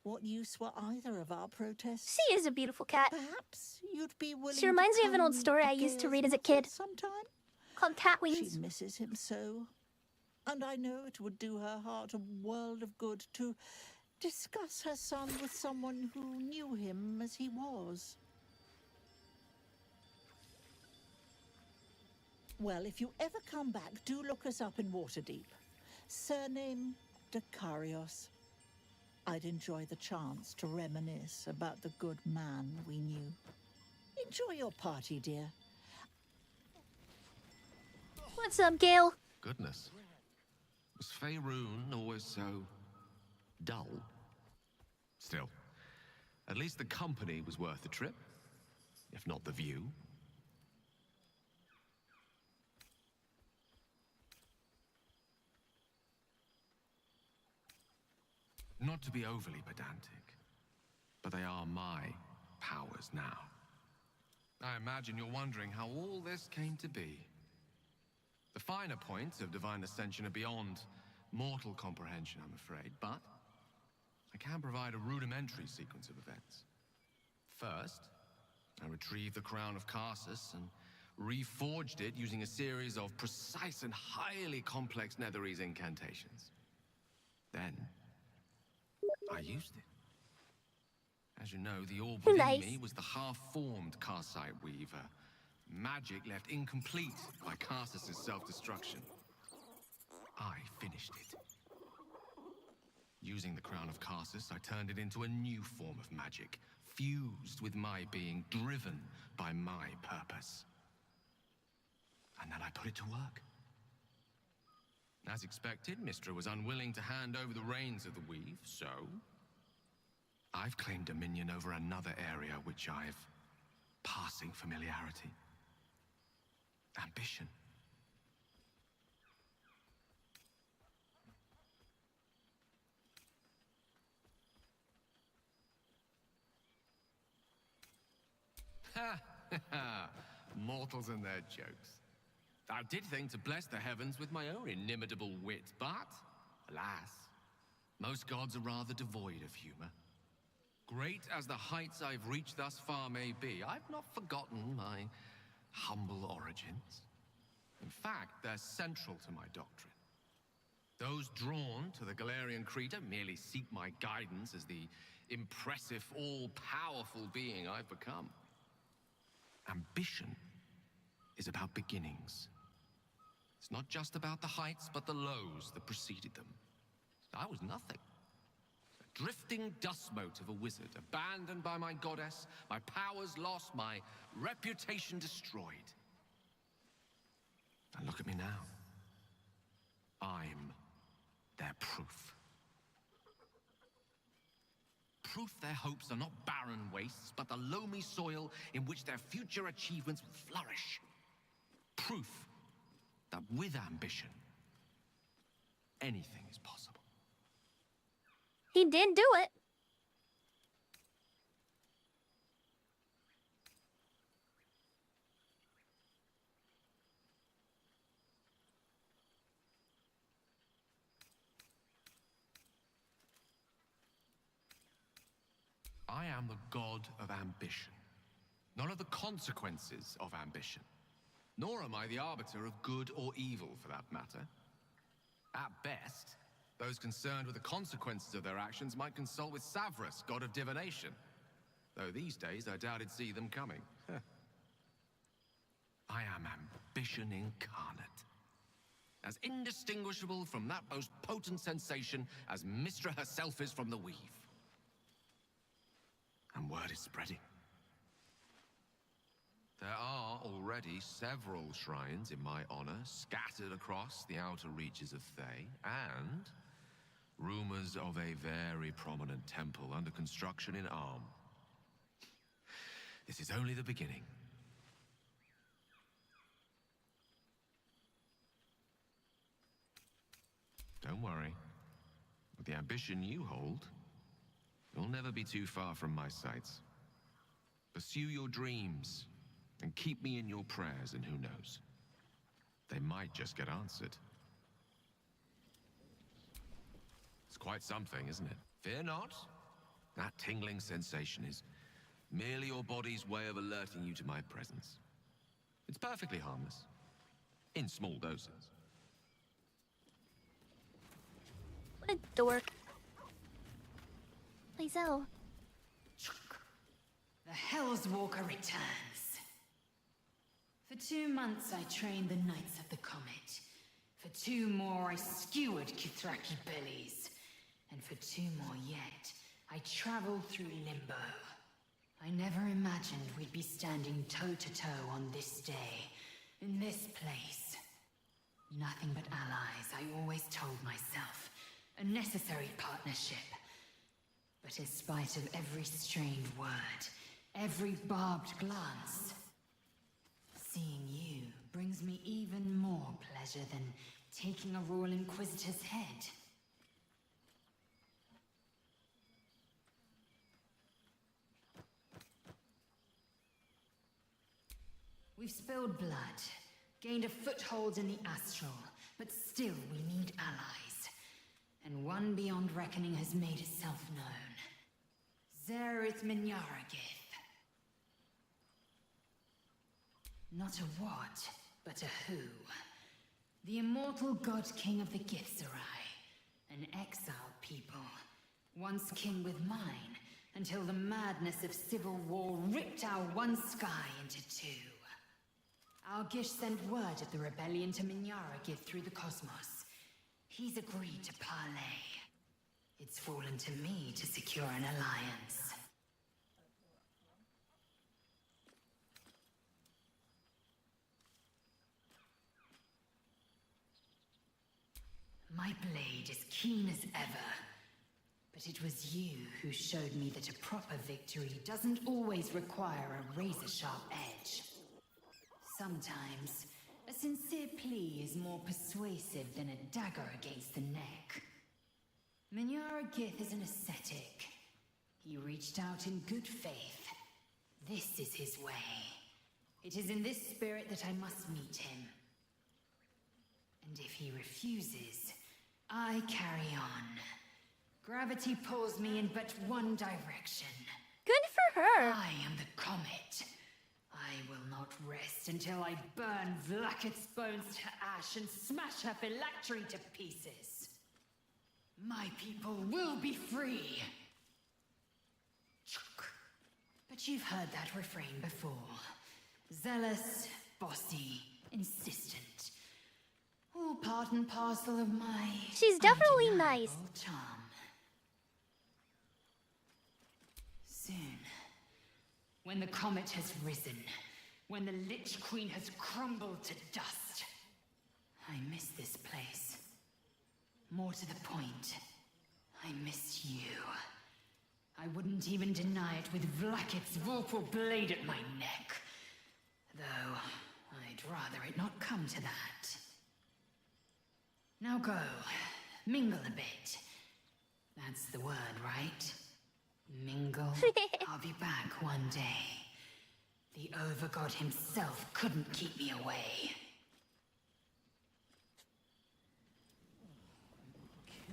what use were either of our protests? She is a beautiful cat. Perhaps you'd be willing She reminds to me of an old come story I to used to Gale's read as a kid. sometime? Called Cat Wings. She misses him so. And I know it would do her heart a world of good to discuss her son with someone who knew him as he was. Well, if you ever come back, do look us up in Waterdeep. Surname Dakarios. I'd enjoy the chance to reminisce about the good man we knew. Enjoy your party, dear. What's up, Gale? Goodness. Was Faerun always so dull? Still, at least the company was worth the trip, if not the view. Not to be overly pedantic, but they are my powers now. I imagine you're wondering how all this came to be. The finer points of divine ascension are beyond mortal comprehension, I'm afraid, but I can provide a rudimentary sequence of events. First, I retrieved the crown of Karsus and reforged it using a series of precise and highly complex Netherese incantations. Then, I used it. As you know, the orb within me was the half-formed Karsite Weaver. Magic left incomplete by Karsus' self-destruction. I finished it. Using the crown of Karsus, I turned it into a new form of magic, fused with my being, driven by my purpose. And then I put it to work. As expected, Mystra was unwilling to hand over the reins of the weave, so I've claimed dominion over another area which I've passing familiarity. Ambition. Mortals and their jokes. I did think to bless the heavens with my own inimitable wit, but, alas, most gods are rather devoid of humor. Great as the heights I've reached thus far may be, I've not forgotten my humble origins. In fact, they're central to my doctrine. Those drawn to the Galarian Creator merely seek my guidance as the impressive, all-powerful being I've become. Ambition is about beginnings. It's not just about the heights, but the lows that preceded them. I was nothing. A drifting dust mote of a wizard, abandoned by my goddess, my powers lost, my reputation destroyed. And look at me now. I'm their proof. Proof their hopes are not barren wastes, but the loamy soil in which their future achievements will flourish. Proof that with ambition, anything is possible. He did do it. I am the god of ambition, not of the consequences of ambition. Nor am I the arbiter of good or evil, for that matter. At best, those concerned with the consequences of their actions might consult with Savras, god of divination. Though these days, I doubt he'd see them coming. I am ambition incarnate. As indistinguishable from that most potent sensation as Mystra herself is from the weave. And word is spreading. There are already several shrines in my honor scattered across the outer reaches of Thay, and rumors of a very prominent temple under construction in Arm. This is only the beginning. Don't worry. With the ambition you hold, you'll never be too far from my sights. Pursue your dreams, and keep me in your prayers, and who knows? They might just get answered. It's quite something, isn't it? Fear not. That tingling sensation is merely your body's way of alerting you to my presence. It's perfectly harmless. In small doses. What a dork. Lizelle. The Hell's Walker returns. For 2 months I trained the Knights of the Comet. For 2 more I skewered Kithraki bellies. And for 2 more yet, I traveled through Limbo. I never imagined we'd be standing toe-to-toe on this day, in this place. Nothing but allies, I always told myself. A necessary partnership. But in spite of every strained word, every barbed glance, seeing you brings me even more pleasure than taking a Royal Inquisitor's head. We've spilled blood, gained a foothold in the astral, but still we need allies. And one beyond reckoning has made itself known. Zerith Minyaragith. Not a what, but a who. The immortal god king of the Githzerai. An exiled people. Once kin with mine, until the madness of civil war ripped our one sky into 2. Our Gish sent word of the rebellion to Minyaragith through the cosmos. He's agreed to parley. It's fallen to me to secure an alliance. My blade is keen as ever. But it was you who showed me that a proper victory doesn't always require a razor-sharp edge. Sometimes, a sincere plea is more persuasive than a dagger against the neck. Minyaragith is an ascetic. He reached out in good faith. This is his way. It is in this spirit that I must meet him. And if he refuses, I carry on. Gravity pulls me in but one direction. Good for her. I am the comet. I will not rest until I burn Vlaakith's bones to ash and smash her phylactery to pieces. My people will be free. But you've heard that refrain before. Zealous, bossy, insistent. All part and parcel of my... She's definitely nice. Charm. Soon, when the comet has risen, when the Lich Queen has crumbled to dust, I miss this place. More to the point, I miss you. I wouldn't even deny it with Vlaakith's vorpal blade at my neck. Though, I'd rather it not come to that. Now go, mingle a bit. That's the word, right? Mingle. I'll be back one day. The Overgod himself couldn't keep me away.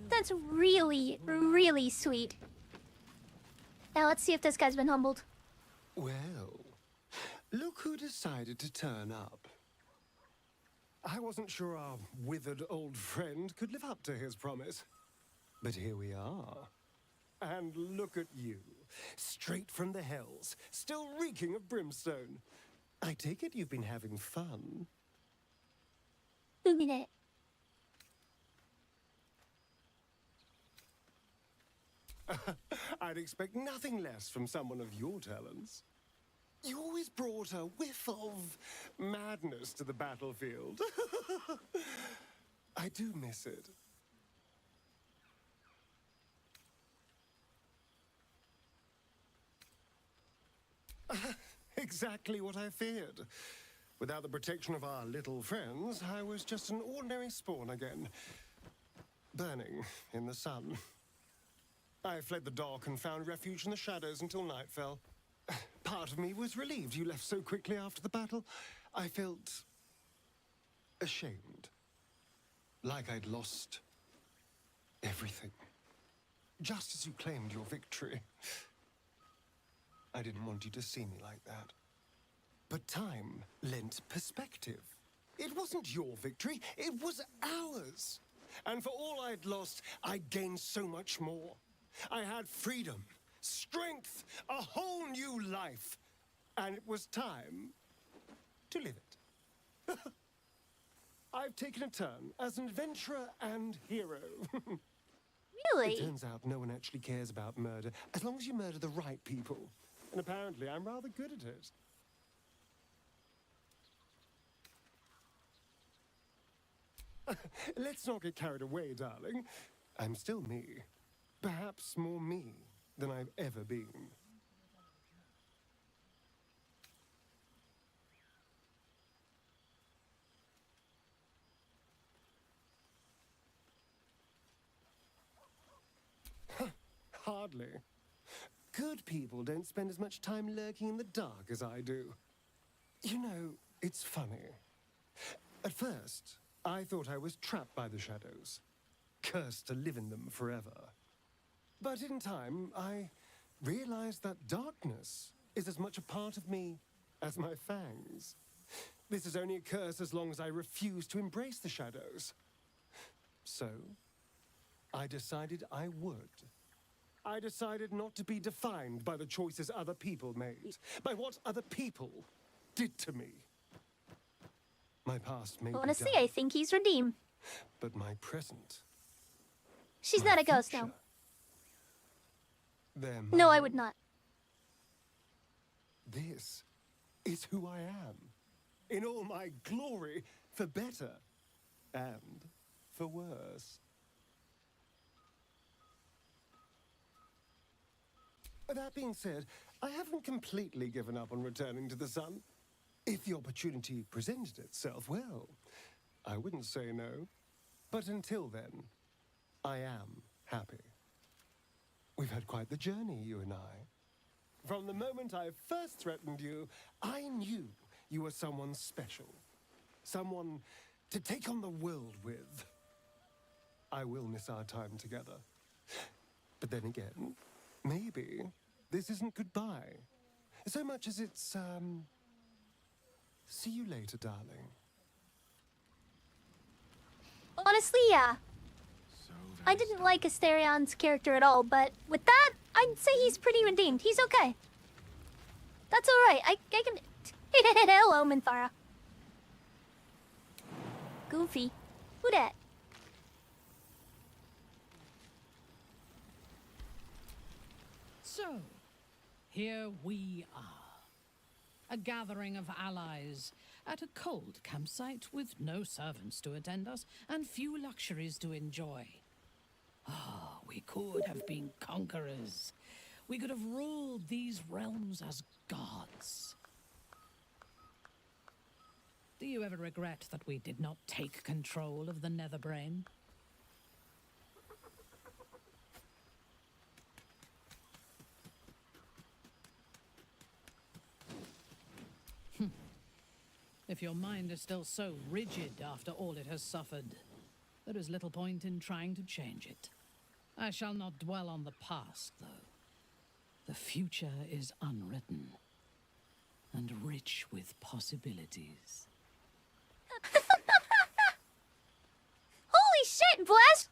That's really, really sweet. Now let's see if this guy's been humbled. Well, look who decided to turn up. I wasn't sure our withered old friend could live up to his promise. But here we are. And look at you, straight from the hells, still reeking of brimstone. I take it you've been having fun. I'd expect nothing less from someone of your talents. You always brought a whiff of madness to the battlefield. I do miss it. Exactly what I feared. Without the protection of our little friends, I was just an ordinary spawn again. Burning in the sun. I fled the dock and found refuge in the shadows until night fell. Part of me was relieved you left so quickly after the battle. I felt ashamed. Like I'd lost everything. Just as you claimed your victory. I didn't want you to see me like that. But time lent perspective. It wasn't your victory, it was ours. And for all I'd lost, I gained so much more. I had freedom, strength, a whole new life. And it was time to live it. I've taken a turn as an adventurer and hero. Really? It turns out no one actually cares about murder, as long as you murder the right people. And apparently I'm rather good at it. Let's not get carried away, darling. I'm still me. Perhaps more me than I've ever been. Hardly. Good people don't spend as much time lurking in the dark as I do. You know, it's funny. At first, I thought I was trapped by the shadows, cursed to live in them forever. But in time, I realized that darkness is as much a part of me as my fangs. This is only a curse as long as I refuse to embrace the shadows. So, I decided I would. I decided not to be defined by the choices other people made, by what other people did to me. My past may be Honestly, dark, I think he's redeemed. but my present. She's my not a ghost future, now. they're No, I mine. would not. This is who I am, in all my glory, for better and for worse. That being said, I haven't completely given up on returning to the sun. If the opportunity presented itself, well, I wouldn't say no. But until then, I am happy. We've had quite the journey, you and I. From the moment I first threatened you, I knew you were someone special. Someone to take on the world with. I will miss our time together. But then again, maybe this isn't goodbye. So much as it's, see you later, darling. Honestly, yeah. I didn't like Asterion's character at all, but with that, I'd say he's pretty redeemed. He's okay. That's alright. I can... Hello, Minthara. Goofy. Who dat? So, here we are. A gathering of allies at a cold campsite with no servants to attend us and few luxuries to enjoy. Ah, we could have been conquerors. We could have ruled these realms as gods. Do you ever regret that we did not take control of the Nether Brain? If your mind is still so rigid after all it has suffered, there is little point in trying to change it. I shall not dwell on the past, though. The future is unwritten and rich with possibilities. Holy shit, Bless!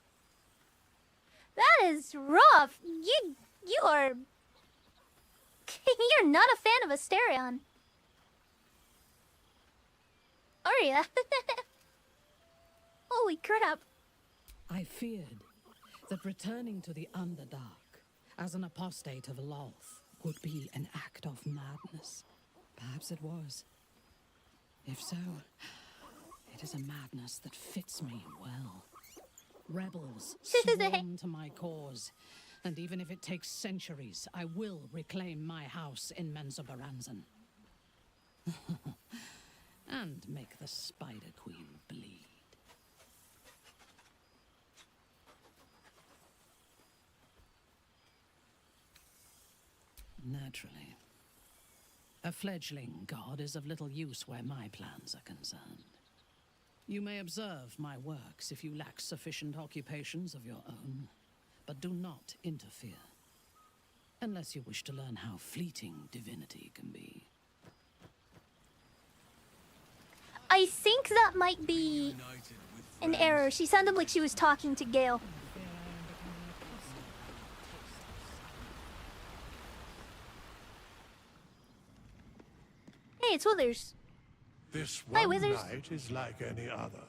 That is rough. You are... You're not a fan of Asterion. Are ya? Holy crap. I feared that returning to the Underdark as an apostate of Lolth would be an act of madness. Perhaps it was. If so, it is a madness that fits me well. Rebels swarm to my cause, and even if it takes centuries, I will reclaim my house in Menzoberranzan. And make the Spider Queen bleed. Naturally. A fledgling god is of little use where my plans are concerned. You may observe my works if you lack sufficient occupations of your own, but do not interfere. Unless you wish to learn how fleeting divinity can be. I think that might be an error. She sounded like she was talking to Gale. Hey, it's Withers. This Hi, one Withers. night is like any other,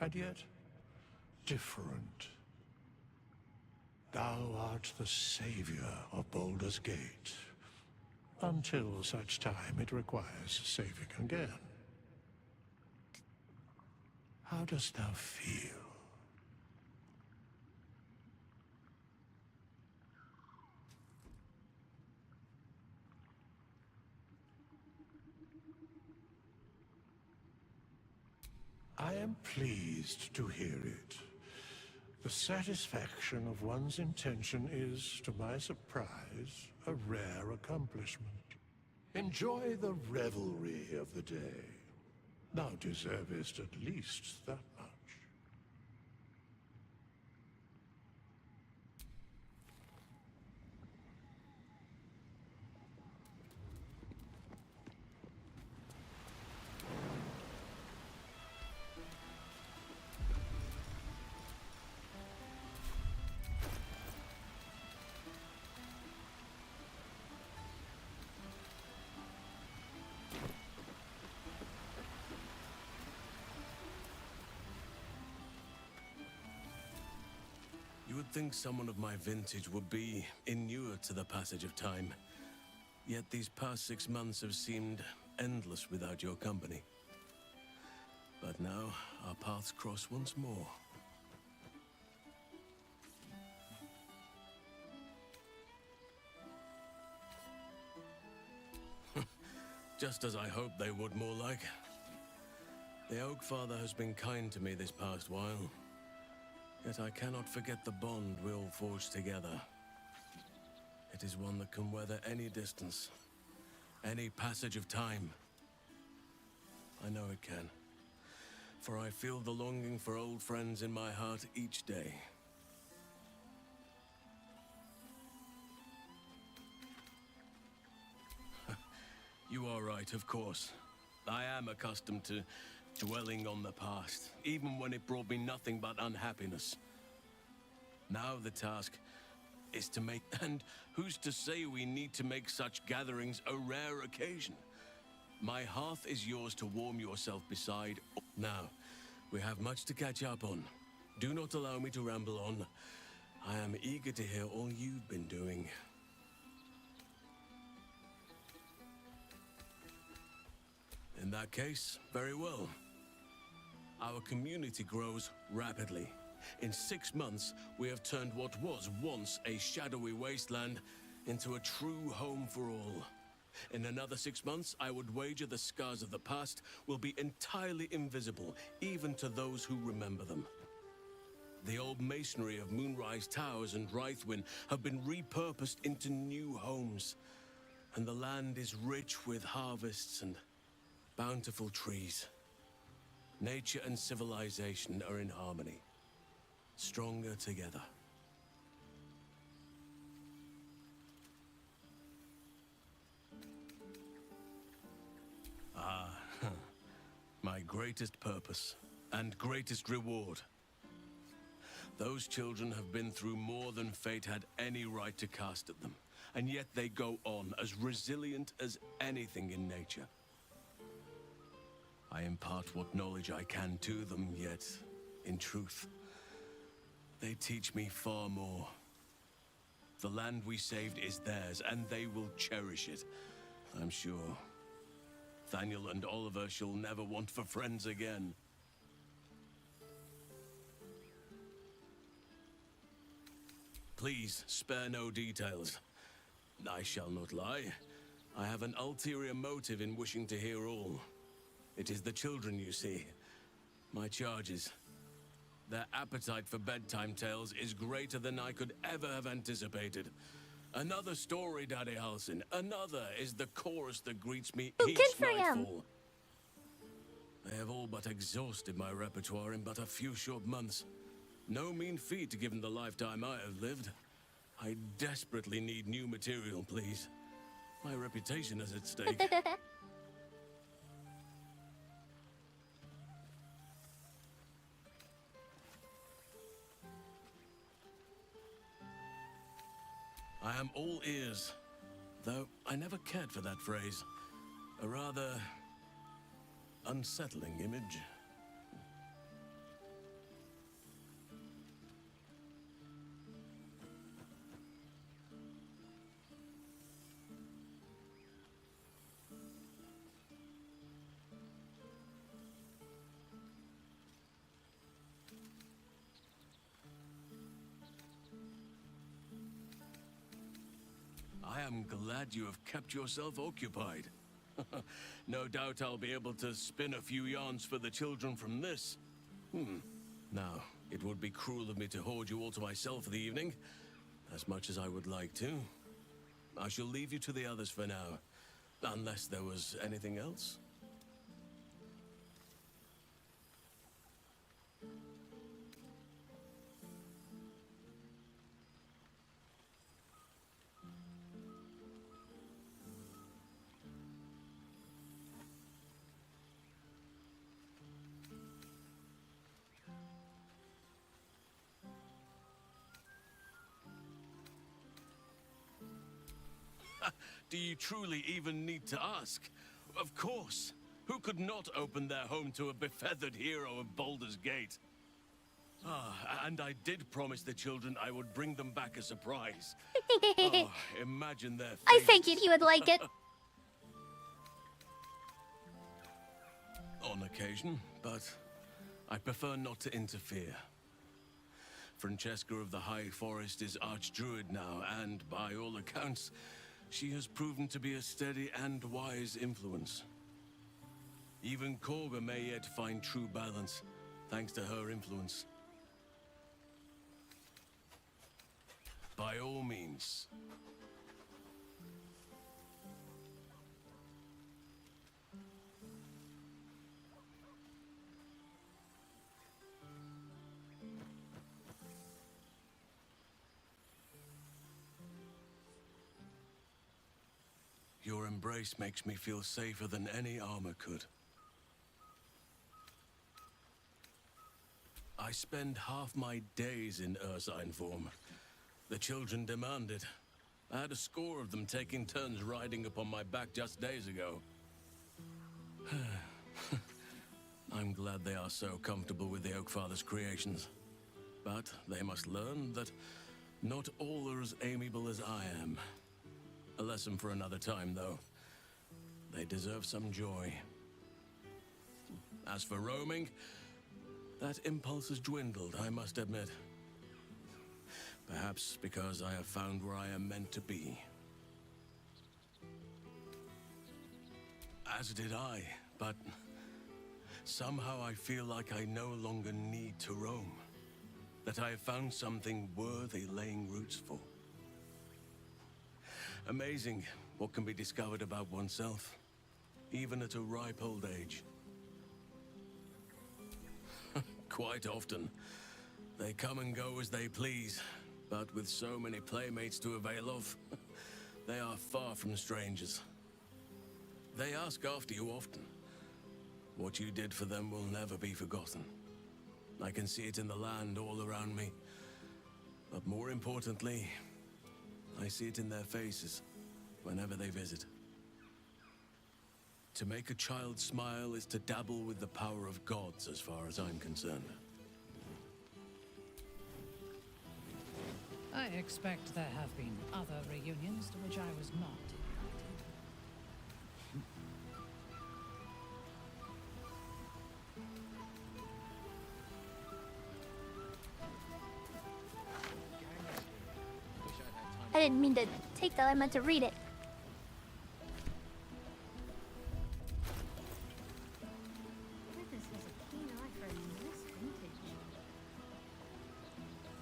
and yet different. Thou art the savior of Baldur's Gate, until such time it requires saving again. How dost thou feel? I am pleased to hear it. The satisfaction of one's intention is, to my surprise, a rare accomplishment. Enjoy the revelry of the day. Thou deservest at least that much. You would think someone of my vintage would be inured to the passage of time. Yet these past 6 months have seemed endless without your company. But now, our paths cross once more. Just as I hoped they would, more like. The Oak Father has been kind to me this past while. Yet I cannot forget the bond we'll forge together. It is one that can weather any distance, any passage of time. I know it can, for I feel the longing for old friends in my heart each day. You are right, of course. I am accustomed to dwelling on the past, even when it brought me nothing but unhappiness. Now the task is to make... And who's to say we need to make such gatherings a rare occasion? My hearth is yours to warm yourself beside. Now, we have much to catch up on. Do not allow me to ramble on. I am eager to hear all you've been doing. In that case, very well. Our community grows rapidly. In 6 months, we have turned what was once a shadowy wasteland into a true home for all. In another 6 months, I would wager the scars of the past will be entirely invisible, even to those who remember them. The old masonry of Moonrise Towers and Rythwin have been repurposed into new homes, and the land is rich with harvests and bountiful trees. Nature and civilization are in harmony, stronger together. My greatest purpose and greatest reward. Those children have been through more than fate had any right to cast at them, and yet they go on as resilient as anything in nature. I impart what knowledge I can to them, yet, in truth, they teach me far more. The land we saved is theirs, and they will cherish it, I'm sure. Daniel and Oliver shall never want for friends again. Please, spare no details. I shall not lie. I have an ulterior motive in wishing to hear all. It is the children, you see. My charges. Their appetite for bedtime tales is greater than I could ever have anticipated. Another story, Daddy Halsin. Another is the chorus that greets me each nightfall. They have all but exhausted my repertoire in but a few short months. No mean feat given the lifetime I have lived. I desperately need new material, please. My reputation is at stake. I am all ears, though I never cared for that phrase. A rather unsettling image. I am glad you have kept yourself occupied. No doubt I'll be able to spin a few yarns for the children from this. Now, it would be cruel of me to hoard you all to myself for the evening, as much as I would like to. I shall leave you to the others for now, unless there was anything else. Do you truly even need to ask? Of course. Who could not open their home to a befeathered hero of Baldur's Gate? And I did promise the children I would bring them back a surprise. Imagine their faces. I figured you would like it. On occasion, but I prefer not to interfere. Francesca of the High Forest is Archdruid now, and by all accounts, she has proven to be a steady and wise influence. Even Korga may yet find true balance, thanks to her influence. By all means, embrace makes me feel safer than any armor could. I spend half my days in ursine form. The children demand it. I had a score of them taking turns riding upon my back just days ago. I'm glad they are so comfortable with the Oakfather's creations. But they must learn that not all are as amiable as I am. A lesson for another time, though. They deserve some joy. As for roaming, that impulse has dwindled, I must admit. Perhaps because I have found where I am meant to be. As did I, but somehow I feel like I no longer need to roam. That I have found something worthy laying roots for. Amazing what can be discovered about oneself, even at a ripe old age. Quite often, they come and go as they please, but with so many playmates to avail of, they are far from strangers. They ask after you often. What you did for them will never be forgotten. I can see it in the land all around me. But more importantly, I see it in their faces whenever they visit. To make a child smile is to dabble with the power of gods, as far as I'm concerned. I expect there have been other reunions to which I was not I didn't mean to take that, I meant to read it. Withers has a keen eye for a nice vintage.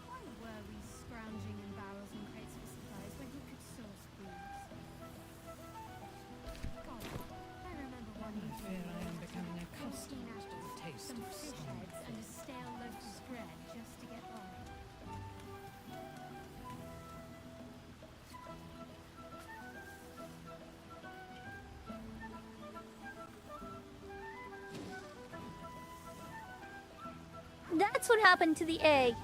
Why were we scrounging in barrels and crates for supplies when he could source booze? God, I remember one I fear I am becoming evening accustomed to the taste some of fish sun. eggs and a stale loaf of bread just to get by. That's what happened to the egg.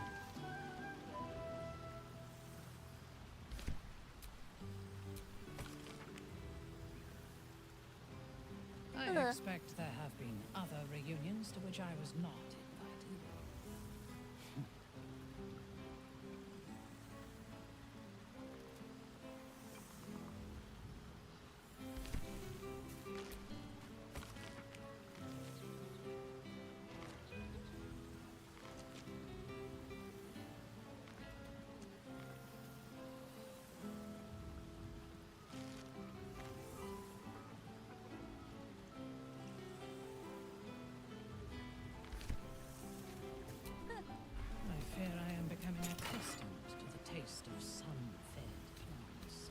I expect there have been other reunions to which I was not invited. I fear I am becoming accustomed to the taste of sun-fed plants.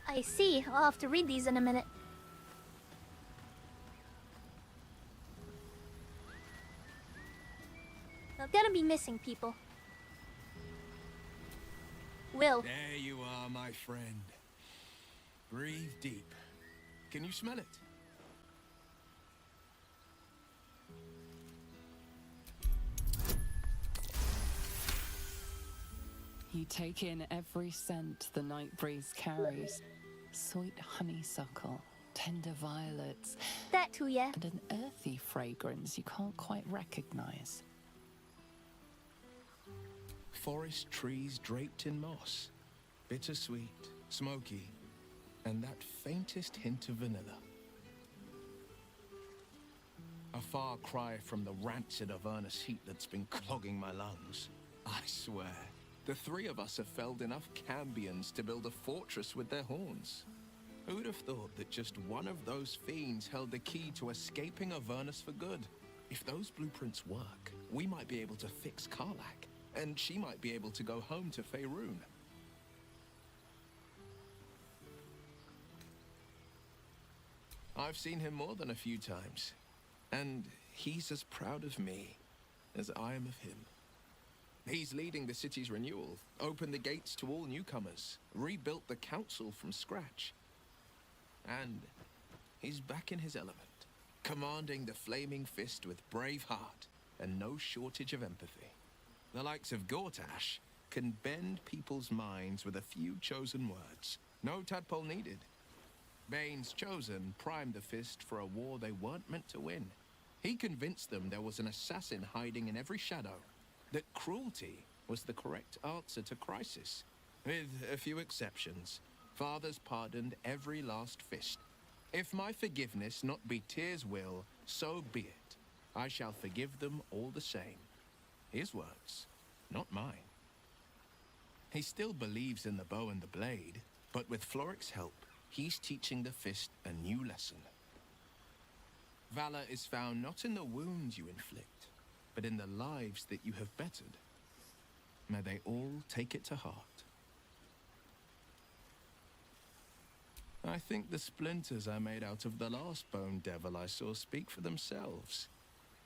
I see. I'll have to read these in a minute. I'm gonna be missing people. Will. There you are, my friend. Breathe deep. Can you smell it? You take in every scent the night breeze carries. Sweet honeysuckle, tender violets. That too, yeah. And an earthy fragrance you can't quite recognize. Forest trees draped in moss. Bittersweet, smoky, and that faintest hint of vanilla. A far cry from the rancid Avernus heat that's been clogging my lungs. I swear, the three of us have felled enough cambions to build a fortress with their horns. Who'd have thought that just one of those fiends held the key to escaping Avernus for good? If those blueprints work, we might be able to fix Karlach, and she might be able to go home to Faerun. I've seen him more than a few times, and he's as proud of me as I am of him. He's leading the city's renewal, opened the gates to all newcomers, rebuilt the council from scratch. And he's back in his element, commanding the Flaming Fist with brave heart and no shortage of empathy. The likes of Gortash can bend people's minds with a few chosen words. No tadpole needed. Bane's Chosen primed the Fist for a war they weren't meant to win. He convinced them there was an assassin hiding in every shadow, that cruelty was the correct answer to crisis. With a few exceptions, fathers pardoned every last fist. If my forgiveness not be Tyr's will, so be it. I shall forgive them all the same. His words, not mine. He still believes in the bow and the blade, but with Floric's help, he's teaching the Fist a new lesson. Valor is found not in the wounds you inflict, but in the lives that you have bettered. May they all take it to heart. I think the splinters I made out of the last bone devil I saw speak for themselves.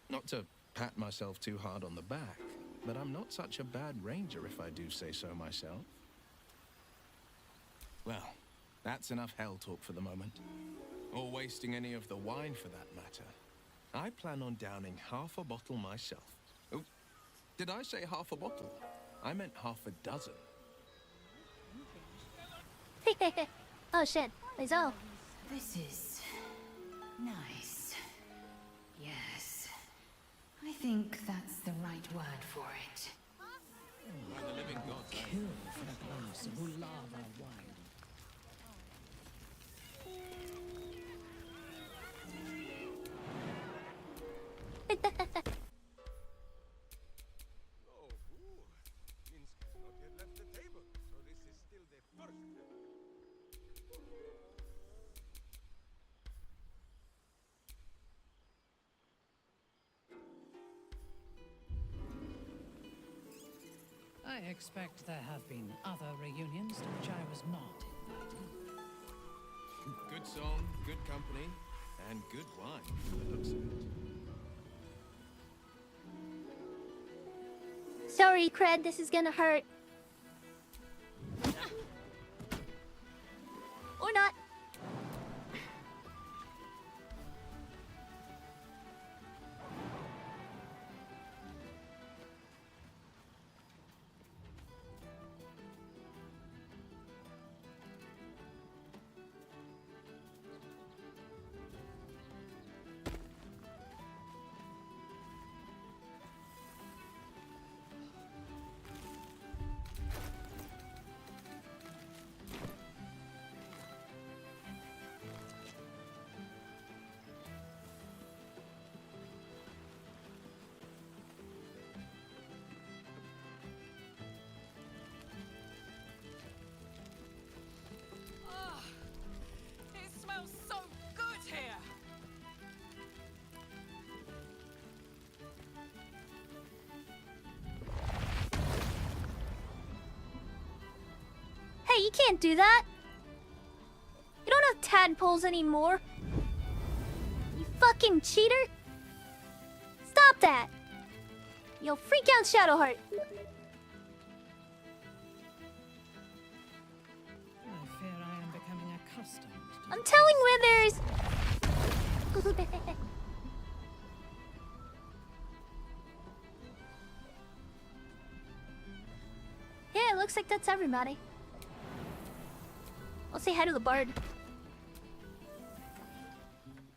Not to pat myself too hard on the back, but I'm not such a bad ranger if I do say so myself. Well, that's enough hell talk for the moment. Or wasting any of the wine for that matter. I plan on downing half a bottle myself. Oh, did I say half a bottle? I meant half a dozen. Oh shit, it's all. This is nice. Yes. I think that's the right word for it. By the living God. Kill for a glass of lava wine. I expect there have been other reunions to which I was not invited. Good song, good company, and good wine from the looks of it. Sorry, Cred, this is gonna hurt. Or not. Hey, you can't do that. You don't have tadpoles anymore. You fucking cheater. Stop that. You'll freak out Shadowheart. I fear I am becoming accustomed to I'm telling Withers. Yeah, it looks like that's everybody. I'll say hi to the bard.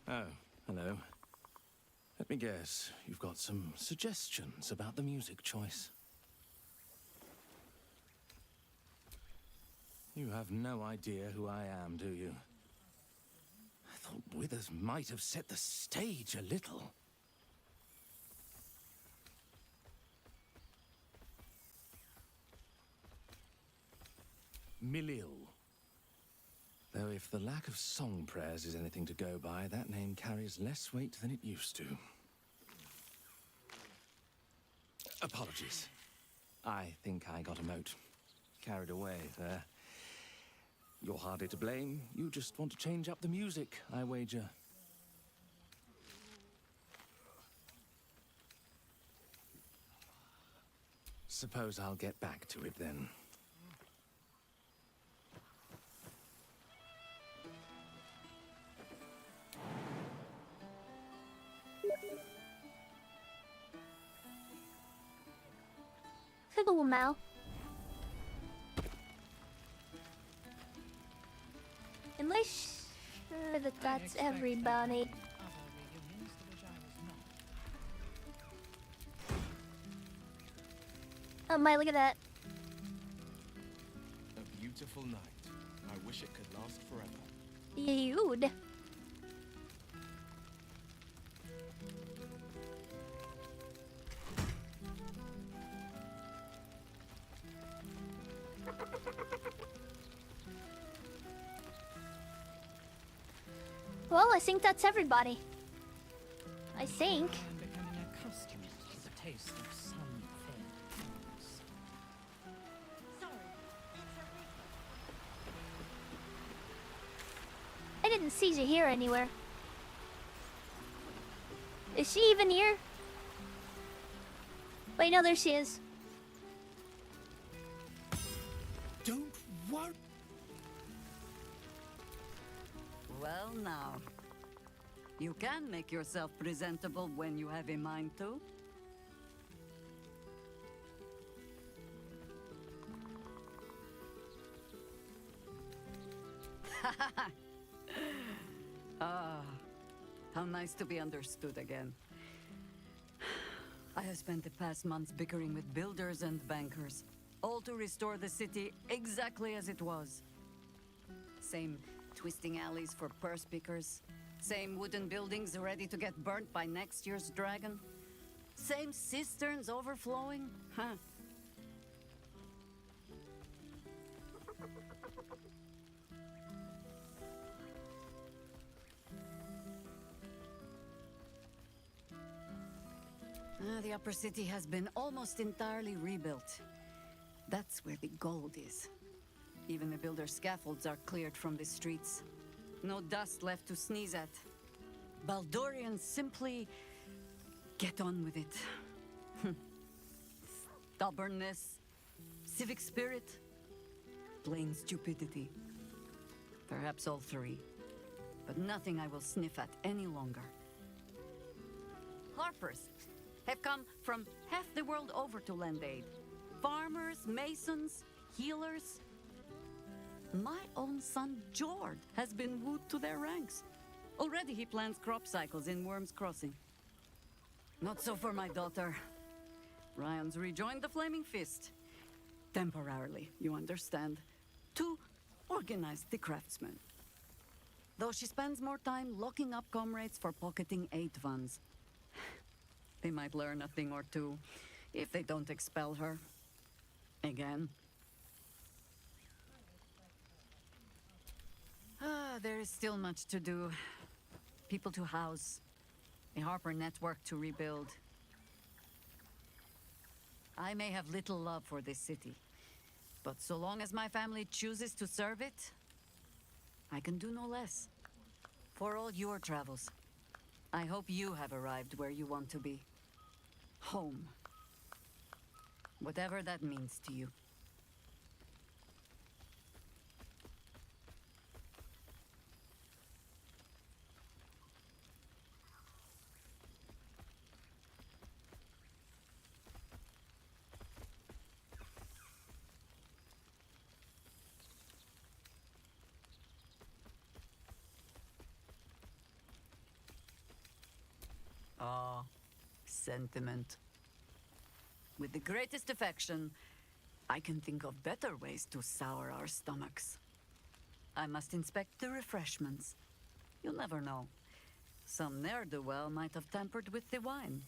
Oh, hello. Let me guess, you've got some suggestions about the music choice. You have no idea who I am, do you? I thought Withers might have set the stage a little. Milil. Though if the lack of song prayers is anything to go by, that name carries less weight than it used to. Apologies. I think I got a mote. Carried away there. You're hardly to blame. You just want to change up the music, I wager. Suppose I'll get back to it then. Cool, Mal. Unless sure that that's everybody. Oh my, look at that. A beautiful night. I wish it could last forever. Dude. Well, I think that's everybody. I think. I'm becoming accustomed to the taste of sun-fed foods. I didn't see Zahir anywhere. Is she even here? Wait, no, there she is. Don't worry. Well now, you can make yourself presentable when you have a mind to. Ah, how nice to be understood again. I have spent the past months bickering with builders and bankers, all to restore the city exactly as it was. Same twisting alleys for purse pickers, same wooden buildings ready to get burnt by next year's dragon, same cisterns overflowing, huh? The upper city has been almost entirely rebuilt. That's where the gold is. Even the builder's scaffolds are cleared from the streets. No dust left to sneeze at. Baldurians simply get on with it. Stubbornness, civic spirit, plain stupidity. Perhaps all three, but nothing I will sniff at any longer. Harpers have come from half the world over to lend aid. Farmers, masons, healers. My own son, Jord, has been wooed to their ranks. Already he plans crop cycles in Worm's Crossing. Not so for my daughter. Ryan's rejoined the Flaming Fist. Temporarily, you understand. To organize the craftsmen. Though she spends more time locking up comrades for pocketing aid funds. They might learn a thing or two, if they don't expel her. Again. There is still much to do. People to house. A Harper network to rebuild. I may have little love for this city, but so long as my family chooses to serve it, I can do no less. For all your travels, I hope you have arrived where you want to be. Home. Whatever that means to you. Ah, sentiment. With the greatest affection, I can think of better ways to sour our stomachs. I must inspect the refreshments. You'll never know. Some ne'er-do-well might have tampered with the wine.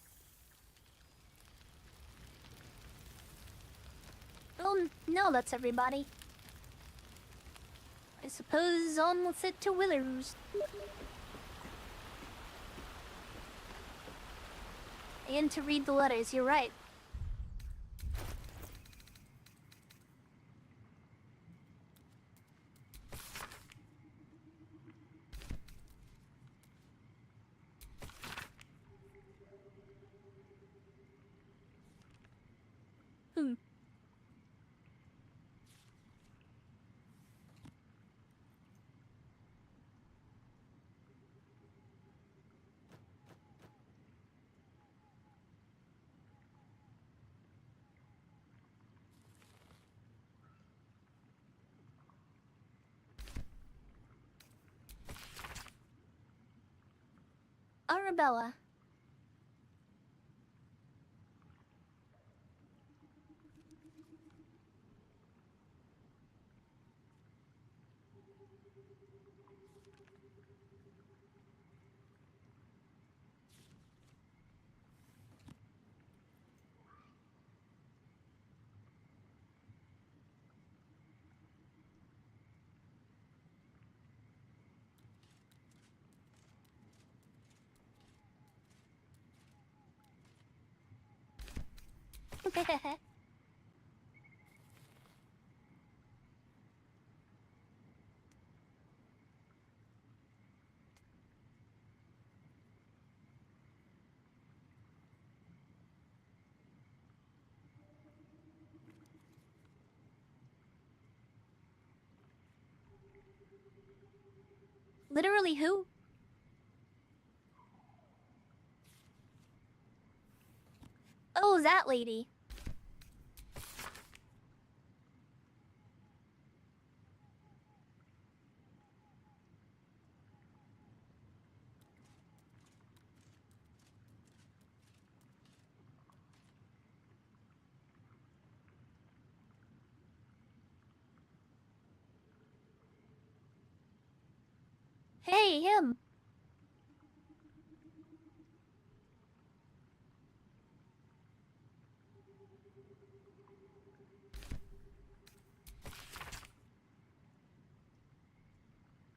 Well, no, that's everybody. I suppose on with it to Willeroo's. And to read the letters, you're right. Arabella. Literally who? Oh, that lady. Hey, him.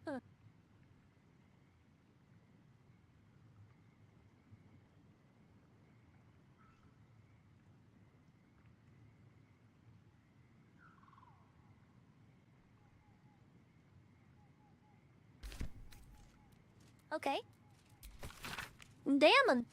Huh. Okay. Damn.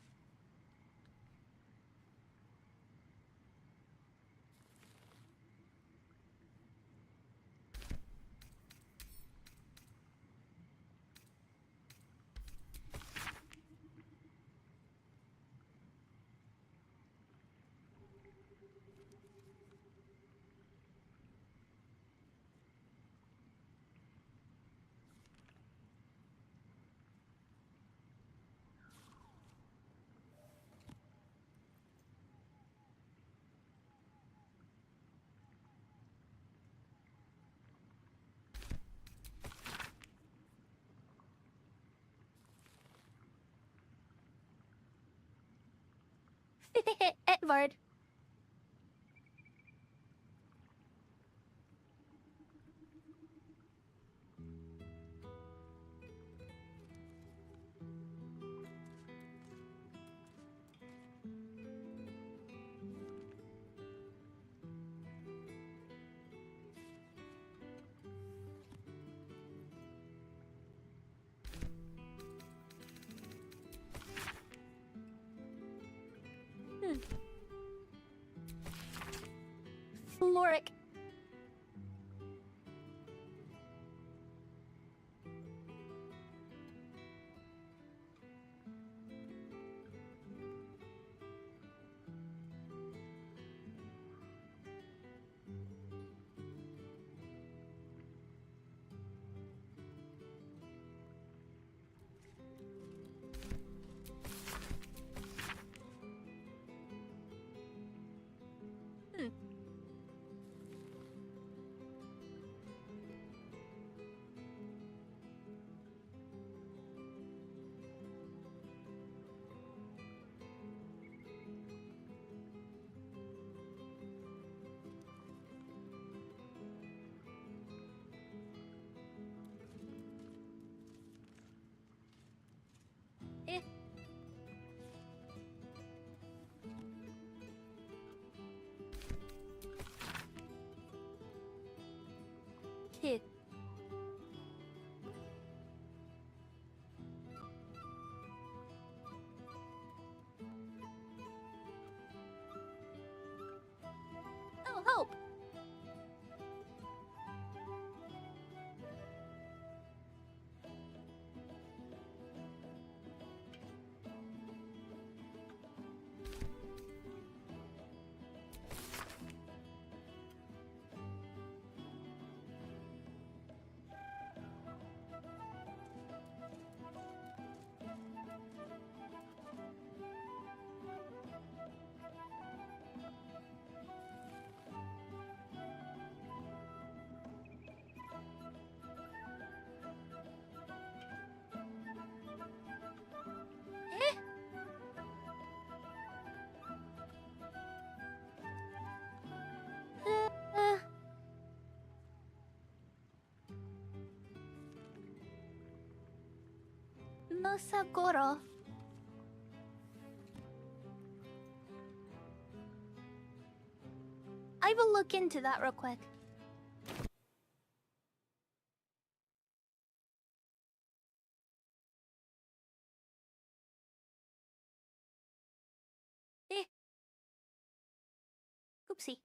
Edward. Floric. Eh. Kid. Oh, Hope. Sakura. I will look into that real quick. Oopsie.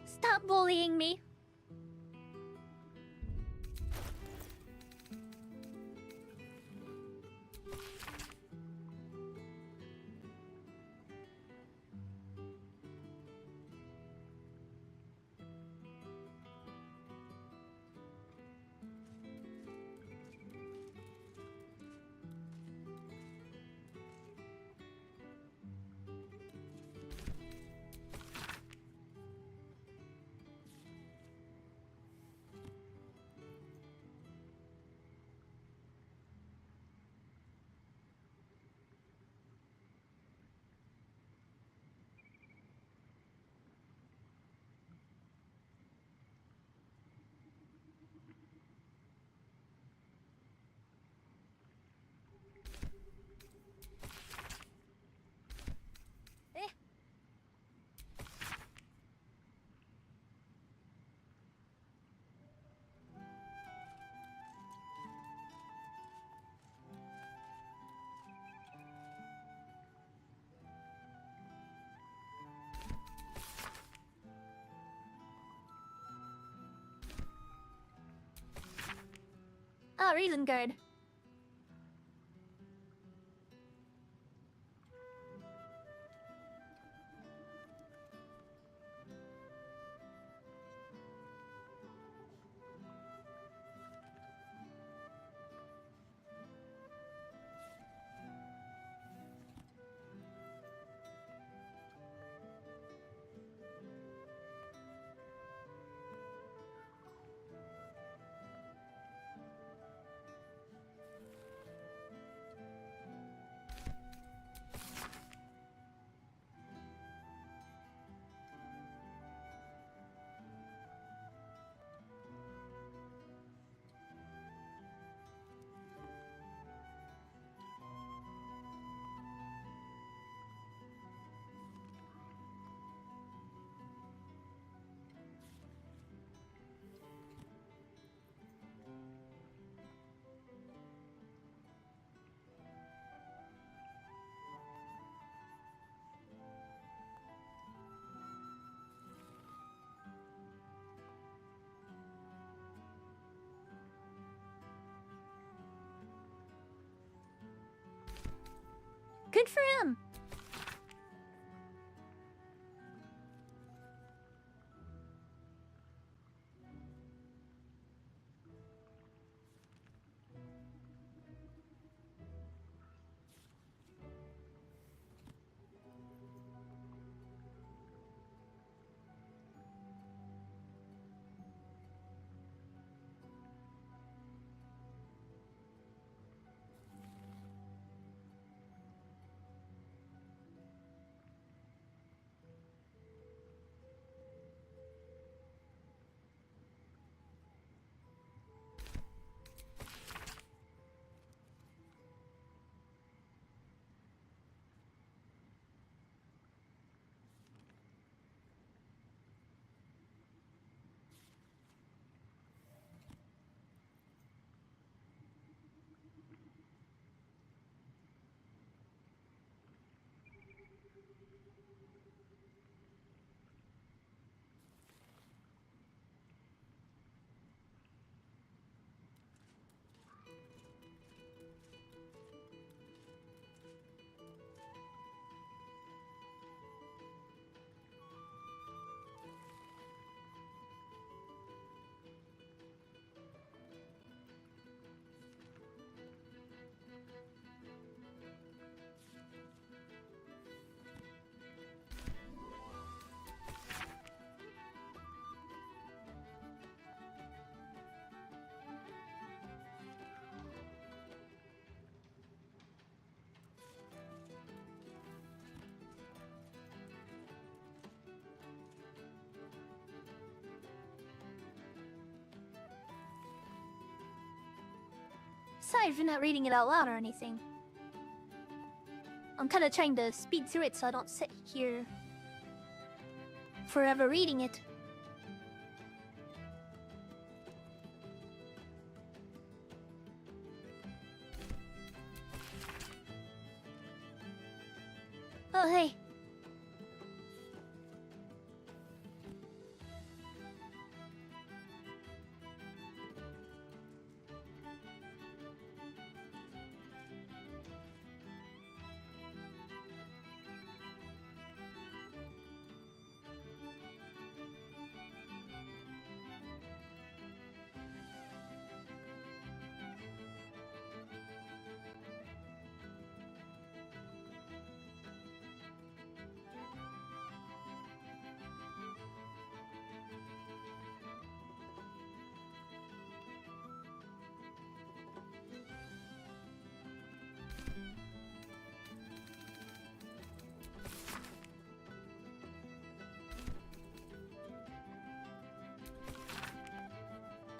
Stop bullying me. Ah, reason guard. Good for him. Sorry for not reading it out loud or anything. I'm kind of trying to speed through it so I don't sit here forever reading it. Oh, hey.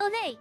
Oh, they.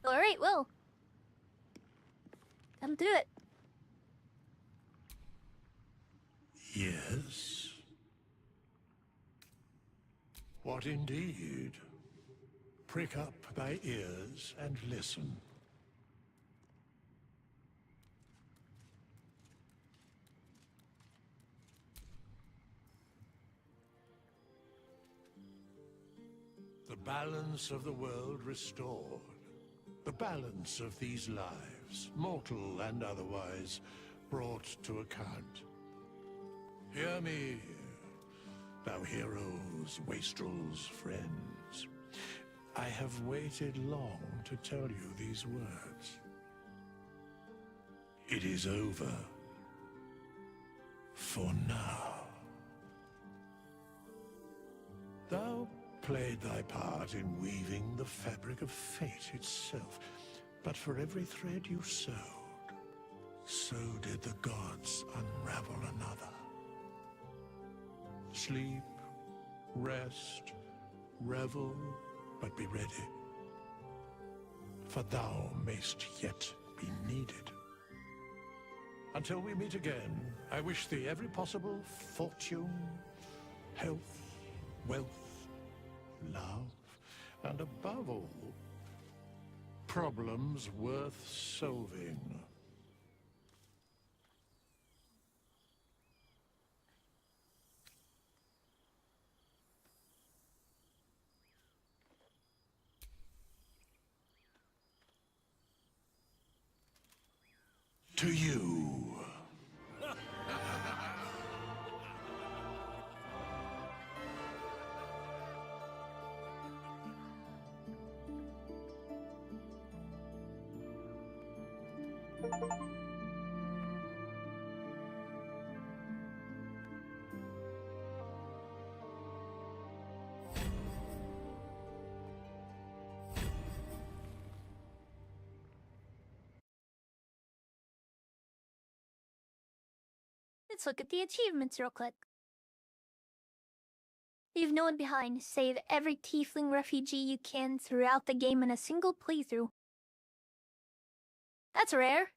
Alright, well. That'll do it. Yes. What indeed? Prick up thy ears and listen. The balance of the world restored. The balance of these lives, mortal and otherwise, brought to account. Hear me, thou heroes, wastrels, friends. I have waited long to tell you these words. It is over. For now. Thou played thy part in weaving the fabric of fate itself, but for every thread you sewed, so did the gods unravel another. Sleep, rest, revel, but be ready, for thou mayst yet be needed. Until we meet again, I wish thee every possible fortune, health, wealth, love, and above all, problems worth solving. To you. Let's look at the achievements real quick. Leave no one behind. Save every tiefling refugee you can throughout the game in a single playthrough. That's rare.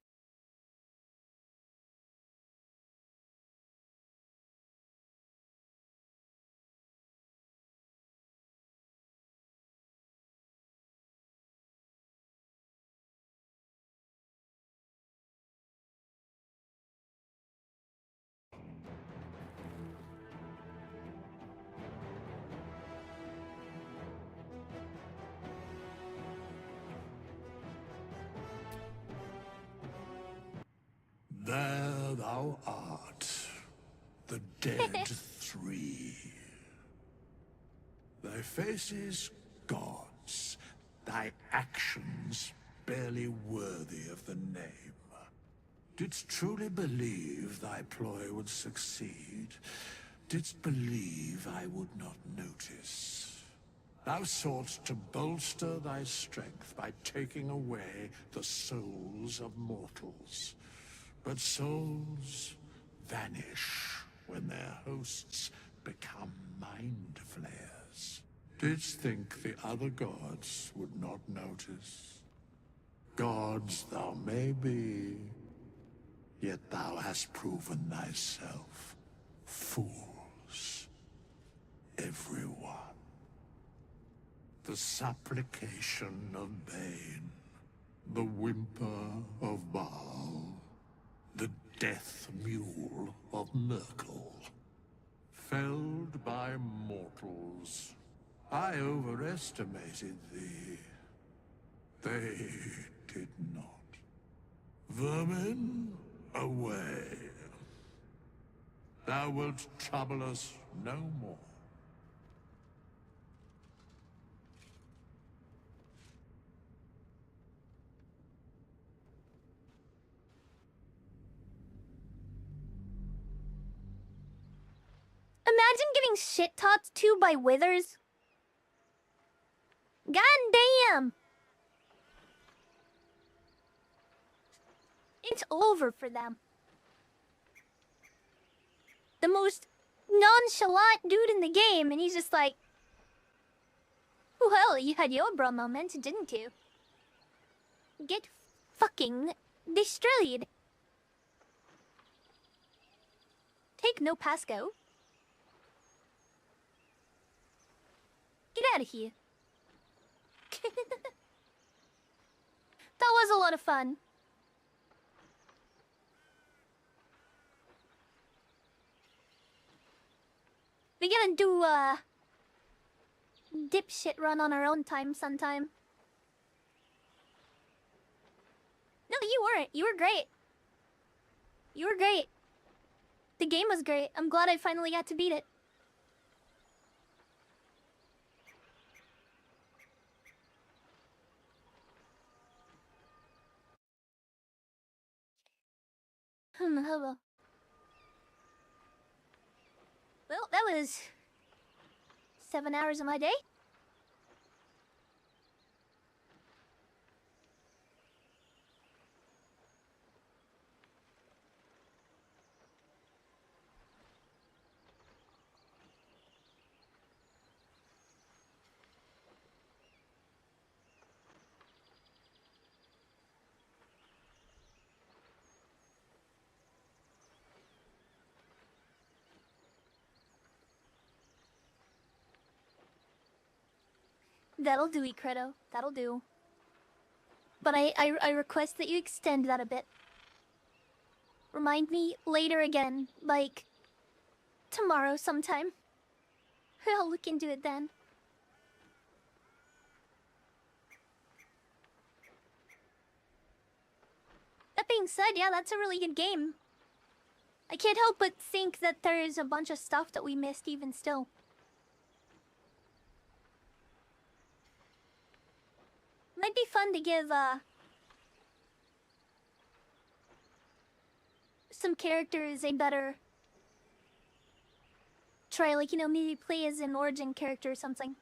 There thou art, the dead three. Thy faces gods, thy actions barely worthy of the name. Didst truly believe thy ploy would succeed? Didst believe I would not notice? Thou soughtst to bolster thy strength by taking away the souls of mortals. But souls vanish when their hosts become mind flayers. Didst think the other gods would not notice? Gods thou may be, yet thou hast proven thyself fools, everyone. The supplication of Bane, the whimper of Baal, the death mule of Merkel. Felled by mortals, I overestimated thee. They did not. Vermin, away. Thou wilt trouble us no more. Imagine getting shit talked to by withers. God damn! It's over for them. The most nonchalant dude in the game, and he's just like, well, you had your bro moment, didn't you? Get fucking destroyed. Take no Pasco. Get out of here. That was a lot of fun. We're gonna do a dipshit run on our own time sometime. No, you weren't. You were great. You were great. The game was great. I'm glad I finally got to beat it. Hello. Well, that was 7 hours of my day. That'll do, Credo. That'll do. But I request that you extend that a bit. Remind me later again, like tomorrow sometime. I'll look into it then. That being said, yeah, that's a really good game. I can't help but think that there's a bunch of stuff that we missed even still. Might be fun to give, some characters a better try, like, you know, maybe play as an origin character or something.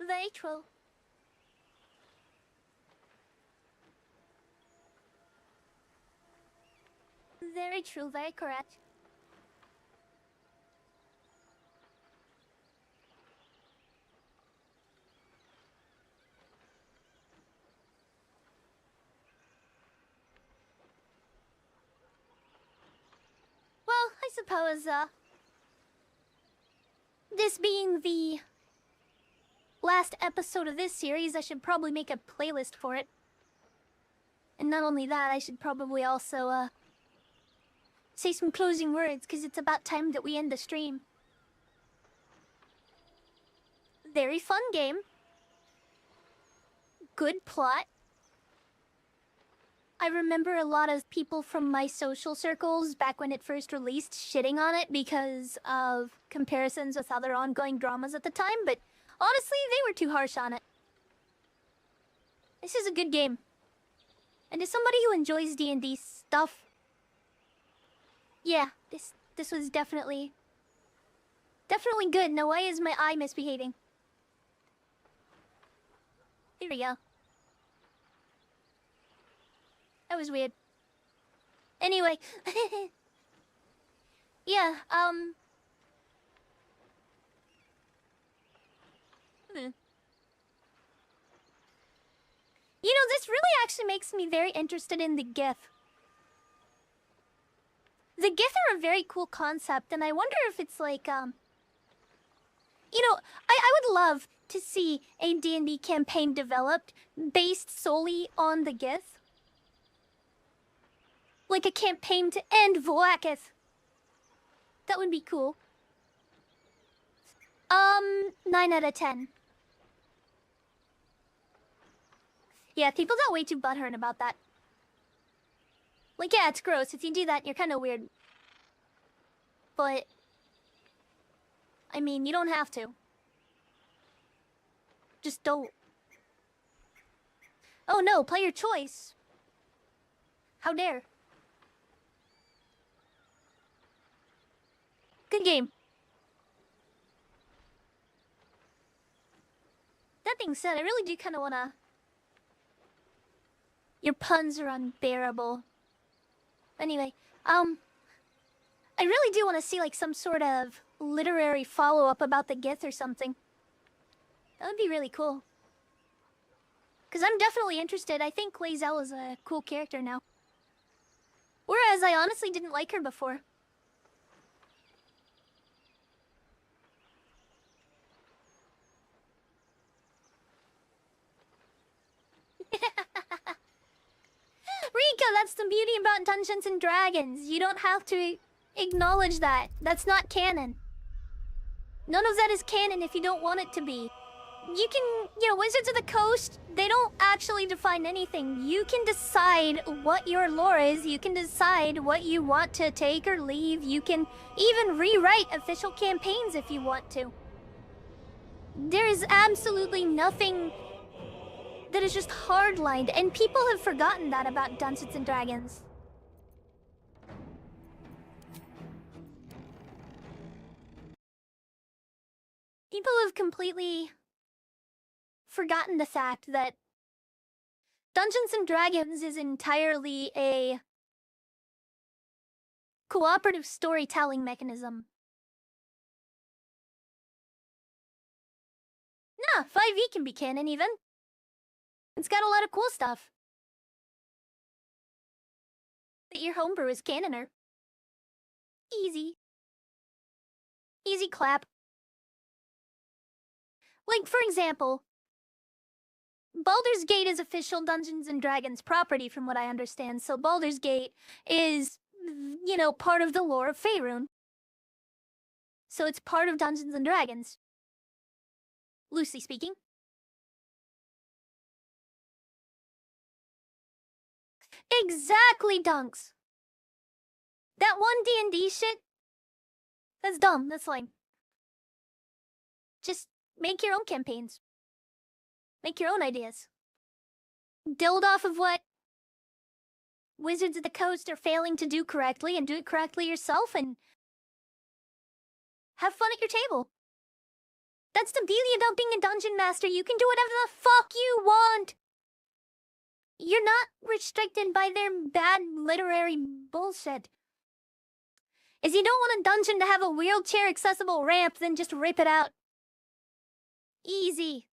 Very true. Very true, very correct. I suppose, this being the last episode of this series, I should probably make a playlist for it. And not only that, I should probably also, say some closing words, because it's about time that we end the stream. Very fun game. Good plot. I remember a lot of people from my social circles back when it first released shitting on it because of comparisons with other ongoing dramas at the time, but honestly, they were too harsh on it. This is a good game. And as somebody who enjoys D&D stuff, yeah, this was definitely good. Now why is my eye misbehaving? Here we go. That was weird. Anyway. Yeah, You know, this really actually makes me very interested in the GIF. The GIF are a very cool concept, and I wonder if it's like, you know, I would love to see a D&D campaign developed based solely on the GIF. Like a campaign to end Voakith. That would be cool. 9 out of 10. Yeah, people got way too butthurt about that. Like, yeah, it's gross. If you do that, you're kind of weird. But, I mean, you don't have to. Just don't. Oh no, player choice. How dare. Good game. That being said, I really do kind of wanna... Your puns are unbearable. Anyway, I really do want to see like some sort of literary follow-up about the Gith or something. That would be really cool. Because I'm definitely interested. I think Lae'zel is a cool character now. Whereas I honestly didn't like her before. Rika, that's the beauty about Dungeons and Dragons. You don't have to acknowledge that. That's not canon. None of that is canon if you don't want it to be. You can, you know, Wizards of the Coast, they don't actually define anything. You can decide what your lore is. You can decide what you want to take or leave. You can even rewrite official campaigns if you want to. There is absolutely nothing that is just hardlined, and people have forgotten that about Dungeons and Dragons. People have completely forgotten the fact that Dungeons and Dragons is entirely a cooperative storytelling mechanism. Nah, 5e can be canon even. It's got a lot of cool stuff. That your homebrew is canoner. Easy. Easy clap. Like, for example, Baldur's Gate is official Dungeons & Dragons property from what I understand, so Baldur's Gate is, you know, part of the lore of Faerun. So it's part of Dungeons & Dragons. Loosely speaking. Exactly, Dunks! That one D&D shit, that's dumb, that's lame. Just make your own campaigns. Make your own ideas. Build off of what Wizards of the Coast are failing to do correctly and do it correctly yourself and have fun at your table. That's the beauty about being a dungeon master. You can do whatever the fuck you want. You're not restricted by their bad literary bullshit. If you don't want a dungeon to have a wheelchair accessible ramp, then just rip it out. Easy.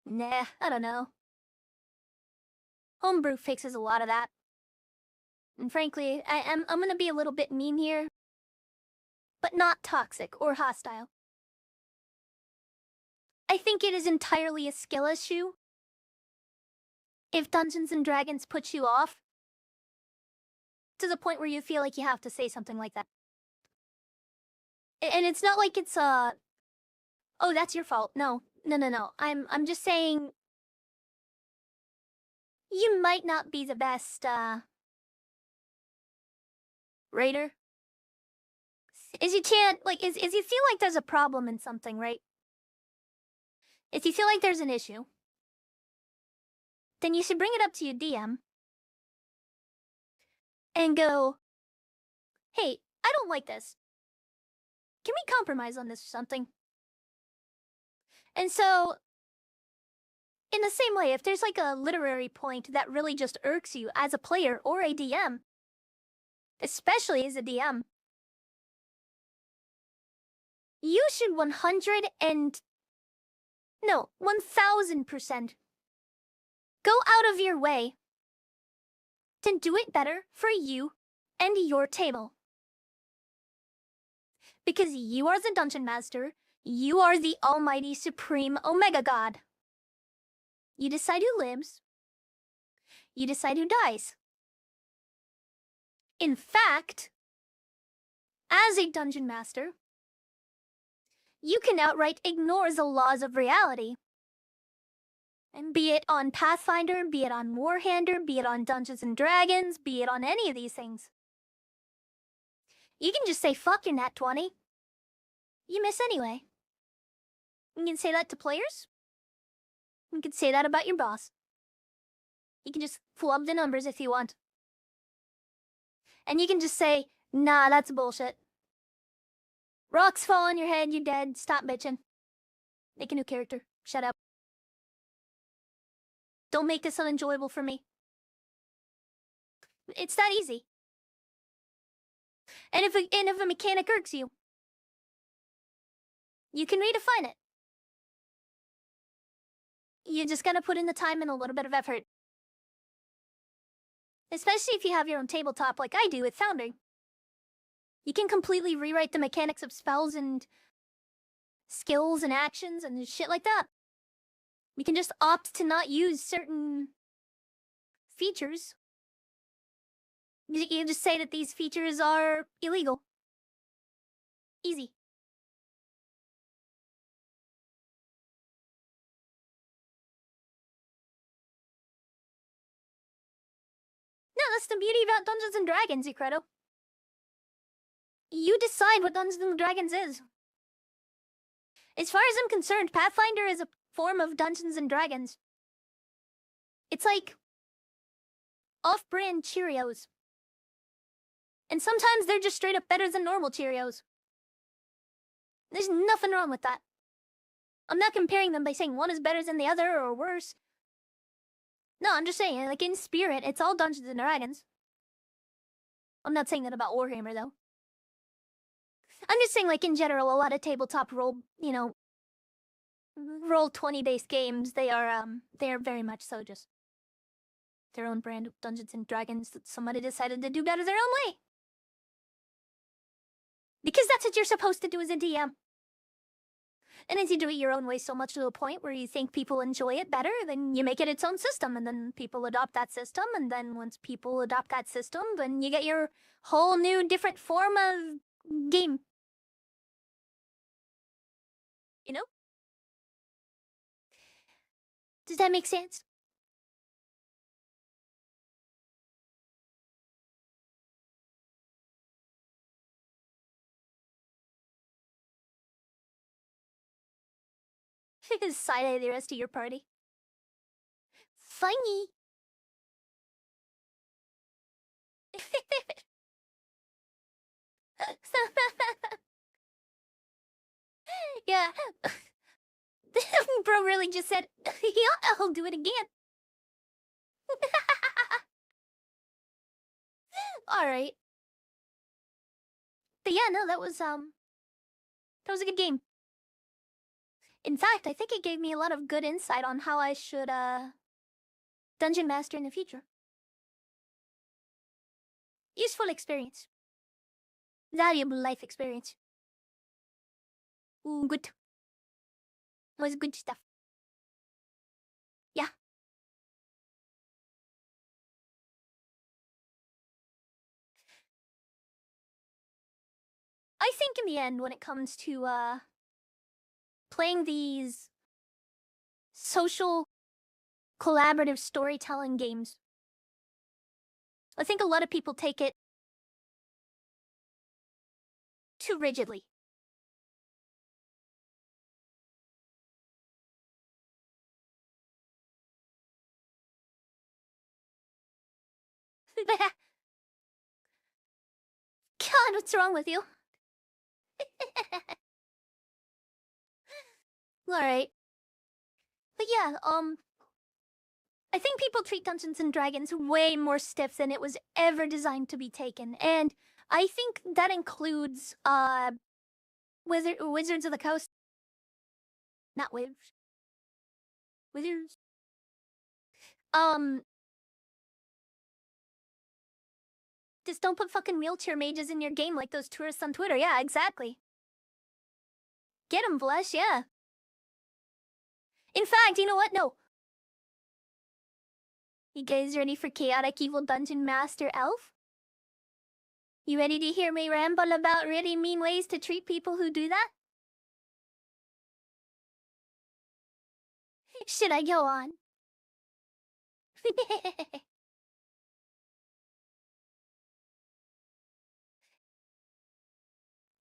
Nah, I don't know. Homebrew fixes a lot of that. And frankly, I'm gonna be a little bit mean here, but not toxic or hostile. I think it is entirely a skill issue. If Dungeons and Dragons puts you off to the point where you feel like you have to say something like that. And it's not like it's oh, that's your fault. No. I'm just saying you might not be the best raider. Is you can't like is you feel like there's a problem in something, right? If you feel like there's an issue, then you should bring it up to your DM and go, hey, I don't like this. Can we compromise on this or something? And so, in the same way, if there's like a literary point that really just irks you as a player or a DM, especially as a DM, you should 1000% go out of your way to do it better for you and your table. Because you are the Dungeon Master, you are the almighty supreme Omega God. You decide who lives, you decide who dies. In fact, as a Dungeon Master, you can outright ignore the laws of reality. And be it on Pathfinder, be it on Warhammer, be it on Dungeons and Dragons, be it on any of these things. You can just say, fuck your nat 20. You miss anyway. You can say that to players. You can say that about your boss. You can just flub the numbers if you want. And you can just say, nah, that's bullshit. Rocks fall on your head, you're dead, stop bitching. Make a new character, shut up. Don't make this unenjoyable for me. It's that easy. And if a mechanic irks you, you can redefine it. You just gotta put in the time and a little bit of effort. Especially if you have your own tabletop like I do with Foundry. You can completely rewrite the mechanics of spells and skills and actions and shit like that. You can just opt to not use certain features. You just say that these features are illegal. Easy. No, that's the beauty about Dungeons and Dragons, Icredo. You decide what Dungeons and Dragons is. As far as I'm concerned, Pathfinder is a form of Dungeons and Dragons. It's like off-brand Cheerios. And sometimes they're just straight up better than normal Cheerios. There's nothing wrong with that. I'm not comparing them by saying one is better than the other or worse. No, I'm just saying, like in spirit, it's all Dungeons and Dragons. I'm not saying that about Warhammer, though. I'm just saying, like, in general, a lot of tabletop roll, roll 20-based games, they are very much so just their own brand of Dungeons and Dragons that somebody decided to do better their own way. Because that's what you're supposed to do as a DM. And as you do it your own way so much to the point where you think people enjoy it better, then you make it its own system, and then people adopt that system, and then once people adopt that system, then you get your whole new different form of game. You know? Does that make sense? Side-eye the rest of your party. Funny. Yeah. Bro really just said, yeah, I'll do it again. Alright. But yeah, no, that was a good game. In fact, I think it gave me a lot of good insight on how I should, Dungeon Master in the future. Useful experience. Valuable life experience. Ooh, good. It was good stuff. Yeah. I think in the end, when it comes to playing these social collaborative storytelling games, I think a lot of people take it too rigidly. God, what's wrong with you? Alright. But yeah, I think people treat Dungeons and Dragons way more stiff than it was ever designed to be taken. And I think that includes, Wizards of the Coast. Not Wizards. Wizards. Just don't put fucking wheelchair mages in your game like those tourists on Twitter. Yeah, exactly. Get 'em, Flesh, yeah. In fact, you know what? No. You guys ready for Chaotic Evil Dungeon Master Elf? You ready to hear me ramble about really mean ways to treat people who do that? Should I go on?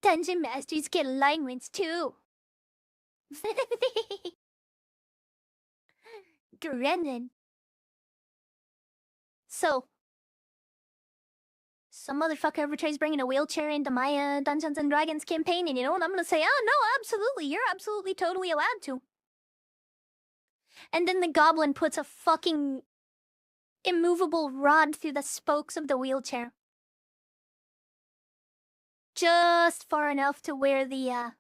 Dungeon Masters get alignments too. Grennan. So, some motherfucker ever tries bringing a wheelchair into my Dungeons and Dragons campaign, and you know what I'm gonna say? Oh no, absolutely, you're absolutely totally allowed to. And then the goblin puts a fucking immovable rod through the spokes of the wheelchair. Just far enough to where the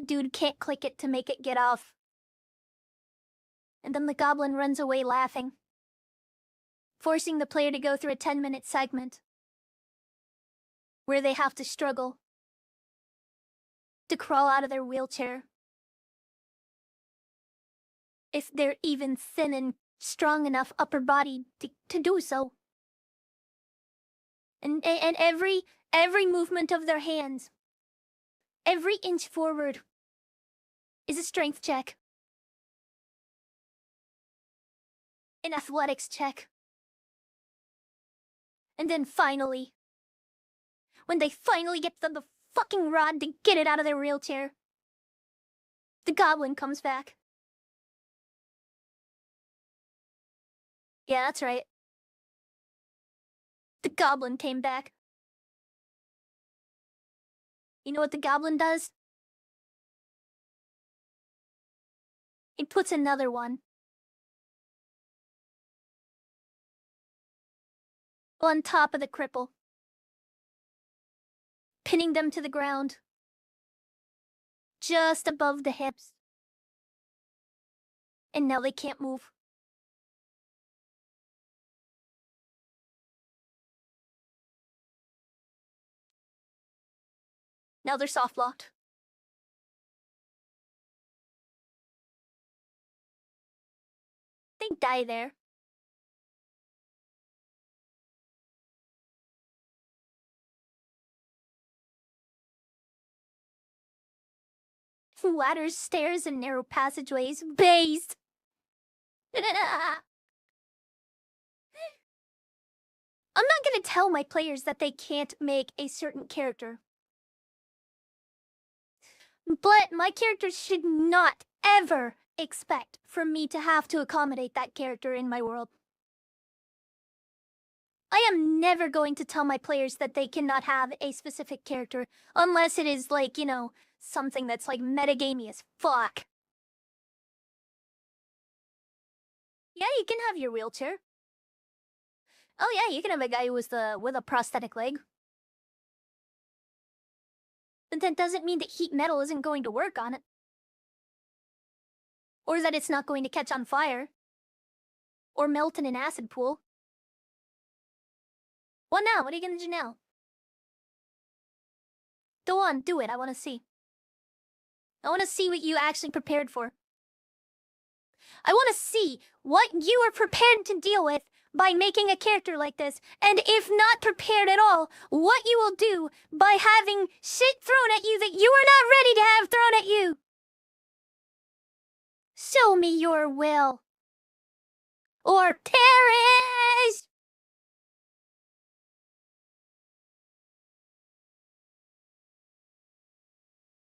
dude can't click it to make it get off. And then the goblin runs away laughing, forcing the player to go through a 10-minute segment where they have to struggle to crawl out of their wheelchair. If they're even thin and strong enough upper body to do so. And every movement of their hands, every inch forward, is a strength check. An athletics check. And then finally, when they finally get the fucking rod to get it out of their wheelchair, the goblin comes back. Yeah, that's right. The goblin came back. You know what the goblin does? He puts another one on top of the cripple, pinning them to the ground, just above the hips. And now they can't move. Now they're soft-locked. They die there. Ladders, stairs, and narrow passageways. Based. I'm not gonna tell my players that they can't make a certain character. But my characters should not ever expect for me to have to accommodate that character in my world. I am never going to tell my players that they cannot have a specific character unless it is like, you know, something that's like metagamey as fuck. Yeah, you can have your wheelchair. Oh yeah, you can have a guy with a prosthetic leg. But that doesn't mean that heat metal isn't going to work on it. Or that it's not going to catch on fire. Or melt in an acid pool. What now? What are you gonna do now? Go on, do it. I wanna see. I wanna see what you actually prepared for. I wanna see what you are prepared to deal with by making a character like this, and if not prepared at all, what you will do by having shit thrown at you that you are not ready to have thrown at you. Show me your will. Or perish!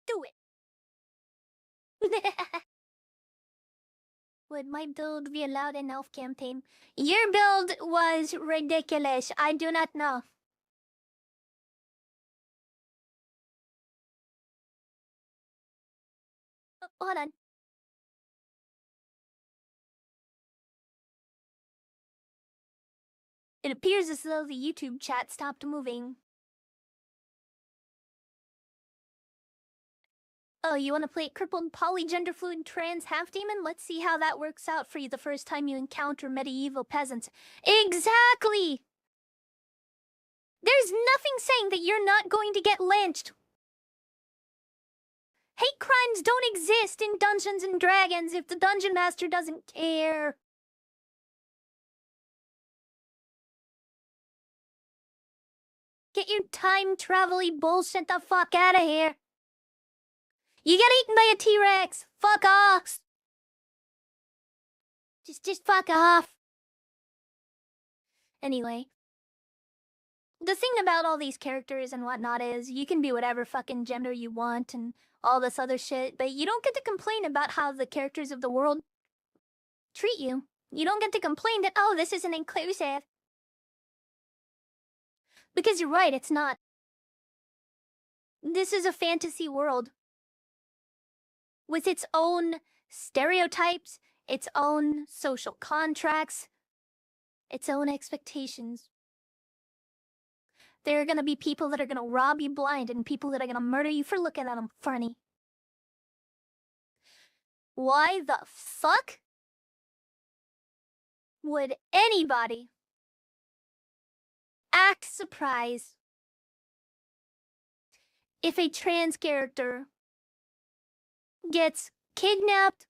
Do it. Would my build be allowed in elf campaign? Your build was ridiculous. I do not know. Oh, hold on. It appears as though the YouTube chat stopped moving. Oh, you want to play crippled, polygender fluid, trans, half-demon? Let's see how that works out for you the first time you encounter medieval peasants. Exactly! There's nothing saying that you're not going to get lynched. Hate crimes don't exist in Dungeons and Dragons if the Dungeon Master doesn't care. Get your time travel-y bullshit the fuck out of here. You get eaten by a T-Rex. Fuck off. Just fuck off. Anyway. The thing about all these characters and whatnot is you can be whatever fucking gender you want and all this other shit, but you don't get to complain about how the characters of the world treat you. You don't get to complain that, oh, this isn't inclusive. Because you're right, it's not. This is a fantasy world. With its own stereotypes, its own social contracts, its own expectations. There are gonna be people that are gonna rob you blind and people that are gonna murder you for looking at them funny. Why the fuck would anybody act surprised if a trans character gets kidnapped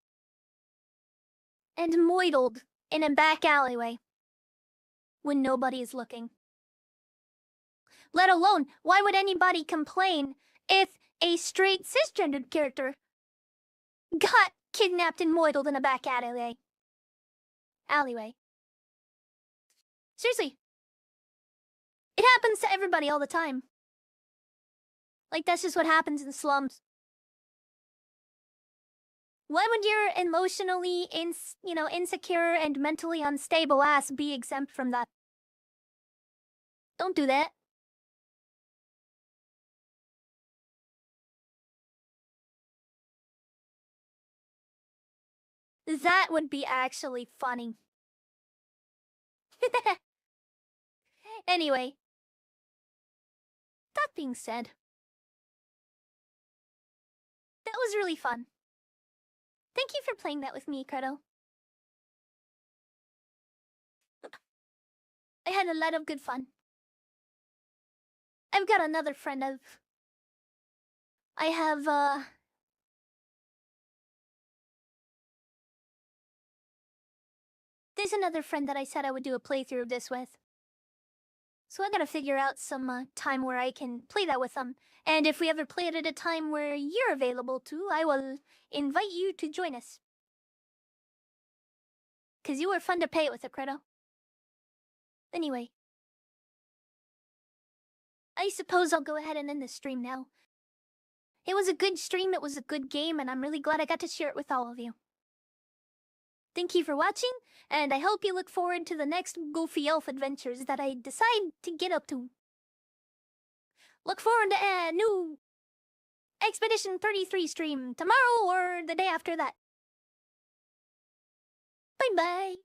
and moidled in a back alleyway when nobody is looking? Let alone, why would anybody complain if a straight cisgendered character got kidnapped and moidled in a back alleyway? Seriously. It happens to everybody all the time. Like, that's just what happens in slums. Why would your emotionally insecure and mentally unstable ass be exempt from that? Don't do that. That would be actually funny. Anyway. That being said, that was really fun. Thank you for playing that with me, Credo. I had a lot of good fun. I've got another friend there's another friend that I said I would do a playthrough of this with. So I gotta figure out some time where I can play that with them. And if we ever play it at a time where you're available to, I will invite you to join us. 'Cause you were fun to play it with, Credo. Anyway. I suppose I'll go ahead and end the stream now. It was a good stream, it was a good game, and I'm really glad I got to share it with all of you. Thank you for watching, and I hope you look forward to the next Goofy Elf adventures that I decide to get up to. Look forward to a new Expedition 33 stream tomorrow or the day after that. Bye-bye.